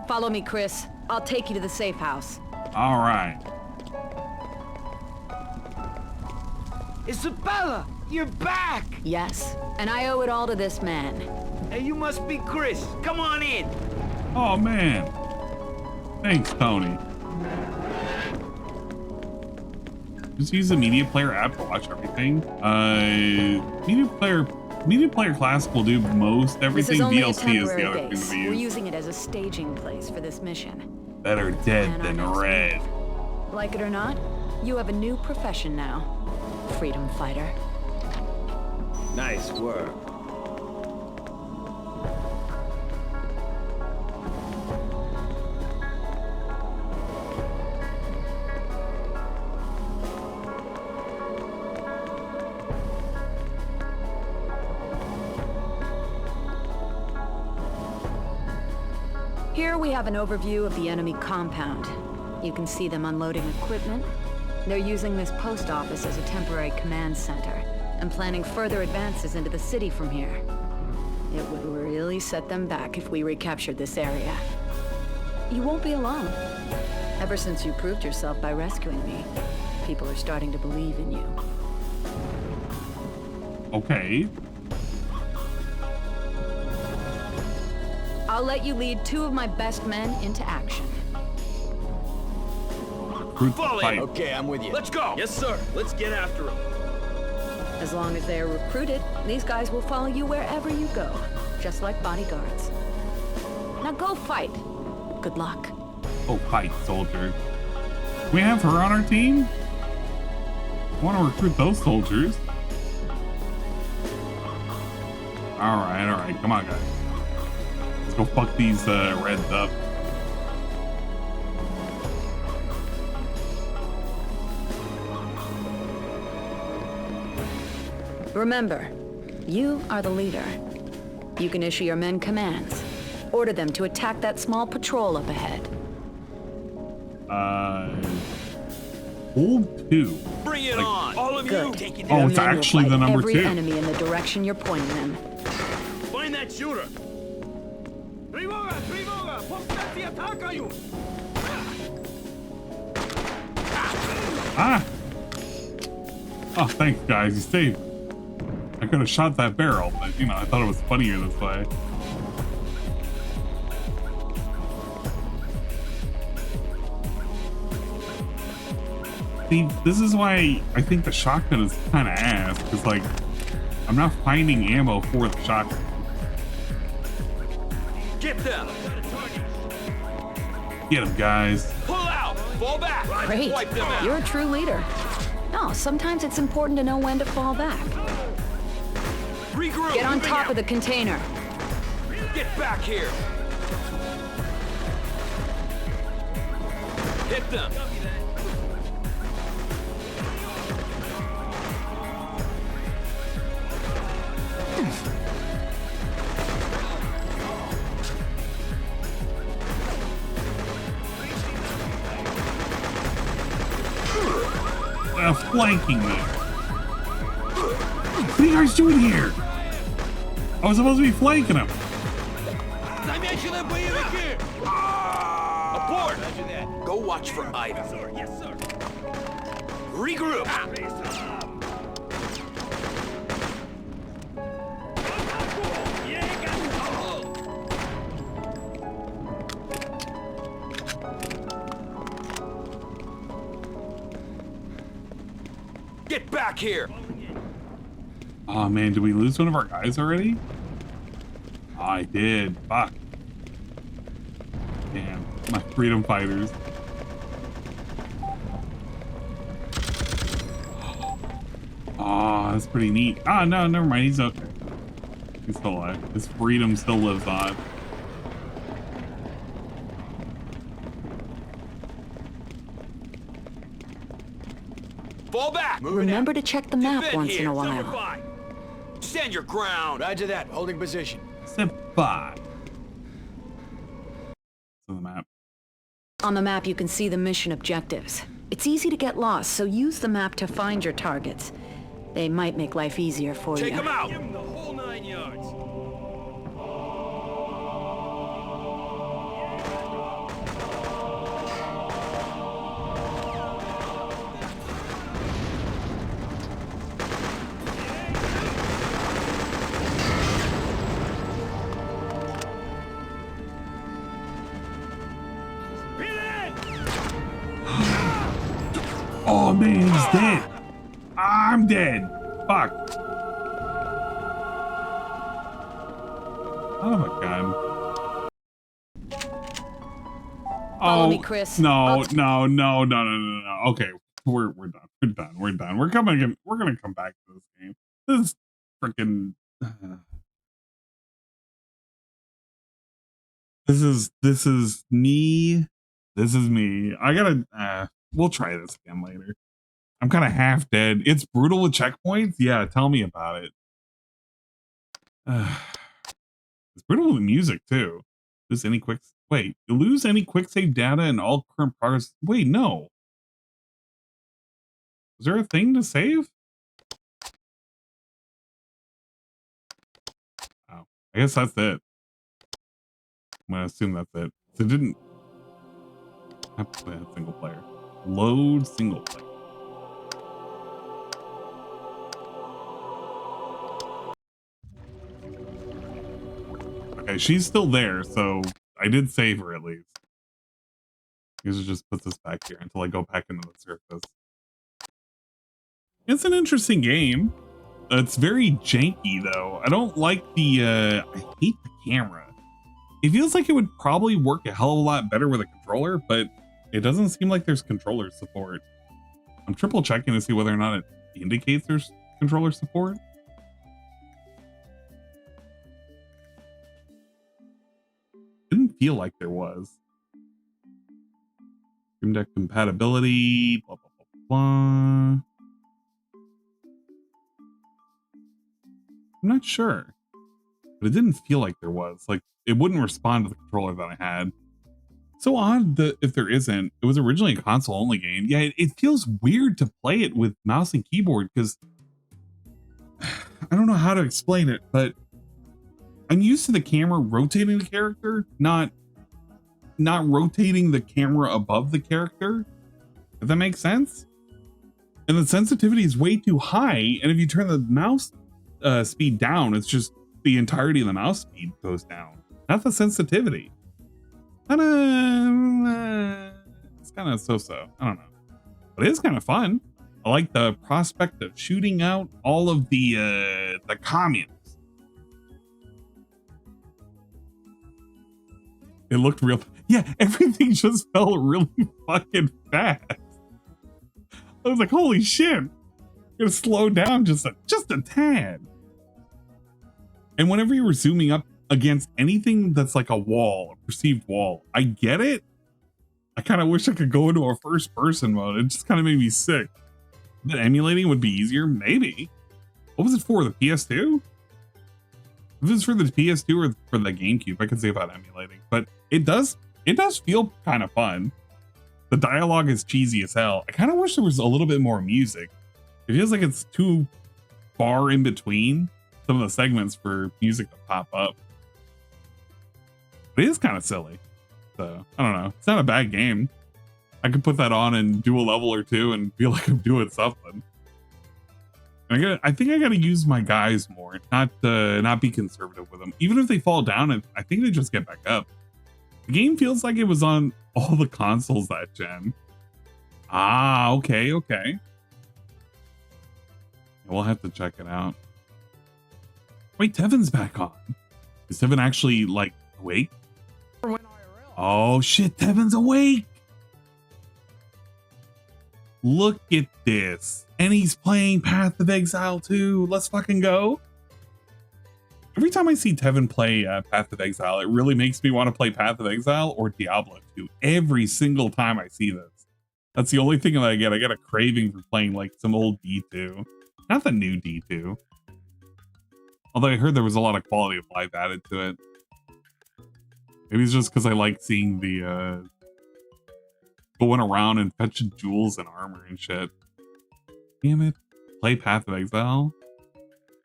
Follow me, Chris. I'll take you to the safe house. All right. Isabella, you're back! Yes, and I owe it all to this man. Hey, you must be Chris. Come on in. Oh, man. Thanks, Tony. Just use the media player app to watch everything. Media player classic will do most everything. DLC is the other thing that we use. We're using it as a staging place for this mission. Better dead than red. Like it or not, you have a new profession now. Freedom fighter. Nice work. Here we have an overview of the enemy compound. You can see them unloading equipment. They're using this post office as a temporary command center and planning further advances into the city from here. It would really set them back if we recaptured this area. You won't be alone. Ever since you proved yourself by rescuing me, people are starting to believe in you. Okay. I'll let you lead 2 of my best men into action. Okay, I'm with you. Let's go. Yes, sir. Let's get after him. As long as they are recruited, these guys will follow you wherever you go, just like bodyguards. Now go fight. Good luck. Oh, fight, soldier. We have her on our team? I want to recruit those soldiers. Alright, come on, guys. Let's go fuck these reds up. Remember, you are the leader. You can issue your men commands. Order them to attack that small patrol up ahead. Hold 2. Bring it on! All of you! Take it Oh, down. it's actually the number 2. Every enemy in the direction you're pointing them. Find that shooter! Тревога! Повстанцы атакают! Ah! Oh, thanks, guys. You saved. I could have shot that barrel, but, you know, I thought it was funnier this way. See, this is why I think the shotgun is kind of ass, because, like, I'm not finding ammo for the shotgun. Get them! Get him, guys. Pull out! Fall back! Great. Wipe them out. You're a true leader. No, sometimes it's important to know when to fall back. Regroup! Get on top of the container. Get back here! Hit them! Flanking me. What are you guys doing here? I was supposed to be flanking him. Abort! Go watch for Ida. Yes, sir. Regroup! Get back here! Oh man, did we lose one of our guys already? Oh, I did. Fuck. Damn, my freedom fighters. Oh, that's pretty neat. Ah, no, never mind. He's okay. He's still alive. His freedom still lives on. Fall back! Remember to check the map once in a while. Stand your ground! Roger that. Holding position. Step by. On the map. On the map, you can see the mission objectives. It's easy to get lost, so use the map to find your targets. They might make life easier for you. Take them out! Give them the whole 9 yards. Oh man, he's dead. I'm dead. Fuck. Oh my god. Follow me, Chris. No. Okay, we're done. We're done. We're coming again. We're gonna come back to this game. This is freaking. This is me. This is me. I gotta. We'll try this again later. I'm kind of half dead. It's brutal with checkpoints. Yeah, tell me about it. It's brutal with music too. Lose any quick... Wait, you lose any quick save data and all current progress... Wait, no. Is there a thing to save? Oh, I guess that's it. I'm gonna assume that's it. So it didn't have to play a single player. Load single player. Okay, she's still there, so I did save her at least. I guess it just puts us back here until I go back into the surface. It's an interesting game. It's very janky though. I don't like the I hate the camera. It feels like it would probably work a hell of a lot better with a controller, but it doesn't seem like there's controller support. I'm triple checking to see whether or not it indicates there's controller support. Didn't feel like there was. Stream Deck compatibility, blah, blah, blah, blah. I'm not sure, but it didn't feel like there was. Like, it wouldn't respond to the controller that I had. So odd that if there isn't, it was originally a console-only game. Yeah, it feels weird to play it with mouse and keyboard because I don't know how to explain it, but I'm used to the camera rotating the character, not rotating the camera above the character, if that makes sense. And the sensitivity is way too high, and if you turn the mouse speed down, it's just the entirety of the mouse speed goes down, not the sensitivity. It's kind of so-so. I don't know, but it is kind of fun. I like the prospect of shooting out all of the communes. It looked real. Yeah, everything just felt really fucking fast. I was like, holy shit. I'm gonna slow down just a tad. And whenever you were zooming up against anything that's like a wall, a perceived wall, I get it. I kind of wish I could go into a first person mode. It just kind of made me sick. That emulating would be easier? Maybe. What was it for? The PS2? If it's for the PS2 or for the GameCube, I could say about emulating, but it does feel kind of fun. The dialogue is cheesy as hell. I kind of wish there was a little bit more music. It feels like it's too far in between some of the segments for music to pop up. But it is kind of silly. So I don't know. It's not a bad game. I could put that on and do a level or two and feel like I'm doing something. I think I gotta use my guys more, not be conservative with them. Even if they fall down, I think they just get back up. The game feels like it was on all the consoles that gen. Ah, okay. We'll have to check it out. Wait, Tevin's back on. Is Tevin actually like awake? Oh shit, Tevin's awake. Look at this. And he's playing Path of Exile 2. Let's fucking go. Every time I see Tevin play Path of Exile, it really makes me want to play Path of Exile or Diablo 2. Every single time I see this. That's the only thing that I get. I get a craving for playing like some old D2. Not the new D2. Although I heard there was a lot of quality of life added to it. Maybe it's just because I like seeing the going around and fetching jewels and armor and shit. Damn it. Play Path of Exile?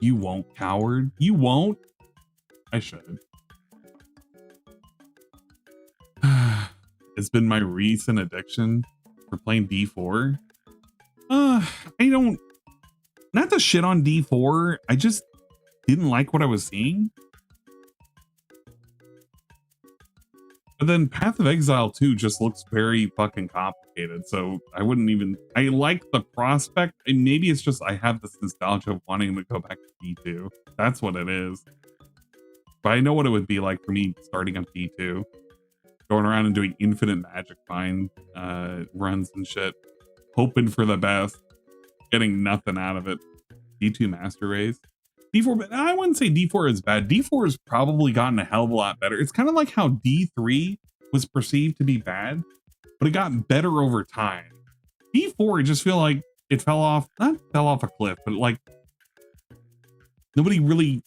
You won't, coward. You won't? I should. It's been my recent addiction for playing D4. I don't... Not to shit on D4. I just didn't like what I was seeing. But then Path of Exile 2 just looks very fucking complicated, so I wouldn't even... I like the prospect, and maybe it's just I have this nostalgia of wanting to go back to D2. That's what it is. But I know what it would be like for me starting on D2. Going around and doing infinite magic find runs and shit. Hoping for the best. Getting nothing out of it. D2 Master Race. D4, but I wouldn't say D4 is bad. D4 has probably gotten a hell of a lot better. It's kind of like how D3 was perceived to be bad, but it got better over time. D4, I just feel like it fell off, not fell off a cliff, but like nobody really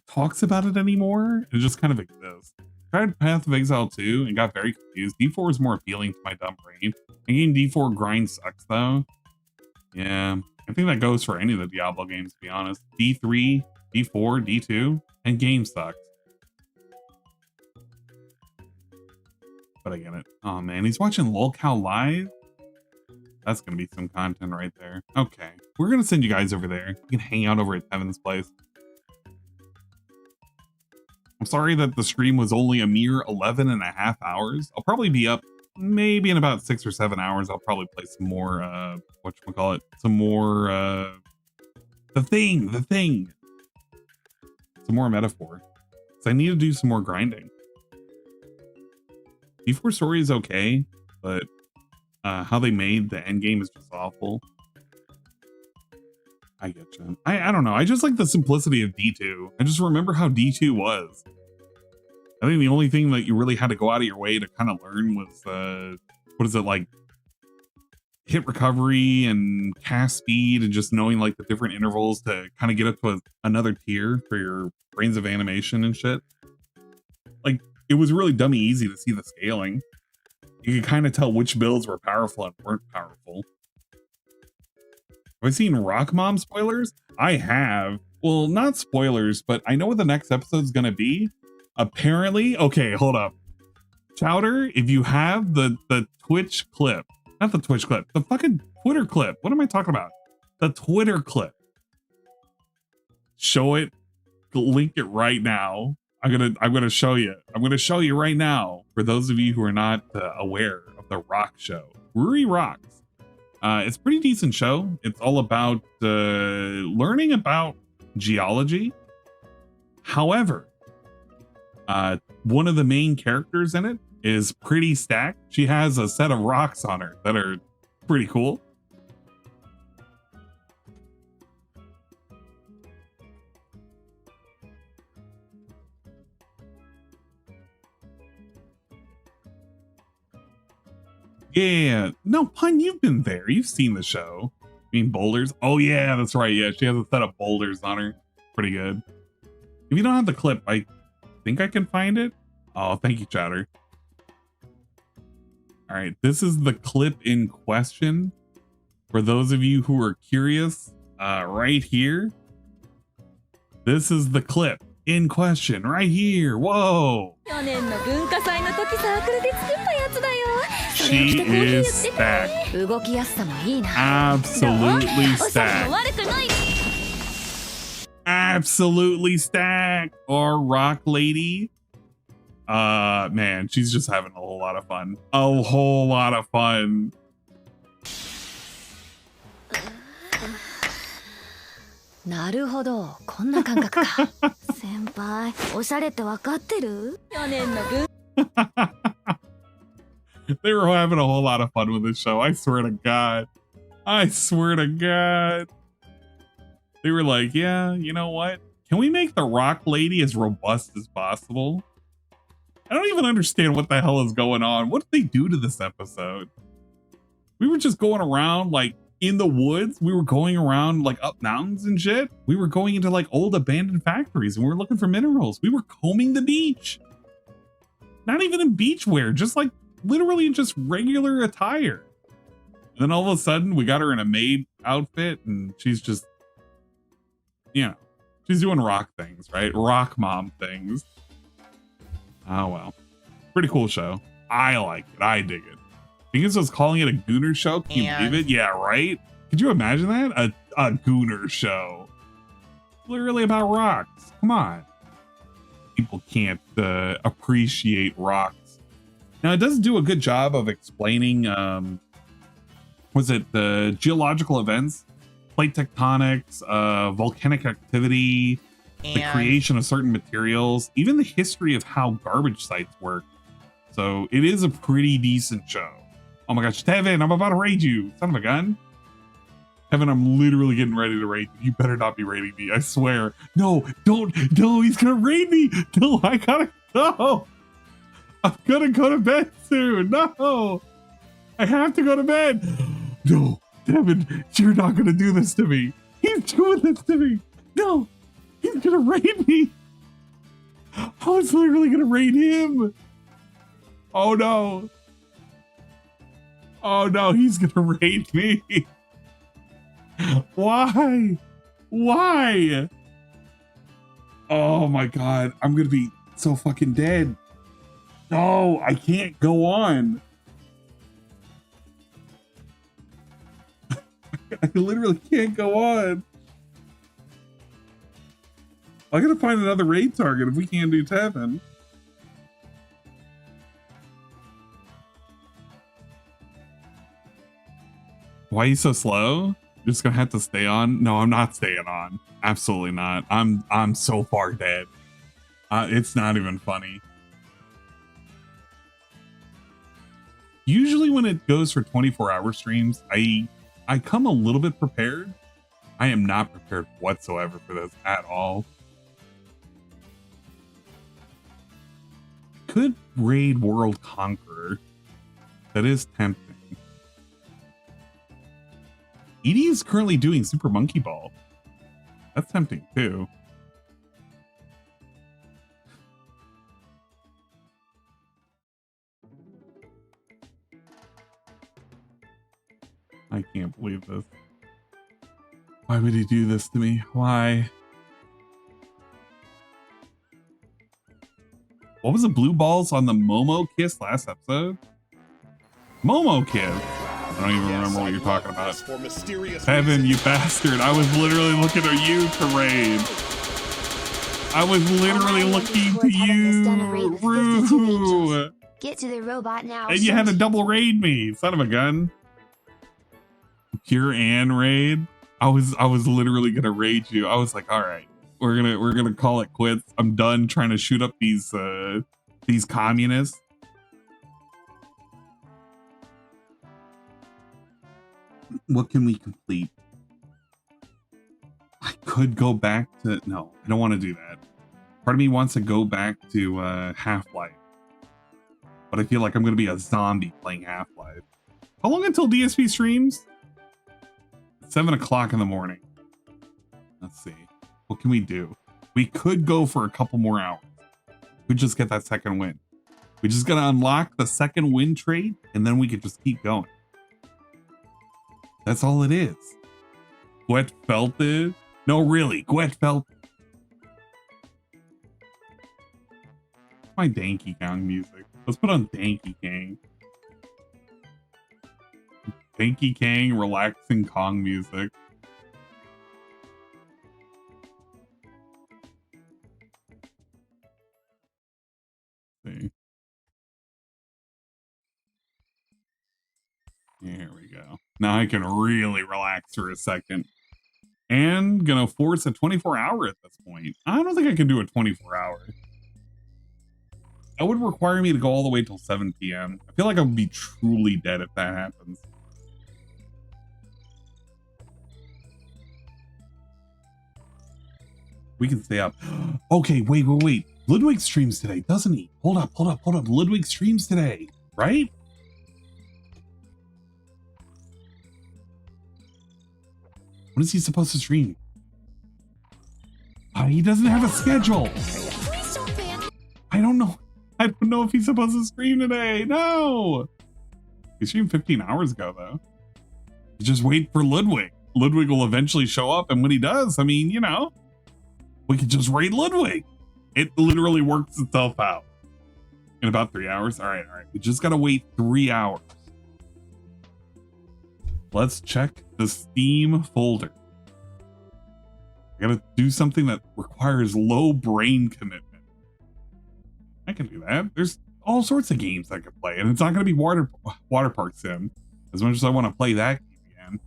talks about it anymore. It just kind of exists. tried Path of Exile 2 and got very confused. D4 is more appealing to my dumb brain. Thinking D4 grind sucks though. Yeah, I think that goes for any of the Diablo games, to be honest. D3, D4, D2, and game sucks. But I get it. Oh man, he's watching Lolcow live? That's gonna be some content right there. Okay, we're gonna send you guys over there. You can hang out over at Tevin's place. I'm sorry that the stream was only a mere 11.5 hours. I'll probably be up maybe in about 6 or 7 hours. I'll probably play some more, whatchamacallit, some more, the thing. Some more Metaphor. So I need to do some more grinding. D4 story is okay, but how they made the end game is just awful. I get you. I don't know. I just like the simplicity of D2. I just remember how D2 was. I think the only thing that you really had to go out of your way to kind of learn was, what is it, like hit recovery and cast speed and just knowing like the different intervals to kind of get up to another tier for your brains of animation and shit. Like, it was really dummy easy to see the scaling. You could kind of tell which builds were powerful and weren't powerful. Have I seen Rock Mom spoilers? I have. Well, not spoilers, but I know what the next episode's gonna be. Apparently, okay, hold up. Chowder, if you have the Twitch clip, not the Twitch clip, the fucking Twitter clip. What am I talking about? The Twitter clip. Show it, link it right now. I'm gonna show you. I'm gonna show you right now for those of you who are not aware of the Rock show. Ruri Rocks. It's a pretty decent show. It's all about learning about geology. However, one of the main characters in it is pretty stacked. She has a set of rocks on her that are pretty cool. Yeah, no, Pun, you've been there. You've seen the show. I mean, boulders. Oh yeah, that's right. Yeah, she has a set of boulders on her. Pretty good. If you don't have the clip, I think I can find it. Oh, thank you, Chatter. All right, this is the clip in question. For those of you who are curious, right here. This is the clip in question right here. Whoa. She is stacked. Absolutely stacked. Absolutely stacked. Or Rock Lady. Man, she's just having a whole lot of fun. A whole lot of fun. They were having a whole lot of fun with this show. I swear to God. I swear to God. They were like, yeah, you know what? Can we make the Rock Lady as robust as possible? I don't even understand what the hell is going on. What did they do to this episode? We were just going around like in the woods. We were going around like up mountains and shit. We were going into like old abandoned factories and we were looking for minerals. We were combing the beach. Not even in beach wear, just like literally just regular attire. And then all of a sudden we got her in a maid outfit and she's just, you know, she's doing rock things, right? Rock mom things. Oh, well. Pretty cool show. I like it. I dig it. Because I was calling it a Gooner show. Can you believe it? Yeah, right? Could you imagine that? A Gooner show. Literally about rocks. Come on. People can't appreciate rocks. Now, it does do a good job of explaining, was it the geological events, plate tectonics, volcanic activity, the creation of certain materials, even the history of how garbage sites work. So it is a pretty decent show. Oh my gosh, Tevin, I'm about to raid you. Son of a gun. Tevin, I'm literally getting ready to raid you. You better not be raiding me, I swear. No, don't, no, he's gonna raid me. No, I gotta go. I'm gonna go to bed soon. No, I have to go to bed. No, Tevin, you're not gonna do this to me. He's doing this to me. No. He's gonna raid me. I was literally gonna raid him. Oh no. Oh no, he's gonna raid me. Why? Why? Oh my god, I'm gonna be so fucking dead. No, I can't go on. I literally can't go on. I gotta find another raid target if we can't do Tevin. Why are you so slow? You're just gonna have to stay on? No, I'm not staying on. Absolutely not. I'm so far dead. It's not even funny. Usually when it goes for 24-hour streams, I come a little bit prepared. I am not prepared whatsoever for this at all. Could raid World Conqueror. That is tempting. Edie is currently doing Super Monkey Ball. That's tempting too. I can't believe this. Why would he do this to me? Why? What was the blue balls on the Momo Kiss last episode? Momo Kiss? I don't even remember what you're talking about. Evan, you bastard. I was literally looking at you to raid. I was literally looking to you. Roo. Get to the robot now. And you had to double raid me, son of a gun. Pure and raid. I was literally gonna raid you. I was like, all right, we're gonna call it quits. I'm done trying to shoot up these communists. What can we complete? I could go back to, no, I don't want to do that. Part of me wants to go back to Half-Life, but I feel like I'm gonna be a zombie playing Half-Life. How long until DSP streams? 7 o'clock in the morning. Let's see. What can we do? We could go for a couple more hours. We just get that second win. We just gotta unlock the second win trade, and then we could just keep going. That's all it is. Gwet Felted? No, really, Gwet Felted. My Danky Kong music. Let's put on Danky Kong. Danky Kong relaxing Kong music. See. Here we go. Now I can really relax for a second. And gonna force a 24-hour at this point. I don't think I can do a 24-hour. That would require me to go all the way till 7 p.m. I feel like I would be truly dead if that happens. We can stay up. Okay, wait. Ludwig streams today, doesn't he? Hold up. Ludwig streams today, right? When is he supposed to stream? He doesn't have a schedule. I don't know. I don't know if he's supposed to stream today. No. He streamed 15 hours ago, though. Just wait for Ludwig. Ludwig will eventually show up, and when he does, I mean, you know, we could just raid Ludwig. It literally works itself out in about 3 hours. All right. We just gotta wait 3 hours. Let's check the Steam folder. I gotta do something that requires low brain commitment. I can do that. There's all sorts of games I could play, and it's not gonna be water park sim. As much as I want to play that game again,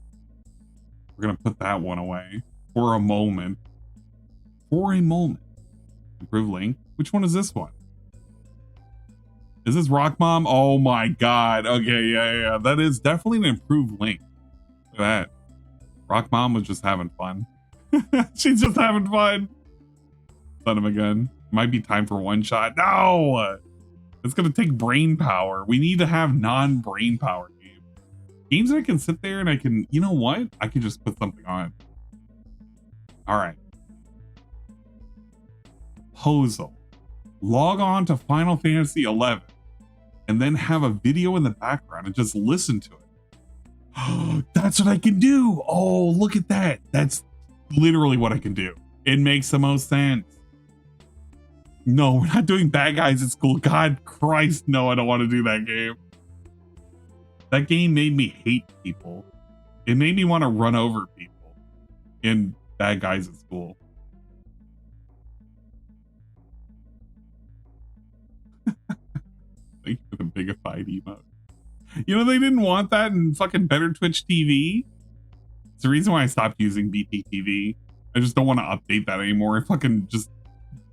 we're gonna put that one away for a moment. Improve link. Which one is this one? Is this Rock Mom? Oh my god. Okay, yeah. That is definitely an improved link. Look at that. Rock Mom was just having fun. She's just having fun. Son of a gun. Might be time for one shot. No! It's gonna take brain power. We need to have non-brain power games. Games that I can sit there and I can, you know what? I can just put something on. All right. Proposal. log on to Final Fantasy 11 and then have a video in the background and just listen to it. That's what I can do. Oh, look at that. That's literally what I can do. It makes the most sense. No, we're not doing Bad Guys at School. God Christ, no, I don't want to do that game. That game made me hate people. It made me want to run over people in Bad Guys at School. Thank you for the bigified emote. You know, they didn't want that in fucking Better Twitch TV. It's the reason why I stopped using BTTV. I just don't want to update that anymore. I fucking just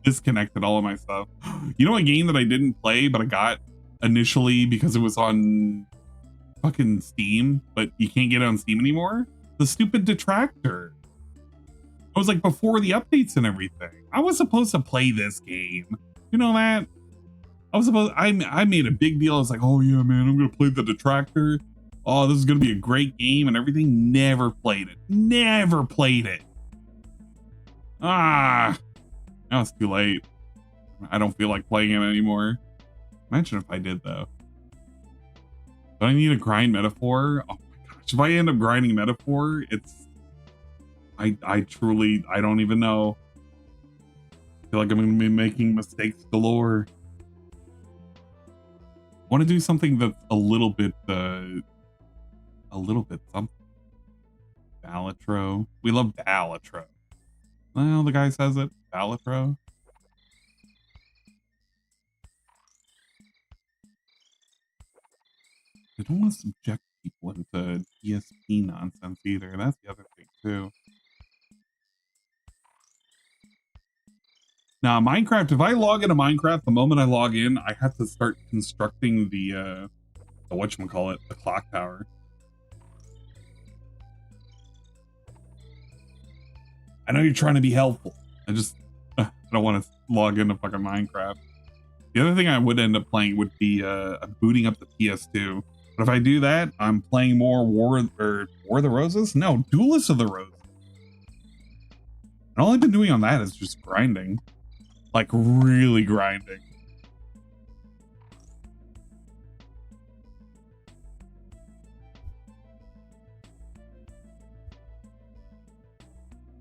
disconnected all of my stuff. You know a game that I didn't play, but I got initially because it was on fucking Steam, but you can't get it on Steam anymore? The stupid Detractor. It was like before the updates and everything. I was supposed to play this game. You know that? I made a big deal. I was like, oh yeah, man, I'm gonna play the Detractor. Oh, this is gonna be a great game and everything. Never played it. Never played it. Ah, now it's too late. I don't feel like playing it anymore. Imagine if I did though. Do I need a grind metaphor? Oh my gosh, if I end up grinding metaphor, it's I truly don't even know. I feel like I'm gonna be making mistakes galore. I want to do something that's a little bit something. Balatro. We love Balatro. Well, the guy says it. Balatro. I don't want to subject people into DSP nonsense either. That's the other thing too. Now, Minecraft, if I log into Minecraft, the moment I log in, I have to start constructing the whatchamacallit, the clock tower. I know you're trying to be helpful. I don't want to log into fucking Minecraft. The other thing I would end up playing would be booting up the PS2. But if I do that, I'm playing more War of the Roses? No, Duelist of the Roses. And all I've been doing on that is just grinding. Like, really grinding.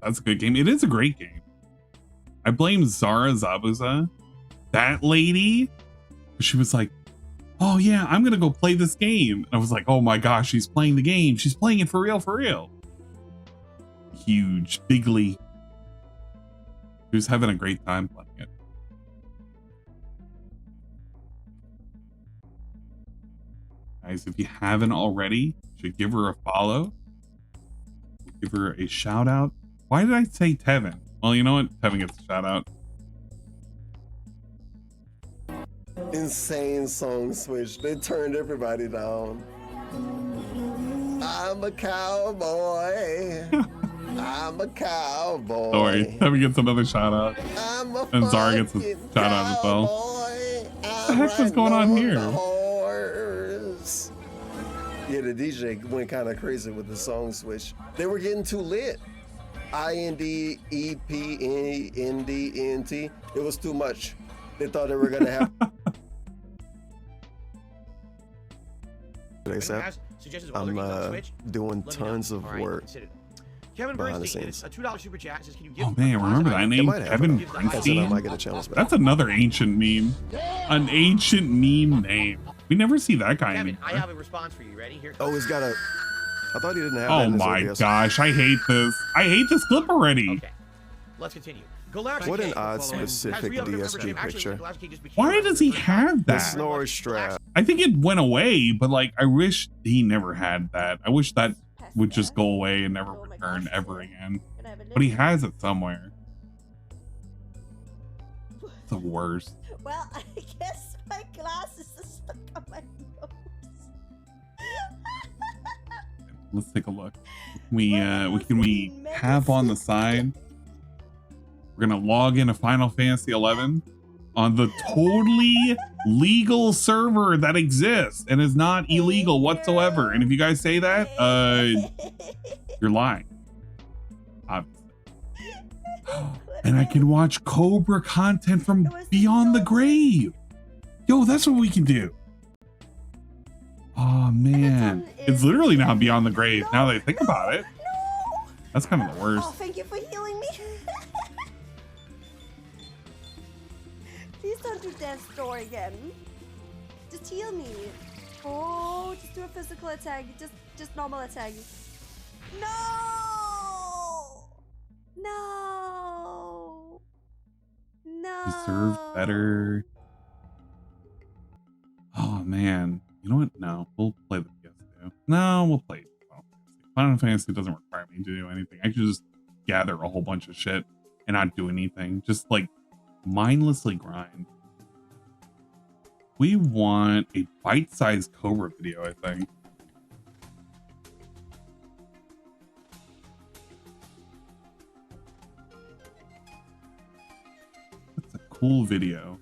That's a good game. It is a great game. I blame Zara Zabuza, that lady. She was like, oh yeah, I'm gonna go play this game. And I was like, oh my gosh, she's playing the game. She's playing it for real, for real. Huge, bigly. She was having a great time playing it. Guys, if you haven't already, you should give her a follow. Give her a shout out. Why did I say Tevin? Well, you know what? Tevin gets a shout out. Insane song switch. They turned everybody down. I'm a cowboy. I'm a cowboy. Don't worry, Tevin gets another shout out. And Zara gets a shout out as well. What the heck is going on here? Yeah, the DJ went kind of crazy with the song switch. They were getting too lit. INDEPNDNT. It was too much. They thought they were gonna have. I'm doing tons of work behind the scenes. Oh man, remember that name, Kevin Bernstein? That's another ancient meme. An ancient meme name. We never see that guy anymore. I have a response for you. Ready? Here. Oh, he's got a. I thought he didn't have. Oh my gosh, I hate this. I hate this clip already. Okay, let's continue. What an odd specific DSP picture. Why does he have that? The snore strap. I think it went away, but like I wish he never had that. I wish that would just go away and never return ever again. But he has it somewhere. It's the worst. Well, I guess my glasses are stuck on my nose. Let's take a look. We have on the side. We're gonna log into Final Fantasy 11 on the totally legal server that exists and is not illegal whatsoever. And if you guys say that, you're lying. Obviously. And I can watch Cobra content from Beyond the Grave. Yo, that's what we can do. Oh man, it's literally now Beyond the Grave. Now that I think about it, that's kind of the worst. Oh, thank you for healing me. Please don't do death door again. Just heal me. Oh, just do a physical attack. Just normal attack. No! No! No! Deserve better. Oh man, you know what? No, we'll play the PS2. No, we'll play Final Fantasy doesn't require me to do anything. I can just gather a whole bunch of shit and not do anything. Just like mindlessly grind. We want a bite-sized Cobra video, I think. That's a cool video.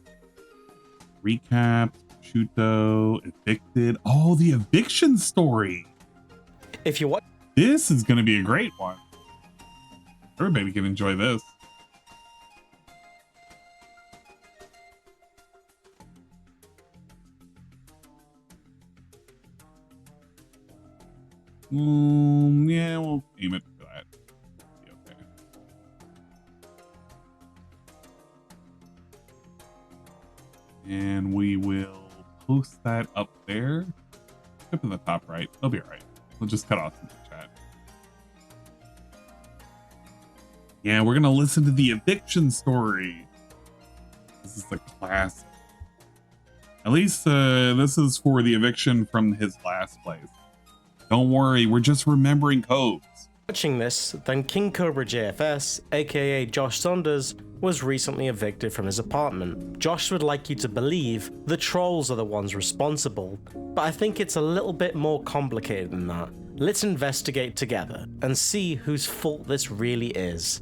Recap, prosciutto, evicted. Oh, the eviction story. If you want, this is going to be a great one. Everybody can enjoy this. Yeah, we'll aim it for that. Be okay. And we will post that up there. Up in the top right. It'll be all right. We'll just cut off some chat. Yeah, we're gonna listen to the eviction story. This is the classic. At least this is for the eviction from his last place. Don't worry, we're just remembering codes. Watching this, then King Cobra JFS, aka Josh Saunders, was recently evicted from his apartment. Josh would like you to believe the trolls are the ones responsible, but I think it's a little bit more complicated than that. Let's investigate together and see whose fault this really is.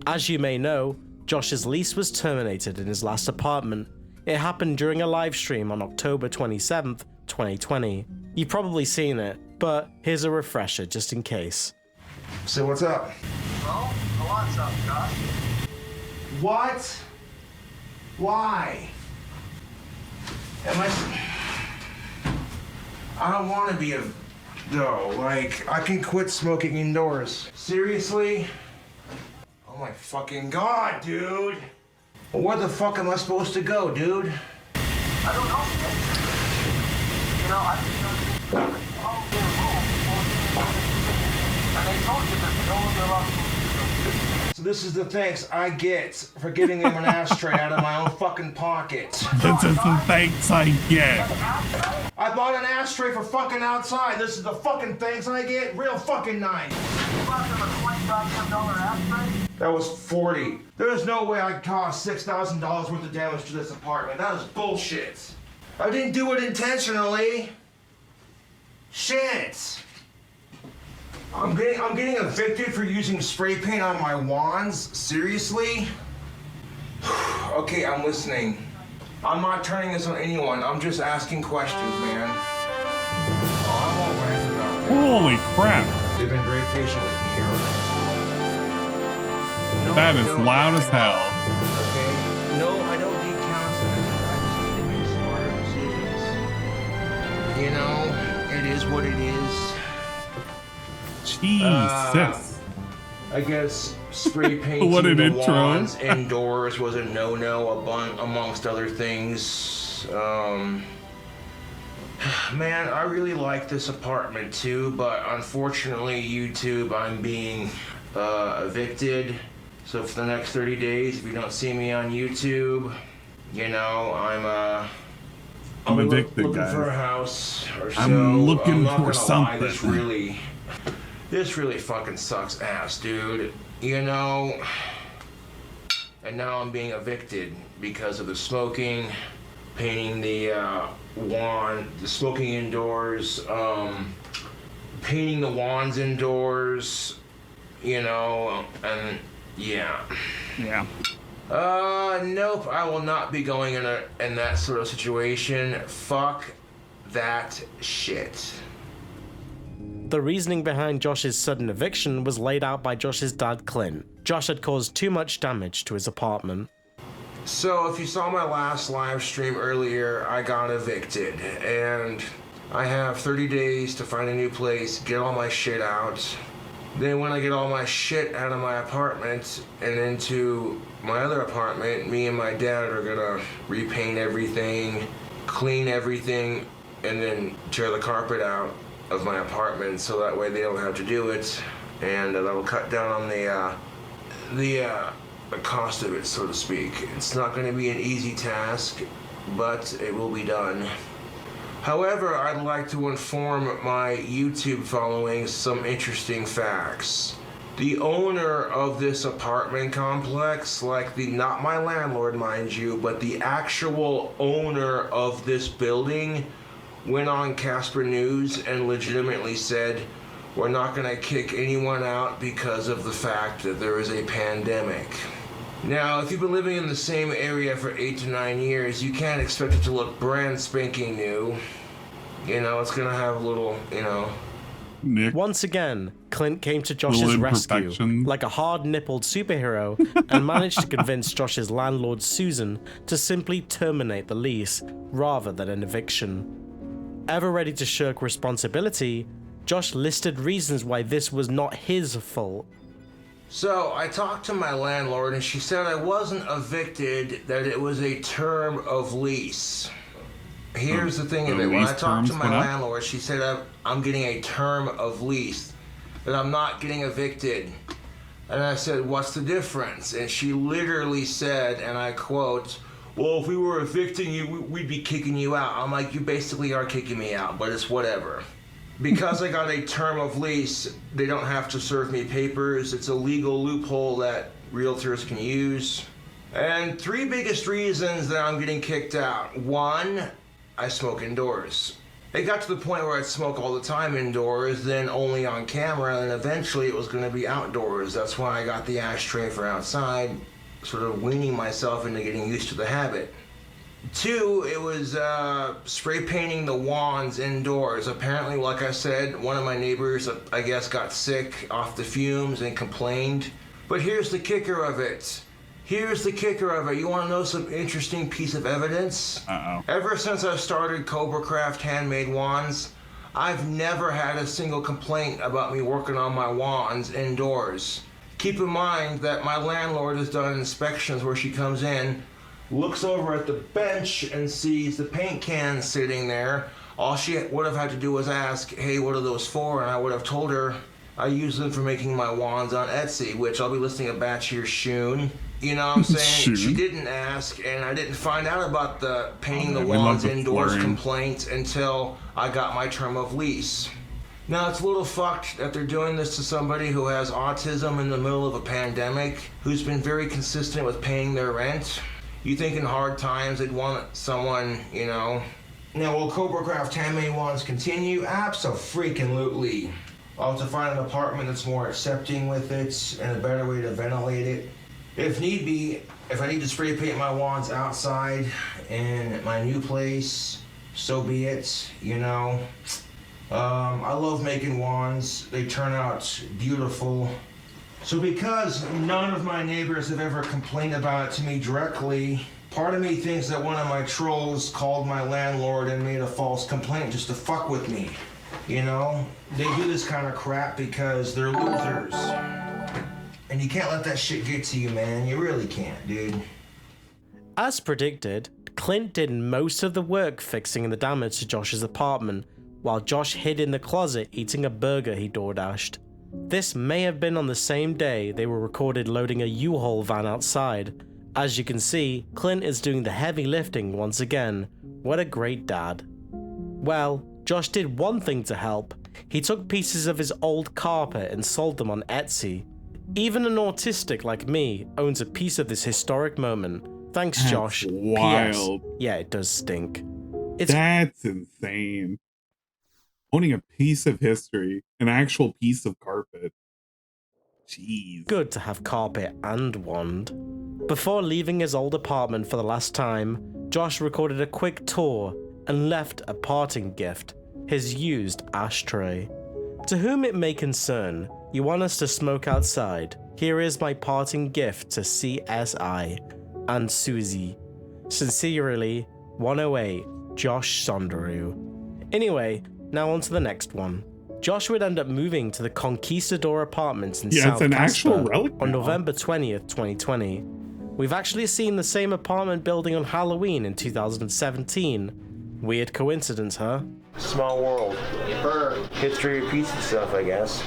As you may know, Josh's lease was terminated in his last apartment. It happened during a live stream on October 27th, 2020. You've probably seen it, but here's a refresher just in case. So what's up? Well, what's up, Josh? What? Why? I don't want to be a... No, like, I can quit smoking indoors. Seriously? Oh my fucking god, dude! Well, where the fuck am I supposed to go, dude? I don't know. You know, I think all the rules, and they told you that you're allowed to. So this is the thanks I get for giving him an ashtray out of my own fucking pocket. This is the thanks I get. I bought an ashtray for fucking outside. This is the fucking thanks I get? Real fucking nice. You bought them a $25 ashtray? That was 40. There's no way I caused $6,000 worth of damage to this apartment. That is bullshit. I didn't do it intentionally. Shit. I'm getting evicted for using spray paint on my wands? Seriously? Okay, I'm listening. I'm not turning this on anyone. I'm just asking questions, man. Oh, I won't rant about that. Holy crap. They've been very patient with me here. No, that is loud as hell. Okay? No, I don't need counseling. I just need to make smarter decisions. You know, it is what it is. Jesus. I guess spray painting what an the intro. wands indoors was a no-no amongst other things. Man, I really like this apartment too, but unfortunately, YouTube, I'm being evicted. So for the next 30 days, if you don't see me on YouTube, you know, I'm evicted, looking guys. for a house or so. I'm looking not for gonna something. Lie, this really fucking sucks ass, dude. You know, and now I'm being evicted because of the smoking, painting the wand, the smoking indoors, painting the wands indoors, you know, and yeah. Yeah. Nope, I will not be going in that sort of situation. Fuck that shit. The reasoning behind Josh's sudden eviction was laid out by Josh's dad, Clint. Josh had caused too much damage to his apartment. So if you saw my last live stream earlier, I got evicted, and I have 30 days to find a new place, get all my shit out. Then when I get all my shit out of my apartment and into my other apartment, me and my dad are gonna repaint everything, clean everything, and then tear the carpet out of my apartment so that way they don't have to do it, and that'll cut down on the cost of it, so to speak. It's not going to be an easy task, but it will be done. However, I'd like to inform my YouTube following some interesting facts. The owner of this apartment complex, not my landlord, mind you, but the actual owner of this building, went on Casper News and legitimately said, we're not going to kick anyone out because of the fact that there is a pandemic. Now, if you've been living in the same area for 8 to 9 years, you can't expect it to look brand spanking new. You know, it's going to have a little, Nick. Once again, Clint came to Josh's rescue like a hard-nippled superhero and managed to convince Josh's landlord, Susan, to simply terminate the lease rather than an eviction. Ever ready to shirk responsibility, Josh listed reasons why this was not his fault. So I talked to my landlord and she said I wasn't evicted, that it was a term of lease. Here's the thing of it, when I talked to my landlord, she said I'm getting a term of lease, that I'm not getting evicted. And I said, what's the difference? And she literally said, and I quote, well, if we were evicting you, we'd be kicking you out. I'm like, you basically are kicking me out, but it's whatever. Because I got a term of lease, they don't have to serve me papers. It's a legal loophole that realtors can use. And 3 biggest reasons that I'm getting kicked out. 1, I smoke indoors. It got to the point where I'd smoke all the time indoors, then only on camera, and eventually it was going to be outdoors. That's why I got the ashtray for outside, sort of weaning myself into getting used to the habit. 2, it was spray painting the wands indoors. Apparently, like I said, one of my neighbors, I guess, got sick off the fumes and complained. But here's the kicker of it. Here's the kicker of it. You want to know some interesting piece of evidence? Ever since I started Cobra Craft handmade wands, I've never had a single complaint about me working on my wands indoors. Keep in mind that my landlord has done inspections where she comes in, looks over at the bench and sees the paint cans sitting there. All she would have had to do was ask, hey, what are those for? And I would have told her I use them for making my wands on Etsy, which I'll be listing a batch here soon. You know what I'm saying? She didn't ask, and I didn't find out about the painting the wands indoors complaint until I got my term of lease. Now, it's a little fucked that they're doing this to somebody who has autism in the middle of a pandemic, who's been very consistent with paying their rent. You think in hard times they'd want someone, Now, will Cobra Craft handmade wands continue? Abso-freaking-lutely. I'll have to find an apartment that's more accepting with it and a better way to ventilate it. If need be, if I need to spray paint my wands outside in my new place, so be it, I love making wands. They turn out beautiful. So because none of my neighbors have ever complained about it to me directly, part of me thinks that one of my trolls called my landlord and made a false complaint just to fuck with me. They do this kind of crap because they're losers. And you can't let that shit get to you, man. You really can't, dude. As predicted, Clint did most of the work fixing the damage to Josh's apartment, while Josh hid in the closet eating a burger he DoorDashed. This may have been on the same day they were recorded loading a U-Haul van outside. As you can see, Clint is doing the heavy lifting once again. What a great dad. Well, Josh did one thing to help. He took pieces of his old carpet and sold them on Etsy. Even an autistic like me owns a piece of this historic moment. Thanks, Josh. Wild. PS. Yeah, it does stink. That's insane. Owning a piece of history, an actual piece of carpet. Jeez. Good to have carpet and wand. Before leaving his old apartment for the last time, Josh recorded a quick tour and left a parting gift, his used ashtray. To whom it may concern, you want us to smoke outside. Here is my parting gift to CSI and Susie. Sincerely, 108, Josh Sonderu. Anyway, now on to the next one. Josh would end up moving to the Conquistador Apartments in South Casper on November 20th, 2020. We've actually seen the same apartment building on Halloween in 2017. Weird coincidence, huh? Small world. History repeats itself, I guess.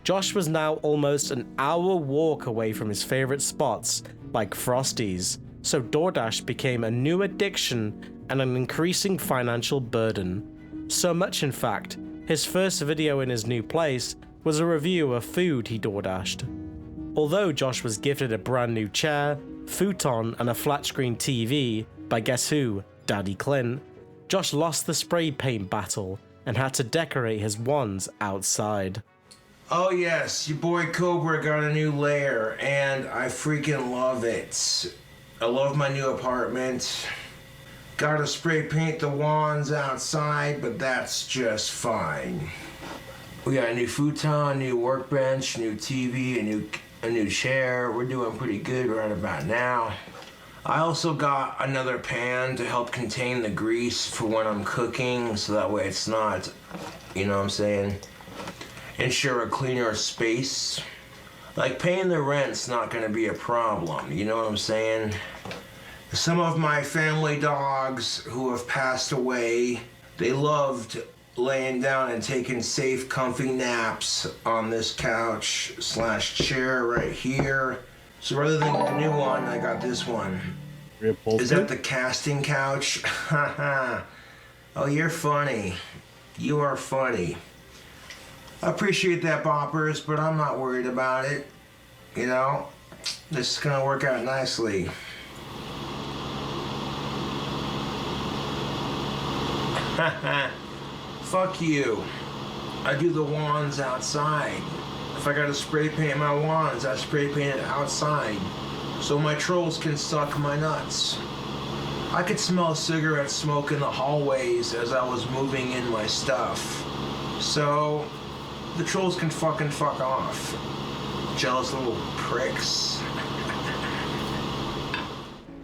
Josh was now almost an hour walk away from his favorite spots, like Frosty's, so DoorDash became a new addiction and an increasing financial burden. So much, in fact, his first video in his new place was a review of food he DoorDashed. Although Josh was gifted a brand new chair, futon, and a flat screen TV by guess who? Daddy Clint, Josh lost the spray paint battle and had to decorate his wands outside. Oh yes, your boy Cobra got a new lair, and I freaking love it. I love my new apartment. Gotta spray paint the wands outside, but that's just fine. We got a new futon, new workbench, new TV, a new chair. We're doing pretty good right about now. I also got another pan to help contain the grease for when I'm cooking, so that way it's not, you know what I'm saying, ensure a cleaner space. Like paying the rent's not gonna be a problem, you know what I'm saying? Some of my family dogs who have passed away, they loved laying down and taking safe, comfy naps on this couch / chair right here. So rather than the new one, I got this one. Is that the casting couch? Haha. Oh, you're funny. You are funny. I appreciate that, boppers, but I'm not worried about it. You know, this is gonna work out nicely. Fuck you. I do the wands outside. If I gotta spray paint my wands, I spray paint it outside, so my trolls can suck my nuts. I could smell cigarette smoke in the hallways as I was moving in my stuff. So, the trolls can fucking fuck off. Jealous little pricks.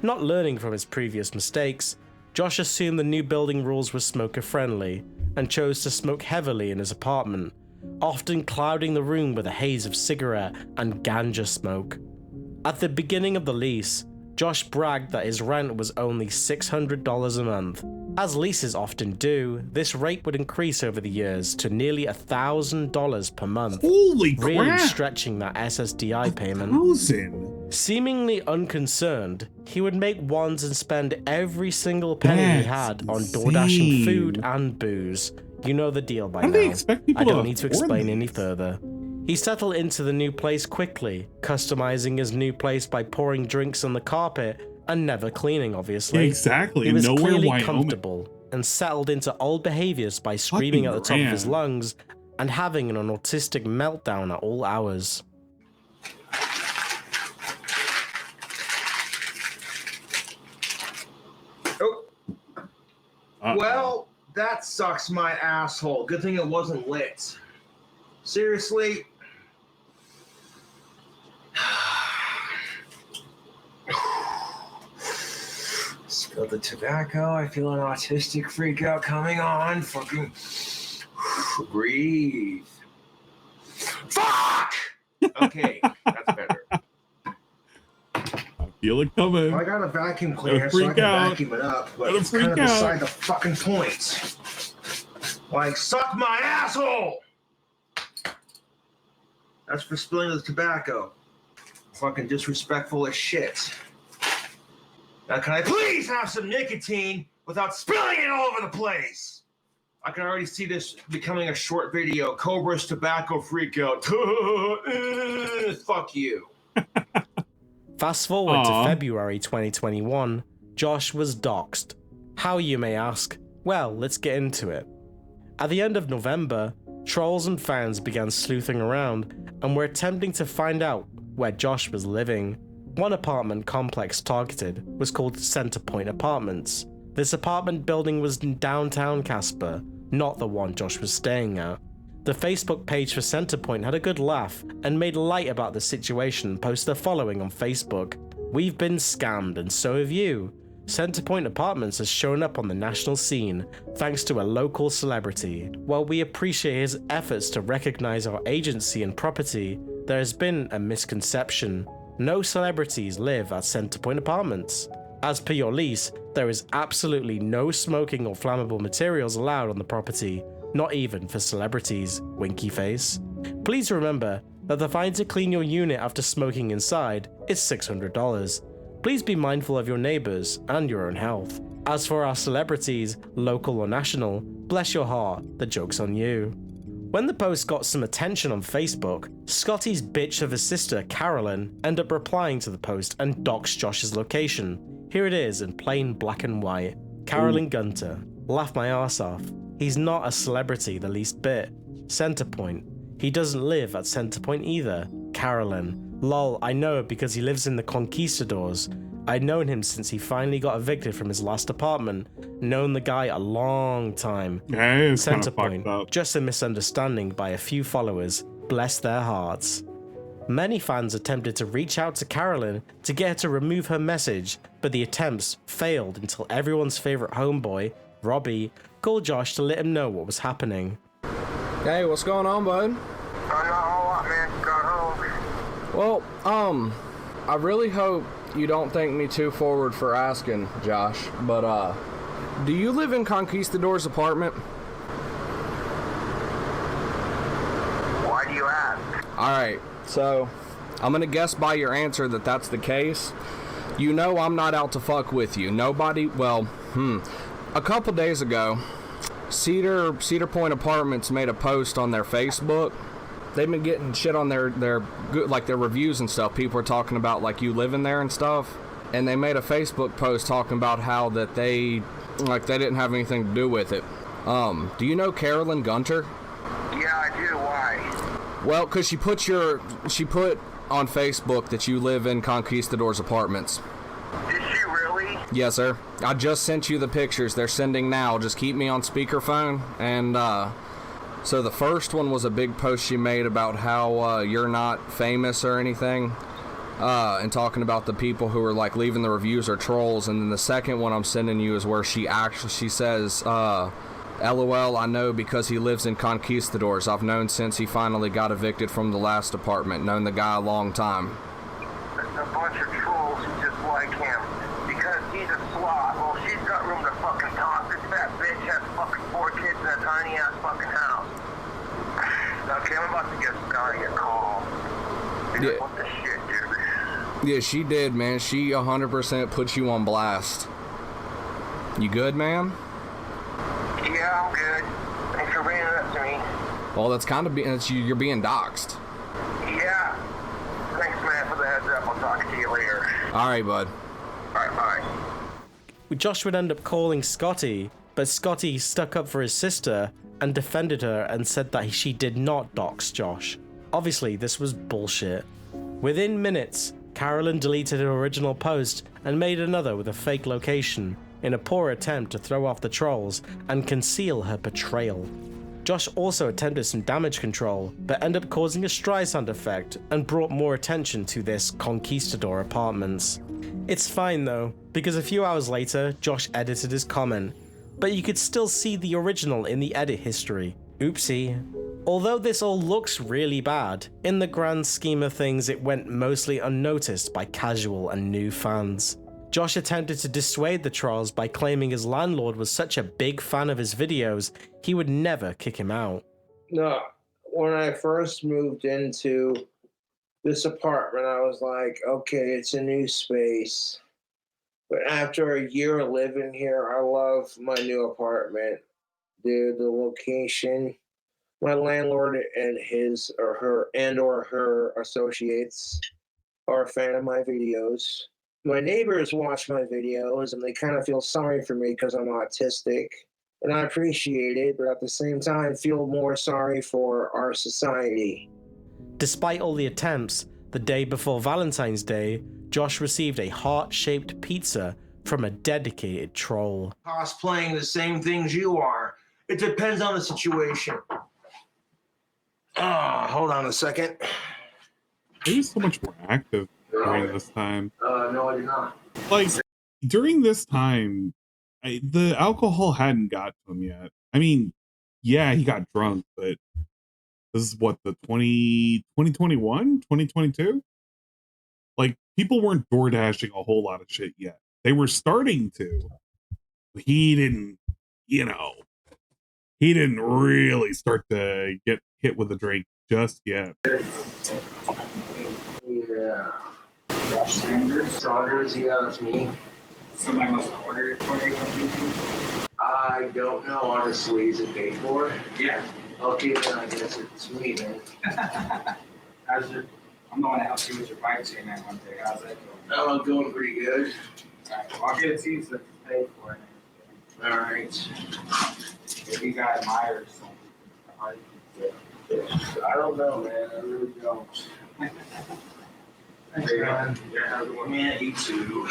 Not learning from his previous mistakes, Josh assumed the new building rules were smoker friendly and chose to smoke heavily in his apartment, often clouding the room with a haze of cigarette and ganja smoke. At the beginning of the lease, Josh bragged that his rent was only $600 a month. As leases often do, this rate would increase over the years to nearly $1,000 per month. Holy crap! Really stretching that SSDI payment. 1,000? Seemingly unconcerned, he would make wands and spend every single penny he had on DoorDashing food and booze. You know the deal by now. I don't need to explain any further. He settled into the new place quickly, customizing his new place by pouring drinks on the carpet and never cleaning, obviously. Exactly. He was Nowhere clearly Wyoming. Comfortable and settled into old behaviors by screaming at the top of his lungs and having an autistic meltdown at all hours. Well, that sucks my asshole. Good thing it wasn't lit. Seriously? Spilled the tobacco. I feel an autistic freak out coming on. Fucking breathe. Fuck! Okay, that's better. Feel it coming. I got a vacuum cleaner, so I can vacuum it up, but it's kind of beside the fucking point. Like, suck my asshole! That's for spilling the tobacco. Fucking disrespectful as shit. Now, can I please have some nicotine without spilling it all over the place? I can already see this becoming a short video. Cobra's tobacco freakout. Fuck you. Fast forward to February 2021, Josh was doxxed. How, you may ask? Well, let's get into it. At the end of November, trolls and fans began sleuthing around and were attempting to find out where Josh was living. One apartment complex targeted was called Centerpoint Apartments. This apartment building was in downtown Casper, not the one Josh was staying at. The Facebook page for Centerpoint had a good laugh and made light about the situation and posted the following on Facebook. "We've been scammed and so have you. Centerpoint Apartments has shown up on the national scene thanks to a local celebrity. While we appreciate his efforts to recognize our agency and property, there has been a misconception. No celebrities live at Centerpoint Apartments. As per your lease, there is absolutely no smoking or flammable materials allowed on the property, not even for celebrities, winky face. Please remember that the fine to clean your unit after smoking inside is $600. Please be mindful of your neighbors and your own health. As for our celebrities, local or national, bless your heart, the joke's on you." When the post got some attention on Facebook, Scotty's bitch of a sister, Carolyn, ended up replying to the post and doxed Josh's location. Here it is in plain black and white. Carolyn Gunter. Laugh my arse off. He's not a celebrity the least bit. Centerpoint. He doesn't live at Centerpoint either. Carolyn. Lol, I know it because he lives in the Conquistadors. I'd known him since he finally got evicted from his last apartment. Known the guy a long time. Yeah, it's Centerpoint. Just a misunderstanding by a few followers. Bless their hearts. Many fans attempted to reach out to Carolyn to get her to remove her message, but the attempts failed until everyone's favorite homeboy, Robbie, called Josh to let him know what was happening. Hey, what's going on, bud? Not a whole lot, man. Got home. Well, I really hope you don't think me too forward for asking, Josh, but, do you live in Conquistador's apartment? Why do you ask? Alright, so, I'm gonna guess by your answer that that's the case. You know I'm not out to fuck with you. Nobody, well, a couple days ago, Cedar Point Apartments made a post on their Facebook. They've been getting shit on their good, like their reviews and stuff. People are talking about like you living there and stuff. And they made a Facebook post talking about how that they didn't have anything to do with it. Do you know Carolyn Gunter? Yeah, I do. Why? Well, cause she put on Facebook that you live in Conquistador's apartments. Did she really? Yes, sir. I just sent you the pictures. They're sending now. Just keep me on speakerphone. And so the first one was a big post she made about how you're not famous or anything, and talking about the people who are like leaving the reviews are trolls. And then the second one I'm sending you is where she says, "LOL, I know because he lives in Conquistadors. I've known since he finally got evicted from the last apartment. Known the guy a long time." A bunch of trolls who just like him because he's a slob. Well, she's got room to fucking talk. This fat bitch has fucking 4 kids in a tiny ass fucking house. Okay, I'm about to get Scotty a call. Yeah. What the shit, dude? Yeah, she did, man. She 100% put you on blast. You good, man? Yeah, I'm good. Thanks for bringing it up to me. Well, that's kind of you're being doxxed. Yeah. Thanks, man, for the heads up. I'll talk to you later. All right, bud. All right, bye. Josh would end up calling Scotty, but Scotty stuck up for his sister and defended her and said that she did not dox Josh. Obviously, this was bullshit. Within minutes, Carolyn deleted her original post and made another with a fake location in a poor attempt to throw off the trolls and conceal her betrayal. Josh also attempted some damage control, but ended up causing a Streisand effect and brought more attention to this Conquistador Apartments. It's fine though, because a few hours later, Josh edited his comment, but you could still see the original in the edit history. Oopsie. Although this all looks really bad, in the grand scheme of things it went mostly unnoticed by casual and new fans. Josh attempted to dissuade the trolls by claiming his landlord was such a big fan of his videos, he would never kick him out. No, when I first moved into this apartment, I was like, okay, it's a new space. But after a year living here, I love my new apartment. Dude, the location, my landlord and his or her associates are a fan of my videos. My neighbors watch my videos and they kind of feel sorry for me because I'm autistic. And I appreciate it, but at the same time, feel more sorry for our society. Despite all the attempts, the day before Valentine's Day, Josh received a heart-shaped pizza from a dedicated troll. Cosplaying the same things you are. It depends on the situation. Hold on a second. He was so much more active during this time. No, I did not. Like, during this time, the alcohol hadn't got to him yet. I mean, yeah, he got drunk, but this is what, the 2021? 2022? Like, people weren't door dashing a whole lot of shit yet. They were starting to. He didn't, he didn't really start to get hit with a drink just yet. Yeah. Saunders, yeah, that's me. Somebody must have ordered it for you. I don't know, honestly. Is it paid for? Yeah. Okay, then I guess it's me, man. I'm the one that helped you with your bike chain that one day. How's that going? Oh, I'm going pretty good. Alright, well, I'll get it to you so it's paid for it. Alright. Maybe you got admired or something. I don't know, man. I really don't. Thanks, man. Yeah, you too.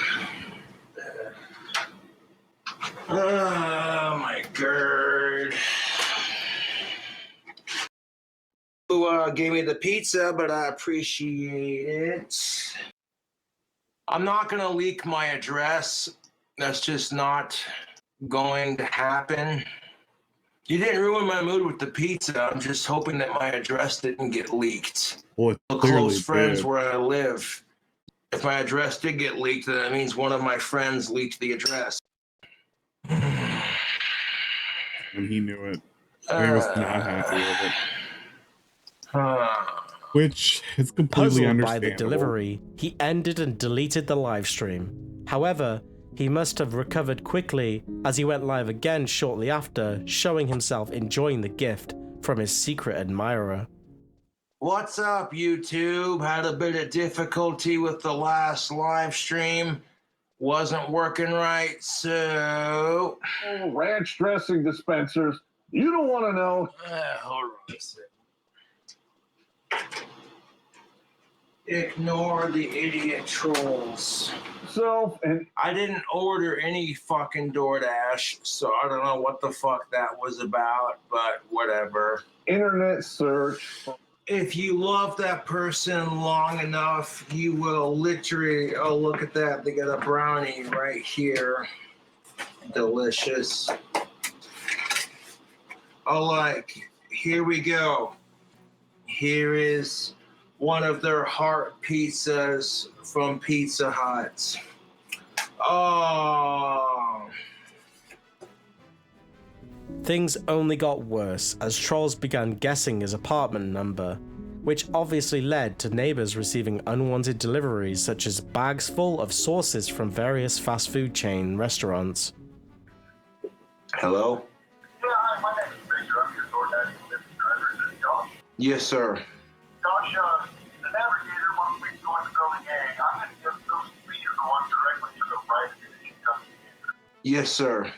Oh my god. Who gave me the pizza, but I appreciate it. I'm not gonna leak my address. That's just not going to happen. You didn't ruin my mood with the pizza. I'm just hoping that my address didn't get leaked. Well, Close friends where I live. If my address did get leaked, then that means one of my friends leaked the address. And he knew it. He was not happy with it. Which is completely Puzzled understandable. by the delivery, he ended and deleted the live stream. However, he must have recovered quickly as he went live again shortly after, showing himself enjoying the gift from his secret admirer. What's up, YouTube? Had a bit of difficulty with the last live stream. Wasn't working right, so... Oh, ranch dressing dispensers. You don't want to know. Hold on a second. Ignore the idiot trolls. And I didn't order any fucking DoorDash, so I don't know what the fuck that was about, but whatever. Internet search. If you love that person long enough, you will literally, oh, look at that. They got a brownie right here. Delicious. Oh, like, here we go. Here is one of their heart pizzas from Pizza Hut. Oh. Things only got worse as trolls began guessing his apartment number, which obviously led to neighbors receiving unwanted deliveries such as bags full of sauces from various fast food chain restaurants. Hello? Yeah, hi, my name is Victor. I'm your DoorDash delivery driver. Is this Josh? Yes, sir. Josh, the navigator, once we join the building A, I'm going to give those speakers the one directly to the right of you as you come in. Yes, sir.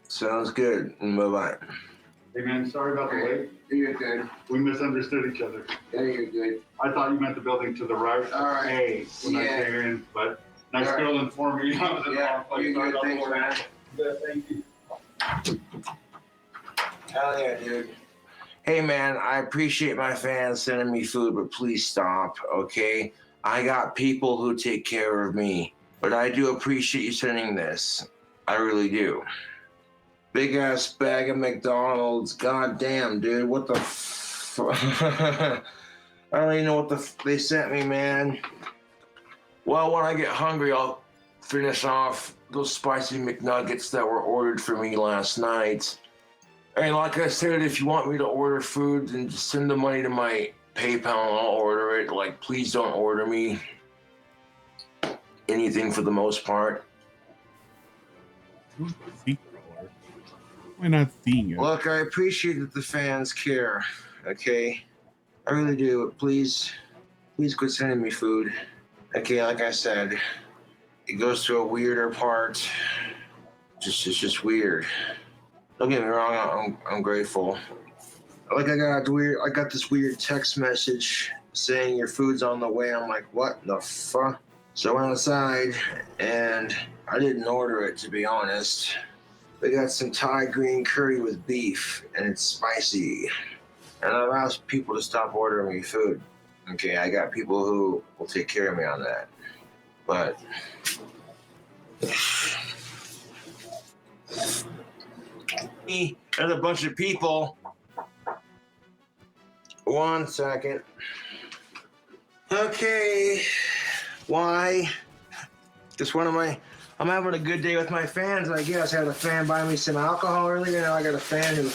Sounds good. Bye-bye. Hey, man, sorry about the wait. You're good. We misunderstood each other. Yeah, you're good. I thought you meant the building to the right. All right. Hey, when I came in, but nice girl informed me. I was in the wrong place. You're good. Thanks, man. Thank you. Hell yeah, dude. Hey, man, I appreciate my fans sending me food, but please stop, okay? I got people who take care of me, but I do appreciate you sending this. I really do. Big ass bag of McDonald's. God damn, dude. What the I don't even know what they sent me, man. Well, when I get hungry, I'll finish off those spicy McNuggets that were ordered for me last night. And like I said, if you want me to order food, then just send the money to my PayPal and I'll order it. Like, please don't order me anything for the most part. Why not seeing it? Look, I appreciate that the fans care, okay? I really do. Please quit sending me food. Okay, like I said, it goes to a weirder part. It's just weird. Don't get me wrong, I'm grateful. Like I got this weird text message saying your food's on the way. I'm like, what the fuck? So I went outside and I didn't order it, to be honest. We got some Thai green curry with beef, and it's spicy. And I've asked people to stop ordering me food. Okay, I got people who will take care of me on that. But there's a bunch of people. 1 second. Okay, why? Just I'm having a good day with my fans, I guess. I had a fan buy me some alcohol earlier. Now I got a fan who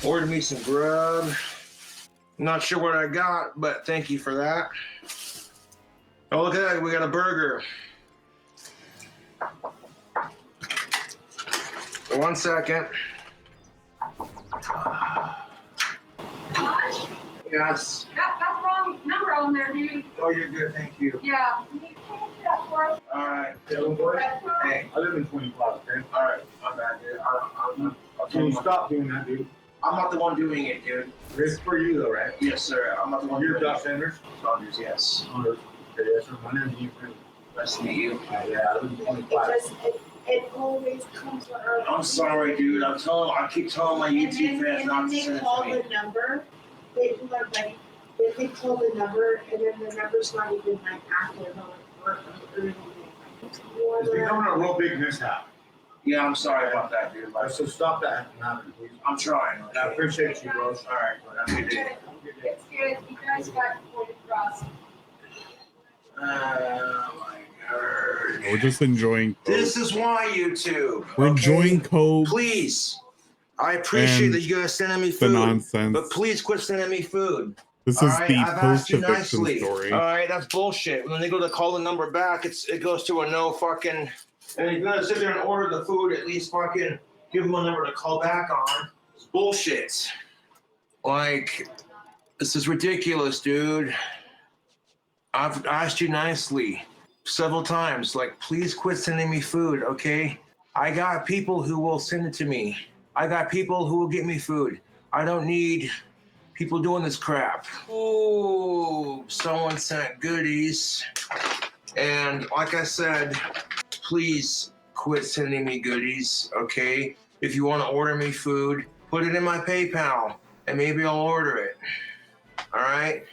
ordered me some grub. Not sure what I got, but thank you for that. Oh, look at that. We got a burger. 1 second. Yes. That's the wrong number on there, dude. Oh, you're good. Thank you. Yeah. All right. Hey, I live in 25, okay? all right. I'm back, dude. Can you stop doing that, dude? I'm not the one doing it, dude. It's for you, though, right? Yes, sir. I'm not the one You're doing Josh it. Sanders? Saunders, yes. Okay, yes, sir. My name's Umar. Nice to meet you. Yeah, I live in 25. It always comes with our. I'm sorry, dude. I keep telling my YouTube fans not to send it to me. The number, they do like, if they call the number, and then the number's not even like active or anything. It's becoming a real big mishap. Yeah, I'm sorry about that, dude. So stop that from happening, please. I'm trying. I appreciate you, bro. All right. Have a good day. It's good. You guys got pointed cross. Oh my God. We're just enjoying Coke. This is why, YouTube. We're enjoying Coke. Please. I appreciate that you guys sending me the food. nonsense. But please quit sending me food. This All is right? the I've asked you post-eviction nicely. story. All right, that's bullshit. When they go to call the number back, it goes to a no fucking. And you're gonna sit there and order the food, at least fucking give them a number to call back on. It's bullshit. Like, this is ridiculous, dude. I've asked you nicely several times, like, please quit sending me food, okay? I got people who will send it to me. I got people who will get me food. I don't need people doing this crap. Oh, someone sent goodies. And like I said, please quit sending me goodies, okay? If you want to order me food, put it in my PayPal, and maybe I'll order it. All right?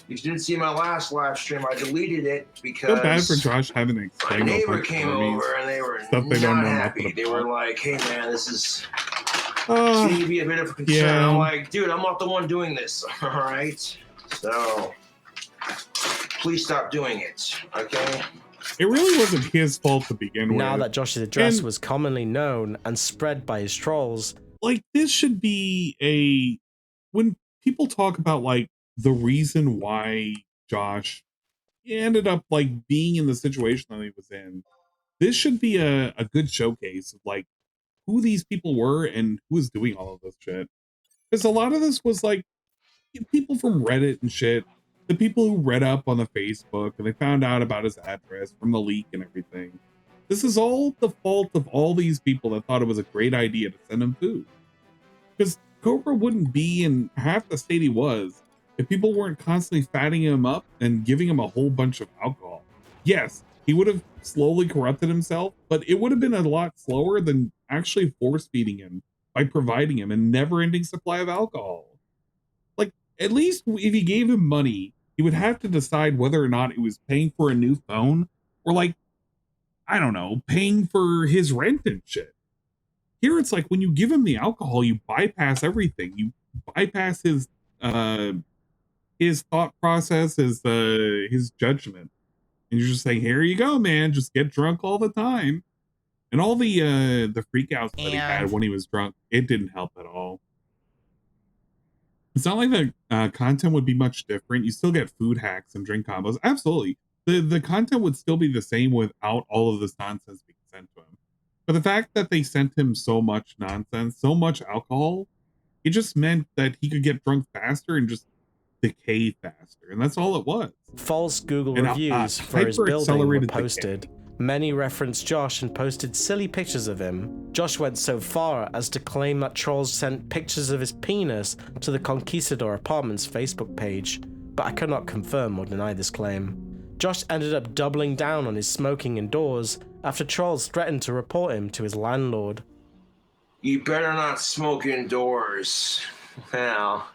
If you didn't see my last live stream, I deleted it because Feel bad for Josh having to my explain neighbor came over and they were stuff they don't not know happy. nothing They were like, hey man, this is about. seems to be a bit of a concern. Yeah. I'm like, dude, I'm not the one doing this, all right? So please stop doing it, okay? It really wasn't his fault to begin with. Now that Josh's address And- was commonly known and spread by his trolls, like, this should be when people talk about like the reason why Josh ended up like being in the situation that he was in, this should be a good showcase of like who these people were and who was doing all of this shit. Because a lot of this was like people from Reddit and shit, the people who read up on the Facebook and they found out about his address from the leak and everything. This is all the fault of all these people that thought it was a great idea to send him food. Because Cobra wouldn't be in half the state he was if people weren't constantly fatting him up and giving him a whole bunch of alcohol. Yes, he would have slowly corrupted himself, but it would have been a lot slower than actually force feeding him by providing him a never-ending supply of alcohol. Like, at least if he gave him money, he would have to decide whether or not it was paying for a new phone or, like, I don't know, paying for his rent and shit. Here it's like when you give him the alcohol, you bypass everything. You bypass his thought process, his judgment. And you're just saying, here you go, man, just get drunk all the time. And all the freakouts that he had when he was drunk, it didn't help at all. It's not like the content would be much different. You still get food hacks and drink combos. Absolutely. The content would still be the same without all of this nonsense being sent to him. But the fact that they sent him so much nonsense, so much alcohol, it just meant that he could get drunk faster and just decay faster. And that's all it was. false Google And, reviews for his building were hyper-accelerated decay. posted. Many referenced Josh and posted silly pictures of him. Josh went so far as to claim that trolls sent pictures of his penis to the Conquistador Apartments Facebook page, but I could not confirm or deny this claim. Josh ended up doubling down on his smoking indoors after trolls threatened to report him to his landlord. You better not smoke indoors. Now,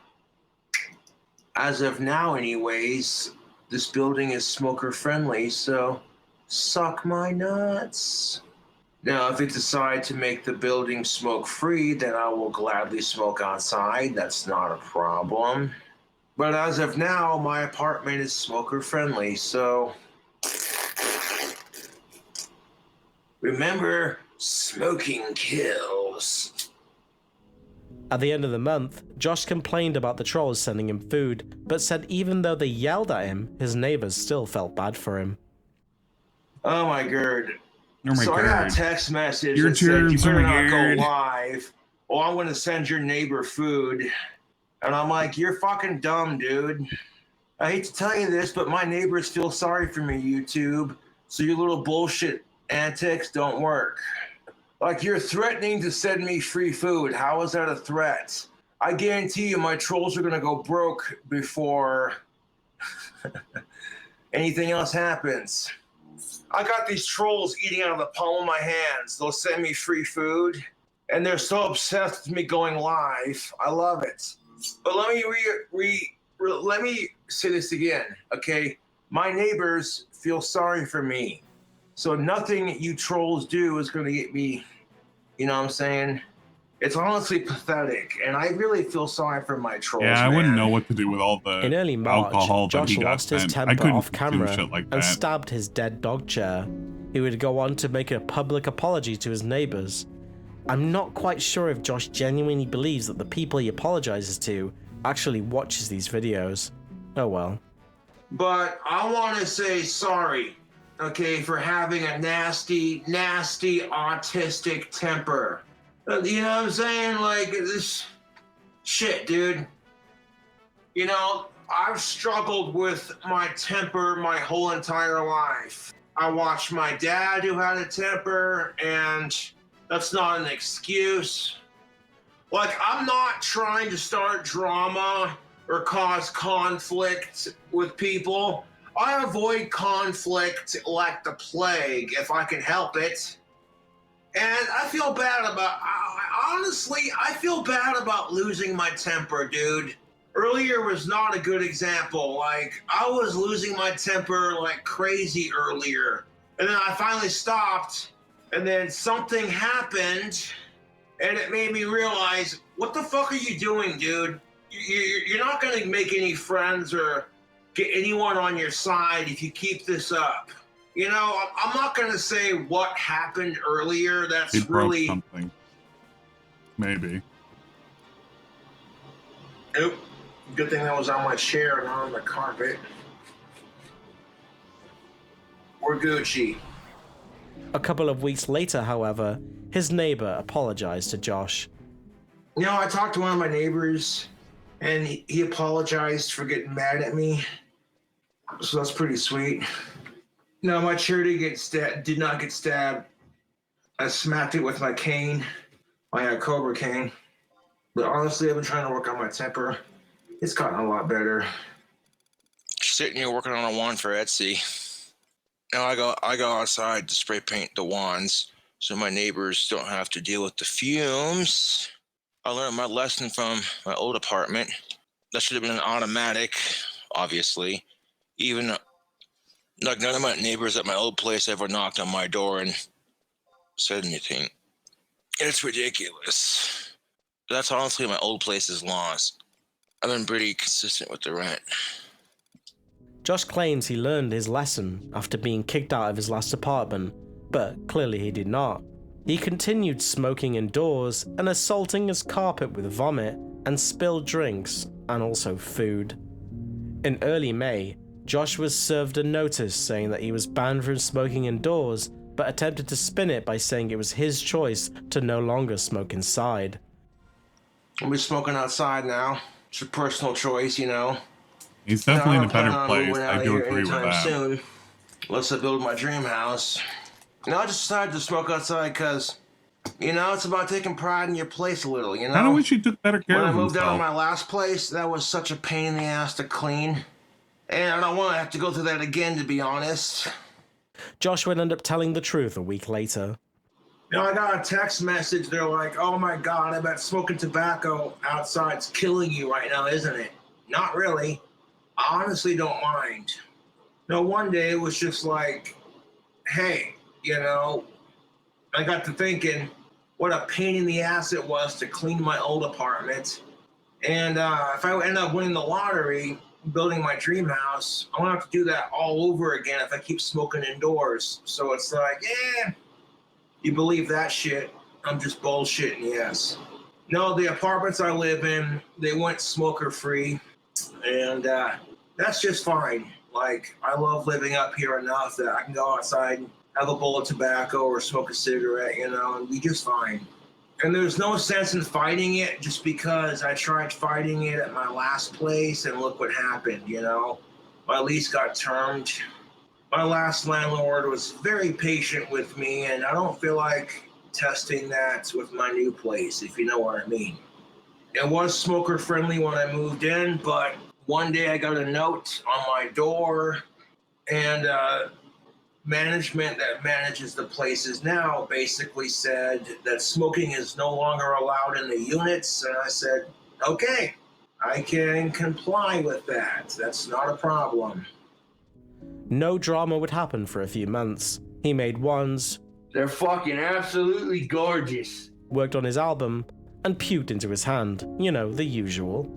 as of now anyways, this building is smoker friendly, so suck my nuts. Now, if it decides to make the building smoke free, then I will gladly smoke outside. That's not a problem. But as of now, my apartment is smoker friendly, so remember, smoking kills. At the end of the month, Josh complained about the trolls sending him food, but said even though they yelled at him, his neighbors still felt bad for him. Oh my god. Oh my so god. I got a text message Your that said, you germs, oh better my not go god. live, or I'm gonna send your neighbor food. And I'm like, you're fucking dumb, dude. I hate to tell you this, but my neighbors feel sorry for me, YouTube. So your little bullshit antics don't work. Like, you're threatening to send me free food. How is that a threat? I guarantee you my trolls are gonna go broke before anything else happens. I got these trolls eating out of the palm of my hands. They'll send me free food, and they're so obsessed with me going live. I love it. But let me say this again, okay? My neighbors feel sorry for me. So nothing you trolls do is gonna get me, you know what I'm saying? It's honestly pathetic, and I really feel sorry for my trolls, Yeah, I man. wouldn't know what to do with all the In early March, alcohol that Josh he got lost his sent. I temper couldn't off do camera shit like and that. stabbed his dead dog chair. He would go on to make a public apology to his neighbors. I'm not quite sure if Josh genuinely believes that the people he apologizes to actually watches these videos. Oh well. But I want to say sorry, okay, for having a nasty, nasty autistic temper. You know what I'm saying? Like, this shit, dude. You know, I've struggled with my temper my whole entire life. I watched my dad who had a temper, and that's not an excuse. Like, I'm not trying to start drama or cause conflict with people. I avoid conflict like the plague if I can help it. And I feel bad about, honestly, I feel bad about losing my temper, dude. Earlier was not a good example. Like, I was losing my temper like crazy earlier. And then I finally stopped, and then something happened, and it made me realize, what the fuck are you doing, dude? You're not gonna make any friends or get anyone on your side if you keep this up. You know, I'm not gonna say what happened earlier. That's He broke really something. Maybe. Nope. Good thing that was on my chair and not on the carpet. We're Gucci. A couple of weeks later, however, his neighbor apologized to Josh. You know, I talked to one of my neighbors, and he apologized for getting mad at me. So that's pretty sweet. No, my chair did not get stabbed. I smacked it with my cane, my Cobra cane. But honestly, I've been trying to work on my temper. It's gotten a lot better. Sitting here working on a wand for Etsy. Now I go outside to spray paint the wands so my neighbors don't have to deal with the fumes. I learned my lesson from my old apartment. That should have been an automatic, obviously. Even like none of my neighbors at my old place ever knocked on my door and said anything. It's ridiculous. That's honestly my old place's laws. I've been pretty consistent with the rent. Josh claims he learned his lesson after being kicked out of his last apartment, but clearly he did not. He continued smoking indoors and assaulting his carpet with vomit and spilled drinks and also food. In early May, Josh was served a notice saying that he was banned from smoking indoors, but attempted to spin it by saying it was his choice to no longer smoke inside. I'll be smoking outside now. It's a personal choice, you know. He's definitely in a I don't plan better on place. moving out I do here agree with anytime that. Soon, unless I build my dream house. And I just decided to smoke outside because, you know, it's about taking pride in your place a little, you know? I kind of wish he took better care When I of moved out of himself. my last place, that was such a pain in the ass to clean. And I don't want to have to go through that again, to be honest. Josh would end up telling the truth a week later. You know, I got a text message. They're like, oh my God, I bet smoking tobacco outside's killing you right now, isn't it? Not really. I honestly don't mind. No, one day it was just like, hey, you know, I got to thinking what a pain in the ass it was to clean my old apartment. And if I end up winning the lottery, building my dream house, I'm gonna have to do that all over again if I keep smoking indoors. So it's like, you believe that shit? I'm just bullshitting, yes. No, the apartments I live in, they went smoker free, and that's just fine. Like, I love living up here enough that I can go outside and have a bowl of tobacco or smoke a cigarette, you know, and be just fine. And there's no sense in fighting it just because I tried fighting it at my last place and look what happened, you know? My lease got termed. My last landlord was very patient with me, and I don't feel like testing that with my new place, if you know what I mean. It was smoker friendly when I moved in, but one day I got a note on my door, and management that manages the places now basically said that smoking is no longer allowed in the units, and I said, okay, I can comply with that. That's not a problem. No drama would happen for a few months. He made ones. They're fucking absolutely gorgeous. Worked on his album, and puked into his hand. You know, the usual.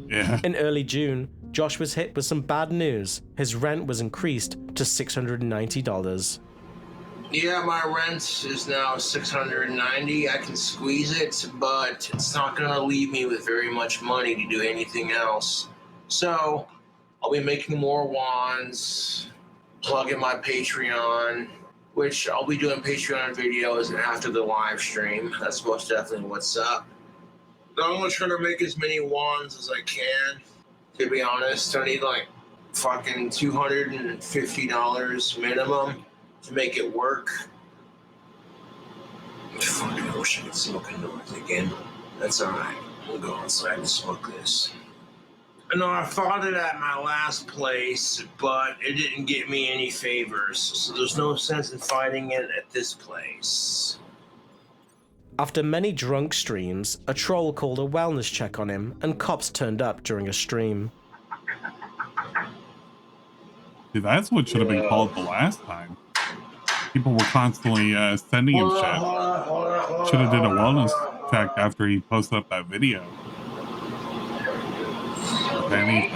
Yeah. In early June, Josh was hit with some bad news. His rent was increased to $690. Yeah, my rent is now $690. I can squeeze it, but it's not gonna leave me with very much money to do anything else. So I'll be making more wands, plugging my Patreon, which I'll be doing Patreon videos after the live stream. That's most definitely what's up. I'm gonna try to make as many wands as I can. To be honest, I need like fucking $250 minimum to make it work. I fucking wish I could smoke indoors again. That's alright. We'll go outside and smoke this. No, I fought it at my last place, but it didn't get me any favors, so there's no sense in fighting it at this place. After many drunk streams, a troll called a wellness check on him, and cops turned up during a stream. See, that's what should have been called the last time. People were constantly sending him shit. Should have did a wellness check after he posted up that video. If anything.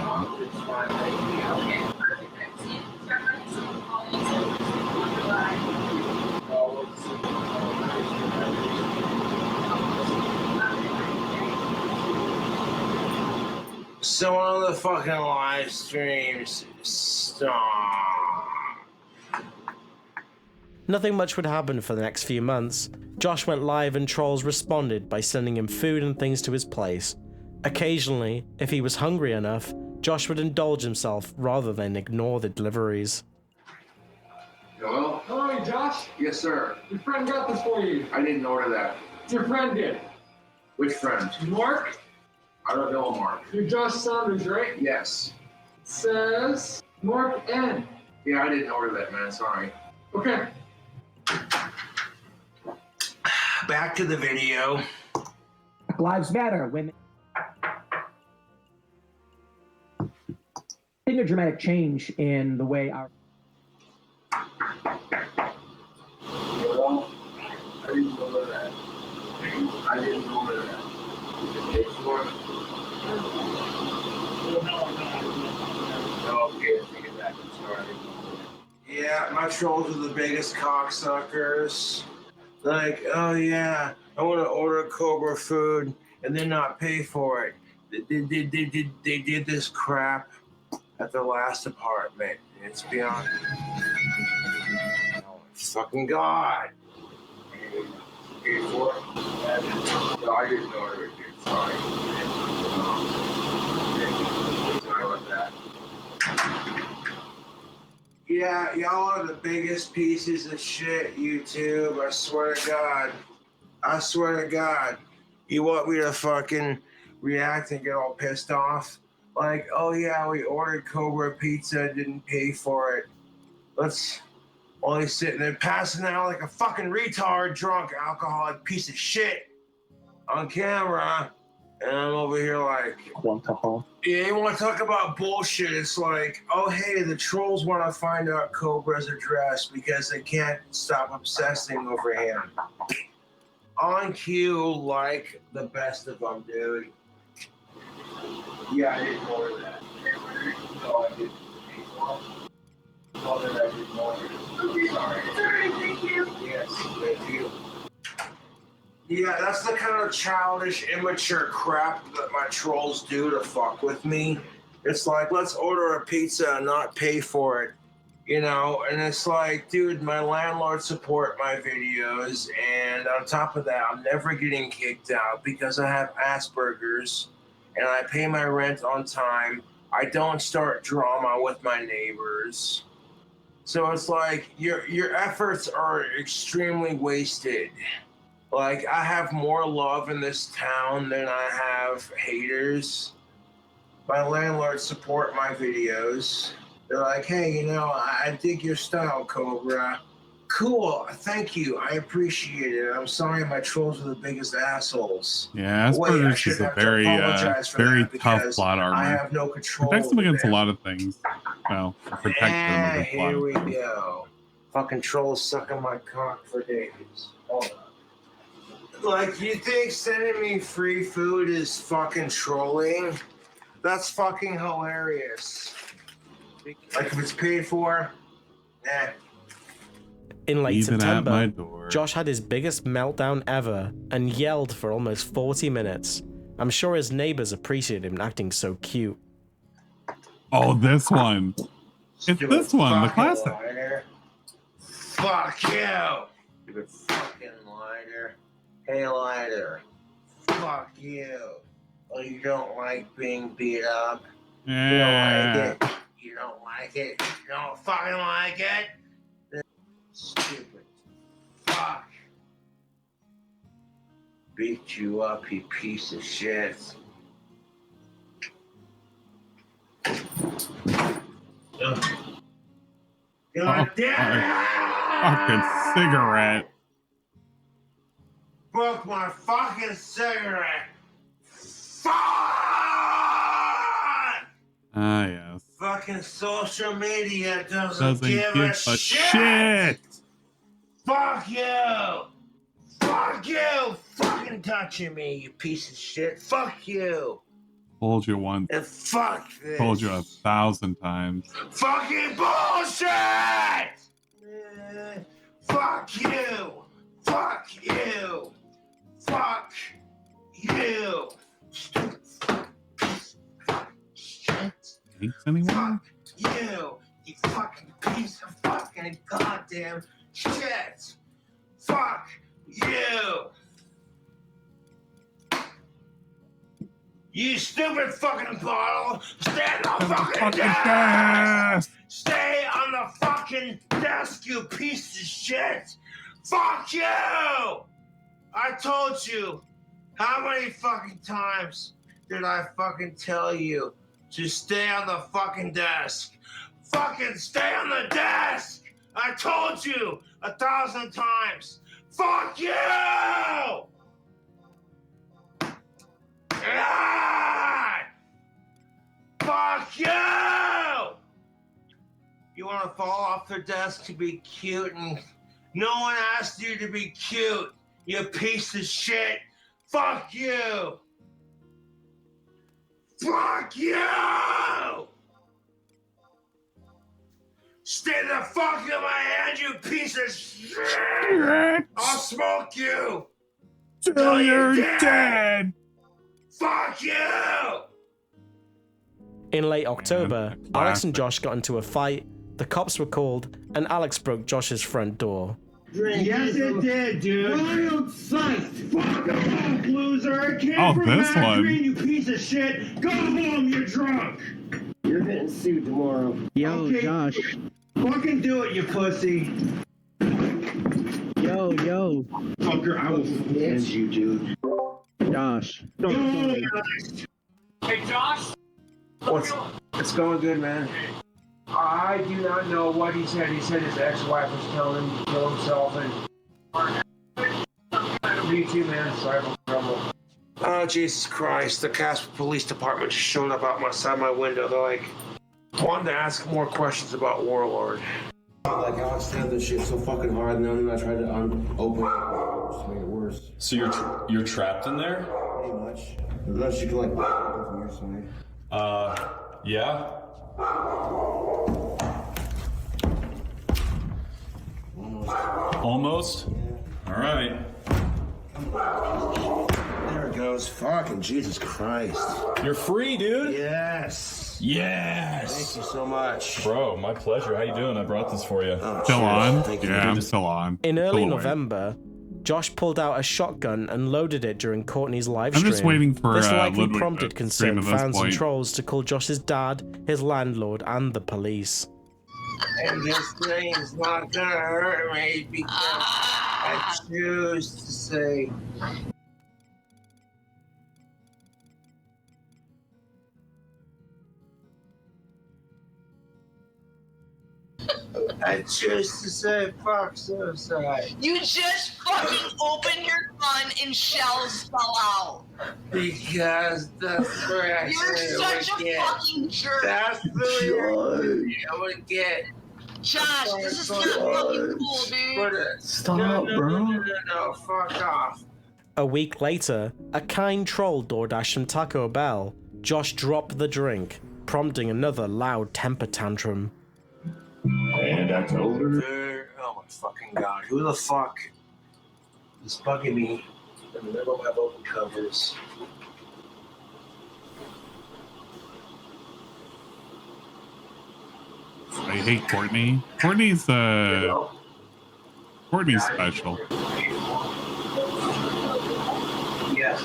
So on the fucking live streams, stop. Nothing much would happen for the next few months. Josh went live and trolls responded by sending him food and things to his place. Occasionally, if he was hungry enough, Josh would indulge himself rather than ignore the deliveries. Hello? Hello, Josh. Yes, sir. Your friend got this for you. I didn't order that. Your friend did. Which friend? Mark? I don't know Mark. You're Josh Saunders, right? Yes. It says Mark N. Yeah, I didn't order that, man. Sorry. Okay. Back to the video. Black Lives Matter. Women. Seen a dramatic change in the way our. Well, I didn't order that. I didn't order that. It's for it. Yeah, my trolls are the biggest cocksuckers. Like, oh yeah, I want to order Cobra food and then not pay for it. They did this crap at the last apartment. It's beyond. Oh, fucking God. Paid for it? No, I didn't order it, dude. Sorry. Sorry about that. Yeah, y'all are the biggest pieces of shit, YouTube. I swear to God. I swear to God. You want me to fucking react and get all pissed off? Like, oh yeah, we ordered Cobra pizza, didn't pay for it. Let's while he's sitting there passing out like a fucking retard, drunk, alcoholic piece of shit on camera. And I'm over here like, yeah, you want to talk about bullshit? It's like, oh, hey, the trolls want to find out Cobra's address because they can't stop obsessing over him. On cue, like the best of them, dude. Yeah, I didn't know that. No, I didn't. Well, then I didn't know it. Sorry. Thank you. Yes, thank you. Yeah, that's the kind of childish, immature crap that my trolls do to fuck with me. It's like, let's order a pizza and not pay for it, you know? And it's like, dude, my landlord support my videos, and on top of that, I'm never getting kicked out because I have Asperger's, and I pay my rent on time. I don't start drama with my neighbors. So it's like, your efforts are extremely wasted. Like, I have more love in this town than I have haters. My landlords support my videos. They're like, hey, you know, I dig your style, Cobra. Cool, thank you, I appreciate it. I'm sorry my trolls are the biggest assholes. Yeah, Asperger's is a very, very tough plot armor. I have no control. Protects them against a lot of things. Well, protects them against a lot here of we things. go. Fucking trolls sucking my cock for days. Hold on. Like, you think sending me free food is fucking trolling? That's fucking hilarious. Like, if it's paid for, In late Even at my September, door. Josh had his biggest meltdown ever and yelled for almost 40 minutes. I'm sure his neighbors appreciated him acting so cute. Oh, this one. It's this one, the classic. Lighter. Fuck you! Stupid fucking lighter. Hey, lighter. Fuck you. Oh, you don't like being beat up? Yeah. You don't like it? You don't like it? You don't fucking like it? Stupid. Fuck. Beat you up, you piece of shit. God damn it! Fucking cigarette. Broke my fucking cigarette. Fuck! Ah, yes. Fucking social media doesn't Doesn't give a shit. Fuck you! Fuck you! Fucking touching me, you piece of shit. Fuck you! Told you once. And fuck this. Told you 1,000 times. Fucking bullshit! Fuck you! Fuck you! Fuck you! Stupid shit! Thanks, anyone? You! You fucking piece of fucking goddamn shit! Fuck you! You stupid fucking bottle! Stay on the fucking desk! Stay on the fucking desk, you piece of shit! Fuck you! I told you! How many fucking times did I fucking tell you to stay on the fucking desk? Fucking stay on the desk! I told you 1,000 times! Fuck you! Ah! Fuck you! You want to fall off the desk to be cute, and no one asked you to be cute, you piece of shit. Fuck you! Fuck you! Stay the fuck in my hand, you piece of shit! I'll smoke you! Till you're dead! Fuck you! In late October, Alex and Josh got into a fight, the cops were called, and Alex broke Josh's front door. Yes, it did, dude. Wild sight. Fuck off, loser. It came from this one. Green, you piece of shit. Go home, you're drunk. You're getting sued tomorrow. Yo, Josh. Fucking do it, you pussy. Yo. Fucker, I will end you, dude. Josh. Hey, Josh. It's going good, man. I do not know what he said. He said his ex-wife was telling him to kill himself and... Me too, man. Sorry for trouble. Oh, Jesus Christ. The Casper Police Department just showed up outside my window. They're like, wanting to ask more questions about Warlord. Like, I understand this shit so fucking hard, and then I tried to open it just to make it worse. So you're trapped in there? Pretty much. Unless you can, like, go from your side. Yeah. Almost? Yeah. All right. There it goes. Fucking Jesus Christ. You're free, dude. Yes. Yes. Thank you so much. Bro, my pleasure. How you doing? I brought this for you. Oh, Still on? Thank you. Yeah, I'm still on. In early Still away. November, Josh pulled out a shotgun and loaded it during Courtney's live I'm stream. just waiting for this likely Ludwig prompted to concerned stream at this fans and point. trolls to call Josh's dad, his landlord, and the police. And this thing's not gonna hurt me because I choose to say. I choose to say fuck suicide. You just fucking opened your gun and shells fell out. Because that's where I You're such a fucking jerk. That's really I would get. Josh, this is not fucking cool, dude. Stop, bro. No, fuck off. A week later, a kind troll DoorDashed from Taco Bell. Josh dropped the drink, prompting another loud temper tantrum. And I told her. Oh my fucking god. Who the fuck is bugging me in the middle of my vocal covers? I hate Courtney. Courtney's special. Yes.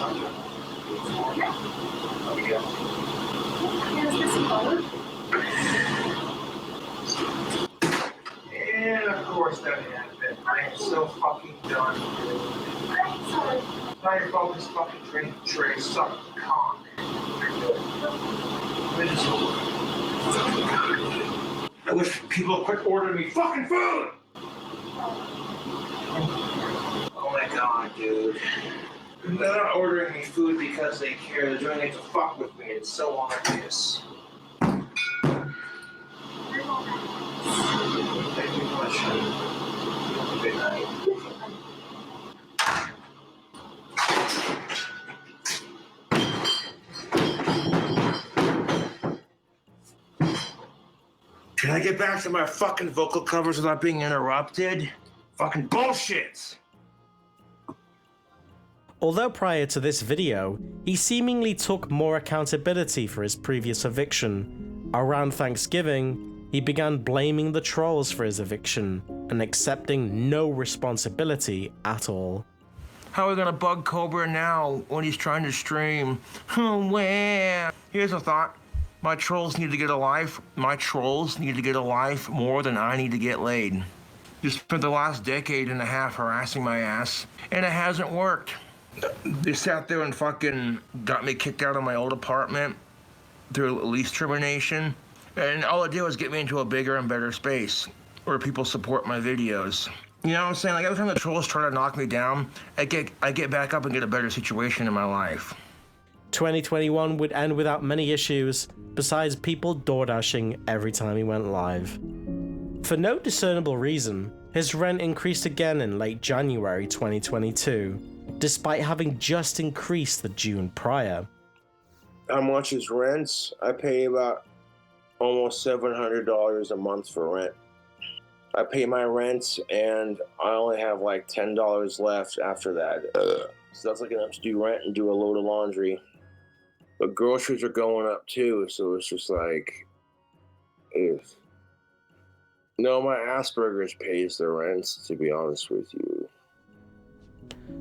And of course that happened. I am so fucking done. Now your focus fucking drink tray suck cock. I wish people would quit ordering me fucking food! Oh my god, dude. They're not ordering me food because they care. They're doing it to fuck with me. It's so obvious. Thank you much. Good night. Can I get back to my fucking vocal covers without being interrupted? Fucking bullshit! Although prior to this video, he seemingly took more accountability for his previous eviction, around Thanksgiving, he began blaming the trolls for his eviction and accepting no responsibility at all. How are we gonna bug Cobra now when he's trying to stream? Well, here's a thought. My trolls need to get a life. My trolls need to get a life more than I need to get laid. Just spent the last decade and a half harassing my ass, and it hasn't worked. They sat there and fucking got me kicked out of my old apartment through lease termination, and all it did was get me into a bigger and better space where people support my videos. You know what I'm saying? Like every time the trolls try to knock me down, I get back up and get a better situation in my life. 2021 would end without many issues, besides people DoorDashing every time he went live. For no discernible reason, his rent increased again in late January 2022, despite having just increased the June prior. How much is rent? I pay about almost $700 a month for rent. I pay my rent and I only have like $10 left after that. So that's like enough to do rent and do a load of laundry. But groceries are going up too, so it's just like, ugh. No, my Asperger's pays the rent, to be honest with you.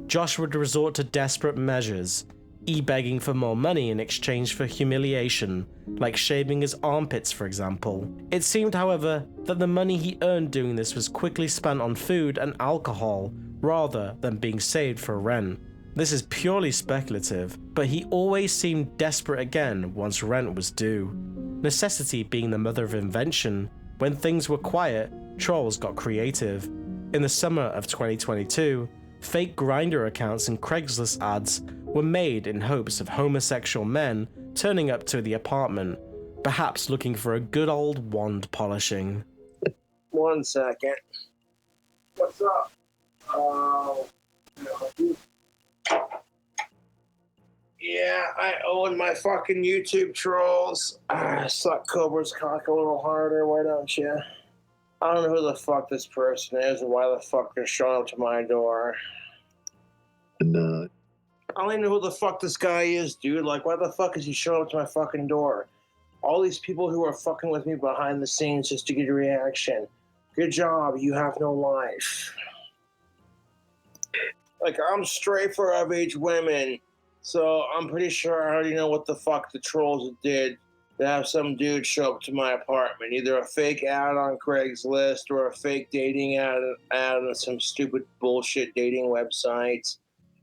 Josh would resort to desperate measures, e-begging for more money in exchange for humiliation, like shaving his armpits for example. It seemed, however, that the money he earned doing this was quickly spent on food and alcohol, rather than being saved for rent. This is purely speculative, but he always seemed desperate again once rent was due. necessity being the mother of invention. When things were quiet, trolls got creative. In the summer of 2022, fake Grindr accounts and Craigslist ads were made in hopes of homosexual men turning up to the apartment, perhaps looking for a good old wand polishing. 1 second. What's up? Yeah, I own my fucking YouTube trolls. Suck Cobra's cock a little harder, why don't you? I don't know who the fuck this person is or why the fuck they're showing up to my door. No. I don't even know who the fuck this guy is, dude. Like, why the fuck is he showing up to my fucking door? All these people who are fucking with me behind the scenes just to get a reaction. Good job, you have no life. Like, I'm straight for of-age women, so I'm pretty sure I already know what the fuck the trolls did to have some dude show up to my apartment. Either a fake ad on Craigslist or a fake dating ad on some stupid bullshit dating websites.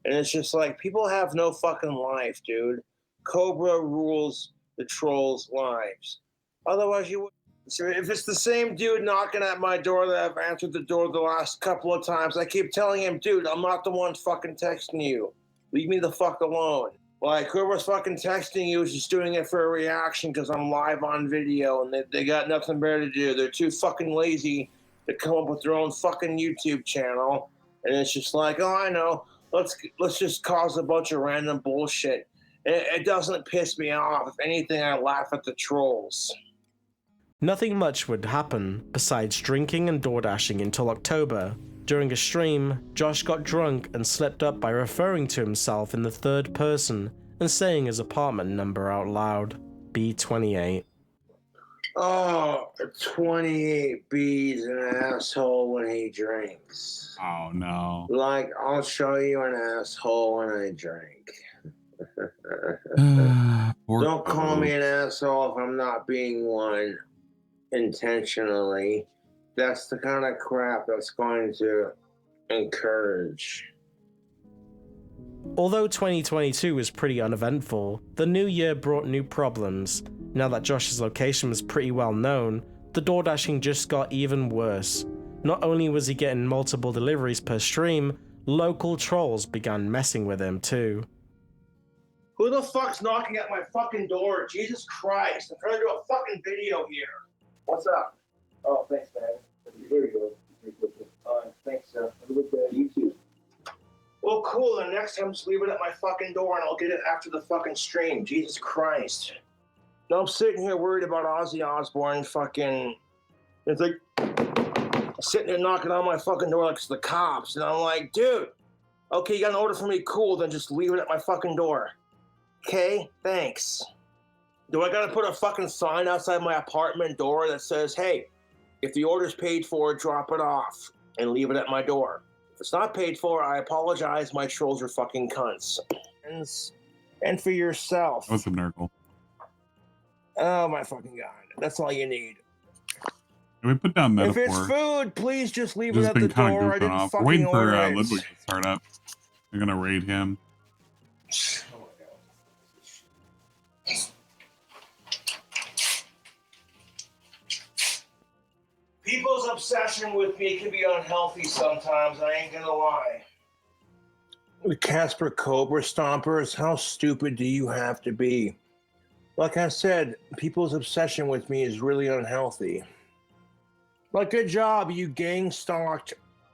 And it's just like, people have no fucking life, dude. Cobra rules the trolls' lives. Otherwise, you would. So if it's the same dude knocking at my door that I've answered the door the last couple of times, I keep telling him, dude, I'm not the one fucking texting you. Leave me the fuck alone. Like, whoever's fucking texting you is just doing it for a reaction because I'm live on video and they got nothing better to do. They're too fucking lazy to come up with their own fucking YouTube channel. And it's just like, oh, I know. Let's just cause a bunch of random bullshit. It doesn't piss me off. If anything, I laugh at the trolls. Nothing much would happen besides drinking and door dashing until October. During a stream, Josh got drunk and slipped up by referring to himself in the third person and saying his apartment number out loud, B28. Oh, 28B's an asshole when he drinks. Oh no. Like, I'll show you an asshole when I drink. Don't call me an asshole if I'm not being one intentionally. That's the kind of crap that's going to encourage. Although 2022 was pretty uneventful, the new year brought new problems. Now that Josh's location was pretty well known, the door dashing just got even worse. Not only was he getting multiple deliveries per stream, local trolls began messing with him too. Who the fuck's knocking at my fucking door? Jesus Christ, I'm trying to do a fucking video here. What's up? Oh, thanks, man. Here we go. Thanks, look at YouTube. Well, cool, then next time just leave it at my fucking door and I'll get it after the fucking stream. Jesus Christ. No, I'm sitting here worried about Ozzy Osbourne fucking... It's like... sitting there knocking on my fucking door like it's the cops. And I'm like, dude, okay, you got an order for me? Cool, then just leave it at my fucking door. Okay, thanks. Do I gotta put a fucking sign outside my apartment door that says, hey, if the order's paid for, drop it off and leave it at my door. If it's not paid for, I apologize, my trolls are fucking cunts. And for yourself. That was a miracle. Oh my fucking god, that's all you need. Can we put down metaphor? If it's food, please just leave This it has at been the kind door. of I goofing didn't off. We're fucking waiting for order it. Ludwig to start up. We're gonna raid him. People's obsession with me can be unhealthy sometimes, I ain't gonna lie. The Casper Cobra Stompers, how stupid do you have to be? Like I said, people's obsession with me is really unhealthy. Like, good job, you gang stalked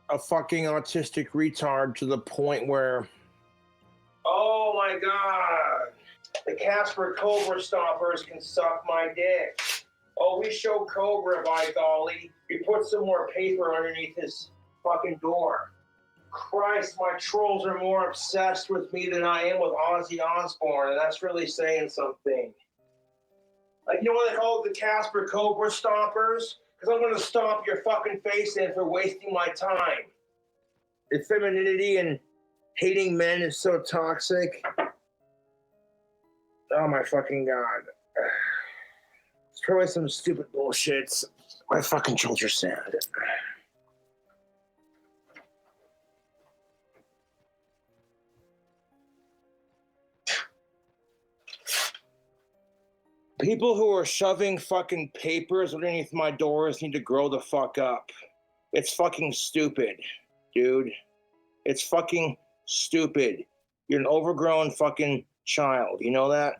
a fucking autistic retard to the point where... Oh my god! The Casper Cobra Stompers can suck my dick. Oh, we show Cobra, by golly. We put some more paper underneath his fucking door. Christ, my trolls are more obsessed with me than I am with Ozzy Osbourne, and that's really saying something. Like, you know what they call it, the Casper Cobra Stompers? Because I'm going to stomp your fucking face in for wasting my time. If femininity and hating men is so toxic. Oh my fucking god. It's probably some stupid bullshit. My fucking trolls are sad. People who are shoving fucking papers underneath my doors need to grow the fuck up. It's fucking stupid, dude. It's fucking stupid. You're an overgrown fucking child, you know that?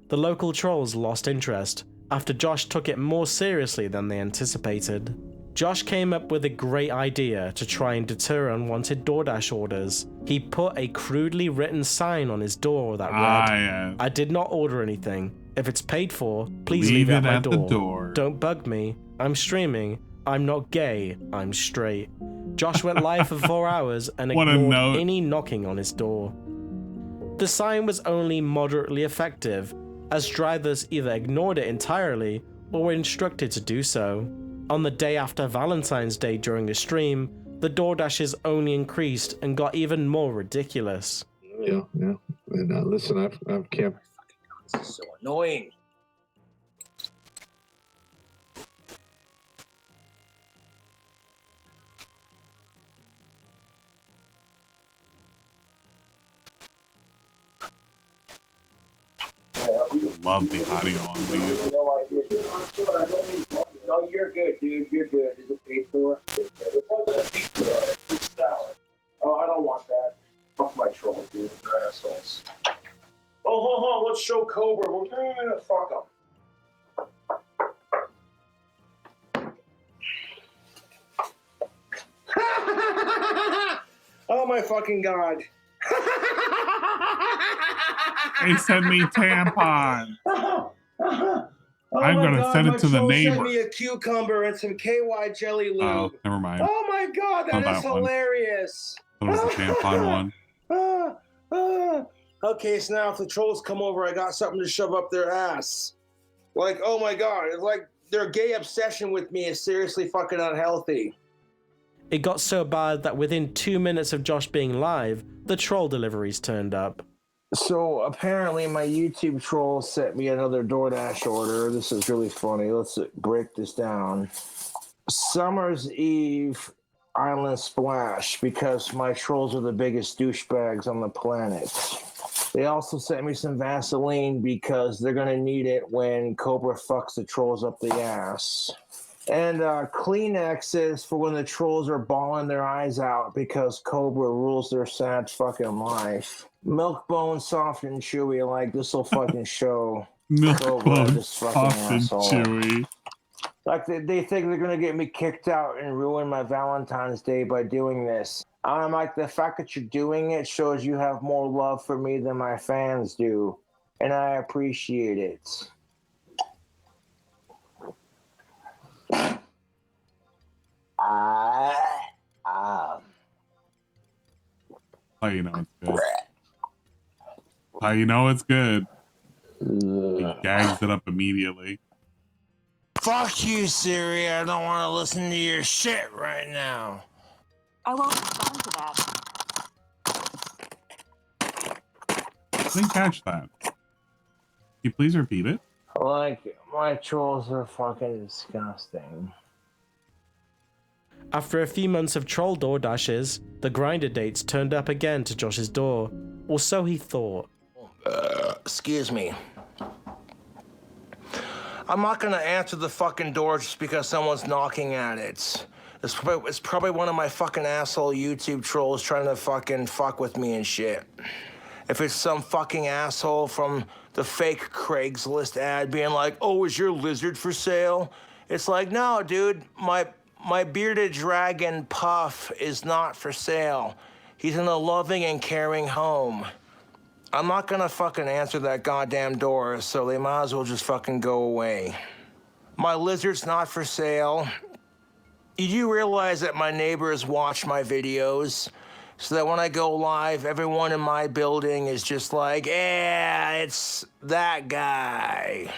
The local trolls lost interest after Josh took it more seriously than they anticipated. Josh came up with a great idea to try and deter unwanted DoorDash orders. He put a crudely written sign on his door that read, I did not order anything. If it's paid for, please leave it at my door. Don't bug me. I'm streaming. I'm not gay. I'm straight. Josh went live for 4 hours and ignored any knocking on his door. The sign was only moderately effective, as drivers either ignored it entirely or were instructed to do so. On the day after Valentine's Day during a stream, the DoorDashes only increased and got even more ridiculous. Yeah. And listen, I've kept. This is so annoying. Love the audio on these. No, you're good, dude. You're good. Is it paid for? Oh, I don't want that. Fuck my troll, dude. They're assholes. Oh, hold on. Let's show Cobra. We're gonna fuck him. Oh my fucking god. They sent me tampon. I'm gonna send it to the neighbor. Send me a cucumber and some KY jelly lube. Oh, never mind. Oh my god, that is hilarious. That was the tampon one. Okay, so now if the trolls come over, I got something to shove up their ass. Like, oh my god, it's like their gay obsession with me is seriously fucking unhealthy. It got so bad that within 2 minutes of Josh being live, the troll deliveries turned up. So apparently my YouTube troll sent me another DoorDash order. This is really funny. Let's break this down. Summer's Eve Island Splash, because my trolls are the biggest douchebags on the planet. They also sent me some Vaseline because they're going to need it when Cobra fucks the trolls up the ass. And Kleenexes for when the trolls are bawling their eyes out because Cobra rules their sad fucking life. Milk bone soft and chewy, like this'll fucking show. Milk Cobra, bone this fucking soft and asshole. chewy. Like they think they're gonna get me kicked out and ruin my Valentine's Day by doing this. I'm like, the fact that you're doing it shows you have more love for me than my fans do, and I appreciate it. How you know it's good? How you know it's good? He gags it up immediately. Fuck you, Siri. I don't want to listen to your shit right now. I won't respond to that. I didn't catch that. Can you please repeat it? Like, my trolls are fucking disgusting. After a few months of troll DoorDashes, the grinder dates turned up again to Josh's door, or so he thought. Excuse me. I'm not gonna answer the fucking door just because someone's knocking at it. It's probably one of my fucking asshole YouTube trolls trying to fucking fuck with me and shit. If it's some fucking asshole from the fake Craigslist ad being like, oh, is your lizard for sale? It's like, no, dude, my bearded dragon Puff is not for sale. He's in a loving and caring home. I'm not gonna fucking answer that goddamn door, so they might as well just fucking go away. My lizard's not for sale. Did you realize that my neighbors watch my videos? So that when I go live, everyone in my building is just like, yeah, it's that guy.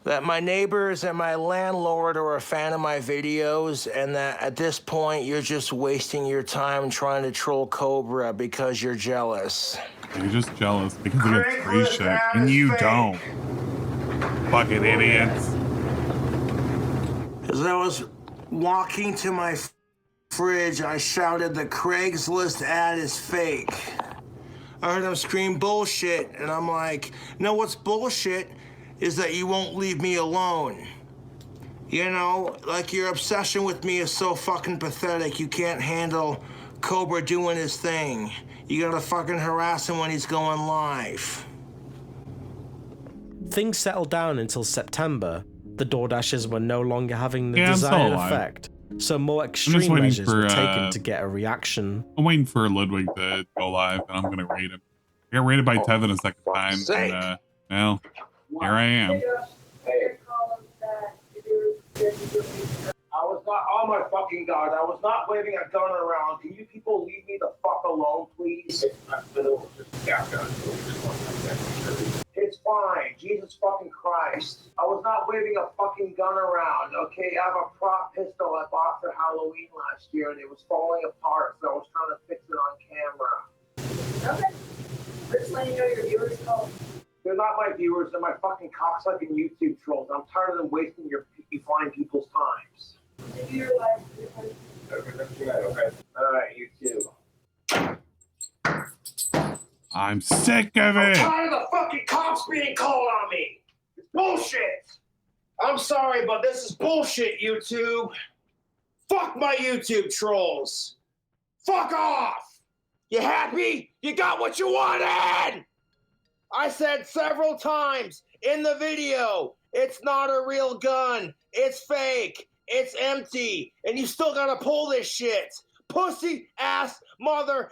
That my neighbors and my landlord are a fan of my videos, and that at this point, you're just wasting your time trying to troll Cobra because you're jealous. You're just jealous because he gets free shit, and you don't. Fucking idiots. As I was walking to my fridge, I shouted, the Craigslist ad is fake. I heard him scream bullshit, and I'm like, no, what's bullshit is that you won't leave me alone. You know, like your obsession with me is so fucking pathetic. You can't handle Cobra doing his thing. You gotta fucking harass him when he's going live. Things settled down until September. The DoorDashers were no longer having the Yeah, I'm still desired alive. effect, so more I'm just extreme waiting measures for, were taken to get a reaction. I'm waiting for Ludwig to go live, and I'm gonna rate him. I got rated by Tevin a second time, and well, here I am. I was not, oh my fucking God, I was not waving a gun around. Can you people leave me the fuck alone, please? It's fine. Jesus fucking Christ. I was not waving a fucking gun around, okay? I have a prop pistol I bought for Halloween last year, and it was falling apart, so I was trying to fix it on camera. Okay. We're just letting you know your viewers know. They're not my viewers, they're my fucking cocksucking YouTube trolls. I'm tired of them wasting your fine people's times. Maybe your life. Okay. Alright, you too. I'm sick of I'm it. tired of the fucking cops being called on me. It's bullshit. I'm sorry, but this is bullshit, YouTube. Fuck my YouTube trolls. Fuck off. You happy? You got what you wanted. I said several times in the video, it's not a real gun. It's fake. It's empty. And you still gotta pull this shit. Pussy ass motherfuckers!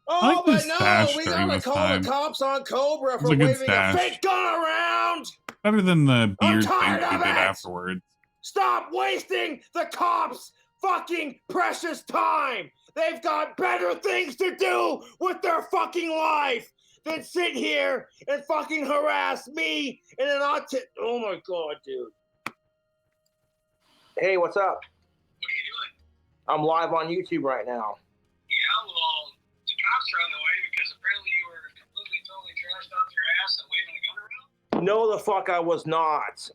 I like Oh, this but no, stash we during gotta this call time. the cops on Cobra It's for a good waving stash. a fake gun around! Better than the beard thing tired he of did it. afterwards. Stop wasting the cops' fucking precious time! They've got better things to do with their fucking life than sit here and fucking harass me and an oh my God, dude. Hey, what's up? What are you doing? I'm live on YouTube right now. Yeah, well, the cops are on the way because apparently you were completely, totally trashed off your ass and waving a gun around? No, the fuck I was not.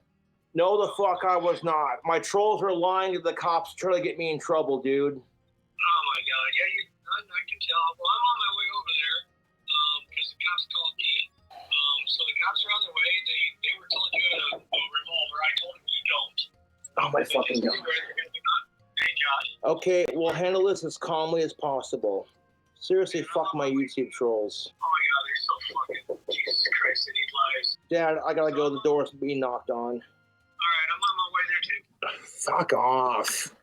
No, the fuck I was not. My trolls were lying to the cops trying to get me in trouble, dude. Oh my God, yeah, I can tell. Well, I'm on my way over there because the cops called me. So the cops are on their way. They were told you had a revolver. I told them you don't. Oh my fucking God. Hey, Josh. Okay, we'll handle this as calmly as possible. Seriously, fuck my YouTube trolls. Oh my God, they're so fucking, Jesus Christ, they need lives. Dad, I gotta go. The door's being knocked on. Alright, I'm on my way there too. Fuck off.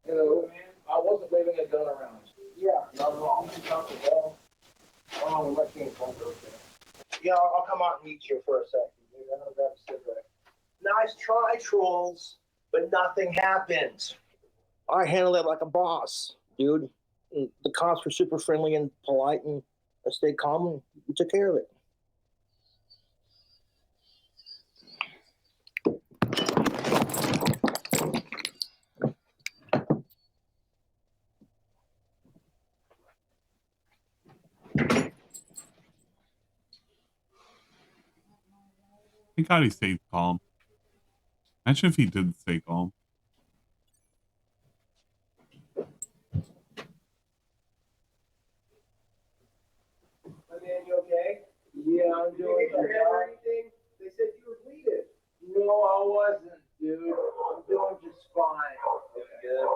Hello, man. I wasn't waving a gun around. Yeah, not at all. I'm just comfortable. Oh, my king comes over there. Yeah, I'll come out and meet you for a second. Dude. I'm gonna grab a cigarette. Nice try, trolls, but nothing happened. I handled it like a boss, dude. And the cops were super friendly and polite, and I stayed calm, and we took care of it. Thank God he stayed calm. Imagine if he did stay calm. Man, you okay? Yeah, I'm doing good. Anything? They said you were bleeding. No, I wasn't, dude. I'm doing just fine. Good.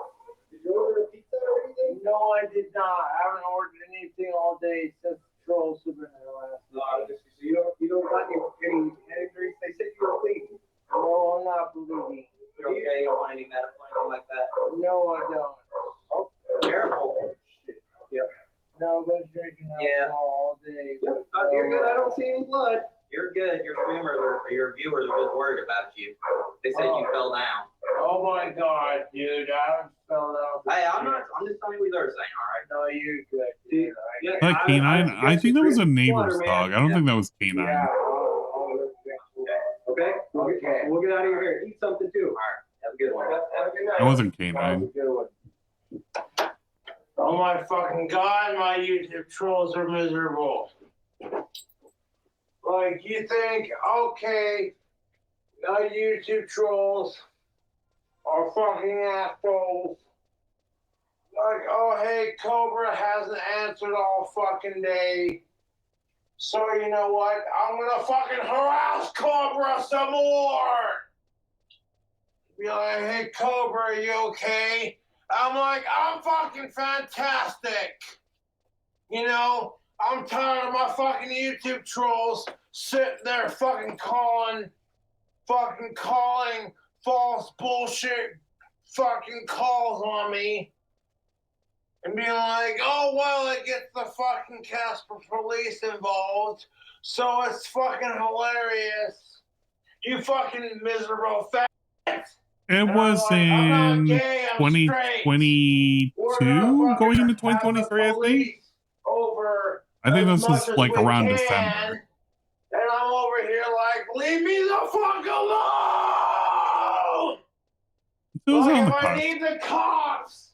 Did you order a pizza or anything? No, I did not. I haven't ordered anything all day since Troll Superhero last night. So you don't got any drinks? They said you were bleeding. No, I'm not bleeding. You okay? You don't want any medical or anything like that? No, I don't. Oh, careful. Shit. Yep. No, but drinking alcohol all day. Yep. You're good. I don't see any blood. You're good. Your streamers or your viewers are just worried about you. They said you fell down. Oh my God, dude! I fell down. Hey, I'm just telling you what they're saying. All right. No, you're good, dude. That canine, I think that was a neighbor's dog. I don't think that was canine. Yeah. Okay. We'll get out of your hair. Eat something too. All right. Have a good one. Have a good night. That wasn't canine. Oh my fucking God, my YouTube trolls are miserable. Like, you think, okay, my YouTube trolls are fucking assholes. Like, oh hey, Cobra hasn't answered all fucking day. So you know what? I'm gonna fucking harass Cobra some more. Be like, hey Cobra, are you okay? I'm like, I'm fucking fantastic. You know, I'm tired of my fucking YouTube trolls sitting there fucking calling false bullshit fucking calls on me. And being like, oh, well, it gets the fucking Casper police involved, so it's fucking hilarious. You fucking miserable fat. It was in 2022, going into 2023, I think. I think this was like around December. And I'm over here like, leave me the fuck alone! It was on the If I cusp. need the cops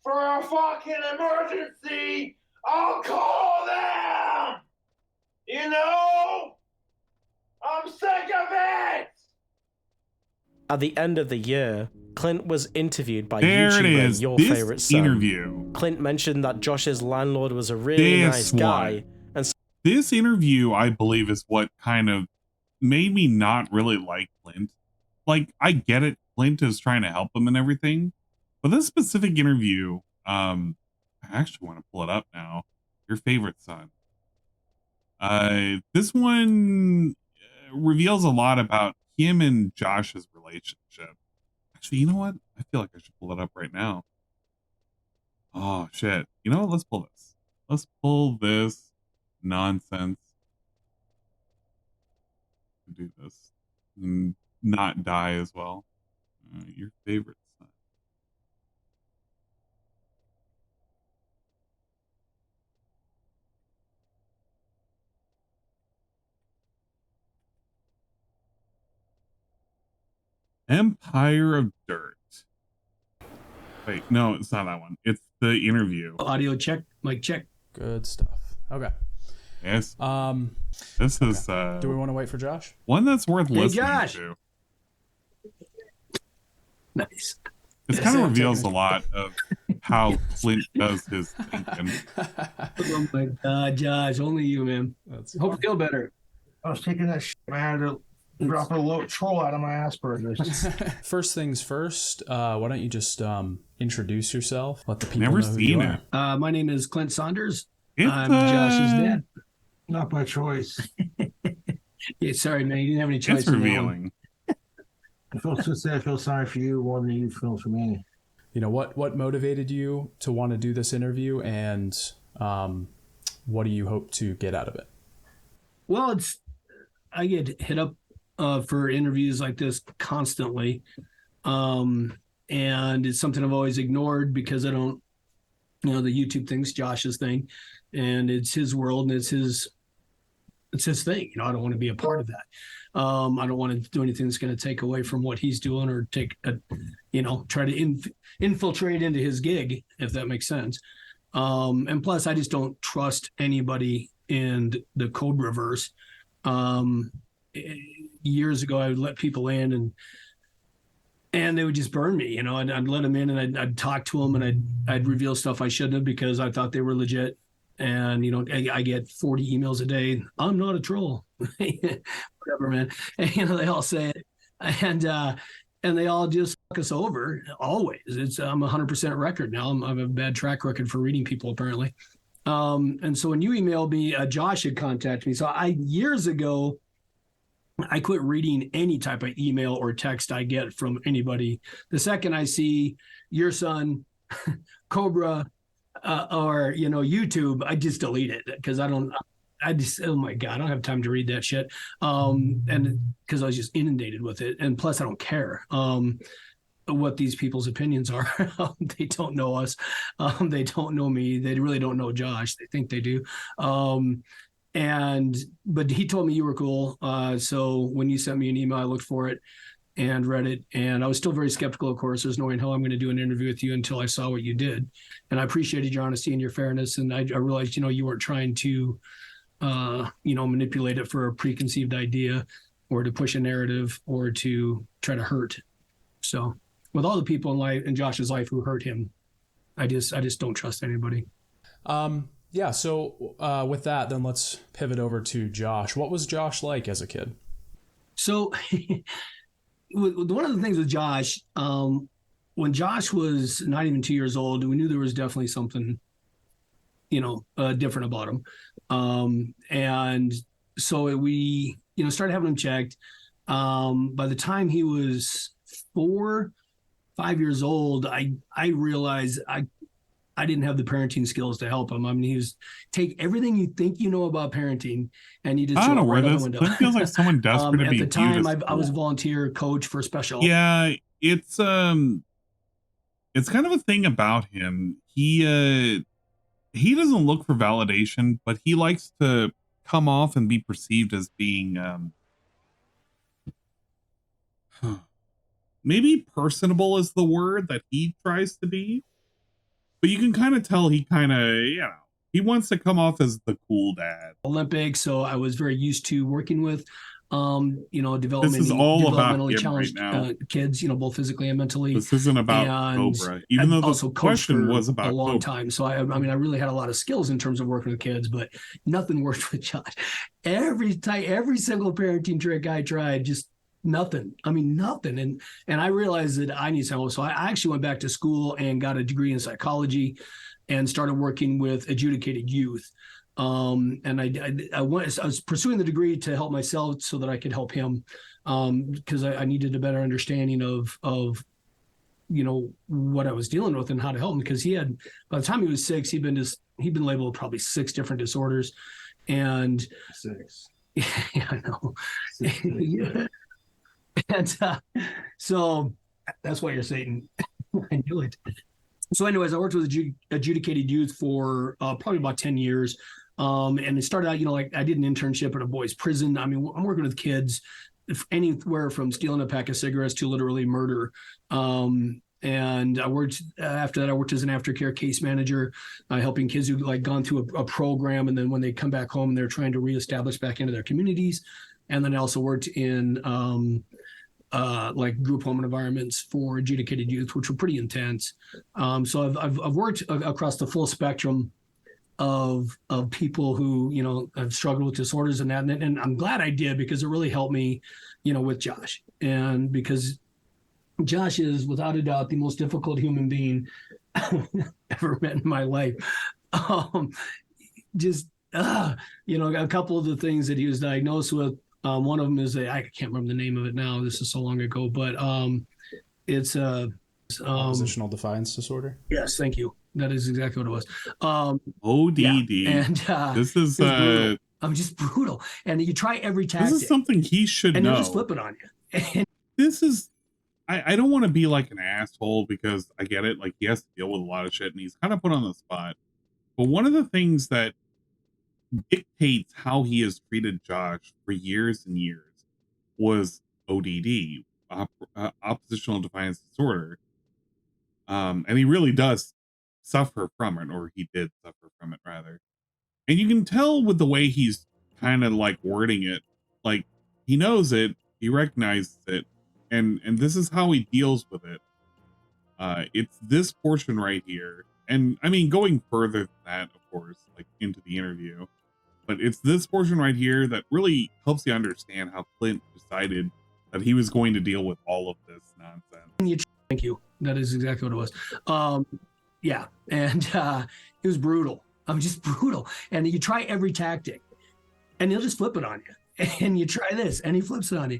for a fucking emergency, I'll call them! You know? I'm sick of it! At the end of the year, Clint was interviewed by There it YouTuber is, Your this Favorite Son. interview. Clint mentioned that Josh's landlord was a really nice guy. And this interview, I believe, is what kind of made me not really like Clint. Like, I get it. Clint is trying to help him and everything. But this specific interview, I actually want to pull it up now. Your Favorite Son. This one reveals a lot about him and Josh's relationship. Actually, you know what? I feel like I should pull it up right now. Oh, shit. You know what? Let's pull this. Let's pull this nonsense. Do this. And not die as well. Your Favorite Son. Empire of Dirt. Wait, no, it's not that one. It's the interview. Audio check, mic check. Good stuff. Okay. Yes. This is Do we want to wait for Josh? one that's worth Hey, listening Josh. to. Nice. This kind of reveals a lot of how Clint does his thinking. Oh my God, Josh, only you, man. Hope you feel better. I was taking that shit, man. I had to drop a little troll out of my Asperger's. First things first, why don't you just introduce yourself? Let the people Never know who seen you it. are. My name is Clint Saunders. It's, I'm Josh's dad. Not by choice. Yeah, sorry, man. You didn't have any choice. It's on that one. revealing. I feel sorry for you more than you feel for me. You know, what motivated you to want to do this interview, and what do you hope to get out of it? Well, I get hit up for interviews like this constantly. And it's something I've always ignored because I don't, the YouTube thing's Josh's thing, and it's his world and it's his thing. I don't want to be a part of that. I don't want to do anything that's going to take away from what he's doing or try to infiltrate into his gig, if that makes sense. And plus, I just don't trust anybody in the Cobra-verse. Years ago, I would let people in and they would just burn me. I'd let them in and I'd talk to them and I'd reveal stuff I shouldn't have because I thought they were legit. And, I get 40 emails a day. I'm not a troll. Whatever, man. And, they all say it. And they all just fuck us over always. I'm 100% record now. I have a bad track record for reading people, apparently. And so when you emailed me, Josh had contacted me. So years ago, I quit reading any type of email or text I get from anybody. The second I see your son, Cobra, or YouTube, I just delete it because oh my God, I don't have time to read that shit. And because I was just inundated with it, and plus I don't care what these people's opinions are. They don't know us. They don't know me. They really don't know Josh. They think they do. But he told me you were cool. So when you sent me an email, I looked for it and read it. And I was still very skeptical, of course. There's no way in hell I'm going to do an interview with you until I saw what you did. And I appreciated your honesty and your fairness. And I realized, you weren't trying to, manipulate it for a preconceived idea or to push a narrative or to try to hurt. So with all the people in Josh's life who hurt him, I just don't trust anybody. Yeah, so with that, then let's pivot over to Josh. What was Josh like as a kid? So one of the things with Josh, when Josh was not even 2 years old, we knew there was definitely something, different about him. And so we, started having him checked. By the time he was 4, 5 years old, I realized I didn't have the parenting skills to help him. I mean, he was take everything you think you know about parenting and you just I don't know where right out this the window. Clint feels like someone desperate to At be the viewed time, as I was a cool. volunteer coach for special. Yeah, it's kind of a thing about him. He doesn't look for validation, but he likes to come off and be perceived as being maybe personable is the word that he tries to be. But you can kind of tell he kind of, he wants to come off as the cool dad. Olympics, so I was very used to working with This is all about developmentally him challenged right now. kids, both physically and mentally. This isn't about And Cobra, even though also the coached question for was about a long Cobra. time. So I really had a lot of skills in terms of working with kids, but nothing worked with Josh. Every single parenting trick I tried, just nothing. Nothing. And I realized that I need some help. So I actually went back to school and got a degree in psychology and started working with adjudicated youth. And I was pursuing the degree to help myself so that I could help him, because I needed a better understanding of what I was dealing with and how to help him, because by the time he was 6, he'd been labeled probably 6 different disorders. And 6. Yeah, I know. Yeah. And so that's why you're Satan. I knew it. So anyways, I worked with adjudicated youth for probably about 10 years. And it started out, I did an internship at a boys' prison. I'm working with kids anywhere from stealing a pack of cigarettes to literally murder. And I worked after that. I worked as an aftercare case manager, helping kids who gone through a program, and then when they come back home, they're trying to reestablish back into their communities. And then I also worked in group home environments for adjudicated youth, which were pretty intense. So I've worked across the full spectrum of people who have struggled with disorders and that, and I'm glad I did, because it really helped me, with Josh, and because Josh is without a doubt the most difficult human being ever met in my life. A couple of the things that he was diagnosed with. One of them is I can't remember the name of it now. This is so long ago, but it's oppositional defiance disorder. Yes, thank you. That is exactly what it was. ODD. Yeah. And this is brutal. I'm just brutal. And you try every tactic. This is something he should and know. And they'll just flip it on you. This is, I don't want to be like an asshole, because I get it. Like, he has to deal with a lot of shit and he's kind of put on the spot. But one of the things that dictates how he has treated Josh for years and years was ODD, oppositional defiance disorder. And he really does suffer from it, or he did suffer from it rather. And you can tell with the way he's kind of wording it, he knows it, he recognizes it, and this is how he deals with it. It's this portion right here. And I mean, going further than that, of course, into the interview, but it's this portion right here that really helps you understand how Clint decided that he was going to deal with all of this nonsense. Thank you. That is exactly what it was. Yeah. And it was brutal. I'm just brutal. And you try every tactic and he'll just flip it on you. And you try this and he flips it on you.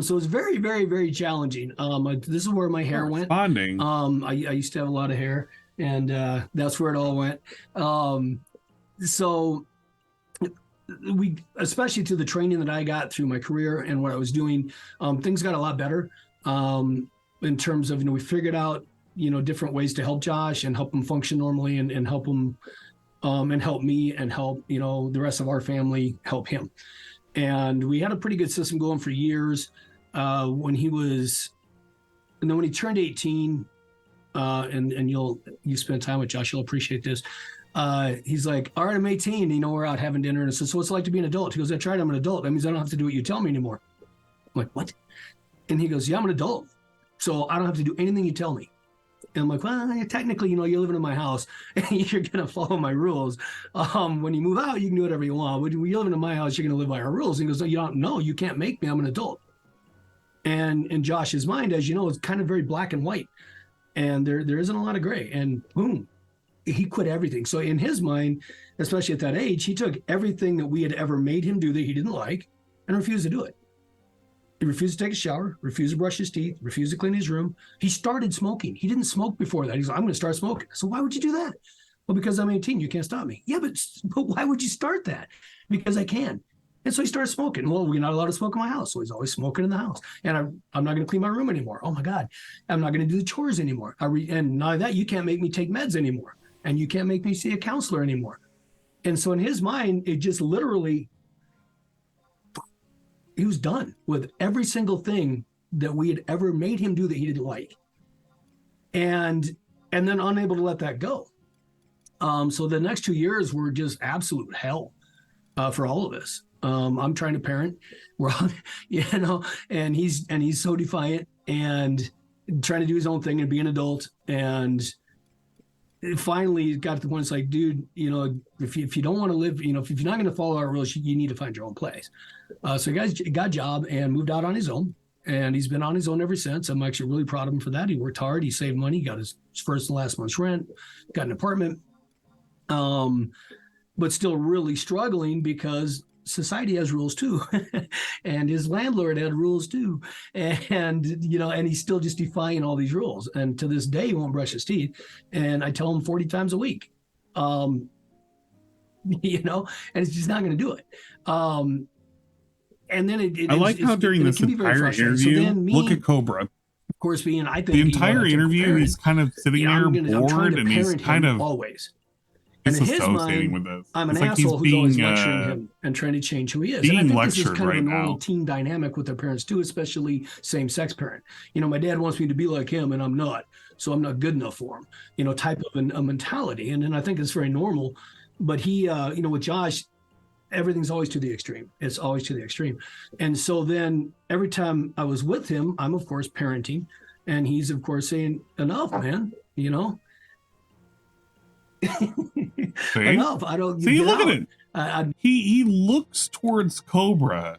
So it's very, very, very challenging. This is where my hair went. Responding. I used to have a lot of hair, and that's where it all went. So we, especially to the training that I got through my career and what I was doing, things got a lot better in terms of, we figured out, different ways to help Josh and help him function normally, and help him and help me and help, the rest of our family help him. And we had a pretty good system going for years. When he turned 18, and you spend time with Josh, you'll appreciate this. He's like, all right, I'm 18, we're out having dinner. And I said, so what's it like to be an adult? He goes, that's right, I'm an adult. That means I don't have to do what you tell me anymore. I'm like, what? And he goes, yeah, I'm an adult, so I don't have to do anything you tell me. And I'm like, well, technically, you're living in my house and you're going to follow my rules. When you move out, you can do whatever you want. When you're living in my house, you're going to live by our rules. And he goes, no, you don't know. You can't make me. I'm an adult. And in Josh's mind, as you know, it's kind of very black and white. And there isn't a lot of gray. And boom, he quit everything. So in his mind, especially at that age, he took everything that we had ever made him do that he didn't like and refused to do it. He refused to take a shower, refused to brush his teeth, refused to clean his room. He started smoking. He didn't smoke before that. He's like, I'm going to start smoking. So why would you do that? Well, because I'm 18, you can't stop me. Yeah, but why would you start that? Because I can. And so he started smoking. Well, we're not allowed to smoke in my house. So he's always smoking in the house. And I'm not going to clean my room anymore. Oh my God. I'm not going to do the chores anymore. And not that, you can't make me take meds anymore. And you can't make me see a counselor anymore. And so in his mind, it just literally, he was done with every single thing that we had ever made him do that he didn't like. And then unable to let that go. So the next 2 years were just absolute hell for all of us. I'm trying to parent, we're on, and he's so defiant and trying to do his own thing and be an adult. And it finally got to the point, it's like, dude, if you don't want to live, if you're not going to follow our rules, you need to find your own place. So he got a job and moved out on his own. And he's been on his own ever since. I'm actually really proud of him for that. He worked hard. He saved money. He got his first and last month's rent, got an apartment, but still really struggling because society has rules too. And his landlord had rules too. And he's still just defying all these rules. And to this day, he won't brush his teeth. And I tell him 40 times a week, and it's just not going to do it. And then I like how during this entire interview, look at Cobra. Of course, I think the entire interview, he's kind of sitting there bored, and he's kind of always. He's And in his associating mind, with this. I'm an It's like asshole he's who's always being, lecturing him and trying to change who he is. being And I think this is lectured kind of a right normal now. teen dynamic with their parents too, especially same-sex parent. My dad wants me to be like him, and I'm not, so I'm not good enough for him. Type of a mentality, and I think it's very normal. But he, with Josh, everything's always to the extreme. It's always to the extreme. And so then every time I was with him, I'm of course parenting, and he's of course saying, "Enough, man." See? Enough. I don't See, get look out. at it. He looks towards Cobra,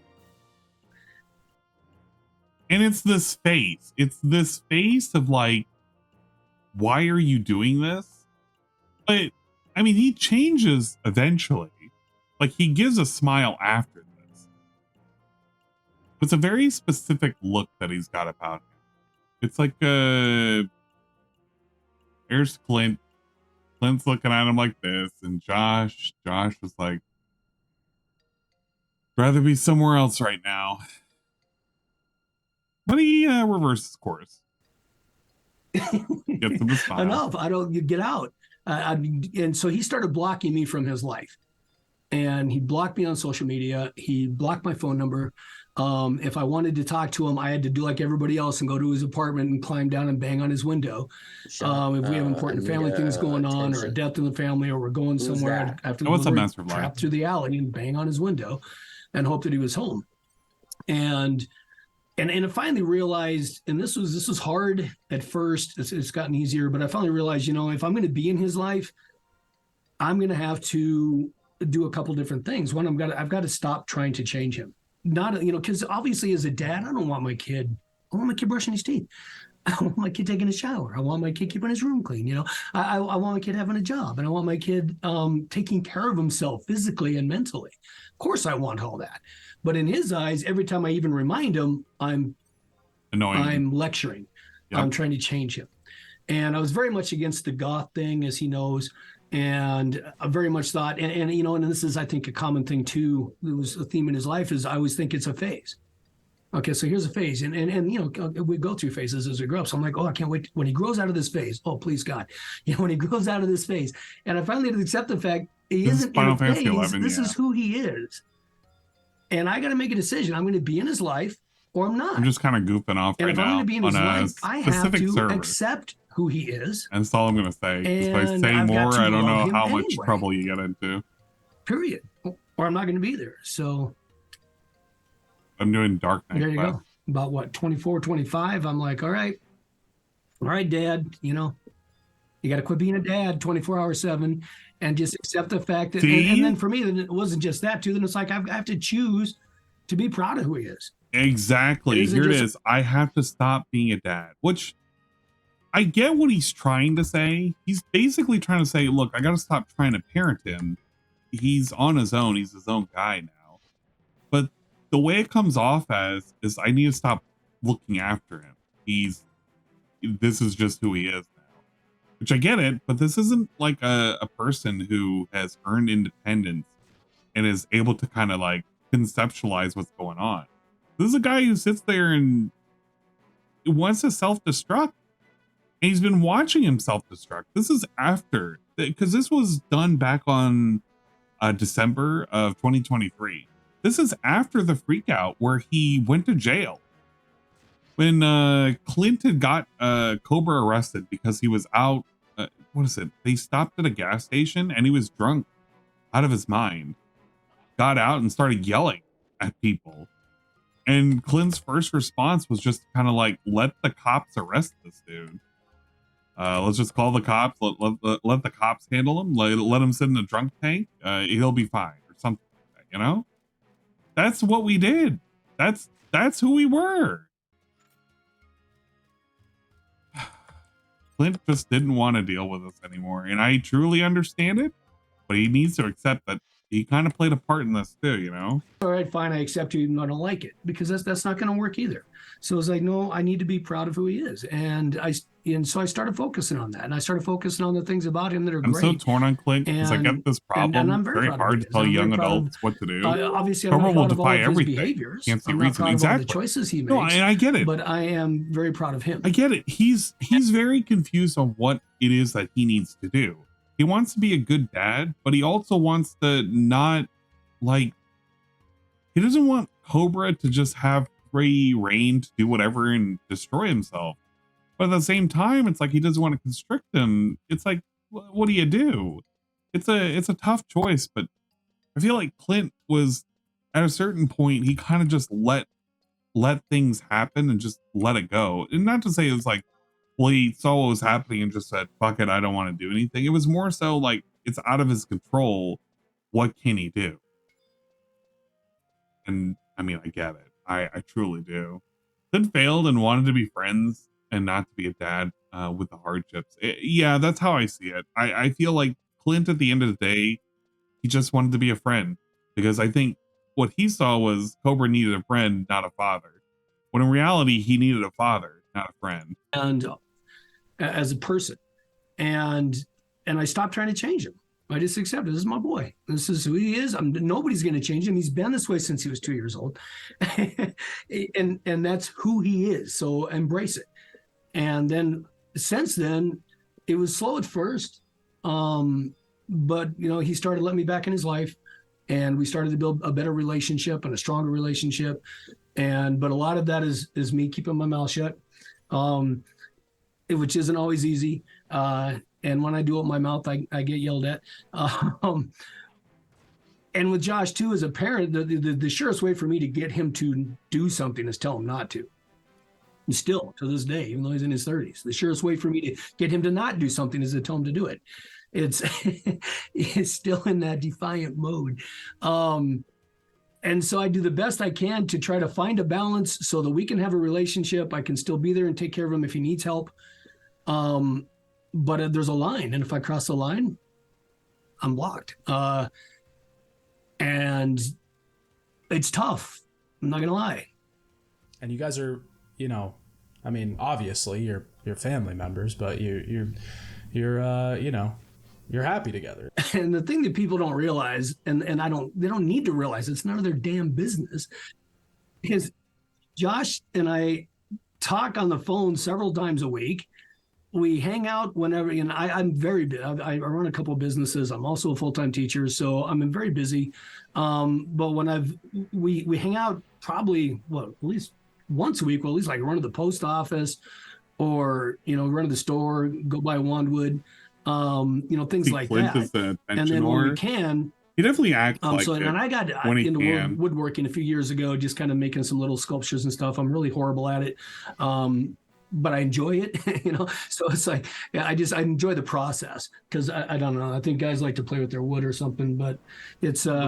and it's this face. It's this face of like, why are you doing this? But I mean, he changes eventually. Like, he gives a smile after this. It's a very specific look that he's got about him. It's like here's Clint. Clint's looking at him like this, and Josh was like, rather be somewhere else right now. But he reverses course. Gets him a smile. Enough. You get out. And so he started blocking me from his life. And he blocked me on social media. He blocked my phone number. If I wanted to talk to him, I had to do like everybody else and go to his apartment and climb down and bang on his window. If we have important family things going on, or a death in the family, or we're going somewhere, I have to trap through the alley and bang on his window and hope that he was home. And I finally realized, and this was hard at first. It's gotten easier, but I finally realized, if I'm going to be in his life, I'm going to have to do a couple different things. One, I've got to stop trying to change him. Not, because obviously as a dad, I want my kid brushing his teeth. I want my kid taking a shower. I want my kid keeping his room clean. I want my kid having a job, and I want my kid taking care of himself physically and mentally. Of course, I want all that. But in his eyes, every time I even remind him, I'm annoying. I'm lecturing. Yep. I'm trying to change him. And I was very much against the goth thing, as he knows. And I very much thought, and this is, I think, a common thing too. It was a theme in his life, is I always think it's a phase. Okay, so here's a phase, and we go through phases as we grow up. So I'm like, I can't wait when he grows out of this phase. Oh, please God, when he grows out of this phase. And I finally had to accept the fact he isn't in a phase. This is who he is, and I got to make a decision. I'm going to be in his life, or I'm not. I'm just kind of goofing off right now. And if I'm going to be in his life, I have to server. Accept who he is. And that's all I'm going to say. If I say more, I don't know how much trouble you get into. Period. Or I'm not going to be there. So I'm doing Dark Knight. There you go. About what, 24, 25? I'm like, all right, all right, Dad, you know, you got to quit being a dad 24/7 and just accept the fact that, and then for me, then it wasn't just that too. Then it's like, I have to choose to be proud of who he is. Exactly. Here it is. I have to stop being a dad, which I get what he's trying to say. He's basically trying to say, look, I got to stop trying to parent him. He's on his own. He's his own guy now. But the way it comes off as is I need to stop looking after him. This is just who he is now, which I get it, but this isn't like a person who has earned independence and is able to kind of like conceptualize what's going on. This is a guy who sits there and wants to self-destruct, and he's been watching him self-destruct. This is after, because this was done back on December of 2023. This is after the freak out where he went to jail. When Clint had got Cobra arrested because he was out, what is it? They stopped at a gas station and he was drunk out of his mind. Got out and started yelling at people. And Clint's first response was just kind of like, let the cops arrest this dude. Let's just call the cops. Let the cops handle him. Let him sit in a drunk tank. He'll be fine or something like that, you know? That's what we did. That's who we were. Clint just didn't want to deal with us anymore. And I truly understand it, but he needs to accept that he kind of played a part in this too, you know? All right, fine, I accept you even though I don't like it, because that's not going to work either. So it's like, no, I need to be proud of who he is. And so I started focusing on that. And I started focusing on the things about him that are great. I'm so torn on Clint because I get this problem. And I'm very hard to tell young adults what to do. Obviously, I'm Cobra not will proud of all defy of his everything. behaviors. Can't see I'm not reason. proud of all Exactly. the choices he makes. No, and I get it. But I am very proud of him. I get it. He's very confused on what it is that he needs to do. He wants to be a good dad, but he also wants to not, like, he doesn't want Cobra to just have free reign to do whatever and destroy himself. But at the same time, it's like he doesn't want to constrict him. It's like, what do you do? It's a tough choice, but I feel like Clint was at a certain point, he kind of just let things happen and just let it go. And not to say it was like, well, he saw what was happening and just said, fuck it, I don't want to do anything. It was more so like, it's out of his control. What can he do? And I mean, I get it. I truly do. Clint failed and wanted to be friends and not to be a dad with the hardships. Yeah, that's how I see it. I feel like Clint, at the end of the day, he just wanted to be a friend, because I think what he saw was Cobra needed a friend, not a father. When in reality, he needed a father, not a friend. And as a person, and I stopped trying to change him. I just accepted, this is my boy. This is who he is. Nobody's going to change him. He's been this way since he was 2 years old. and that's who he is. So embrace it. And then since then, it was slow at first. But, you know, he started letting me back in his life, and we started to build a better relationship and a stronger relationship. But a lot of that is me keeping my mouth shut, which isn't always easy. And when I do it with my mouth, I get yelled at. And with Josh too, as a parent, the surest way for me to get him to do something is tell him not to. And still to this day, even though he's in his 30s, the surest way for me to get him to not do something is to tell him to do it. It's still in that defiant mode. And so I do the best I can to try to find a balance so that we can have a relationship. I can still be there and take care of him if he needs help. But there's a line, and if I cross the line, I'm blocked. And it's tough. I'm not gonna lie. And you guys are, you know, I mean, obviously you're family members, but you're you know, you're happy together. And the thing that people don't realize, and they don't need to realize, it's none of their damn business, is Josh and I talk on the phone several times a week. We hang out whenever, and I'm very busy. I run a couple of businesses. I'm also a full-time teacher, so I'm very busy. But when we hang out probably, at least once a week, at least like run to the post office, or, you know, run to the store, go by Wandwood, you know, things like Clint that. And then when we can, he definitely acts like so, it and I got into woodworking a few years ago, just kind of making some little sculptures and stuff. I'm really horrible at it. but I enjoy it, you know? So it's like, yeah, I enjoy the process because I don't know. I think guys like to play with their wood or something, but it's, they're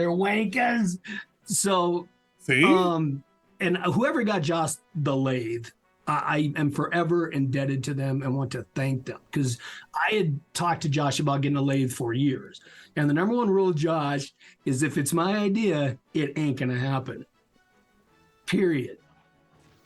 wankers. So, see, and whoever got Josh the lathe, I am forever indebted to them and want to thank them because I had talked to Josh about getting a lathe for years. And the number one rule of Josh is if it's my idea, it ain't going to happen. Period.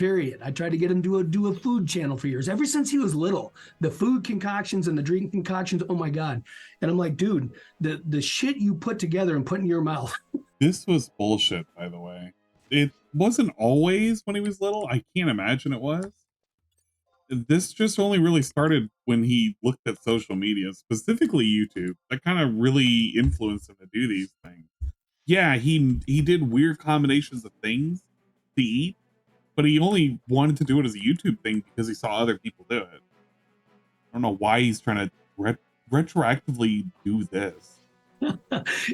I tried to get him to do a food channel for years. Ever since he was little, the food concoctions and the drink concoctions, oh my God. And I'm like, dude, the shit you put together and put in your mouth. This was bullshit, by the way. It wasn't always when he was little. I can't imagine it was. This just only really started when he looked at social media, specifically YouTube. That kind of really influenced him to do these things. Yeah, he did weird combinations of things to eat, but he only wanted to do it as a YouTube thing because he saw other people do it. I don't know why he's trying to retroactively do this.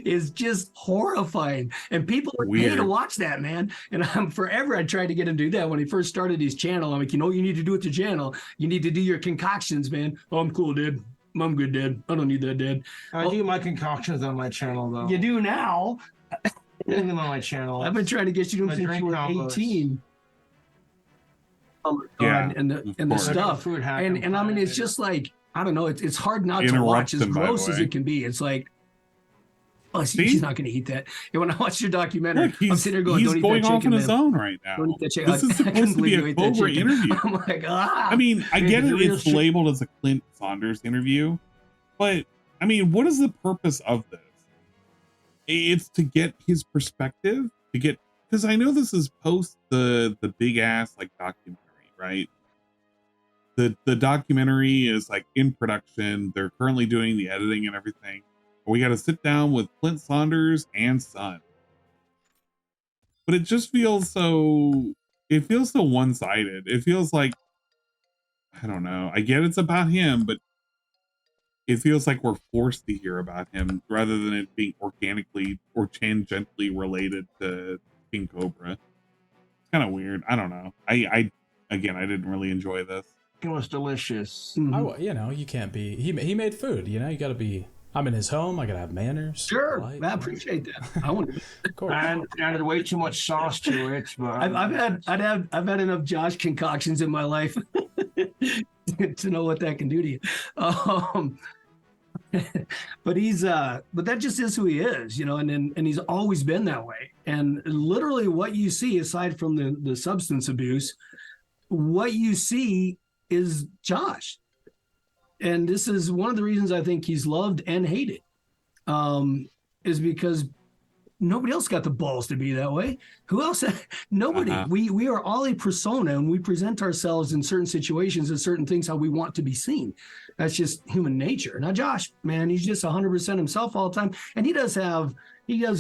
Is just horrifying, and people are paying to watch that, man. And I'm forever I tried to get him to do that when he first started his channel. I'm like, you know what you need to do with your channel? You need to do your concoctions, man. Oh, I'm cool, dude. I'm good, dude. I don't need that, dude. I do my concoctions on my channel, though. You do now. Doing them on my channel. I've been trying to get you to them since you were 18. Oh my God. Yeah, and the stuff. And I mean, it's just like, I don't know. It's hard not to watch, as gross as it can be. It's like, oh, he's not going to eat that. And when I watch your documentary, look, I'm sitting there going, he's don't eat going that off chicken, on his man. own right now. Don't eat that chicken. This is supposed to be a Cobra interview. I'm like, I mean, I get it. It's labeled as a Clint Saunders interview, but I mean, what is the purpose of this? It's to get his perspective, because I know this is post the big ass like documentary, right? The documentary is like in production. They're currently doing the editing and everything. We got to sit down with Clint Saunders and Son. But it just feels so one-sided. It feels like, I don't know. I get it's about him, but it feels like we're forced to hear about him rather than it being organically or tangentially related to King Cobra. It's kind of weird. I don't know. I didn't really enjoy this. It was delicious. You know, you can't be. He made food. You know, you got to be. I'm in his home. I gotta have manners. Sure, I appreciate that. I want to. And added way too much sauce to it. But I've had enough Josh concoctions in my life to know what that can do to you. But that just is who he is, you know, and he's always been that way. And literally, what you see, aside from the substance abuse, what you see is Josh. And this is one of the reasons I think he's loved and hated, is because nobody else got the balls to be that way. Who else? Nobody. We are all a persona, and we present ourselves in certain situations and certain things how we want to be seen. That's just human nature. Now, Josh, man, he's just 100% himself all the time, and he does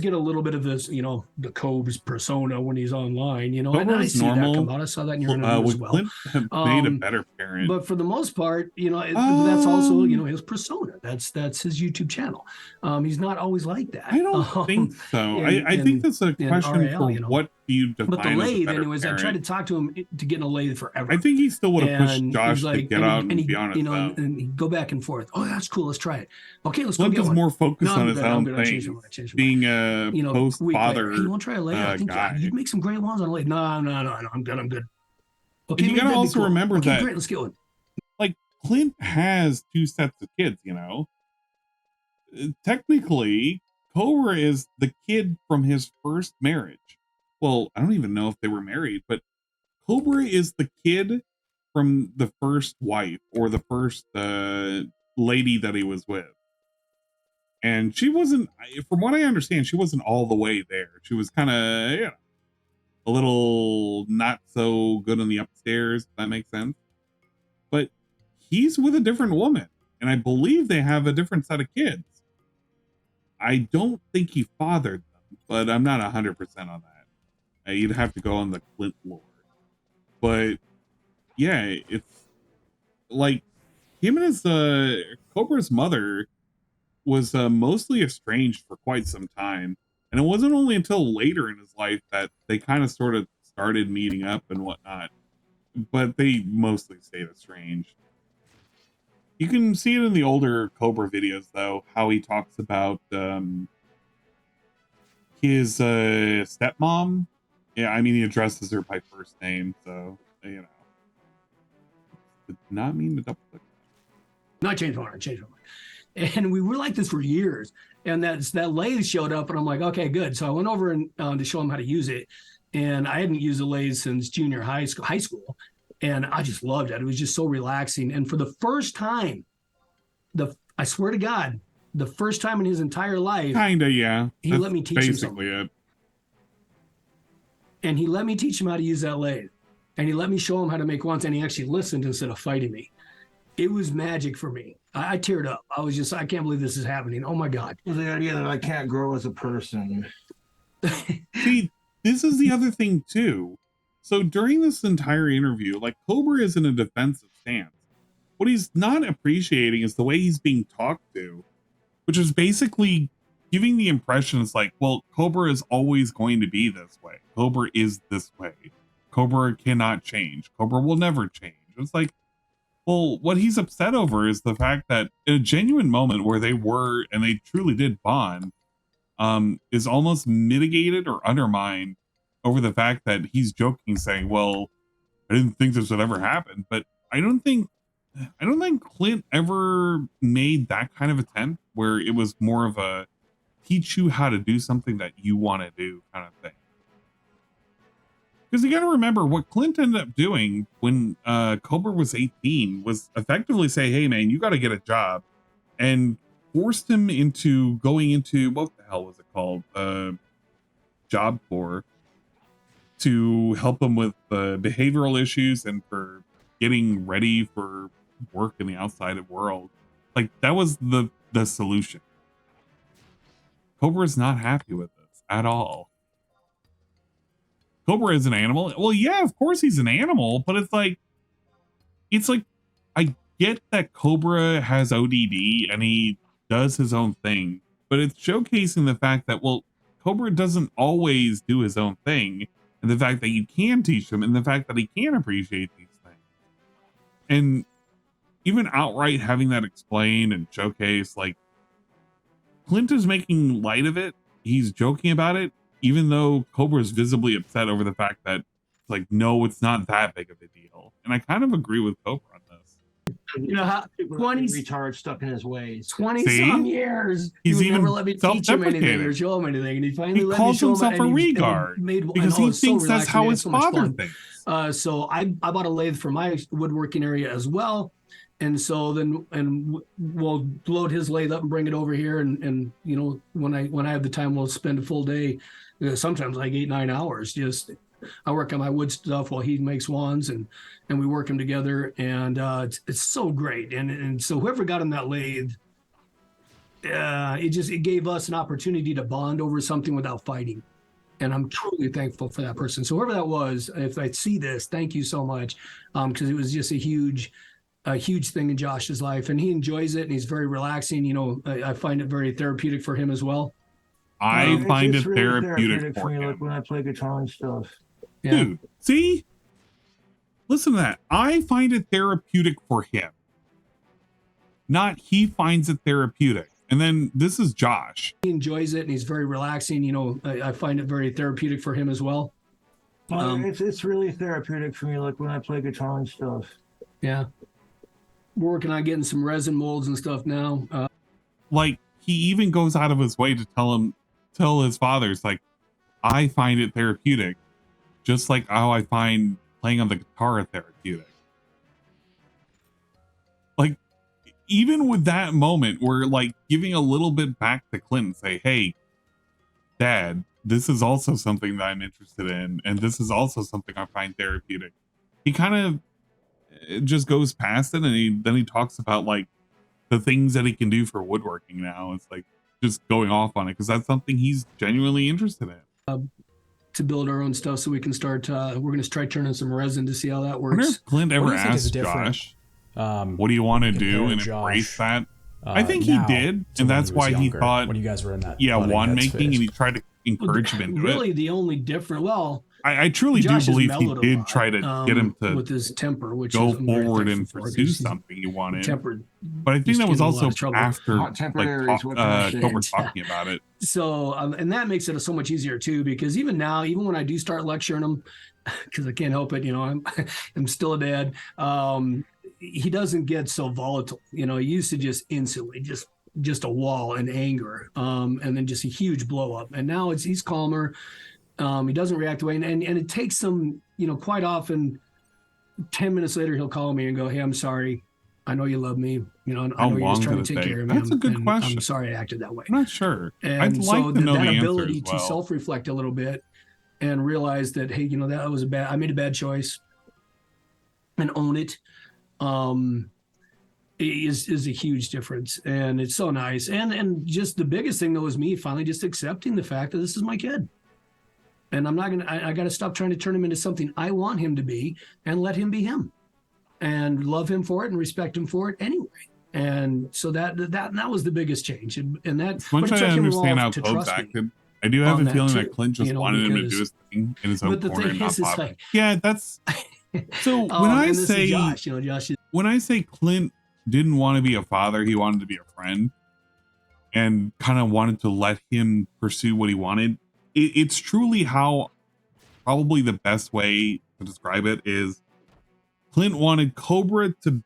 get a little bit of this, you know, the Cobb's persona when he's online, you know, and I see that come out. I saw that in your interview as well. Clint made a better parent. But for the most part, you know, that's also, you know, his persona. That's his YouTube channel. He's not always like that. I don't think so. I think that's a question RL, for you know. what do you define But the as a lathe, better anyways, parent? I tried to talk to him to get in a lathe forever. I think he still would have pushed And Josh he's like, to get out and be honest. you know, and he'd go back and forth. Oh, that's cool. Let's try it. Okay, let's go Clint get is one. more focused No, on I'm his good, own I'm good. I thing, changed my mind. being a You know, post-father Hey, you want to try a lathe? I think guy. you'd make some great ones on a lathe. No, I'm good. And Okay, you maybe gotta that'd be also cool. remember Okay, that, great, let's get one. like, Clint has 2 sets of kids, you know? Technically, Cobra is the kid from his first marriage. Well, I don't even know if they were married, but Cobra is the kid from the first wife or the first lady that he was with. And she wasn't, from what I understand, she wasn't all the way there. She was kind of, you know, a little not so good on the upstairs, if that makes sense. But he's with a different woman, and I believe they have a different set of kids. I don't think he fathered them, but I'm not 100% on that. You'd have to go on the Clint lore. But yeah, it's like him and his Cobra's mother was mostly estranged for quite some time. And it wasn't only until later in his life that they kind of sort of started meeting up and whatnot. but they mostly stayed estranged. You can see it in the older Cobra videos, though, how he talks about his stepmom. Yeah, I mean, he addresses her by first name, so, you know. Did not mean to double click. No, I changed my mind. And we were like this for years. And that lathe showed up, and I'm like, okay, good. So I went over and to show him how to use it. And I hadn't used a lathe since junior high school. And I just loved it. It was just so relaxing. And for the first time, I swear to God, the first time in his entire life, kinda, yeah. He let me teach him something. Basically it. And he let me teach him how to use that lathe. And he let me show him how to make wands, and he actually listened instead of fighting me. It was magic for me. I teared up. I was just, I can't believe this is happening. Oh my God. Well, the idea that I can't grow as a person. See, this is the other thing too. So during this entire interview, like, Cobra is in a defensive stance. What he's not appreciating is the way he's being talked to, which is basically giving the impression it's like, well, Cobra is always going to be this way. Cobra is this way. Cobra cannot change. Cobra will never change. It's like, well, what he's upset over is the fact that in a genuine moment where they were, and they truly did bond, is almost mitigated or undermined over the fact that he's joking, saying, well, I didn't think this would ever happen. But I don't think Clint ever made that kind of attempt where it was more of a teach you how to do something that you want to do kind of thing. Because you got to remember what Clint ended up doing when Cobra was 18 was effectively say, hey, man, you got to get a job, and forced him into going into, what the hell was it called? Job Corps, to help him with behavioral issues and for getting ready for work in the outside world. Like, that was the solution. Cobra is not happy with this at all. Cobra is an animal. Well, yeah, of course he's an animal, but it's like I get that Cobra has ODD and he does his own thing, but it's showcasing the fact that, well, Cobra doesn't always do his own thing, and the fact that you can teach him, and the fact that he can appreciate these things. And even outright having that explained and showcased, like, Clint is making light of it. He's joking about it, even though Cobra is visibly upset over the fact that, like, no, it's not that big of a deal. And I kind of agree with Cobra on this. You know how 20 retard stuck in his ways. 20-some years. He's he would even never let me teach him anything or show him anything. And he finally let me show him. He calls himself a regard because he thinks that's how his father thinks. So I bought a lathe for my woodworking area as well. And so then we'll load his lathe up and bring it over here. And you know, when I have the time, we'll spend a full day, sometimes like 8-9 hours. Just I work on my wood stuff while he makes wands, and we work them together. And it's so great. And so whoever got him that lathe, it gave us an opportunity to bond over something without fighting. And I'm truly thankful for that person. So whoever that was, if I see this, thank you so much, because it was just a huge thing in Josh's life, and he enjoys it, and he's very relaxing. You know, I find it very therapeutic for him as well. I find it really therapeutic for me, him. like when I play guitar and stuff. Yeah. Dude, see? Listen to that. I find it therapeutic for him. Not he finds it therapeutic. And then this is Josh. He enjoys it, and he's very relaxing. You know, I find it very therapeutic for him as well. It's really therapeutic for me, like when I play guitar and stuff. Yeah. We're working on getting some resin molds and stuff now. Like, he even goes out of his way to tell his father, it's like, I find it therapeutic, just like how I find playing on the guitar therapeutic. Like, even with that moment, we're like giving a little bit back to Clint and say, hey, Dad, this is also something that I'm interested in, and this is also something I find therapeutic. He kind of just goes past it, and then he talks about like the things that he can do for woodworking now. It's like just going off on it because that's something he's genuinely interested in. To build our own stuff so we can start, we're going to try turning some resin to see how that I wonder works. if Clint ever asked Josh, what do you want to do, and embrace that? I think he did, and that's why he thought when you guys were in that wand making, and he tried to encouragement to really it. the only different. Well, I truly do Josh has believe he mellowed a did lot, try to get him to with his temper, which go I'm very forward and thankful for, pursue 'cause he's something he wanted. tempered. But I think He's that was getting in a lot also of trouble. after Hot-tempered like Aries, what can I say? Cobra talking about it. So, and that makes it so much easier too, because even now, even when I do start lecturing him, because I can't help it, I'm still a dad. He doesn't get so volatile. He used to just instantly just a wall and anger, and then just a huge blow up. And now he's calmer. He doesn't react away, and it takes some, quite often. 10 minutes later, he'll call me and go, "Hey, I'm sorry. I know you love me. I know you're just trying to take care of me. That's a good and question. I'm sorry I acted that way." I'm not sure. And I'd so like to know the that answer ability as well. to self-reflect a little bit and realize that, hey, that was I made a bad choice, and own it, is a huge difference. And it's so nice. And just the biggest thing though is me finally just accepting the fact that this is my kid. And I got to stop trying to turn him into something I want him to be, and let him be him, and love him for it and respect him for it anyway. And so that was the biggest change. And that, Once but it I took him a while understand how to Clint's trust me acted, I do have on a feeling too, that Clint just wanted him to do his thing in his own but the corner thing and not is, it's pop. like, Yeah, that's so. When I and this is say Josh, Josh is, when I say Clint didn't want to be a father, he wanted to be a friend, and kind of wanted to let him pursue what he wanted. It's truly how, probably the best way to describe it is, Clint wanted Cobra to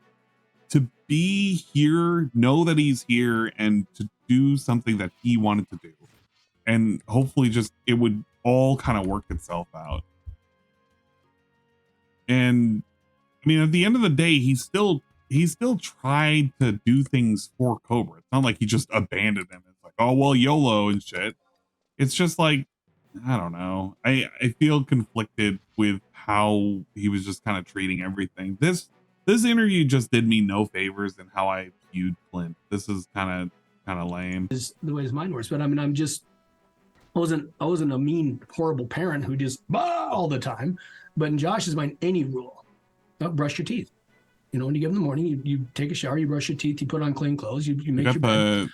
be here, know that he's here, and to do something that he wanted to do, and hopefully just it would all kind of work itself out. And I mean, at the end of the day, he still tried to do things for Cobra. It's not like he just abandoned him. It's like, oh well, YOLO and shit. It's just like, I don't know. I feel conflicted with how he was just kind of treating everything. This interview just did me no favors in how I viewed Clint. This is kind of lame. is the way his mind works. But I mean, I wasn't a mean, horrible parent who just all the time. But in Josh's mind, any rule, brush your teeth. When you get up in the morning, you take a shower, you brush your teeth, you put on clean clothes, you make your bed.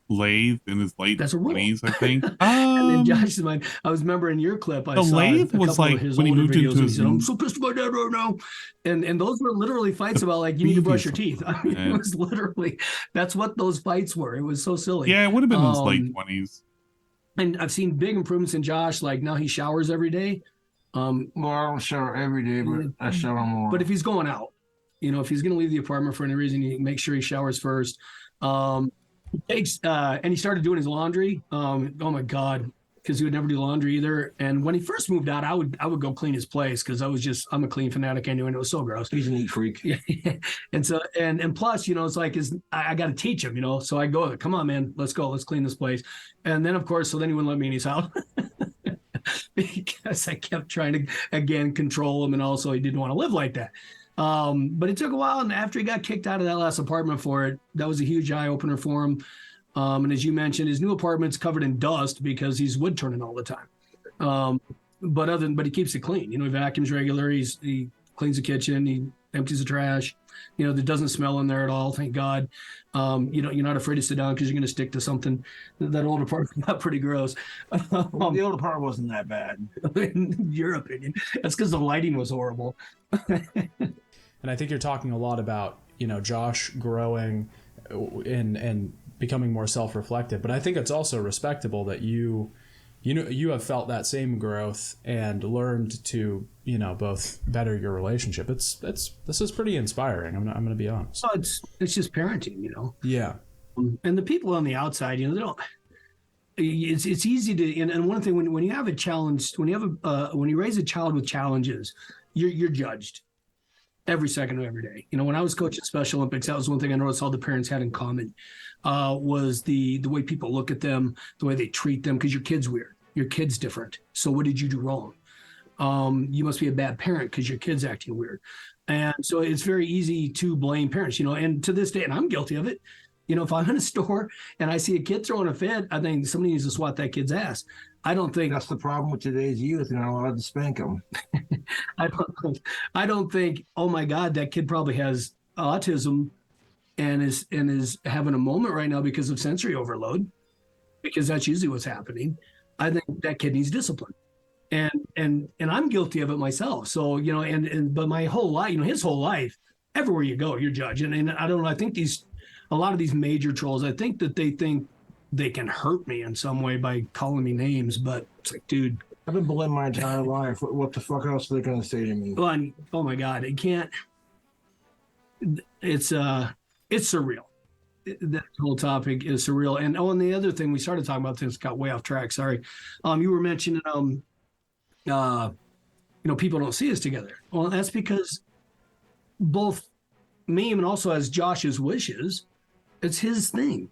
Lathe in his late 20s, I think. And in Josh's mind, I was remembering your clip. I the saw lathe a was couple like of his when he older moved videos. into He his. said, "I'm so pissed at my dad right now," and those were literally fights about like you need to brush your teeth. I mean, it was literally that's what those fights were. It was so silly. Yeah, it would have been in his late 20s. And I've seen big improvements in Josh. Like now he showers every day. Well, I don't shower every day, but I shower more. But if he's going out, if he's going to leave the apartment for any reason, you make sure he showers first. He takes, and he started doing his laundry. Oh my God, because he would never do laundry either. And when he first moved out, I would go clean his place because I'm a clean fanatic anyway, and it was so gross. He's a neat freak. And so, and plus, it's like, I got to teach him, so I go, come on, man, let's go, let's clean this place. And then, of course, so then he wouldn't let me in his house. Because I kept trying to, again, control him, and also he didn't want to live like that. But it took a while, and after he got kicked out of that last apartment for it, that was a huge eye-opener for him. And as you mentioned, his new apartment's covered in dust because he's wood turning all the time. But he keeps it clean. He vacuums regular. He cleans the kitchen. He empties the trash. There doesn't smell in there at all. Thank God. You're not afraid to sit down because you're going to stick to something. That old apartment got pretty gross. Well, the old apartment wasn't that bad. In your opinion, that's because the lighting was horrible. And I think you're talking a lot about, Josh growing and becoming more self-reflective. But I think it's also respectable that you have felt that same growth and learned to, both better your relationship. This is pretty inspiring. I'm going to be honest. Oh, it's just parenting, Yeah. And the people on the outside, they don't. It's easy to, and one thing when you have a challenge, when you raise a child with challenges, you're judged every second of every day. When I was coaching Special Olympics, that was one thing I noticed all the parents had in common, was the way people look at them, the way they treat them, because your kid's weird, your kid's different. So what did you do wrong? You must be a bad parent because your kid's acting weird. And so it's very easy to blame parents, and to this day, and I'm guilty of it. If I'm in a store and I see a kid throwing a fit, I think somebody needs to swat that kid's ass. I don't think that's the problem with today's youth. You're not allowed to spank them. I don't think, oh my God, that kid probably has autism and is having a moment right now because of sensory overload, because that's usually what's happening. I think that kid needs discipline. And I'm guilty of it myself. So, you know, but my whole life, you know, his whole life, everywhere you go, you're judged. And I don't know, I think a lot of these major trolls, I think that they think they can hurt me in some way by calling me names, but it's like, dude, I've been bullied my entire life. What the fuck else are they gonna say to me? well, oh my God, it can't, it's surreal. That whole topic is surreal. And the other thing we started talking about, things got way off track. Sorry. You were mentioning, you know, people don't see us together. Well, that's because both me and also as Josh's wishes, it's his thing.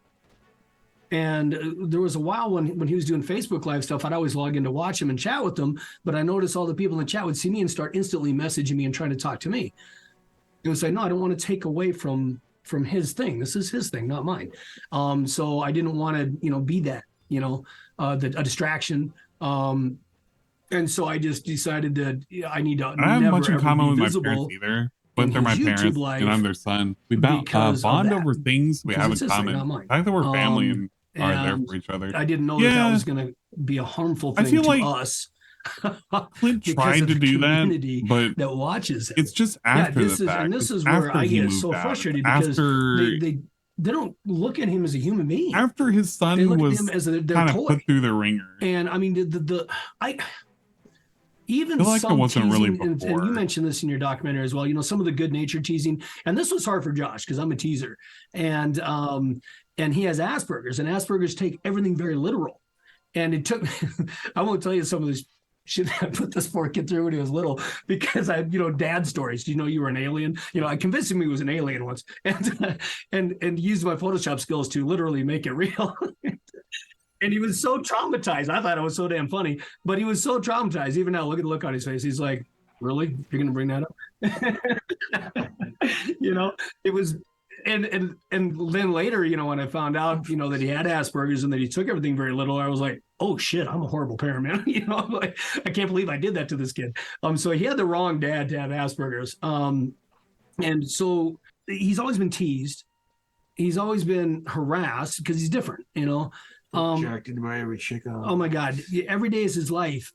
And there was a while when he was doing Facebook Live stuff, I'd always log in to watch him and chat with them. But I noticed all the people in the chat would see me and start instantly messaging me and trying to talk to me. It was like, no, I don't want to take away from his thing. This is his thing, not mine. So I didn't want to, you know, be that, you know, a distraction. And so I just decided that I need to I don't have much in common with my parents either, but they're my parents and I'm their son. We bond over things we have in common. The fact that we're family and are there for each other. I didn't know that was going to be a harmful thing to us. Clint tried to do that, but that watches it's just after the fact. And this is where I get so frustrated because they don't look at him as a human being. After his son was kind of put through the ringer. And I mean, even like some it wasn't teasing, really and before. you mentioned this in your documentary as well, you know, some of the good natured teasing, and this was hard for Josh because I'm a teaser, and he has Asperger's, and Asperger's take everything very literal. And it took, I won't tell you some of this shit I put this poor kid through when he was little, because I, you know, dad stories. Do you know you were an alien? You know, I convinced him he was an alien once, and used my Photoshop skills to literally make it real. And he was so traumatized. I thought it was so damn funny, but he was so traumatized. Even now, look at the look on his face. He's like, really? You're going to bring that up? You know, it was, and then later, you know, when I found out, you know, that he had Asperger's and that he took everything very little, I was like, oh shit, I'm a horrible parent, man. You know, I'm like, I can't believe I did that to this kid. So he had the wrong dad to have Asperger's. And so he's always been teased. He's always been harassed because he's different, you know. Rejected by every chick. Oh my God. Every day is his life.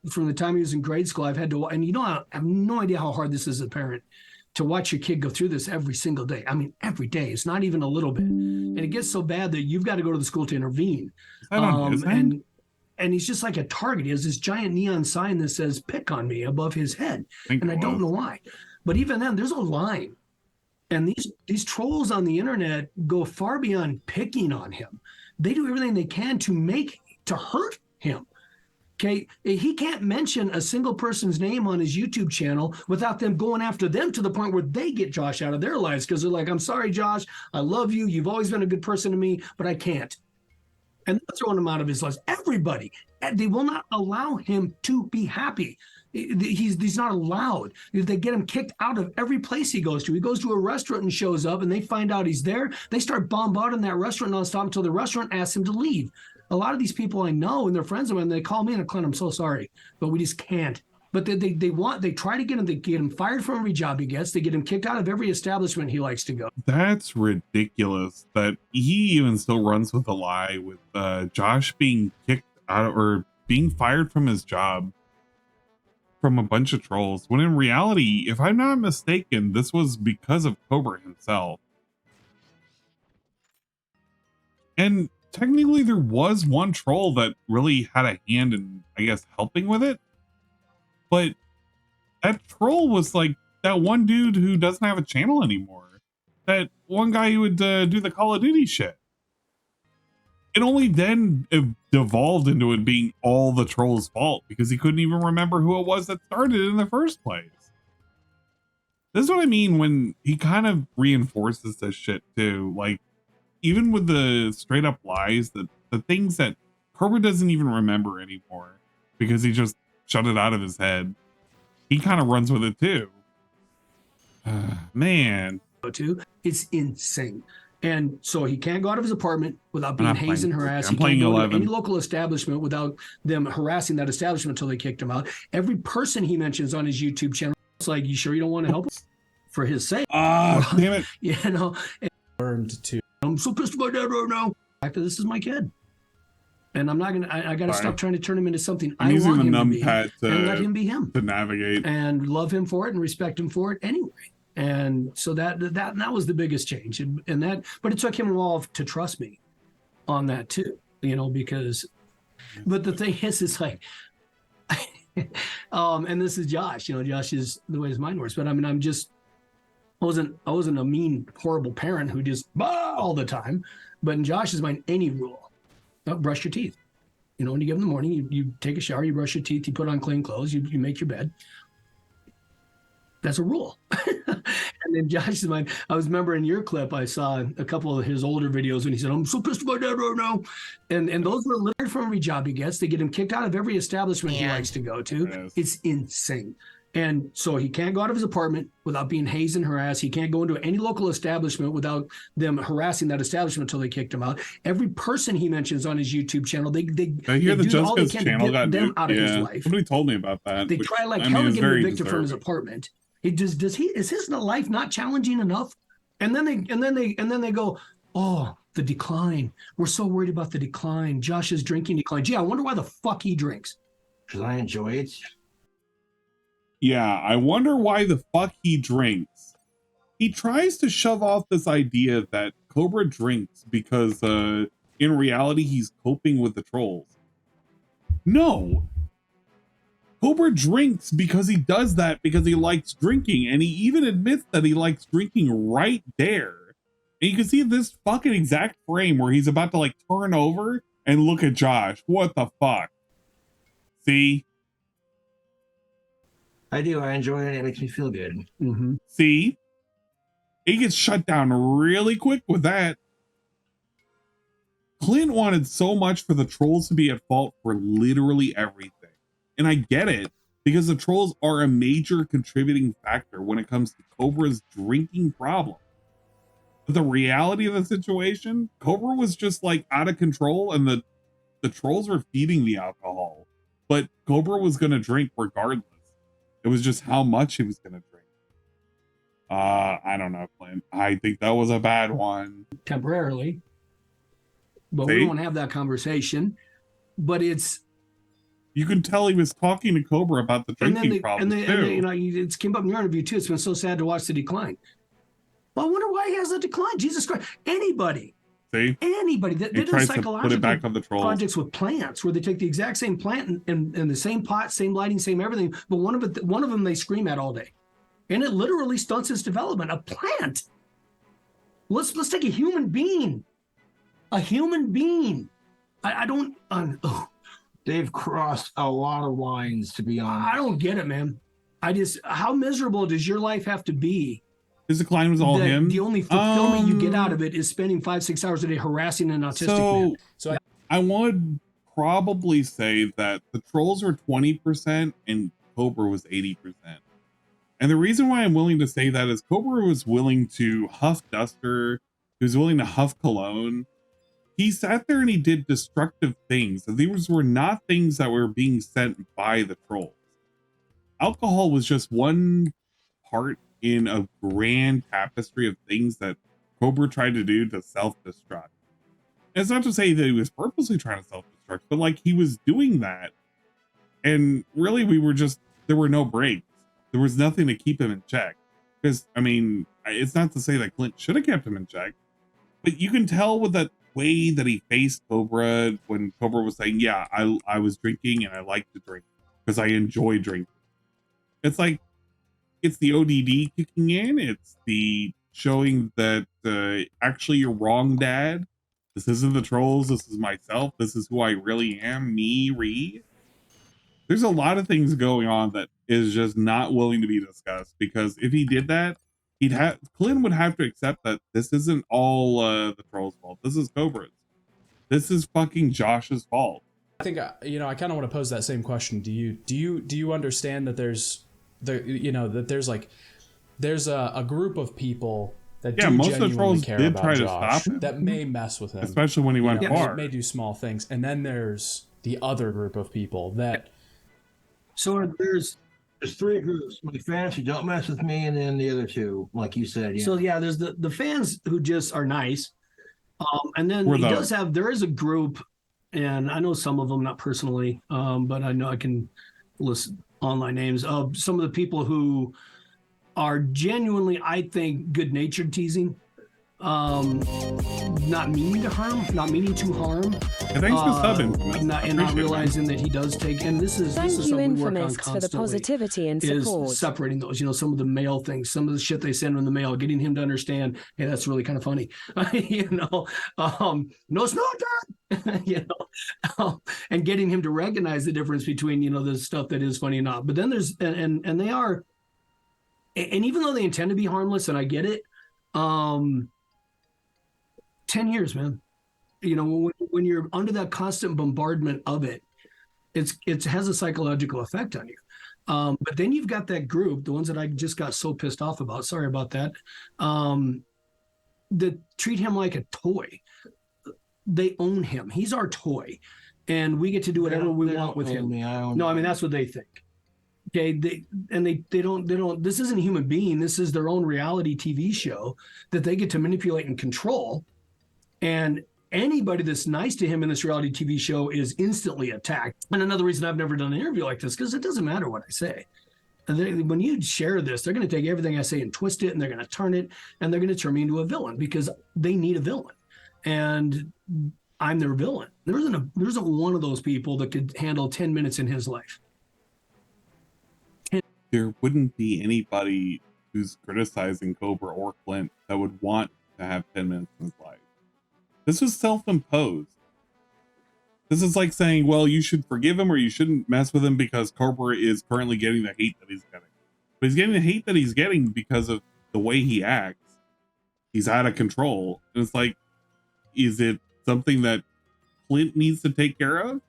From the time he was in grade school, I've had to, and you know, I have no idea how hard this is as a parent to watch your kid go through this every single day. I mean, every day. It's not even a little bit. And it gets so bad that you've got to go to the school to intervene. And he's just like a target. He has this giant neon sign that says "pick on me" above his head. And I don't know why. But even then, there's a line. And these trolls on the internet go far beyond picking on him. They do everything they can to hurt him. Okay, he can't mention a single person's name on his YouTube channel without them going after them to the point where they get Josh out of their lives because they're like, I'm sorry, Josh, I love you. You've always been a good person to me, but I can't. And they're throwing him out of his lives. Everybody. They will not allow him to be happy. He's not allowed. They get him kicked out of every place he goes to. He goes to a restaurant and shows up and they find out he's there. They start bombarding that restaurant nonstop until the restaurant asks him to leave. A lot of these people I know and they're friends of mine, they call me and Clint, I'm so sorry, but we just can't. But they try to get him, they get him fired from every job he gets. They get him kicked out of every establishment he likes to go. That's ridiculous that he even still runs with a lie with Josh being kicked out or being fired from his job from a bunch of trolls, when in reality, if I'm not mistaken, this was because of Cobra himself. And technically there was one troll that really had a hand in, I guess, helping with it. But that troll was like that one dude who doesn't have a channel anymore. That one guy who would do the Call of Duty shit. It only then devolved into it being all the troll's fault because he couldn't even remember who it was that started it in the first place. This is what I mean when he kind of reinforces this shit too. Like, even with the straight up lies, the things that Cobra doesn't even remember anymore because he just shut it out of his head. He kind of runs with it too. Man. It's insane. And so he can't go out of his apartment without being hazed and harassed. I'm He can't playing go 11. to any local establishment without them harassing that establishment until they kicked him out. Every person he mentions on his YouTube channel, it's like, you sure you don't want to help us? For his sake. Damn it. You know, learned to. I'm so pissed about that right now. This is my kid. And I'm not gonna. I got to stop trying to turn him into something I'm I using want the him to be, numpad and let him be him to navigate, and love him for it and respect him for it anyway. And so that was the biggest change, and that. But it took him a while to trust me on that too, because. But the thing is like, and this is Josh. Josh is the way his mind works. But I mean, I wasn't a mean, horrible parent who just all the time. But in Josh's mind, any rule. Brush your teeth. When you get up in the morning, you take a shower, you brush your teeth, you put on clean clothes, you make your bed. That's a rule. And then Josh's mind, I was remember in your clip, I saw a couple of his older videos and he said, I'm so pissed at my dad right now. And those were literally from every job he gets. They get him kicked out of every establishment he likes to go to. Yes. It's insane. And so he can't go out of his apartment without being hazed and harassed. He can't go into any local establishment without them harassing that establishment until they kicked him out. Every person he mentions on his YouTube channel, they hear the do all they Just can to channel get them out of his life. Somebody told me about that. They try like hell to get him evicted from his apartment. Is his life not challenging enough? And then they go, oh, the decline. We're so worried about the decline. Josh's drinking decline. Gee, I wonder why the fuck he drinks. Because I enjoy it. Yeah, I wonder why the fuck he drinks. He tries to shove off this idea that Cobra drinks because in reality he's coping with the trolls. No. Cobra drinks because he does that because he likes drinking, and he even admits that he likes drinking right there. And you can see this fucking exact frame where he's about to like turn over and look at Josh. What the fuck? See? I do. I enjoy it. It makes me feel good. Mm-hmm. See? He gets shut down really quick with that. Clint wanted so much for the trolls to be at fault for literally everything. And I get it, because the trolls are a major contributing factor when it comes to Cobra's drinking problem. But the reality of the situation, Cobra was just like out of control, and the trolls were feeding the alcohol. But Cobra was going to drink regardless. It was just how much he was going to drink. I don't know, Clint. I think that was a bad one. Temporarily. But See? we don't have that conversation. But it's... You can tell he was talking to Cobra about the drinking problem, too. It came up in your interview, too. It's been so sad to watch the decline. Well, I wonder why he has a decline. Jesus Christ. Anybody. See? Anybody. They do psychological projects with plants where they take the exact same plant and the same pot, same lighting, same everything, but one of them they scream at all day. And it literally stunts its development. A plant. Let's take a human being. A human being. I don't... They've crossed a lot of lines, to be honest. I don't get it, man. How miserable does your life have to be? His decline was all him. The only fulfillment you get out of it is spending 5-6 hours a day harassing an autistic man. So I would probably say that the trolls were 20% and Cobra was 80%. And the reason why I'm willing to say that is Cobra was willing to huff duster. He was willing to huff cologne. He sat there and he did destructive things. And these were not things that were being sent by the trolls. Alcohol was just one part in a grand tapestry of things that Cobra tried to do to self-destruct. And it's not to say that he was purposely trying to self-destruct, but like he was doing that. And really there were no breaks. There was nothing to keep him in check. Because, I mean, it's not to say that Clint should have kept him in check, but you can tell with that way that he faced Cobra when Cobra was saying, yeah, I was drinking and I like to drink because I enjoy drinking. It's like, it's the ODD kicking in. It's the showing that actually you're wrong, Dad. This isn't the trolls. This is myself. This is who I really am. Me, Ree. There's a lot of things going on that is just not willing to be discussed, because if he did that, Clint would have to accept that this isn't all the trolls' fault. This is Cobra's. This is fucking Josh's fault. I think I kind of want to pose that same question to you. Do you understand that there's a group of people that most of the trolls did try to stop him, that may mess with him, especially when he went far. May do small things, and then there's the other group of people that. So there's three groups: my fans who don't mess with me, and then the other two, like you said. Yeah. So yeah, there's the fans who just are nice, and then there is a group, and I know some of them, not personally, but I know I can list online names of some of the people who are genuinely, I think, good-natured teasing. Not meaning to harm. Thanks for subbing. Not realizing that he does take, and this is Thank you, something we work on Infamous, for the constantly, positivity and support. is separating those. Some of the mail things, some of the shit they send in the mail, getting him to understand, hey, that's really kind of funny. No smoker. And getting him to recognize the difference between the stuff that is funny and not. But then there's and they are, and even though they intend to be harmless, and I get it. 10 years, man. When you're under that constant bombardment of it has a psychological effect on you. But then you've got that group, the ones that I just got so pissed off about. Sorry about that. That treat him like a toy. They own him. He's our toy, and we get to do whatever we want with him. That's what they think. Okay, they don't. This isn't a human being. This is their own reality TV show that they get to manipulate and control. And anybody that's nice to him in this reality TV show is instantly attacked. And another reason I've never done an interview like this, because it doesn't matter what I say. When you share this, they're going to take everything I say and twist it, and they're going to turn it, and they're going to turn me into a villain because they need a villain, and I'm their villain. There isn't one of those people that could handle 10 minutes in his life. There wouldn't be anybody who's criticizing Cobra or Clint that would want to have 10 minutes in his life. This was self-imposed. This is like saying, well, you should forgive him or you shouldn't mess with him because Cobra is currently getting the hate that he's getting. But he's getting the hate that he's getting because of the way he acts. He's out of control. And it's like, is it something that Clint needs to take care of?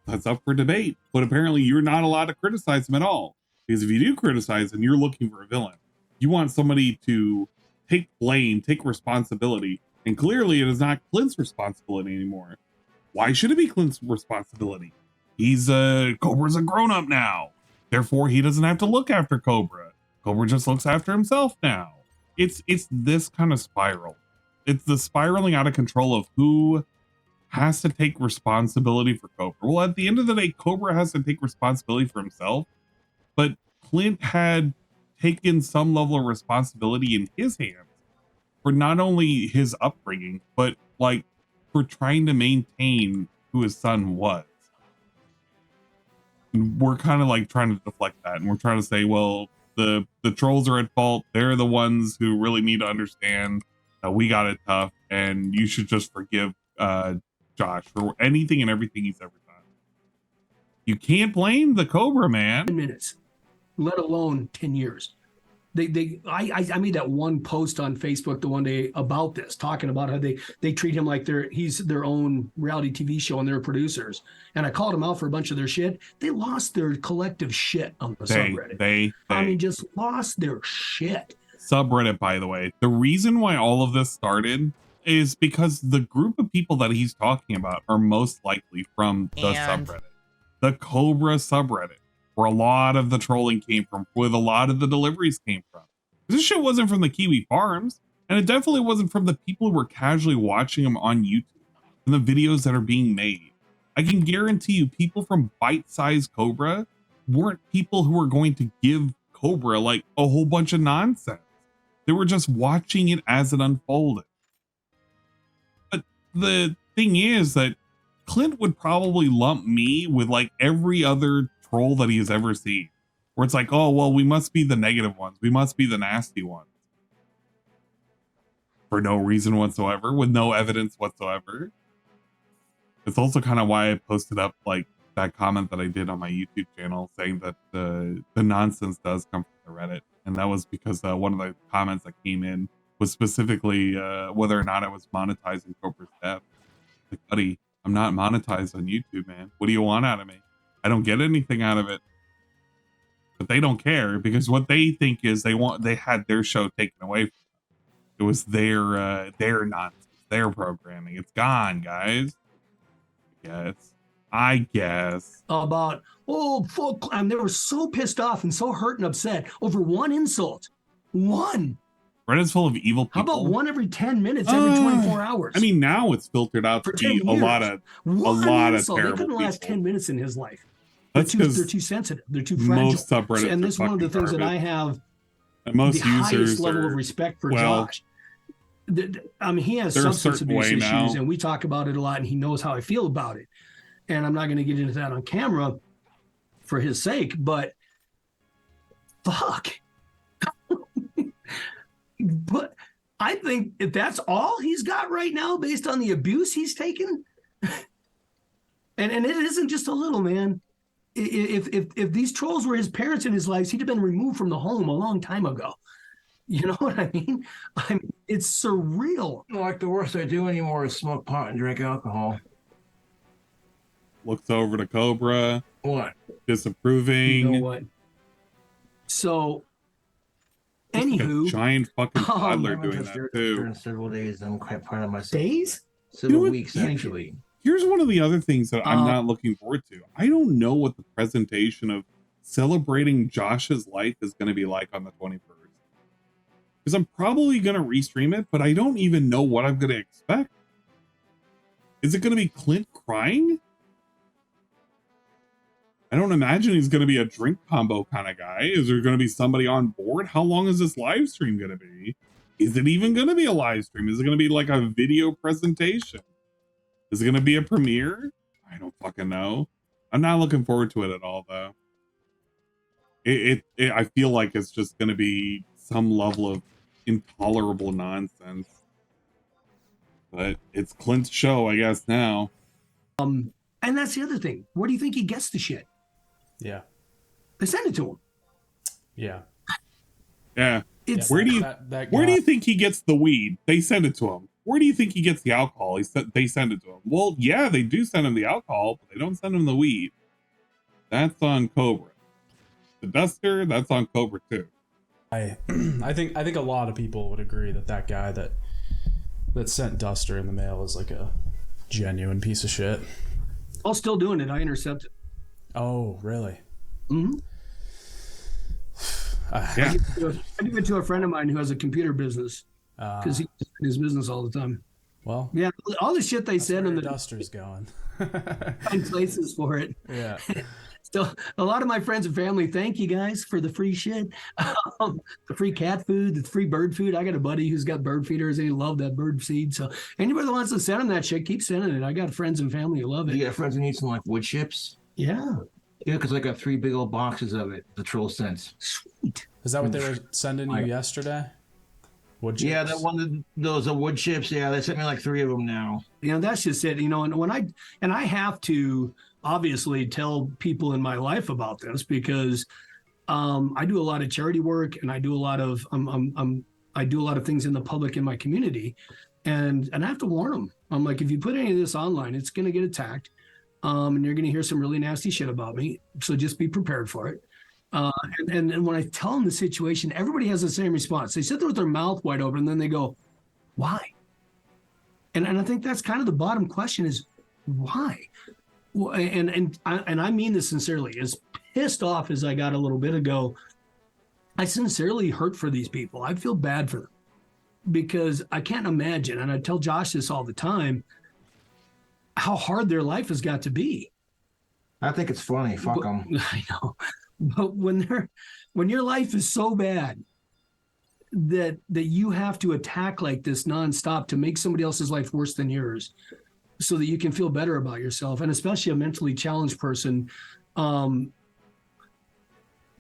That's up for debate. But apparently you're not allowed to criticize him at all. Because if you do criticize him, you're looking for a villain. You want somebody to take blame, take responsibility. And clearly it is not Clint's responsibility anymore. Why should it be Clint's responsibility? Cobra's a grown-up now. Therefore, he doesn't have to look after Cobra. Cobra just looks after himself now. It's this kind of spiral. It's the spiraling out of control of who has to take responsibility for Cobra. Well, at the end of the day, Cobra has to take responsibility for himself. But Clint had taken some level of responsibility in his hands for not only his upbringing, but like for trying to maintain who his son was. And we're kind of like trying to deflect that, and we're trying to say, well, the trolls are at fault. They're the ones who really need to understand that we got it tough, and you should just forgive Josh for anything and everything he's ever done. You can't blame the Cobra man. 10 minutes, let alone 10 years. I made that one post on Facebook the one day about this, talking about how they treat him like he's their own reality TV show and they're producers. And I called him out for a bunch of their shit. They lost their collective shit on the subreddit. Just lost their shit. Subreddit, by the way, the reason why all of this started is because the group of people that he's talking about are most likely from the subreddit, the Cobra subreddit, where a lot of the trolling came from, where a lot of the deliveries came from. This shit wasn't from the Kiwi farms, and it definitely wasn't from the people who were casually watching them on YouTube and the videos that are being made. I can guarantee you people from bite-sized Cobra weren't people who were going to give Cobra like a whole bunch of nonsense. They were just watching it as it unfolded. But the thing is that Clint would probably lump me with like every other troll that he has ever seen, where it's like, oh, well, we must be the negative ones. We must be the nasty ones. For no reason whatsoever, with no evidence whatsoever. It's also kind of why I posted up like that comment that I did on my YouTube channel saying that the nonsense does come from the Reddit. And that was because one of the comments that came in was specifically whether or not I was monetizing Cobra's death. Like, buddy, I'm not monetized on YouTube, man. What do you want out of me? I don't get anything out of it. But they don't care because what they think is they had their show taken away from them. It was their nonsense, their programming. It's gone, guys. I guess. About, oh, fuck. And they were so pissed off and so hurt and upset over one insult. One. Reddit's full of evil people. How about one every 10 minutes, every 24 hours? I mean, now it's filtered out to be a lot of terrible They couldn't last people. 10 minutes in his life. They're That's too sensitive. They're too fragile. Most subreddits and this is one of the fucking things that I garbage. have And most the highest users level are- of respect for well, Josh. I mean, he has they're a substance certain abuse way issues, now. and we talk about it a lot, and he knows how I feel about it. And I'm not going to get into that on camera for his sake, but fuck. But I think if that's all he's got right now, based on the abuse he's taken, and it isn't just a little, man. If these trolls were his parents in his life, he'd have been removed from the home a long time ago. You know what I mean? It's surreal. Like the worst I do anymore is smoke pot and drink alcohol. Looks over to Cobra. What? Disapproving. You know what? So, Like a anywho, giant fucking toddler I'm doing just that there too. in several days. I'm quite proud of myself. Days? Several You know what? weeks, actually. Here's one of the other things that I'm not looking forward to. I don't know what the presentation of celebrating Josh's life is going to be like on the 21st. Because I'm probably going to restream it, but I don't even know what I'm going to expect. Is it going to be Clint crying? I don't imagine he's going to be a drink combo kind of guy. Is there going to be somebody on board? How long is this live stream going to be? Is it even going to be a live stream? Is it going to be like a video presentation? Is it going to be a premiere? I don't fucking know. I'm not looking forward to it at all, though. I feel like it's just going to be some level of intolerable nonsense. But it's Clint's show, I guess, now. and that's the other thing. Where do you think he gets the shit? Yeah. They send it to him. Yeah. Yeah. It's- where do you that where do guy- you think he gets the weed? They send it to him. Where do you think he gets the alcohol? They send it to him. Well, yeah, they do send him the alcohol, but they don't send him the weed. That's on Cobra. The Duster, that's on Cobra too. I think a lot of people would agree that guy that sent Duster in the mail is like a genuine piece of shit. I'm still doing it. I intercepted. Oh, really? Mm-hmm. Yeah. I give it to a friend of mine who has a computer business because he's in his business all the time. Well, yeah, all the shit they send in the Duster's going. find places for it. Yeah. Still, a lot of my friends and family, thank you guys for the free shit, the free cat food, the free bird food. I got a buddy who's got bird feeders and he loved that bird seed. So anybody that wants to send him that shit, keep sending it. I got friends and family who love it. You got friends who need some like wood chips? Yeah. Yeah, because I got 3 big old boxes of it. The troll sent. Sweet. Is that what they were sending you yesterday? Wood chips? Yeah, that one, those wood chips. Yeah, they sent me like 3 of them now. You know, that's just it. You know, and when I have to obviously tell people in my life about this because I do a lot of charity work and I do a lot of I do a lot of things in the public in my community, and I have to warn them. I'm like, if you put any of this online, it's going to get attacked, and you're going to hear some really nasty shit about me. So just be prepared for it. And when I tell them the situation, everybody has the same response. They sit there with their mouth wide open, and then they go, "Why?" And I think that's kind of the bottom question: is why? Well, and I mean this sincerely. As pissed off as I got a little bit ago, I sincerely hurt for these people. I feel bad for them because I can't imagine, and I tell Josh this all the time, how hard their life has got to be. I think it's funny. Fuck them. I know, but when your life is so bad that you have to attack like this nonstop to make somebody else's life worse than yours, so that you can feel better about yourself, and especially a mentally challenged person.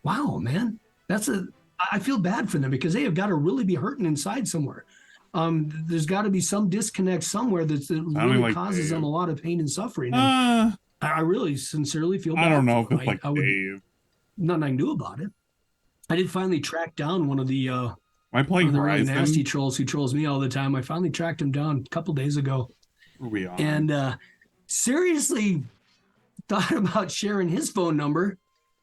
Wow, man, I feel bad for them because they have got to really be hurting inside somewhere. There's got to be some disconnect somewhere that really causes them a lot of pain and suffering. And I really sincerely feel bad. I don't know if it's I like Dave. Nothing I can do about it. I did finally track down one of the Am I playing one of the really Horizon? nasty trolls who trolls me all the time. I finally tracked him down a couple days ago. Where are we on? And seriously thought about sharing his phone number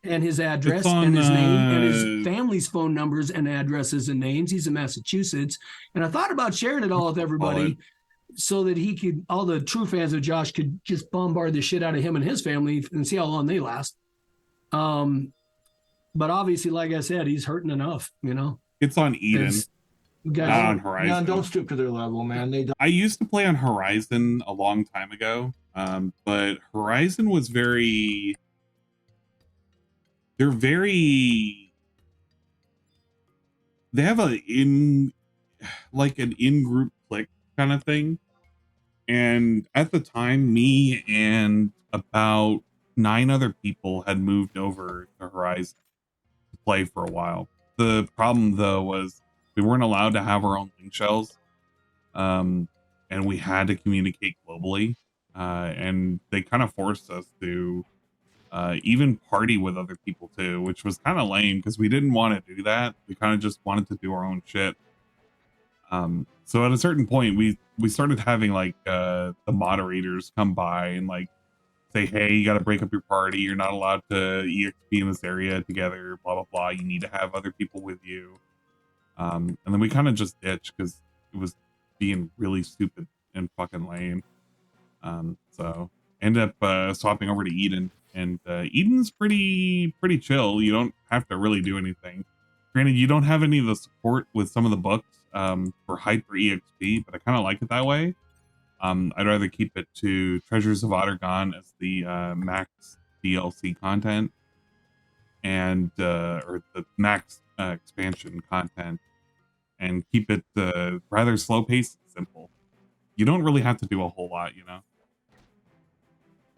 and his address and his name and his family's phone numbers and addresses and names. He's in Massachusetts. And I thought about sharing it all with everybody so that he could, all the true fans of Josh could just bombard the shit out of him and his family and see how long they last. But obviously, like I said, he's hurting enough, you know? It's on Eden. Guys, Not on Horizon. No, don't stoop to their level, man. I used to play on Horizon a long time ago, but Horizon was very... They're very... They have an in-group click kind of thing. And at the time, me and about 9 other people had moved over to Horizon to play for a while. The problem, though, was we weren't allowed to have our own link shells. And we had to communicate globally. And they kind of forced us to even party with other people, too, which was kind of lame because we didn't want to do that. We kind of just wanted to do our own shit. So at a certain point, we started having like the moderators come by and like say, hey, you got to break up your party. You're not allowed to EXP in this area together, blah, blah, blah. You need to have other people with you. And then we kind of just ditched because it was being really stupid and fucking lame. So ended up swapping over to Eden. And Eden's pretty chill. You don't have to really do anything. Granted, you don't have any of the support with some of the books for Hyper EXP, but I kind of like it that way. I'd rather keep it to Treasures of Ottergon as the max DLC content and or the max expansion content, and keep it rather slow paced and simple. You don't really have to do a whole lot, you know.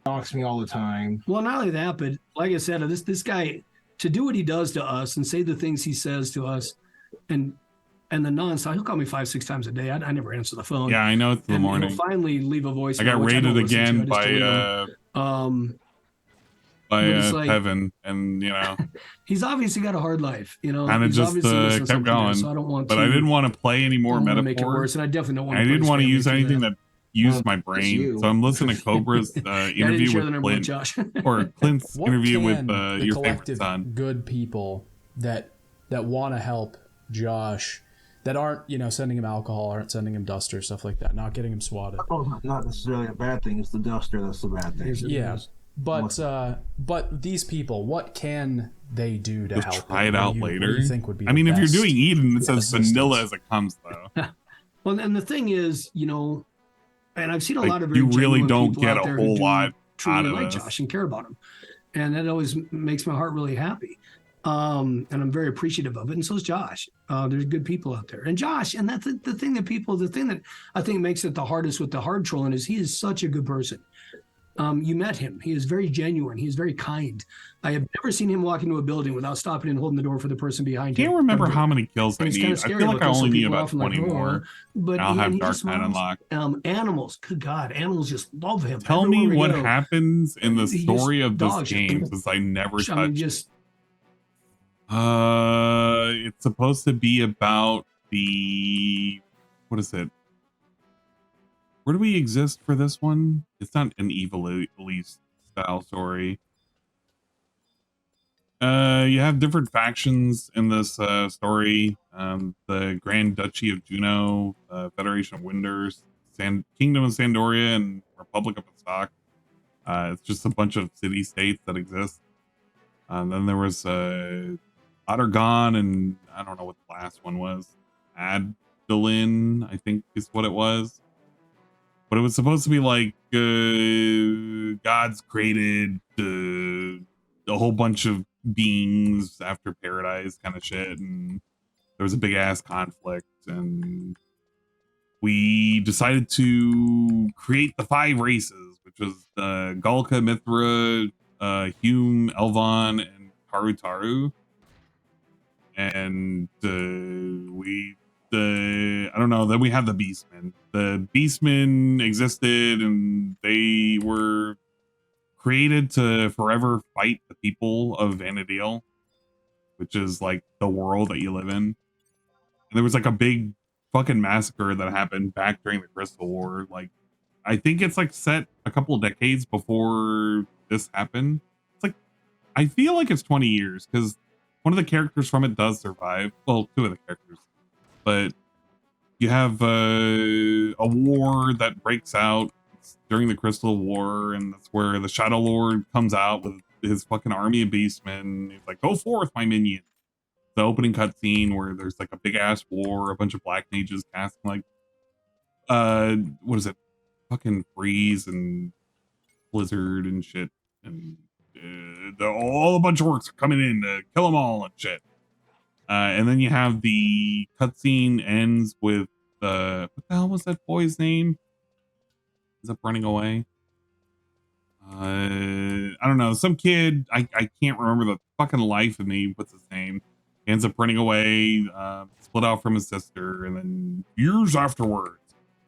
Talks me all the time. Well, not only that, but like I said, this guy, to do what he does to us and say the things he says to us, and the nonstop, he'll call me 5-6 times a day. I never answer the phone. Yeah, I know it's the morning. He'll finally leave a voice. I got raided again by like, Kevin, and you know, he's obviously got a hard life. You know, kind of just kept going. So I don't want but to, I didn't want to play any more metaphors. Make it worse, and I definitely don't want. I didn't want to use anything that used my brain. So I'm listening to Cobra's interview with Clint, or Clint's interview with your favorite son. Good people that want to help Josh, that aren't, you know, sending him alcohol, aren't sending him duster, stuff like that, not getting him swatted. Oh, not necessarily a bad thing. It's the duster that's the bad thing. Yeah, but these people, what can they do to help? Try it out later. What do you think would be? I mean, if you're doing Eden, it's as vanilla as it comes, though. Well, and the thing is, you know, and I've seen a like, lot of you really don't get a whole lot out of like this. Josh and care about him, and that always makes my heart really happy. And I'm very appreciative of it, and so is Josh. There's good people out there, and Josh, and that's the thing that I think makes it the hardest with the hard trolling is he is such a good person. You met him. He is very genuine. He is very kind. I have never seen him walk into a building without stopping and holding the door for the person behind him. I can't remember how many kills I need. I feel like I only need about 20 more. But I'll have Dark Knight unlocked. Animals, good God, animals just love him. Tell me what happens in the story of this game, since I never touched it. It's supposed to be about the... What is it? Where do we exist for this one? It's not an Evil Elise style story. You have different factions in this story. The Grand Duchy of Juno, Federation of Winders, Kingdom of Sandoria, and Republic of Pastak. It's just a bunch of city-states that exist. Then there was Ottergon, and I don't know what the last one was. Adalin, I think is what it was. But it was supposed to be like gods created a whole bunch of beings after paradise kind of shit, and there was a big ass conflict, and we decided to create the 5 races, which was Galka, Mithra, Hume, Elvon, and Taru. And I don't know, then we had the Beastmen. The Beastmen existed, and they were created to forever fight the people of Vanadil, which is like the world that you live in. And there was like a big fucking massacre that happened back during the Crystal War. Like, I think it's like set a couple of decades before this happened. It's like, I feel like it's 20 years, because one of the characters from it does survive. Well, 2 of the characters. But you have a war that breaks out during the Crystal War, and that's where the Shadow Lord comes out with his fucking army of beastmen. He's like, "Go forth, my minion!" the opening cutscene where there's like a big ass war, a bunch of black mages casting like what is it, fucking Freeze and Blizzard and shit, and all a bunch of orcs are coming in to kill them all and shit. And then you have the cutscene ends with what the hell was that boy's name? Is up running away? I don't know, some kid, I can't remember the fucking life of me. What's his name? He ends up running away, split out from his sister, and then years afterwards,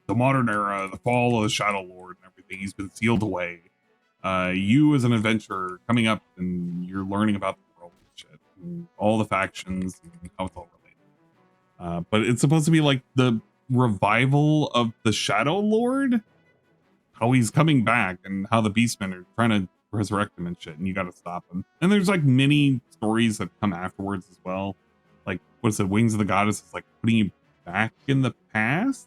the modern era, the fall of the Shadow Lord and everything, he's been sealed away. You as an adventurer coming up and you're learning about the world and shit, and all the factions and how it's all related. But it's supposed to be like the revival of the Shadow Lord, how he's coming back and how the Beastmen are trying to resurrect him and shit, and you got to stop him. And there's like many stories that come afterwards as well. Like, what's it, Wings of the Goddess is like putting you back in the past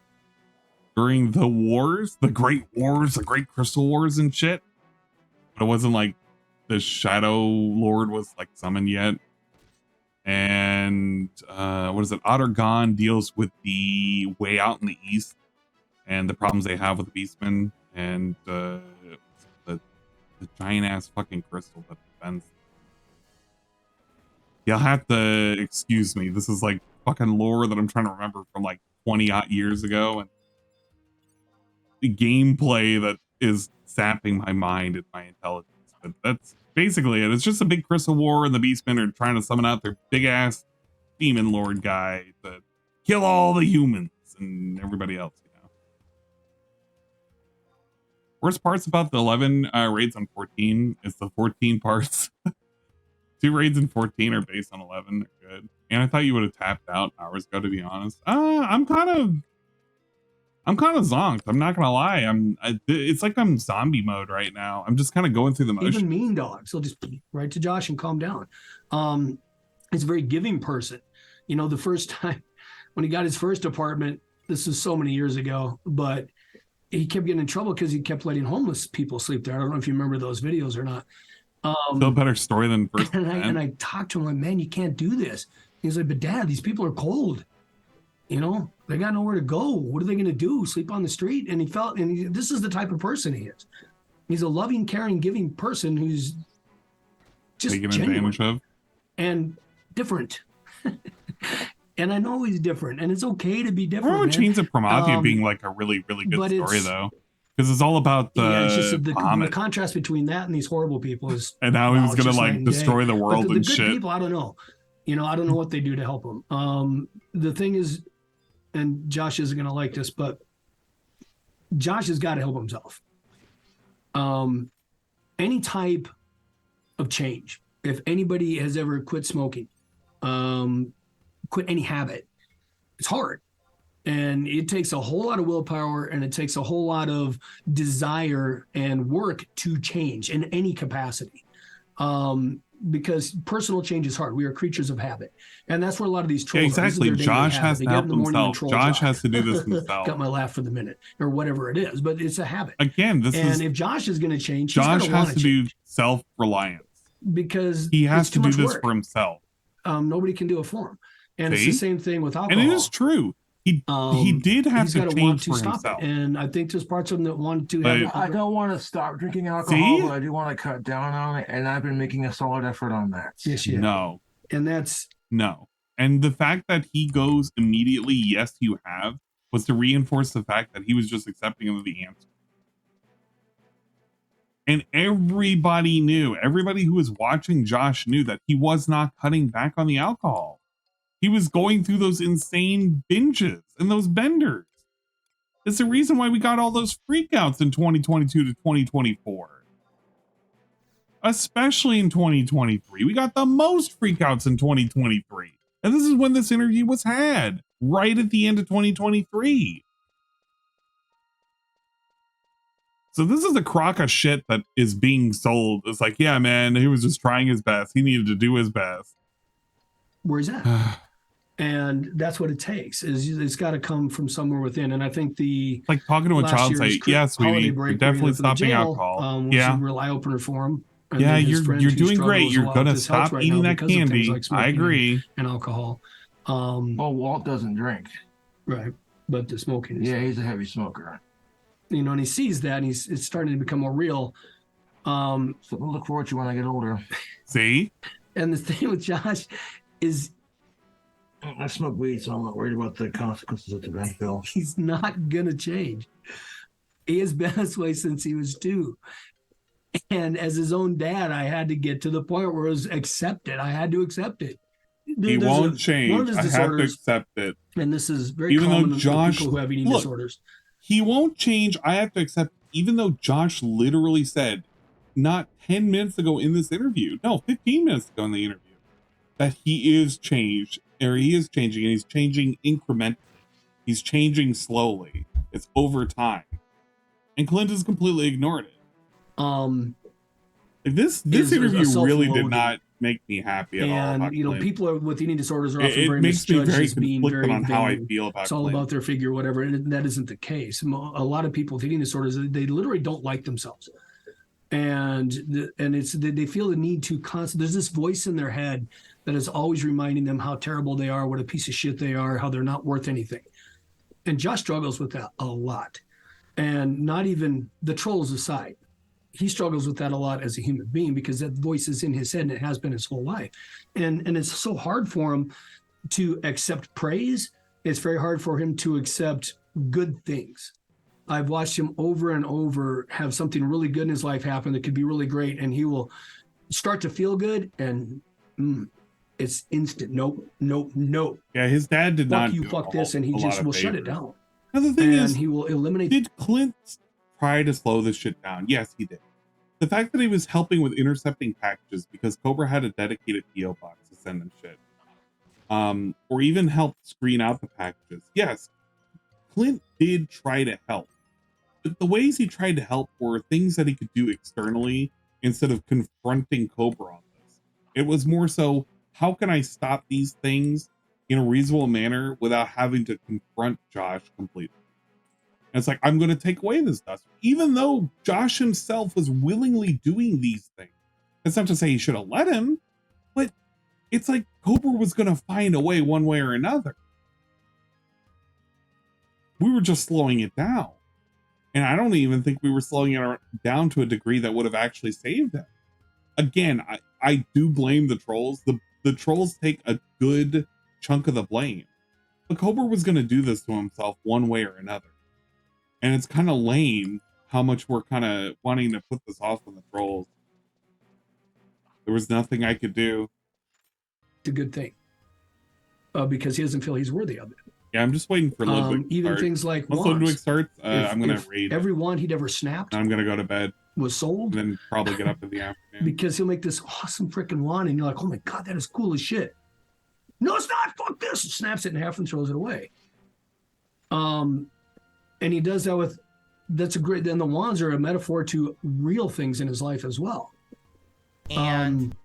during the wars, the Great Wars, the Great Crystal Wars and shit. But it wasn't like the Shadow Lord was like summoned yet. And what is it? Ottergon deals with the way out in the east and the problems they have with the Beastmen and the giant ass fucking crystal that defends. You'll have to excuse me. This is like fucking lore that I'm trying to remember from like 20 odd years ago, and the gameplay that is sapping my mind and my intelligence. But that's basically it. It's just a big crystal war, and the Beastmen are trying to summon out their big ass demon lord guy to kill all the humans and everybody else. Worst parts about the 11 raids on 14 is the 14 parts. 2 raids in 14 are based on 11. They're good. And I thought you would have tapped out hours ago, to be honest. I'm kind of zonked. I'm not gonna lie. It's like I'm zombie mode right now. I'm just kind of going through the motions. Even mean dogs, they'll just right to Josh and calm down. He's a very giving person. You know, the first time when he got his first apartment, this was so many years ago, but he kept getting in trouble because he kept letting homeless people sleep there. I don't know if you remember those videos or not. Still a better story than first. And I talked to him like, man, you can't do this. He's like, but Dad, these people are cold. You know, they got nowhere to go. What are they going to do? Sleep on the street? And this is the type of person he is. He's a loving, caring, giving person who's just taking genuine advantage of and different. And I know he's different, and it's okay to be I different. remember Chains of Promathia being like a really, really good story, though, because it's all about the it's just the contrast between that and these horrible people is. And how he was going to like destroy the world the and good shit. People, I don't know. You know, I don't know what they do to help them. The thing is, and Josh isn't going to like this, but Josh has got to help himself. Any type of change, if anybody has ever quit smoking, quit any habit, it's hard, and it takes a whole lot of willpower, and it takes a whole lot of desire and work to change in any capacity, because personal change is hard. We are creatures of habit, and that's where a lot of these trolls Yeah, exactly. Josh has to help himself. Josh has to do this himself. Got my laugh for the minute or whatever it is, but it's a habit. Again, if Josh is going to change, Josh has to do self-reliance because he has to do this work for himself. Nobody can do it for him. And See? it's the same thing with alcohol. And it is true. He did have to change for himself. And I think there's parts of him that want to. I don't want to stop drinking alcohol, but I do want to cut down on it, and I've been making a solid effort on that. Yes, No. And that's no. And the fact that he goes immediately, yes, you have, was to reinforce the fact that he was just accepting of the answer. And everybody knew, everybody who was watching Josh knew that he was not cutting back on the alcohol. He was going through those insane binges and those benders. It's the reason why we got all those freakouts in 2022 to 2024. Especially in 2023. We got the most freakouts in 2023. And this is when this interview was had, right at the end of 2023. So this is a crock of shit that is being sold. It's like, yeah, man, he was just trying his best. He needed to do his best. Where's that? And that's what it takes. Is it's got to come from somewhere within. And I think it's like talking to a child, say, yes, sweetie, you're definitely stopping alcohol. Was a real eye opener for him. And Yeah, then his you're friend you're who doing struggles great. a You're lot gonna with his health stop right eating now that because of things candy. like I smoking agree. and alcohol. Well, Walt doesn't drink. Right, but the smoking. Yeah, he's a heavy smoker. You know, and he sees that, and it's starting to become more real. So we'll look forward to when I get older. See? And the thing with Josh is I smoke weed, so I'm not worried about the consequences of tobacco. he's not gonna change. He has been this way since he was 2. And as his own dad, I had to get to the point where it was accepted. I had to accept it. He won't change. One of his I have to disorders, accept it. and this is very Even common though with Josh, people who have eating look, disorders. he won't change. I have to accept. Even though Josh literally said, not 10 minutes ago in this interview, no, 15 minutes ago in the interview, that he is changed, or he is changing, and he's changing incrementally. He's changing slowly. It's over time, and Clint has completely ignored it. This interview really did not make me happy at all. And you know, Clint. people with eating disorders are often It very makes me misjudged very as being conflicted very on how I vain. feel about It's all Clint. about their figure, whatever, and that isn't the case. A lot of people with eating disorders, they literally don't like themselves, and they feel the need to there's this voice in their head that is always reminding them how terrible they are, what a piece of shit they are, how they're not worth anything. And Josh struggles with that a lot, and not even the trolls aside. He struggles with that a lot as a human being because that voice is in his head and it has been his whole life. And it's so hard for him to accept praise. It's very hard for him to accept good things. I've watched him over and over have something really good in his life happen that could be really great. And he will start to feel good and it's instant. Nope. Yeah, his dad did not Fuck you, do fuck a this. And he whole just lot will of shut it favors. down. Now, the thing is, he will eliminate. Did Clint try to slow this shit down? Yes, he did. The fact that he was helping with intercepting packages because Cobra had a dedicated PO box to send them shit, or even help screen out the packages. Yes, Clint did try to help, but the ways he tried to help were things that he could do externally instead of confronting Cobra on this. It was more so, how can I stop these things in a reasonable manner without having to confront Josh completely? And it's like, I'm going to take away this dust, even though Josh himself was willingly doing these things. It's not to say he should have let him, but it's like Cobra was going to find a way one way or another. We were just slowing it down. And I don't even think we were slowing it down to a degree that would have actually saved him. Again, I do blame the trolls. The trolls take a good chunk of the blame. But Cobra was going to do this to himself one way or another. And it's kind of lame how much we're kind of wanting to put this off on the trolls. There was nothing I could do. It's a good thing because he doesn't feel he's worthy of it. Yeah, I'm just waiting for Ludwig to even start. things like once wands. Ludwig starts, I'm going to If raid. every wand he'd ever snapped And I'm going to go to bed. was sold, And then probably get up in the afternoon. because he'll make this awesome freaking wand and you're like, oh my God, that is cool as shit. No, it's not. Fuck this. Snaps it in half and throws it away. And he does that with, that's a great, then the wands are a metaphor to real things in his life as well. And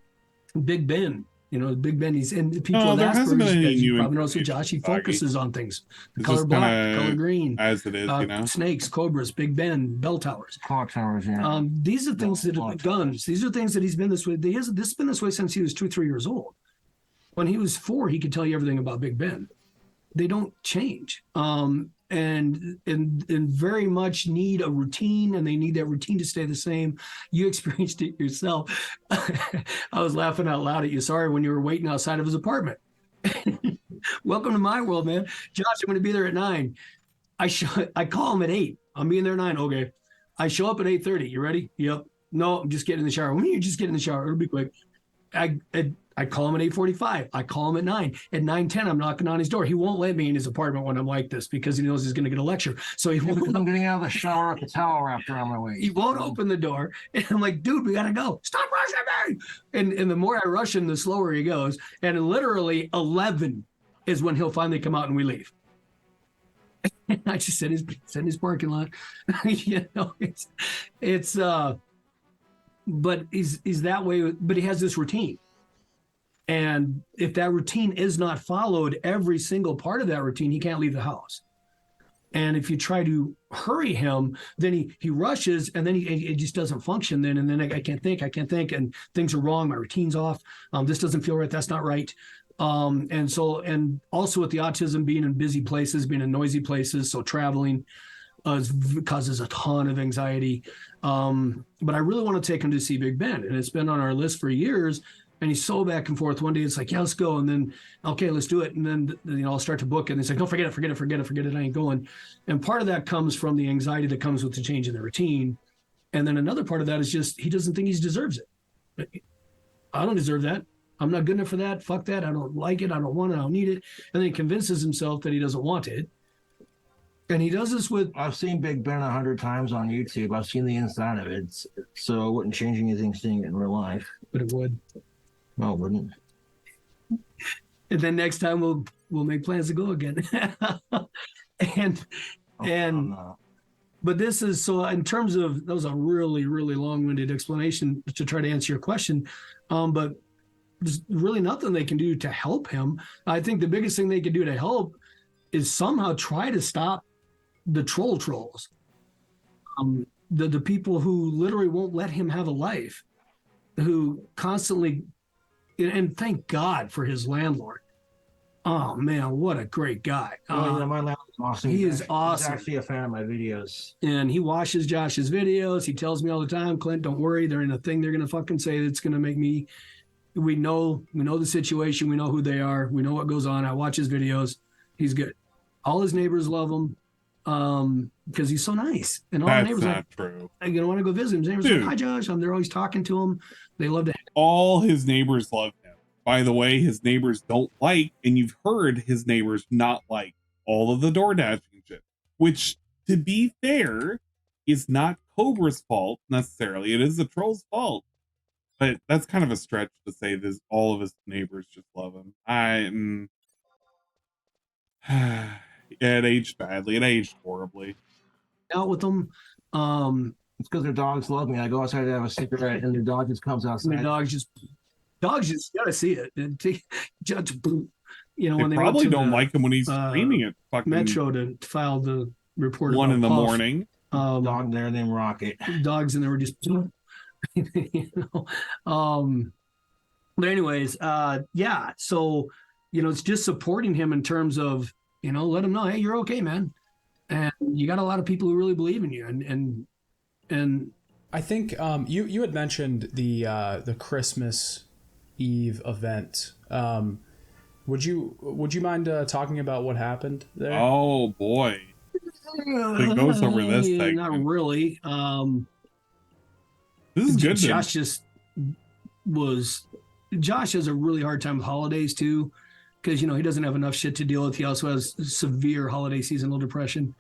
Big Ben, Big Ben, he's, and people with Asperger's, as you probably noticed with Josh, he focuses on things. The It's color just black, color green. as it is, Snakes, cobras, Big Ben, bell towers. Clock towers, yeah. These are things guns. These are things that he's been this way. This has been this way since he was 2 or 3 years old. When he was 4, he could tell you everything about Big Ben. They don't change. And very much need a routine, and they need that routine to stay the same. You experienced it yourself. I was laughing out loud at you. Sorry, when you were waiting outside of his apartment. Welcome to my world, man. Josh, I'm going to be there at 9. I call him at 8. I'm being there at 9. Okay. I show up at 8:30. You ready? Yep. No, I'm just getting in the shower. When you just get in the shower, it'll be quick. I call him at 8:45. I call him at 9. At 9:10, I'm knocking on his door. He won't let me in his apartment when I'm like this because he knows he's going to get a lecture. So he won't. I'm getting out of the shower with the towel wrapped around my waist. He won't open the door. And I'm like, dude, we got to go. Stop rushing me. And the more I rush him, the slower he goes. And literally 11 is when he'll finally come out and we leave. I just sit in his parking lot. But he's that way, but he has this routine. And if that routine is not followed, every single part of that routine, he can't leave the house. And if you try to hurry him, then he rushes, and then he just doesn't function then, and then I can't think, and things are wrong, my routine's off, this doesn't feel right, that's not right. And also with the autism, being in busy places, being in noisy places, so traveling causes a ton of anxiety. But I really want to take him to see Big Ben, and it's been on our list for years. And he's so back and forth. One day it's like, yeah, let's go. And then, okay, let's do it. And then, I'll start to book it. And it's like, no, forget it. I ain't going. And part of that comes from the anxiety that comes with the change in the routine. And then another part of that is just, he doesn't think he deserves it. I don't deserve that. I'm not good enough for that. Fuck that. I don't like it. I don't want it. I don't need it. And then he convinces himself that he doesn't want it. And he does this with... I've seen Big Ben 100 times on YouTube. I've seen the inside of it. So it wouldn't change anything seeing it in real life. But it would. No, it wouldn't. And then next time we'll make plans to go again. But this is, so in terms of, that was a really, really long-winded explanation to try to answer your question. But there's really nothing they can do to help him. I think the biggest thing they could do to help is somehow try to stop the trolls. The people who literally won't let him have a life, who constantly, and thank God for his landlord. Oh man, what a great guy. My landlord's awesome. He is awesome. He's actually a fan of my videos. And he watches Josh's videos. He tells me all the time, Clint, don't worry, there ain't a thing they're gonna fucking say that's gonna make me, we know the situation, we know who they are, we know what goes on. I watch his videos. He's good. All his neighbors love him. Because he's so nice, and all the neighbors not true. I'm gonna want to go visit him. His neighbors are like, hi Josh, they're always talking to him. They love to. All his neighbors love him. By the way, his neighbors don't like, and you've heard his neighbors not like all of the door dashing shit. Which, to be fair, is not Cobra's fault necessarily. It is the troll's fault. But that's kind of a stretch to say this. All of his neighbors just love him. It aged badly. It aged horribly. Out with them. It's because their dogs love me. I go outside to have a cigarette, and their dog just comes outside. And dogs just gotta see it. When they they probably don't like him when he's screaming at fucking Metro to file the report. 1 in the morning. Dog there named Rocket. Dogs and they were just, But anyways, yeah. So it's just supporting him in terms of let him know, hey, you're okay, man. And you got a lot of people who really believe in you, and I think you had mentioned the Christmas Eve event. Would you mind talking about what happened there? Oh boy, it goes over this thing. Not really. This is good. Josh has a really hard time with holidays too. Because, he doesn't have enough shit to deal with. He also has severe holiday seasonal depression.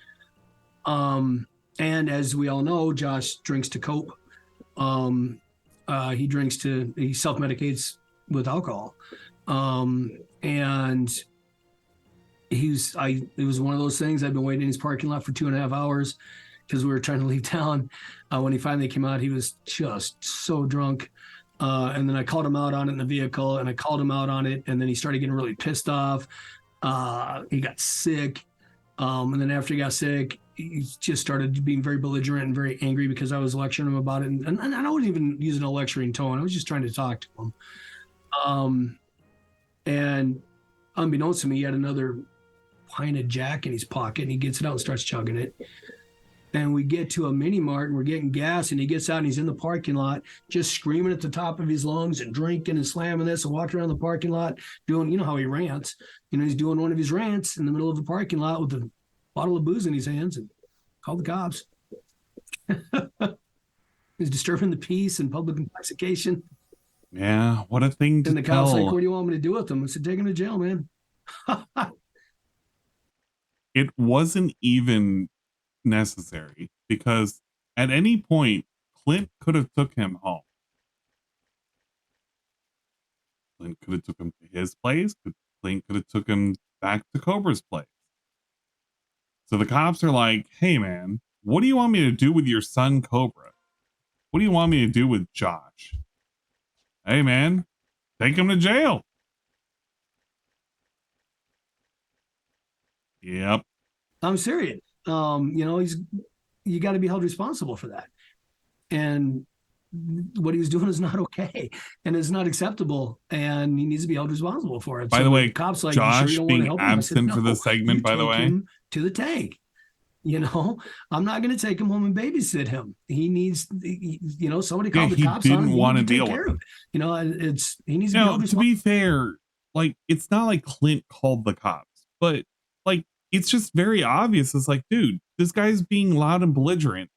And as we all know, Josh drinks to cope. He self-medicates with alcohol. And it was one of those things. I've been waiting in his parking lot for 2.5 hours because we were trying to leave town. When he finally came out, he was just so drunk. And then I called him out on it in the vehicle, and I called him out on it, and then he started getting really pissed off. He got sick. And then after he got sick, he just started being very belligerent and very angry because I was lecturing him about it. And I wasn't even using a lecturing tone. I was just trying to talk to him. And unbeknownst to me, he had another pint of Jack in his pocket, and he gets it out and starts chugging it. And we get to a mini mart and we're getting gas, and he gets out and he's in the parking lot just screaming at the top of his lungs and drinking and slamming this and walking around the parking lot doing, how he rants. He's doing one of his rants in the middle of the parking lot with a bottle of booze in his hands, and called the cops. He's disturbing the peace and public intoxication. Yeah, what a thing to And the cops like, what do you want me to do with him? I said, take him to jail, man. It wasn't even necessary, because at any point Clint could have took him home. Clint could have took him to his place. Clint could have took him back to Cobra's place. So the cops are like, hey man, what do you want me to do with your son Cobra? What do you want me to do with Josh? Hey man, take him to jail. Yep. I'm serious. You got to be held responsible for that. And what he was doing is not okay, and it's not acceptable, and he needs to be held responsible for it. By the way, cops like, Josh you don't want to being help him? I said, absent for "No, this segment, by the take way, him to the tank. I'm not going to take him home and babysit him. He needs, somebody called the cops on him. He didn't want to deal take with care of it. He needs to be held to responsible. be fair, like, it's not like Clint called the cops, but like, it's just very obvious. It's like, dude, this guy's being loud and belligerent.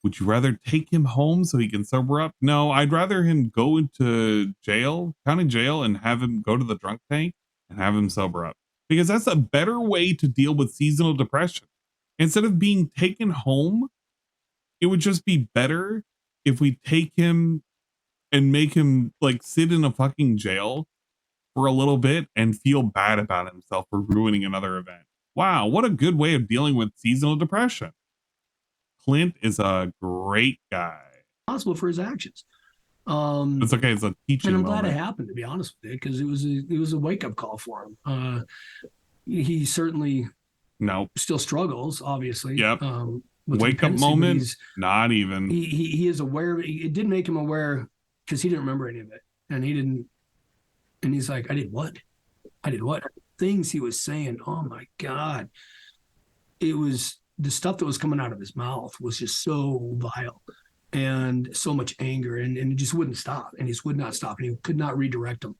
Would you rather take him home so he can sober up? No, I'd rather him go into jail, county jail, and have him go to the drunk tank and have him sober up, because that's a better way to deal with seasonal depression. Instead of being taken home, it would just be better if we take him and make him like sit in a fucking jail for a little bit and feel bad about himself for ruining another event. Wow, what a good way of dealing with seasonal depression. Clint is a great guy. Responsible for his actions. It's okay. It's a teaching and I'm moment. glad it happened, to be honest with you, because it was a wake up call for him. He certainly still struggles, obviously. Yep. Wake up moment. Not even. He is aware. It did make him aware, because he didn't remember any of it, and he didn't. And he's like, I did what? Things he was saying. Oh my God! It was the stuff that was coming out of his mouth was just so vile, and so much anger, and it just wouldn't stop, and he just would not stop, and he could not redirect him.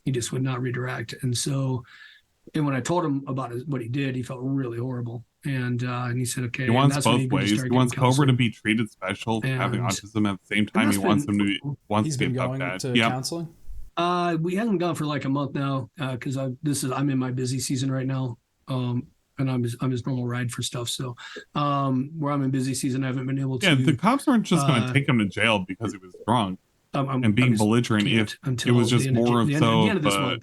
He just would not redirect, and so. And when I told him about what he did, he felt really horrible. And he said, okay. He wants both ways. He wants Cobra to be treated special, having autism at the same time. He wants him to get going at. to counseling? We haven't gone for like a month now, because I'm in my busy season right now. And I'm his normal ride for stuff. So where I'm in busy season, I haven't been able to. Yeah, the cops aren't just going to take him to jail because he was drunk. And being belligerent, if it was just more of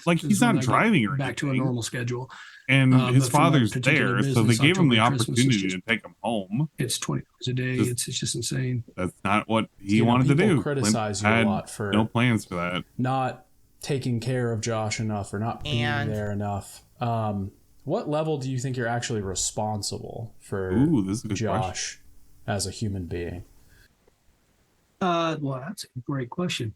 like he's not driving or back to a normal schedule, and his father's there, so they gave him the opportunity to take him home. It's 20 hours a day. It's just insane. That's not what he wanted to do. Criticize you a lot for no plans for that. Not taking care of Josh enough, or not being there enough. What level do you think you're actually responsible for this is a good Josh question. As a human being? Well, that's a great question.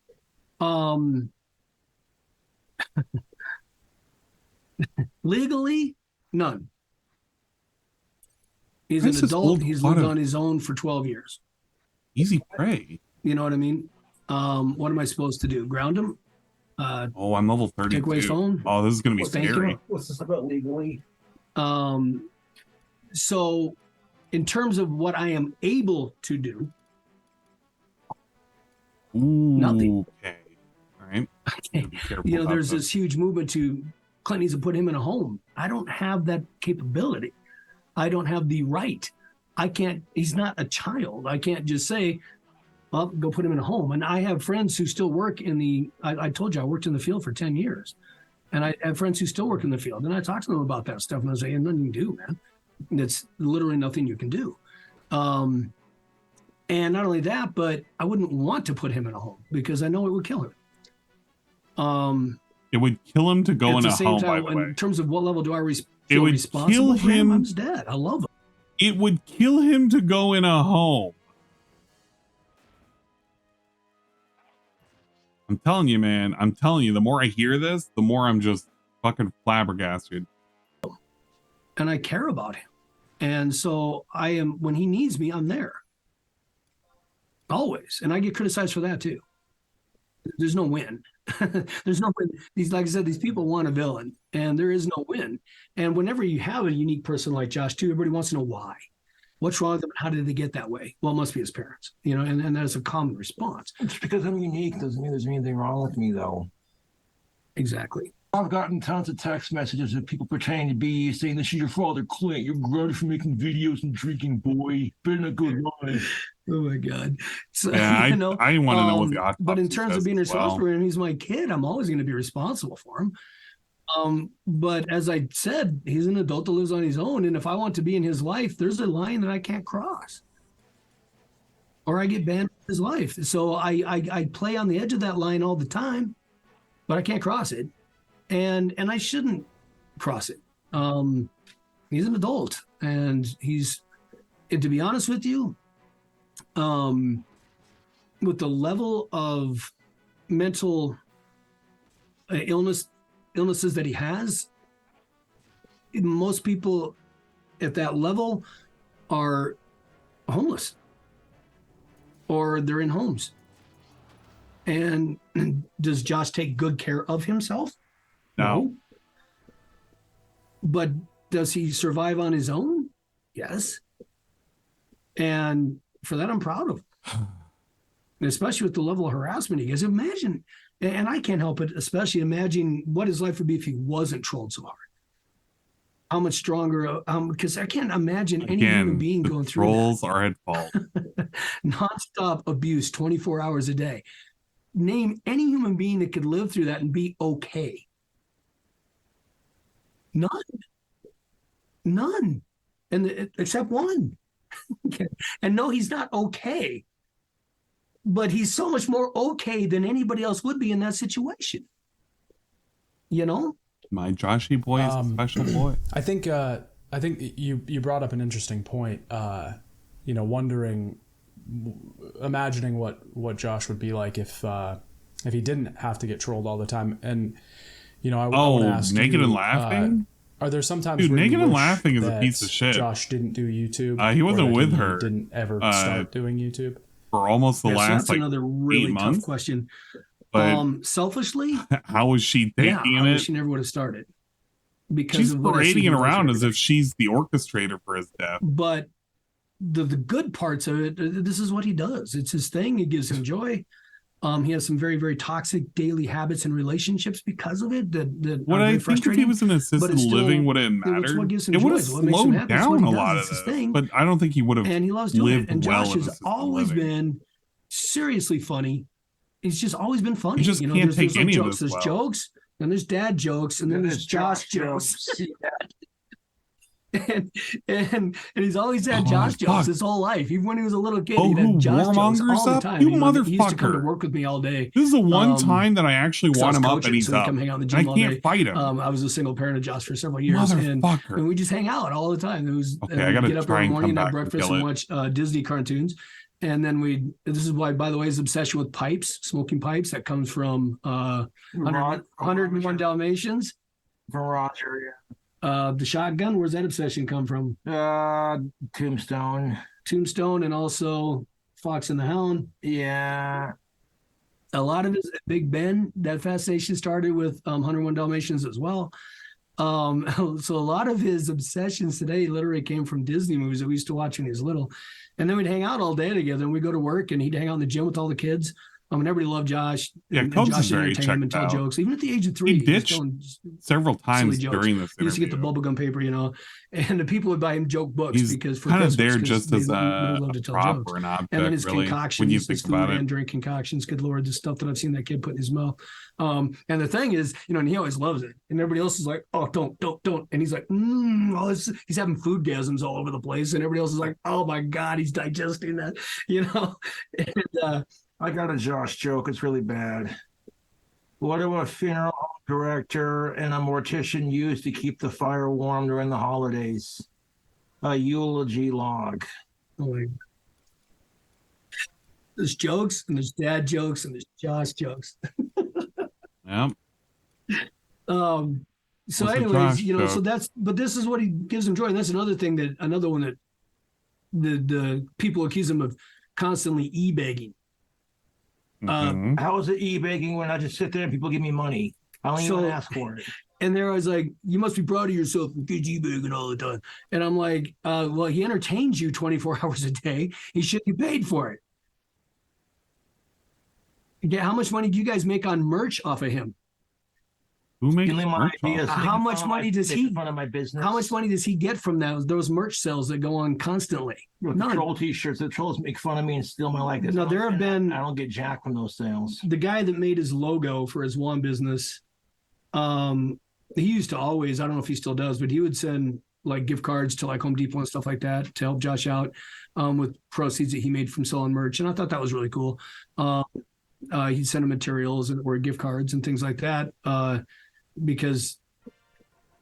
Legally, none. He's an adult. He's lived on his own for 12 years. Easy prey. You know what I mean? What am I supposed to do? Ground him? I'm level 32. Take away his phone? Oh, this is going to be scary. What's this about legally? So, in terms of what I am able to do, nothing. Okay. All right. There's this huge movement to Clint needs to put him in a home. I don't have that capability. I don't have the right. I can't. He's not a child. I can't just say, well, go put him in a home. And I have friends who still work in the. I told you I worked in the field for 10 years, and I have friends who still work in the field, and I talk to them about that stuff, and I say, nothing you can do, man. It's literally nothing you can do. And not only that, but I wouldn't want to put him in a home because I know it would kill him. It would kill him to go in a home, by the way. In terms of what level do I feel it would responsible kill for him? him. I'm his dad. I love him. It would kill him to go in a home. I'm telling you, man. I'm telling you, the more I hear this, the more I'm just fucking flabbergasted. And I care about him. And so I am, when he needs me, I'm there. Always. And I get criticized for that too. There's no win. There's no win. Like I said, these people want a villain, and there is no win. And whenever you have a unique person like Josh too, everybody wants to know why. What's wrong with them? How did they get that way? Well, it must be his parents, and that is a common response. Just because I'm unique doesn't mean there's anything wrong with me, though. Exactly. I've gotten tons of text messages of people pretending to be saying, this is your father, Clint. You're grounded for making videos and drinking, boy. Better not go line. Oh my God. So, yeah, I want to know what the autopsy but in terms of being responsible for well. him, he's my kid. I'm always going to be responsible for him. But as I said, he's an adult that lives on his own. And if I want to be in his life, there's a line that I can't cross. Or I get banned from his life. So I play on the edge of that line all the time, but I can't cross it. And I shouldn't cross it. He's an adult, and and to be honest with you, with the level of mental illnesses that he has, most people at that level are homeless or they're in homes. And does Josh take good care of himself? No. But does he survive on his own? Yes. And for that, I'm proud of him. And especially with the level of harassment he gets. Imagine, and I can't help it, especially imagine what his life would be if he wasn't trolled so hard. How much stronger, because I can't imagine any human being going through trolls are at fault. Nonstop abuse 24 hours a day. Name any human being that could live through that and be okay. None. And except one. And no, he's not okay. But he's so much more okay than anybody else would be in that situation. You know? My Joshy boy is a special boy. I think you brought up an interesting point. Wondering, imagining what Josh would be like if he didn't have to get trolled all the time. And I want to ask Naked you, and Laughing. Are there sometimes Dude, where Naked you and wish Laughing is a that piece of shit. Josh didn't do YouTube. He wasn't or that with he her. Didn't ever start doing YouTube For almost the So last that's another really 8 tough months. question. But Selfishly, how was she taking I it? wish she never would have started. Because She's of what I see parading it he does around every as day. if she's the orchestrator for his death. But the good parts of it, this is what he does. It's his thing. It gives him joy. He has some very, very toxic daily habits and relationships because of it. That What are I very think if frustrating, he was in but assisted it's still- living, would have it's mattered. what gives him It would joy. have It's what makes him slowed happy. It's what down he a does. lot It's of his this. thing. But I don't think he would have And he loves doing lived it. And well Josh in has assisted always living. been seriously funny. He's just always been funny. You just can't there's take like any of jokes. this There's well. jokes, and there's dad jokes, and then there's Josh jokes. and he's always had Josh jokes fuck. his whole life. Even when he was a little kid, Oh, he'd who had Josh jokes warmongers all the up? time. You He used to come to motherfucker. work with me all day. This is the one time that I actually so I want was him up coaching, and he's so he'd up. come hang out in the And gym I all can't day. fight him. I was a single parent of Josh for several years, and Motherfucker. we just hang out all the time. It was Okay, I gotta get up try every and morning, come have back and breakfast, kill and it. watch Disney cartoons. And then this is why, by the way, his obsession with pipes, smoking pipes, that comes from 101 Dalmatians. From Roger, yeah. The shotgun, where's that obsession come from? Tombstone. Tombstone, and also Fox and the Hound. Yeah. A lot of his Big Ben, that fascination started with 101 Dalmatians as well. So a lot of his obsessions today literally came from Disney movies that we used to watch when he was little. And then we'd hang out all day together, and we'd go to work, and he'd hang out in the gym with all the kids. And everybody loved Josh. Yeah, and Cubs Josh is very entertained him and checked tell out. jokes. Even at the age of 3, He was ditched telling several times silly jokes. during this He used to get the interview. bubblegum paper, and the people would buy him joke books He's because for kind of Christmas, there 'cause just they as love to a tell prop jokes. or an And then object, his really, concoctions, when you his think food about it. and drink concoctions, good Lord, the stuff that I've seen that kid put in his mouth. And the thing is, and he always loves it. And everybody else is like, oh, don't. And he's like, he's having food gasms all over the place. And everybody else is like, oh my God, he's digesting that, And, I got a Josh joke. It's really bad. What do a funeral home director and a mortician use to keep the fire warm during the holidays? A eulogy log. There's jokes, and there's dad jokes, and there's Josh jokes. Yep. So What's the anyways, Josh so joke? but this is what he gives him joy. And that's another one that the people accuse him of constantly e-begging. How is it e-begging when I just sit there and people give me money? I don't even ask for it. And they're always like, you must be proud of yourself for kids e-begging all the time. And I'm like, well, he entertains you 24 hours a day. He should be paid for it. Yeah, how much money do you guys make on merch off of him? Who makes Stealing my merch off? ideas, How making much fun of money my- does he? making fun of my business? How much money does he get from those merch sales that go on constantly? With the None. troll t-shirts, the trolls make fun of me and steal my likeness. No, there have been. I don't get jack from those sales. The guy that made his logo for his one business, he used to always, I don't know if he still does, but he would send like gift cards to like Home Depot and stuff like that to help Josh out with proceeds that he made from selling merch. And I thought that was really cool. He'd send him materials or gift cards and things like that because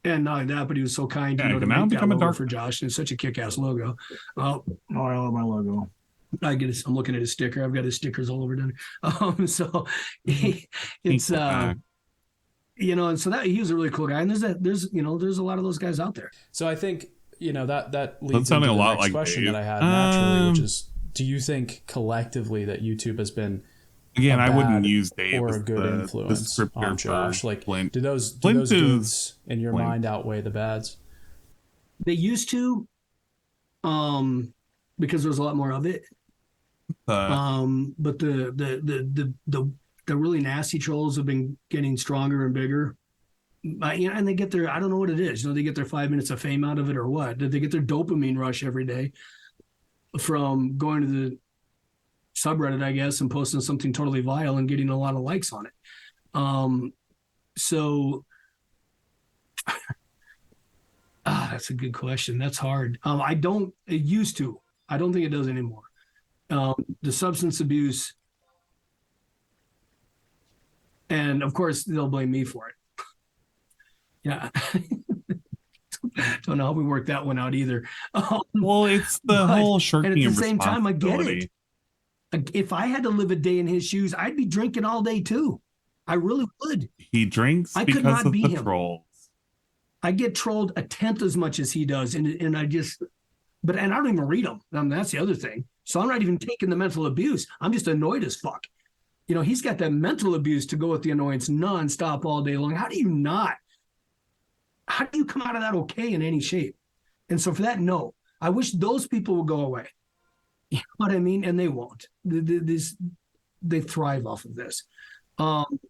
And not only that, but he was so kind, Yeah, you know, to now make that become a logo dark- for Josh. And it's such a kick-ass logo. Well, Oh, I love my logo. I'm looking at his sticker. I've got his stickers all over down here. So it's you know, and so that he was a really cool guy. And there's a lot of those guys out there. So I think, you know, that leads sounding into a the lot next like question Dave. that I had naturally, which is, do you think collectively that YouTube has been Again, a I wouldn't bad use Dave or as a good the influence descriptor on for Josh? Like, Flint. do those Flint is goods in your Flint. mind outweigh the bads? They used to, because there's a lot more of it. But the really nasty trolls have been getting stronger and bigger. You know, and they get their, I don't know what it is. You know, they get their 5 minutes of fame out of it or what. They get their dopamine rush every day from going to the subreddit, I guess, and posting something totally vile and getting a lot of likes on it. So that's a good question. That's hard. It used to. I don't think it does anymore. The substance abuse, and of course they'll blame me for it. Yeah. Don't know how we worked that one out either. Well, it's the whole shirking and at the of same time, I get responsibility. it. If I had to live a day in his shoes, I'd be drinking all day too. I really would. He drinks I could because not of be the him. trolls. I get trolled a tenth as much as he does, and I just, and I don't even read them. That's the other thing. So I'm not even taking the mental abuse. I'm just annoyed as fuck. You know, he's got that mental abuse to go with the annoyance nonstop all day long. How do you come out of that okay in any shape? And so for that, no. I wish those people would go away. You know what I mean? And they won't. They thrive off of this.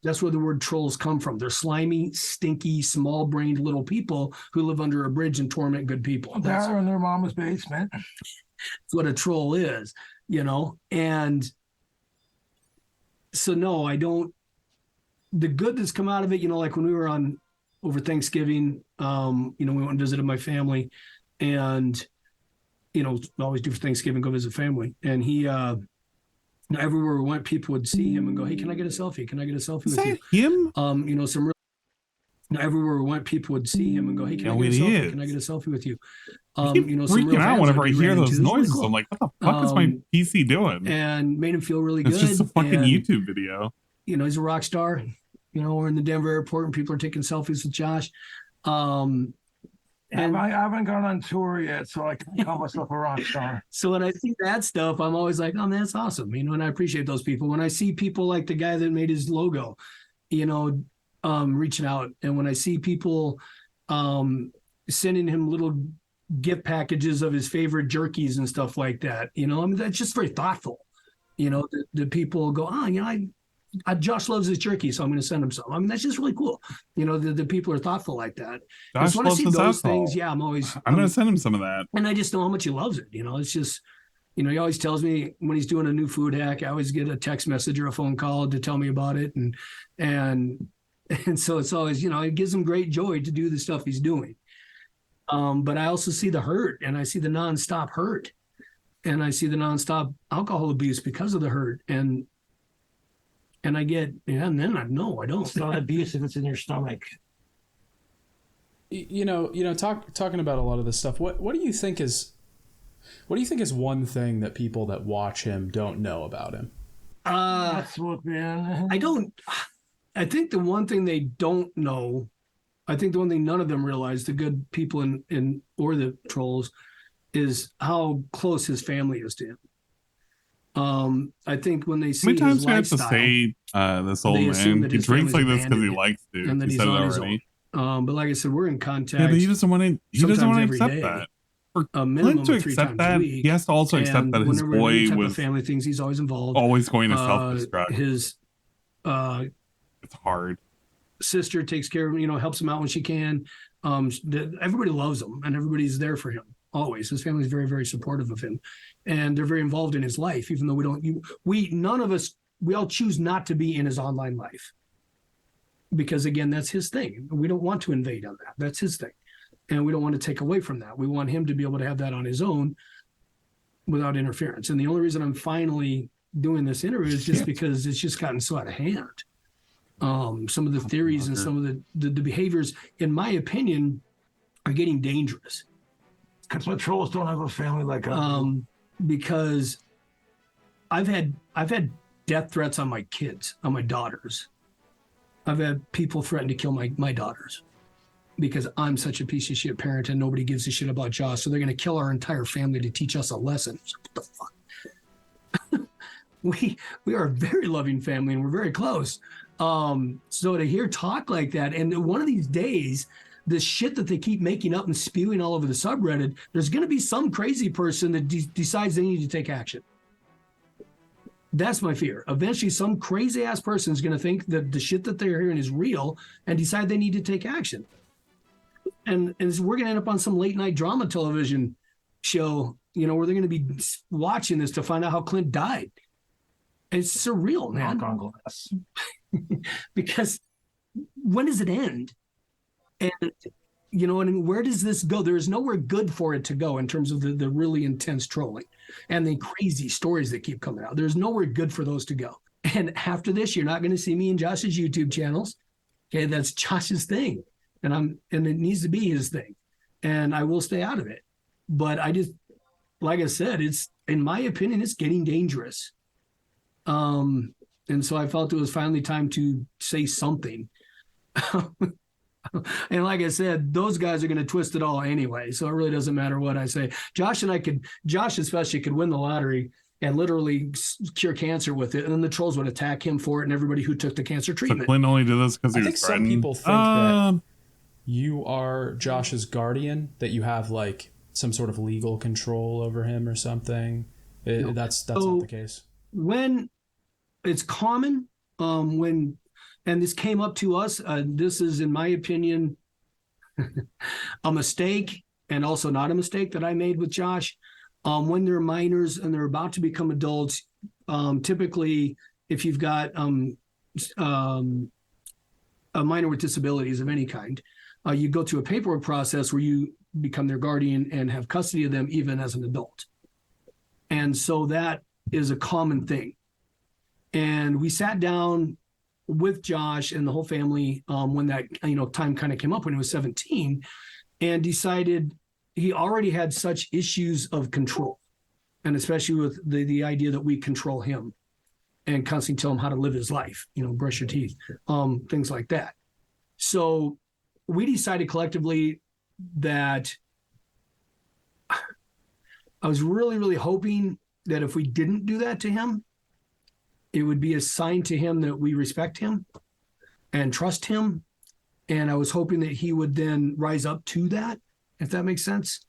That's where the word trolls come from. They're slimy, stinky, small-brained little people who live under a bridge and torment good people. They're in their mama's basement. That's what a troll is, you know? And so, no, I don't. The good that's come out of it, you know, like when we were over Thanksgiving, you know, we went and visited my family, and, you know, we always do for Thanksgiving, go visit family. And he, everywhere we went, people would see him and go, "Hey, can I get a selfie? Can I get a selfie with you?" Him? You know, everywhere we went, people would see him and go, "Hey, can I get a selfie? Can I get a selfie with you?" You know, some real Freaking out fans whenever I that we hear ran those into. It was really noises. cool. I'm like, what the fuck is my PC doing? And made him feel really good. It's just a fucking and, YouTube video. You know, he's a rock star. You know, we're in the Denver airport and people are taking selfies with Josh. And I haven't gone on tour yet, so I can't call myself a rock star. so when I see that stuff, I'm always like, oh man, that's awesome. You know, and I appreciate those people. When I see people like the guy that made his logo, you know, reaching out, and when I see people sending him little gift packages of his favorite jerkies and stuff like that, you know, I mean, that's just very thoughtful. You know, the people go, oh, you know, Josh loves his jerky, so I'm going to send him some. I mean, that's just really cool. You know, the people are thoughtful like that. Josh So when I loves see his those alcohol. things, yeah, I'm going to send him some of that. And I just know how much he loves it. You know, it's just, you know, he always tells me when he's doing a new food hack, I always get a text message or a phone call to tell me about it. And so it's always, you know, it gives him great joy to do the stuff he's doing. But I also see the hurt, and I see the nonstop hurt, and I see the nonstop alcohol abuse because of the hurt. And I get, yeah, and then I don't. It's not abuse if it's in your stomach. You know, talking about a lot of this stuff. What do you think is one thing that people that watch him don't know about him? That's what, man. I think the one thing they don't know, I think the one thing none of them realize, the good people in or the trolls, is how close his family is to him. I think when they see How many his times do I have lifestyle, to say this old they assume man? that He his drinks like family's this because he abandoned likes to. and that He he's said it on his already. own. But like I said, we're in contact. Yeah, but he doesn't want to. He doesn't sometimes want to every accept day, that. For a minimum Clint to of 3 accept times that, a week. he has to also accept And that his whenever any boy type of was family things, he's always involved. always going to self-destruct. His it's hard. sister takes care of him, you know, helps him out when she can. Everybody loves him, and everybody's there for him always. His family's very, very supportive of him, and they're very involved in his life, even though none of us, we all choose not to be in his online life, because again, that's his thing. We don't want to invade on that. That's his thing, and we don't want to take away from that. We want him to be able to have that on his own without interference. And the only reason I'm finally doing this interview is just because it's just gotten so out of hand. Some of the theories and some of the behaviors, in my opinion, are getting dangerous. Because my trolls don't have a family like I do. Because I've had death threats on my kids, on my daughters. I've had people threaten to kill my daughters because I'm such a piece of shit parent and nobody gives a shit about Josh. So they're going to kill our entire family to teach us a lesson. What the fuck? we are a very loving family and we're very close. So to hear talk like that, and one of these days, the shit that they keep making up and spewing all over the subreddit, there's going to be some crazy person that decides they need to take action. That's my fear. Eventually, some crazy ass person is going to think that the shit that they're hearing is real and decide they need to take action. And we're going to end up on some late night drama television show, where they're going to be watching this to find out how Clint died. It's surreal, man. Knock on glass. Because when does it end? And where does this go? There is nowhere good for it to go in terms of the really intense trolling and the crazy stories that keep coming out. There's nowhere good for those to go. And after this, you're not going to see me in Josh's YouTube channels. Okay, that's Josh's thing, and it needs to be his thing, and I will stay out of it. But I just, like I said, it's, in my opinion, it's getting dangerous. And so I felt it was finally time to say something. And like I said, those guys are going to twist it all anyway. So it really doesn't matter what I say. Josh especially could win the lottery and literally cure cancer with it. And then the trolls would attack him for it and everybody who took the cancer treatment. So Clint only did this because he was threatened? Some people think that you are Josh's guardian, that you have like some sort of legal control over him or something. That's not the case. When it's common, and this came up to us. This is, in my opinion, a mistake and also not a mistake that I made with Josh. When they're minors and they're about to become adults, typically, if you've got a minor with disabilities of any kind, you go through a paperwork process where you become their guardian and have custody of them even as an adult. And so that is a common thing. And we sat down with Josh and the whole family when that time kind of came up when he was 17, and decided he already had such issues of control, and especially with the idea that we control him and constantly tell him how to live his life, brush your teeth, things like that. So we decided collectively that I was really, really hoping that if we didn't do that to him, it would be a sign to him that we respect him and trust him. And I was hoping that he would then rise up to that, if that makes sense.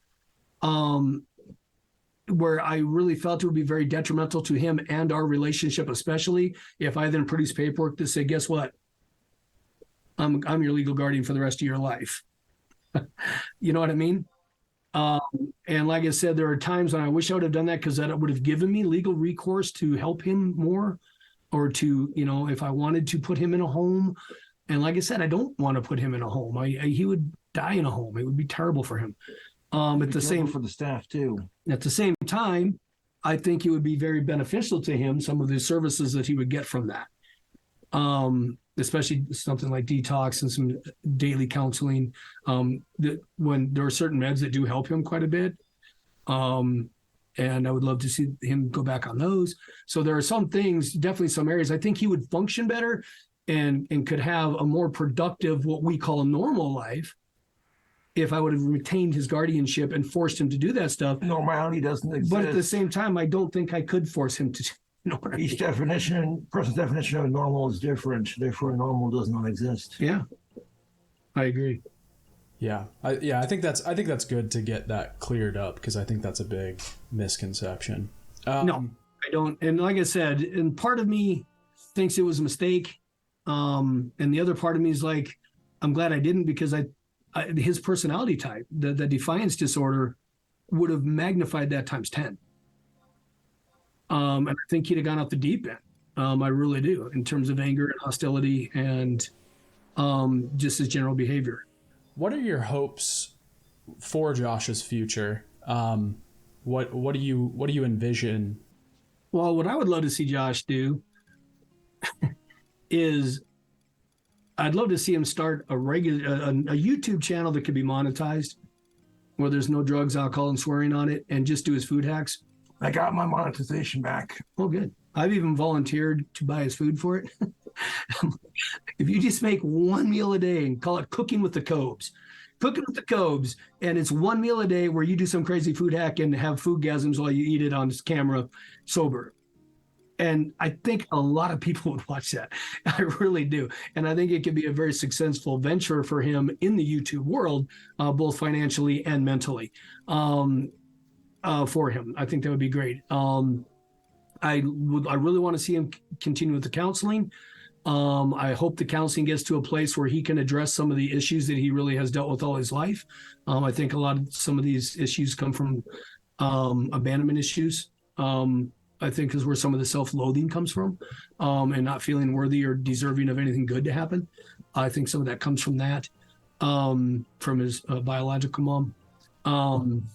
Where I really felt it would be very detrimental to him and our relationship, especially if I then produced paperwork to say, guess what? I'm your legal guardian for the rest of your life. You know what I mean? And like I said, there are times when I wish I would have done that because that would have given me legal recourse to help him more, or to, if I wanted to put him in a home. And like I said, I don't want to put him in a home. He would die in a home. It would be terrible for him. At the same for the staff too. At the same time, I think it would be very beneficial to him, some of the services that he would get from that. Especially something like detox and some daily counseling, that when there are certain meds that do help him quite a bit. And I would love to see him go back on those. So there are some things, definitely some areas I think he would function better and could have a more productive, what we call a normal life, if I would have retained his guardianship and forced him to do that stuff. Normality doesn't exist. But at the same time, I don't think I could force him to. Each person's definition of normal is different. Therefore, normal does not exist. Yeah, I agree. Yeah, I think that's good to get that cleared up, because I think that's a big misconception. No, I don't. And like I said, and part of me thinks it was a mistake, and the other part of me is like, I'm glad I didn't, because his personality type, the defiance disorder, would have magnified that times 10. And I think he'd have gone off the deep end. I really do, in terms of anger and hostility and just his general behavior. What are your hopes for Josh's future? What do you envision? Well, what I would love to see Josh do is I'd love to see him start a YouTube channel that could be monetized, where there's no drugs, alcohol, and swearing on it, and just do his food hacks. I got my monetization back. Oh, good. I've even volunteered to buy his food for it. If you just make one meal a day and call it Cooking with the Cobes, and it's one meal a day where you do some crazy food hack and have food gasms while you eat it on camera sober. And I think a lot of people would watch that. I really do. And I think it could be a very successful venture for him in the YouTube world, both financially and mentally, for him. I think that would be great. I really want to see him continue with the counseling. I hope the counseling gets to a place where he can address some of the issues that he really has dealt with all his life. I think some of these issues come from abandonment issues. I think is where some of the self-loathing comes from, and not feeling worthy or deserving of anything good to happen. I think some of that comes from that, from his biological mom.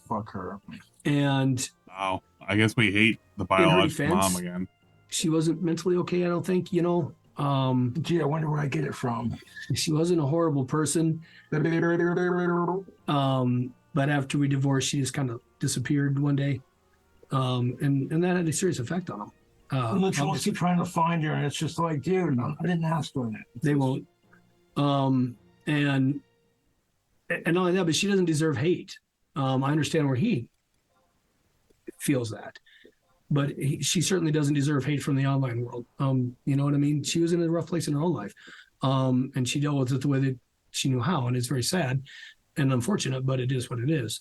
Fuck her. And wow, I guess we hate the biological mom again. She wasn't mentally okay, I don't think, Gee, I wonder where I get it from. She wasn't a horrible person. But after we divorced, she just kind of disappeared one day. And that had a serious effect on him. Literally keep trying to find her, and it's just like, dude, I didn't ask for that. They won't. And not only that, but she doesn't deserve hate. I understand where he feels that, but she certainly doesn't deserve hate from the online world. You know what I mean? She was in a rough place in her own life, and she dealt with it the way that she knew how, and it's very sad and unfortunate, but it is what it is.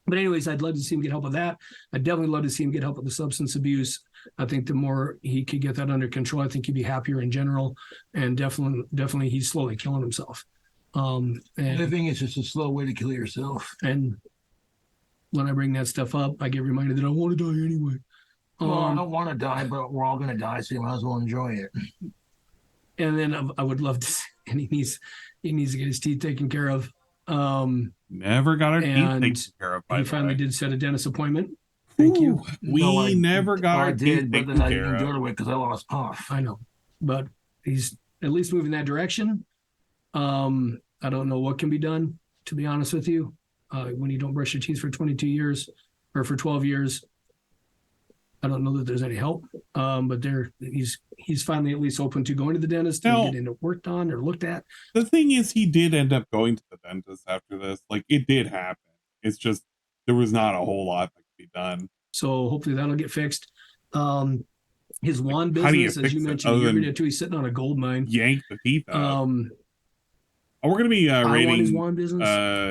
But anyways, I'd love to see him get help with that. I'd definitely love to see him get help with the substance abuse. I think the more he could get that under control, I think he'd be happier in general. And definitely he's slowly killing himself. And I think it's just a slow way to kill yourself. And when I bring that stuff up, I get reminded that I want to die anyway. Well, I don't want to die, but we're all going to die, so you might as well enjoy it. And then I would love to see, and he needs to get his teeth taken care of. Never got our teeth taken care of. He finally did set a dentist appointment. Thank you. We never got our teeth but taken then I care didn't do of. it away because I lost puff. I know, but he's at least moving that direction. I don't know what can be done, to be honest with you. When you don't brush your teeth for 22 years or for 12 years, I don't know that there's any help. But he's finally at least open to going to the dentist and getting it worked on or looked at. The thing is, he did end up going to the dentist after this. Like, it did happen. It's just there was not a whole lot that could be done. So hopefully that'll get fixed. His wand business, as you mentioned, you're into, he's sitting on a gold mine. Yank the teeth out. We're going to be I rating want his wand business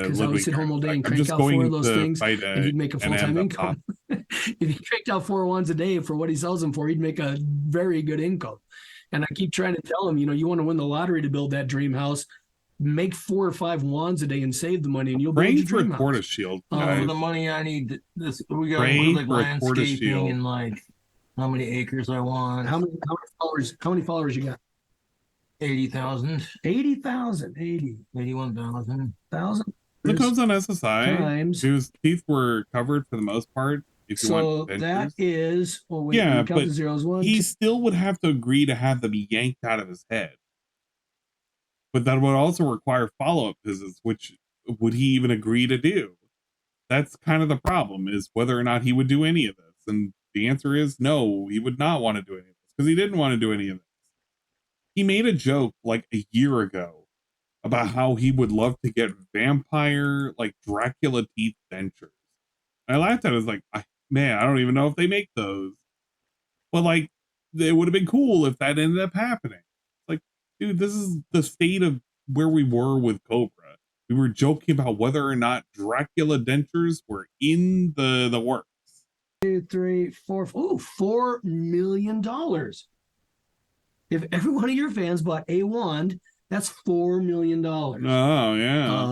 because I would sit home all day and crank out 4 of those things, and he'd make a full-time income. If he cranked out 4 wands a day for what he sells them for, he'd make a very good income. And I keep trying to tell him, you want to win the lottery to build that dream house. Make 4 or 5 wands a day and save the money, and you'll build your dream house. Tortoise shield. For the money I need, we got like landscaping and like how many acres I want. How many followers you got? 80,000. 80,000. 81,000. It comes on SSI. Whose teeth were covered for the most part. If you want that is, but he still would have to agree to have them yanked out of his head. But that would also require follow-up visits, which would he even agree to do? That's kind of the problem, is whether or not he would do any of this. And the answer is no, he would not want to do any of this because he didn't want to do any of this. He made a joke like a year ago about how he would love to get vampire, like Dracula teeth dentures. And I laughed at it. I was like, man, I don't even know if they make those. But like, it would have been cool if that ended up happening. Like, dude, this is the state of where we were with Cobra. We were joking about whether or not Dracula dentures were in the works. 2, 3, 4. Oh, $4 million. If every one of your fans bought a wand, that's $4 million. Oh yeah.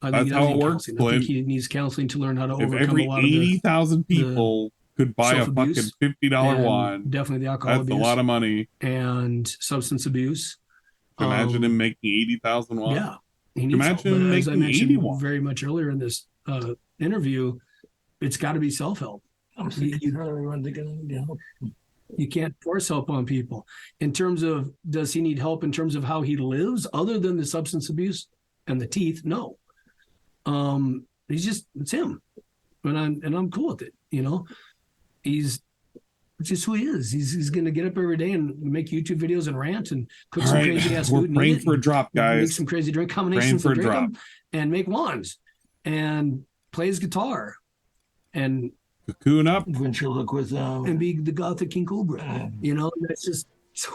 I think that's how it works. I think he needs counseling to learn how to overcome every a lot of 80,000 people could buy a fucking $50 wand. Definitely the alcohol abuse. That's a lot of money. And substance abuse. Imagine him making 80,000 wands. Yeah. He needs Imagine help. him As I making mentioned 80 wands. very much earlier in this interview, it's got to be self-help. I'm thinking everyone thinking I need help. You can't force help on people. In terms of, does he need help in terms of how he lives, other than the substance abuse and the teeth? No. It's him, and I'm cool with it. You know, it's just who he is. He's going to get up every day and make YouTube videos and rant and cook some crazy ass food. We're praying for a drop, guys. Make some crazy drink combinations and drink them, and make wands and play his guitar and cocoon up, ventriloquism, and be the gothic King Cobra. You know, that's just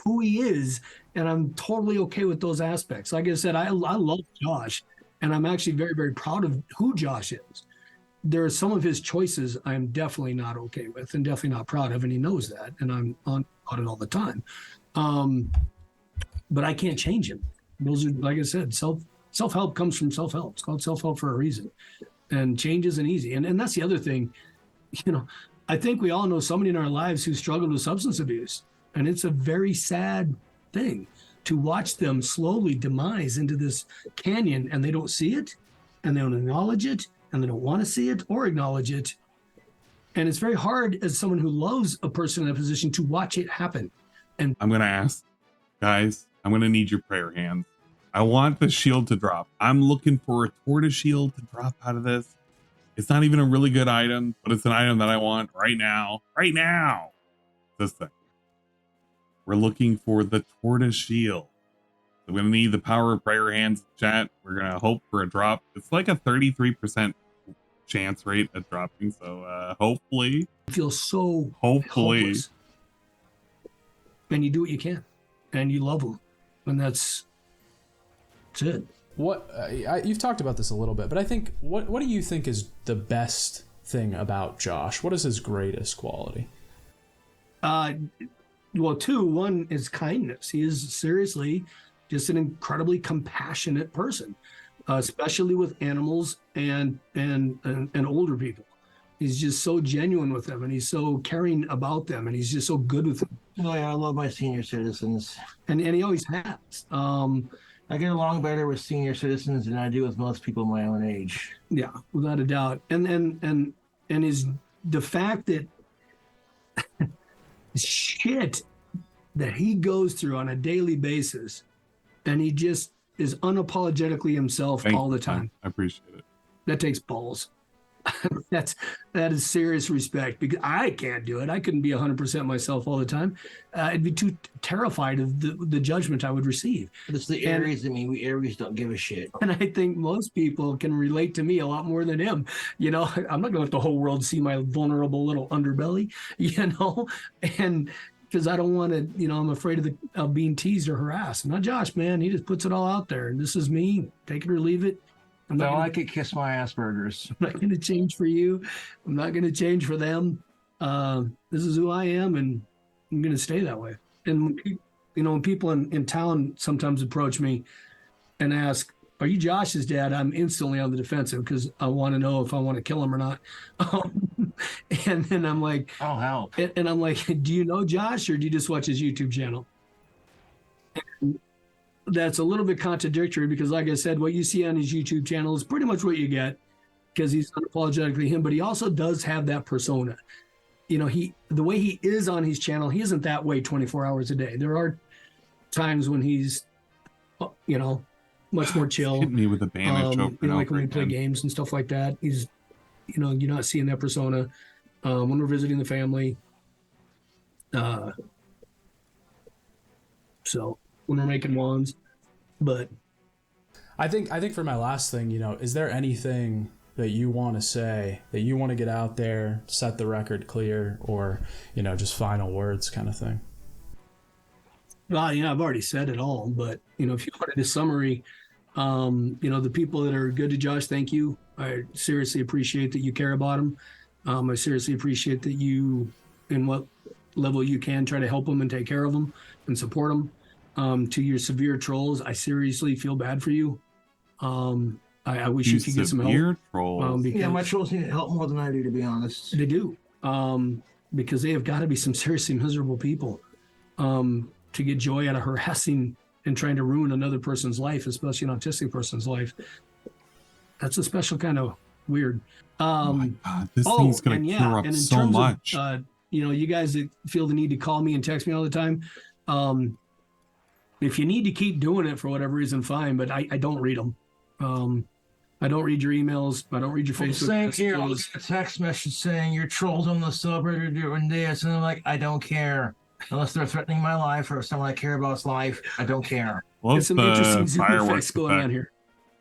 who he is, and I'm totally okay with those aspects. Like I said, I love Josh, and I'm actually very, very proud of who Josh is. There are some of his choices I'm definitely not okay with and definitely not proud of, and he knows that, and I'm on it all the time. But I can't change him. Those are, like I said, self-help comes from self-help. It's called self-help for a reason. And change isn't easy. And that's the other thing. You know, I think we all know somebody in our lives who struggled with substance abuse. And it's a very sad thing to watch them slowly demise into this canyon, and they don't see it, and they don't acknowledge it, and they don't want to see it or acknowledge it. And it's very hard as someone who loves a person in a position to watch it happen. And I'm going to ask, guys, I'm going to need your prayer hands. I want the shield to drop. I'm looking for a tortoise shield to drop out of this. It's not even a really good item, but it's an item that I want right now. Right now. This thing. We're looking for the tortoise shield. So we're going to need the power of prayer hands chat. We're going to hope for a drop. It's like a 33% chance rate at dropping. So hopefully. I feel so helpless. And you do what you can. And you love them. And that's it. What you've talked about this a little bit, but I think what do you think is the best thing about Josh? What is his greatest quality? Well, one is kindness. He is seriously just an incredibly compassionate person, especially with animals and older people. He's just so genuine with them, and he's so caring about them, and he's just so good with them. Oh yeah, I love my senior citizens, and he always has. I get along better with senior citizens than I do with most people my own age. Yeah, without a doubt. And is the fact that shit that he goes through on a daily basis, and he just is unapologetically himself all the time. I appreciate it. That takes balls. that is serious respect, because I can't do it. I couldn't be 100% myself all the time. I'd be too terrified of the judgment I would receive. It's the Aries in me. We Aries don't give a shit. And I think most people can relate to me a lot more than him. You know, I'm not going to let the whole world see my vulnerable little underbelly, you know, and because I don't want to, you know, I'm afraid of being teased or harassed. Not Josh, man. He just puts it all out there. And this is me. Take it or leave it. I could kiss my Asperger's. I'm not going to change for you. I'm not going to change for them. This is who I am, and I'm going to stay that way. And, you know, when people in town sometimes approach me and ask, are you Josh's dad? I'm instantly on the defensive because I want to know if I want to kill him or not. And then I'm like, oh, help. And I'm like, do you know Josh, or do you just watch his YouTube channel? And that's a little bit contradictory because, like I said, what you see on his YouTube channel is pretty much what you get because he's unapologetically him, but he also does have that persona. You know, the way he is on his channel, he isn't that way 24 hours a day. There are times when he's, you know, much more chill. Hit me with a bandage. You know, like when we play games and stuff like that, he's, you know, you're not seeing that persona. When we're visiting the family, so when we're making wands, but I think for my last thing, you know, is there anything that you want to say, that you want to get out there, set the record clear, or, you know, just final words kind of thing? Well, you know, I've already said it all, but, you know, if you wanted a summary, you know, the people that are good to Josh, thank you. I seriously appreciate that you care about him. I seriously appreciate that you, in what level you can, try to help him and take care of him and support him. To your severe trolls, I seriously feel bad for you. I wish you could get some help. Severe trolls. Yeah, my trolls need help more than I do, to be honest. They do, because they have got to be some seriously miserable people to get joy out of harassing and trying to ruin another person's life, especially an autistic person's life. That's a special kind of weird. Oh my God, this thing's gonna cure up so much. You you guys that feel the need to call me and text me all the time, if you need to keep doing it for whatever reason, fine, but I don't read them. I don't read your emails. I don't read your Facebook Same here. I'll messages. get a text message saying your trolls on the subreddit are doing this, and I'm like, I don't care. Unless they're threatening my life or someone I care about's life, I don't care. Well, There's some interesting Zoom fireworks effects going on here.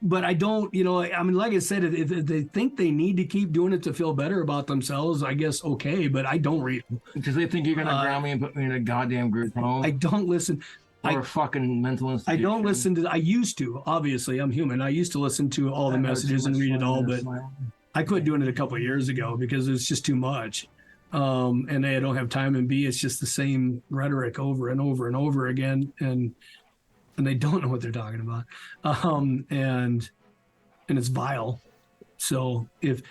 But I don't, I mean, like I said, if they think they need to keep doing it to feel better about themselves, I guess okay, but I don't read them. Because they think you're going to ground me and put me in a goddamn group home. I don't listen. Or a fucking mental institution. I don't listen to, I used to, obviously, I'm human. I used to listen to all the messages and read it all, but I quit doing it a couple of years ago because it's just too much. And A, I don't have time, and B, it's just the same rhetoric over and over and over again, and they don't know what they're talking about. And it's vile. So if,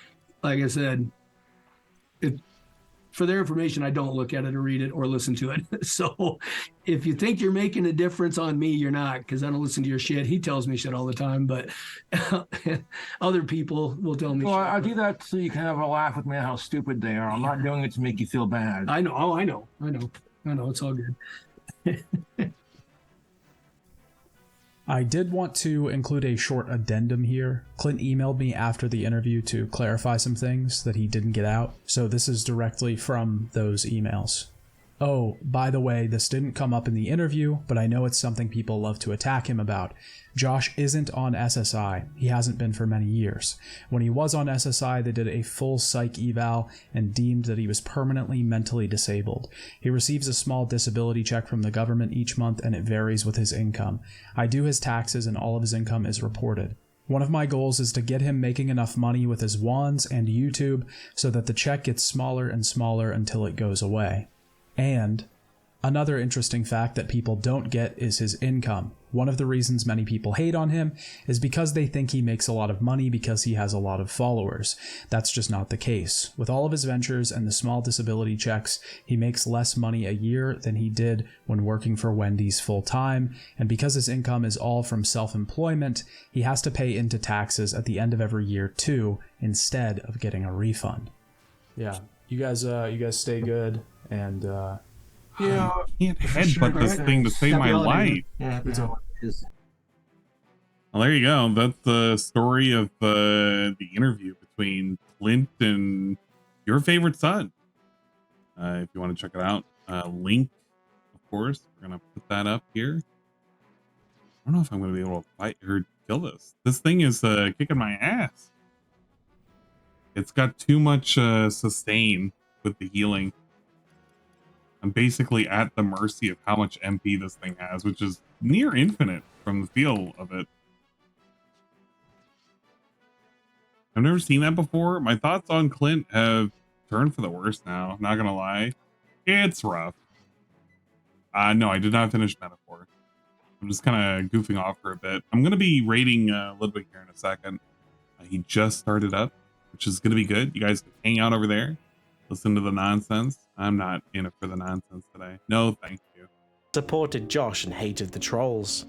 like I said, for their information, I don't look at it or read it or listen to it. So if you think you're making a difference on me, you're not, because I don't listen to your shit. He tells me shit all the time, but other people will tell me Well, shit. I do that so you can have a laugh with me at how stupid they are. I'm not doing it to make you feel bad. I know. Oh, I know. It's all good. I did want to include a short addendum here. Clint emailed me after the interview to clarify some things that he didn't get out, so this is directly from those emails. Oh, by the way, this didn't come up in the interview, but I know it's something people love to attack him about. Josh isn't on SSI. He hasn't been for many years. When he was on SSI, they did a full psych eval and deemed that he was permanently mentally disabled. He receives a small disability check from the government each month, and it varies with his income. I do his taxes, and all of his income is reported. One of my goals is to get him making enough money with his wands and YouTube so that the check gets smaller and smaller until it goes away. And another interesting fact that people don't get is his income. One of the reasons many people hate on him is because they think he makes a lot of money because he has a lot of followers. That's just not the case. With all of his ventures and the small disability checks, he makes less money a year than he did when working for Wendy's full-time, and because his income is all from self-employment, he has to pay into taxes at the end of every year too, instead of getting a refund. Yeah, you guys stay good, and yeah, I can't headbutt this thing to save my life. Yeah, that's all it is. Well, there you go. That's the story of the interview between Clint and your favorite son. If you want to check it out, link, of course. We're gonna put that up here. I don't know if I'm gonna be able to fight or kill this. This thing is kicking my ass. It's got too much sustain with the healing. I'm basically at the mercy of how much MP this thing has, which is near infinite from the feel of it. I've never seen that before. My thoughts on Clint have turned for the worse now, not gonna lie. It's rough. No, I did not finish Metaphor. I'm just kind of goofing off for a bit. I'm gonna be rating Ludwig here in a second. He just started up, which is gonna be good. You guys can hang out over there, listen to the nonsense. I'm not in it for the nonsense today. No, thank you. Supported Josh and hated the trolls.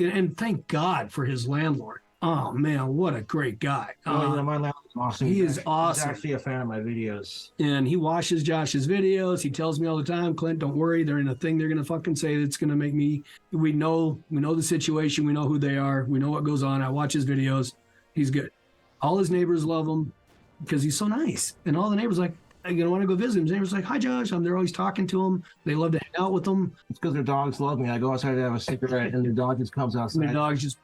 And thank God for his landlord. Oh man, what a great guy. My landlord's awesome. He is awesome. He's actually a fan of my videos. And he watches Josh's videos. He tells me all the time, Clint, don't worry. They're in a thing they're going to fucking say that's going to make me, we know the situation. We know who they are. We know what goes on. I watch his videos. He's good. All his neighbors love him because he's so nice. And all the neighbors like, want to go visit him. His neighbors like, hi, Josh. They're always talking to him. They love to hang out with him. It's because their dogs love me. I go outside to have a cigarette, and their dog just comes outside. And their dog just...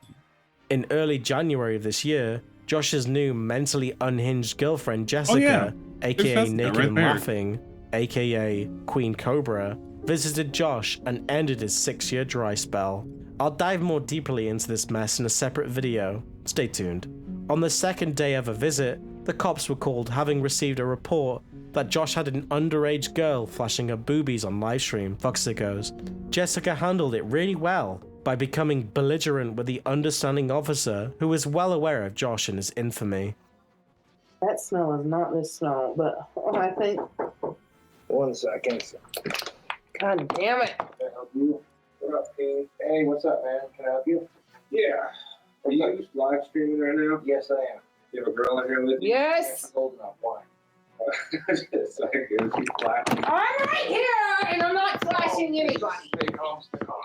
In early January of this year, Josh's new mentally unhinged girlfriend, Jessica, aka Naked and Laughing, aka Queen Cobra, visited Josh and ended his 6-year dry spell. I'll dive more deeply into this mess in a separate video. Stay tuned. On the second day of a visit, the cops were called, having received a report that Josh had an underage girl flashing her boobies on livestream. Foxicos. Jessica handled it really well by becoming belligerent with the understanding officer who was well aware of Josh and his infamy. That smell is not this smell, but I think... 1 second. God damn it. Can I help you? What up, King? Hey, what's up, man? Can I help you? Yeah. Are you live streaming right now? Yes, I am. You have a girl in here with you? Yes. Old enough. Why? It's like, keep flashing. I'm right here, and I'm not flashing anybody. Stay calm, stay calm.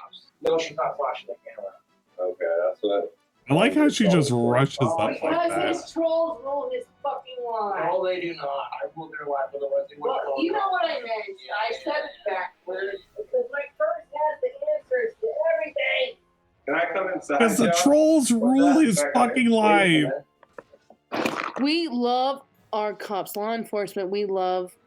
No, she's not flashing the camera. Okay, that's what. I like how she just rushes up like Because that. his trolls roll his fucking line. No, they do not. I ruled their life, otherwise they would Well, have you know what I meant. I said it backwards because my first has the answers to everything. Can I come inside? Because the Joe? trolls rule his fucking life. We love our cops, law enforcement. We love.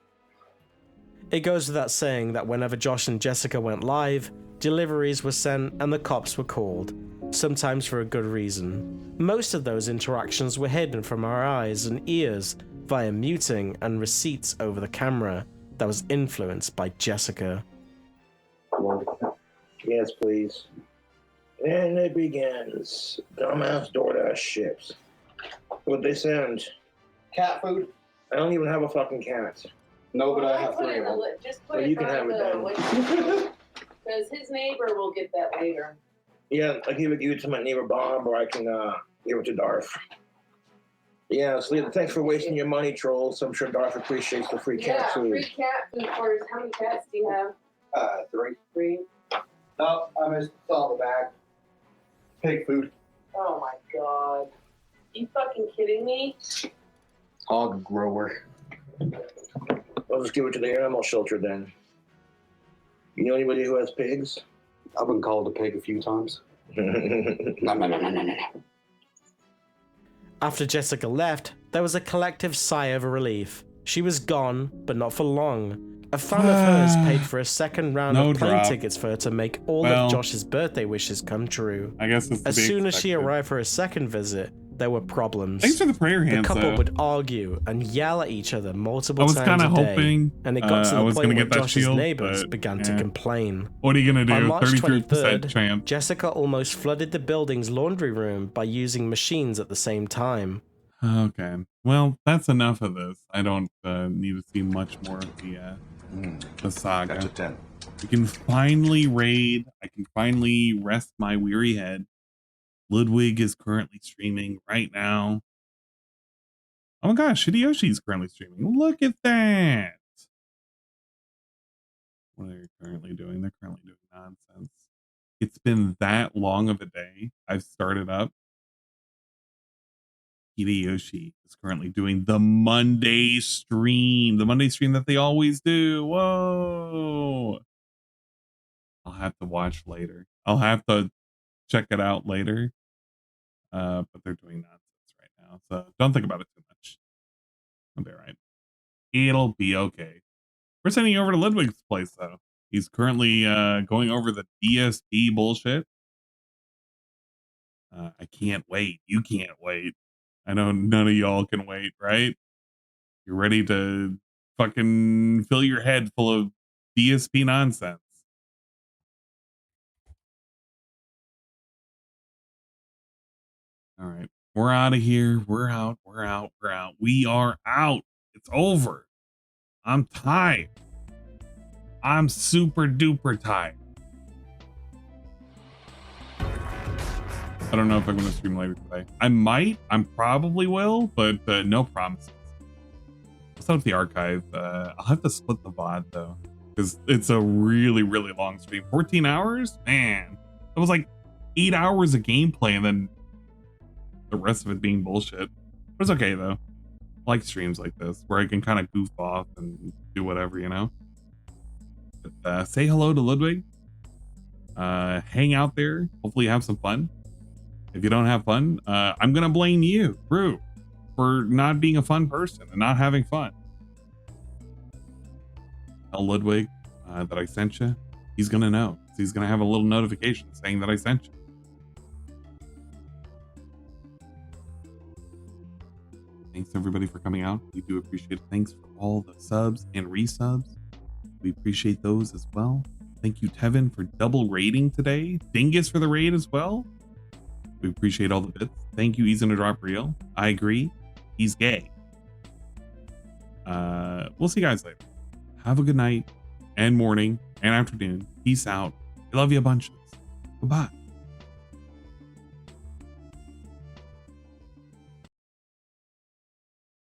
It goes without saying that whenever Josh and Jessica went live, deliveries were sent and the cops were called, sometimes for a good reason. Most of those interactions were hidden from our eyes and ears via muting and receipts over the camera that was influenced by Jessica. Yes, please. And it begins. Dumbass DoorDash ships. What'd they send? Cat food? I don't even have a fucking cat. No, but I have Put it three in of the them. just put Well, it you can right have it in then. because his neighbor will get that later. Yeah, I can either give it to my neighbor Bob or I can give it to Darth. Yeah, so thanks for wasting your money, trolls. I'm sure Darth appreciates the free cat food. Free cat food for his. How many cats do you have? Three. Three. No, I missed all the bag. Pig food. Oh my god. You fucking kidding me? Hog grower. I'll just give it to the animal shelter then. You know anybody who has pigs? I've been called a pig a few times. No. After Jessica left, there was a collective sigh of relief. She was gone, but not for long. A fan of hers paid for a second round of plane tickets for her to make all of Josh's birthday wishes come true. I guess it's to as be soon as she expected. arrived for her second visit, there were problems. Thanks for the prayer hands, The couple though. would argue and yell at each other multiple I was times kind a of day, hoping and it got to I the was point gonna where get that Josh's shield, neighbors but, began to complain. What are you gonna do? On March 33% 23rd, chance. Jessica almost flooded the building's laundry room by using machines at the same time. Okay. Well, that's enough of this. I don't need to see much more of the saga. That's a 10. We can finally raid. I can finally rest my weary head. Ludwig is currently streaming right now. Oh my gosh, Hideyoshi is currently streaming. Look at that. What are they currently doing? They're currently doing nonsense. It's been that long of a day. I've started up. Hideyoshi is currently doing the Monday stream. The Monday stream that they always do. Whoa. I'll have to watch later. I'll have to check it out later. But they're doing nonsense right now. So don't think about it too much. It'll be all right. It'll be okay. We're sending you over to Ludwig's place, though. He's currently going over the DSP bullshit. I can't wait. You can't wait. I know none of y'all can wait, right? You're ready to fucking fill your head full of DSP nonsense. All right. We're out of here. We're out. We're out. We're out. We are out. It's over. I'm tired. I'm super duper tired. I don't know if I'm going to stream later today. I might. I probably will, but no promises. Let's set up the archive. I'll have to split the VOD, though, because it's a really, really long stream. 14 hours? Man. It was like 8 hours of gameplay and then the rest of it being bullshit. But it's okay, though. I like streams like this, where I can kind of goof off and do whatever, you know? But say hello to Ludwig. Hang out there. Hopefully have some fun. If you don't have fun, I'm going to blame you, Brew, for not being a fun person and not having fun. Tell Ludwig that I sent you. He's going to know. He's going to have a little notification saying that I sent you. Thanks everybody for coming out. We do appreciate it. Thanks for all the subs and resubs. We appreciate those as well. Thank you, Tevin, for double raiding today. Dingus for the raid as well. We appreciate all the bits. Thank you, Easy to Drop Real. I agree. He's gay. We'll see you guys later. Have a good night and morning and afternoon. Peace out. I love you a bunch. Goodbye.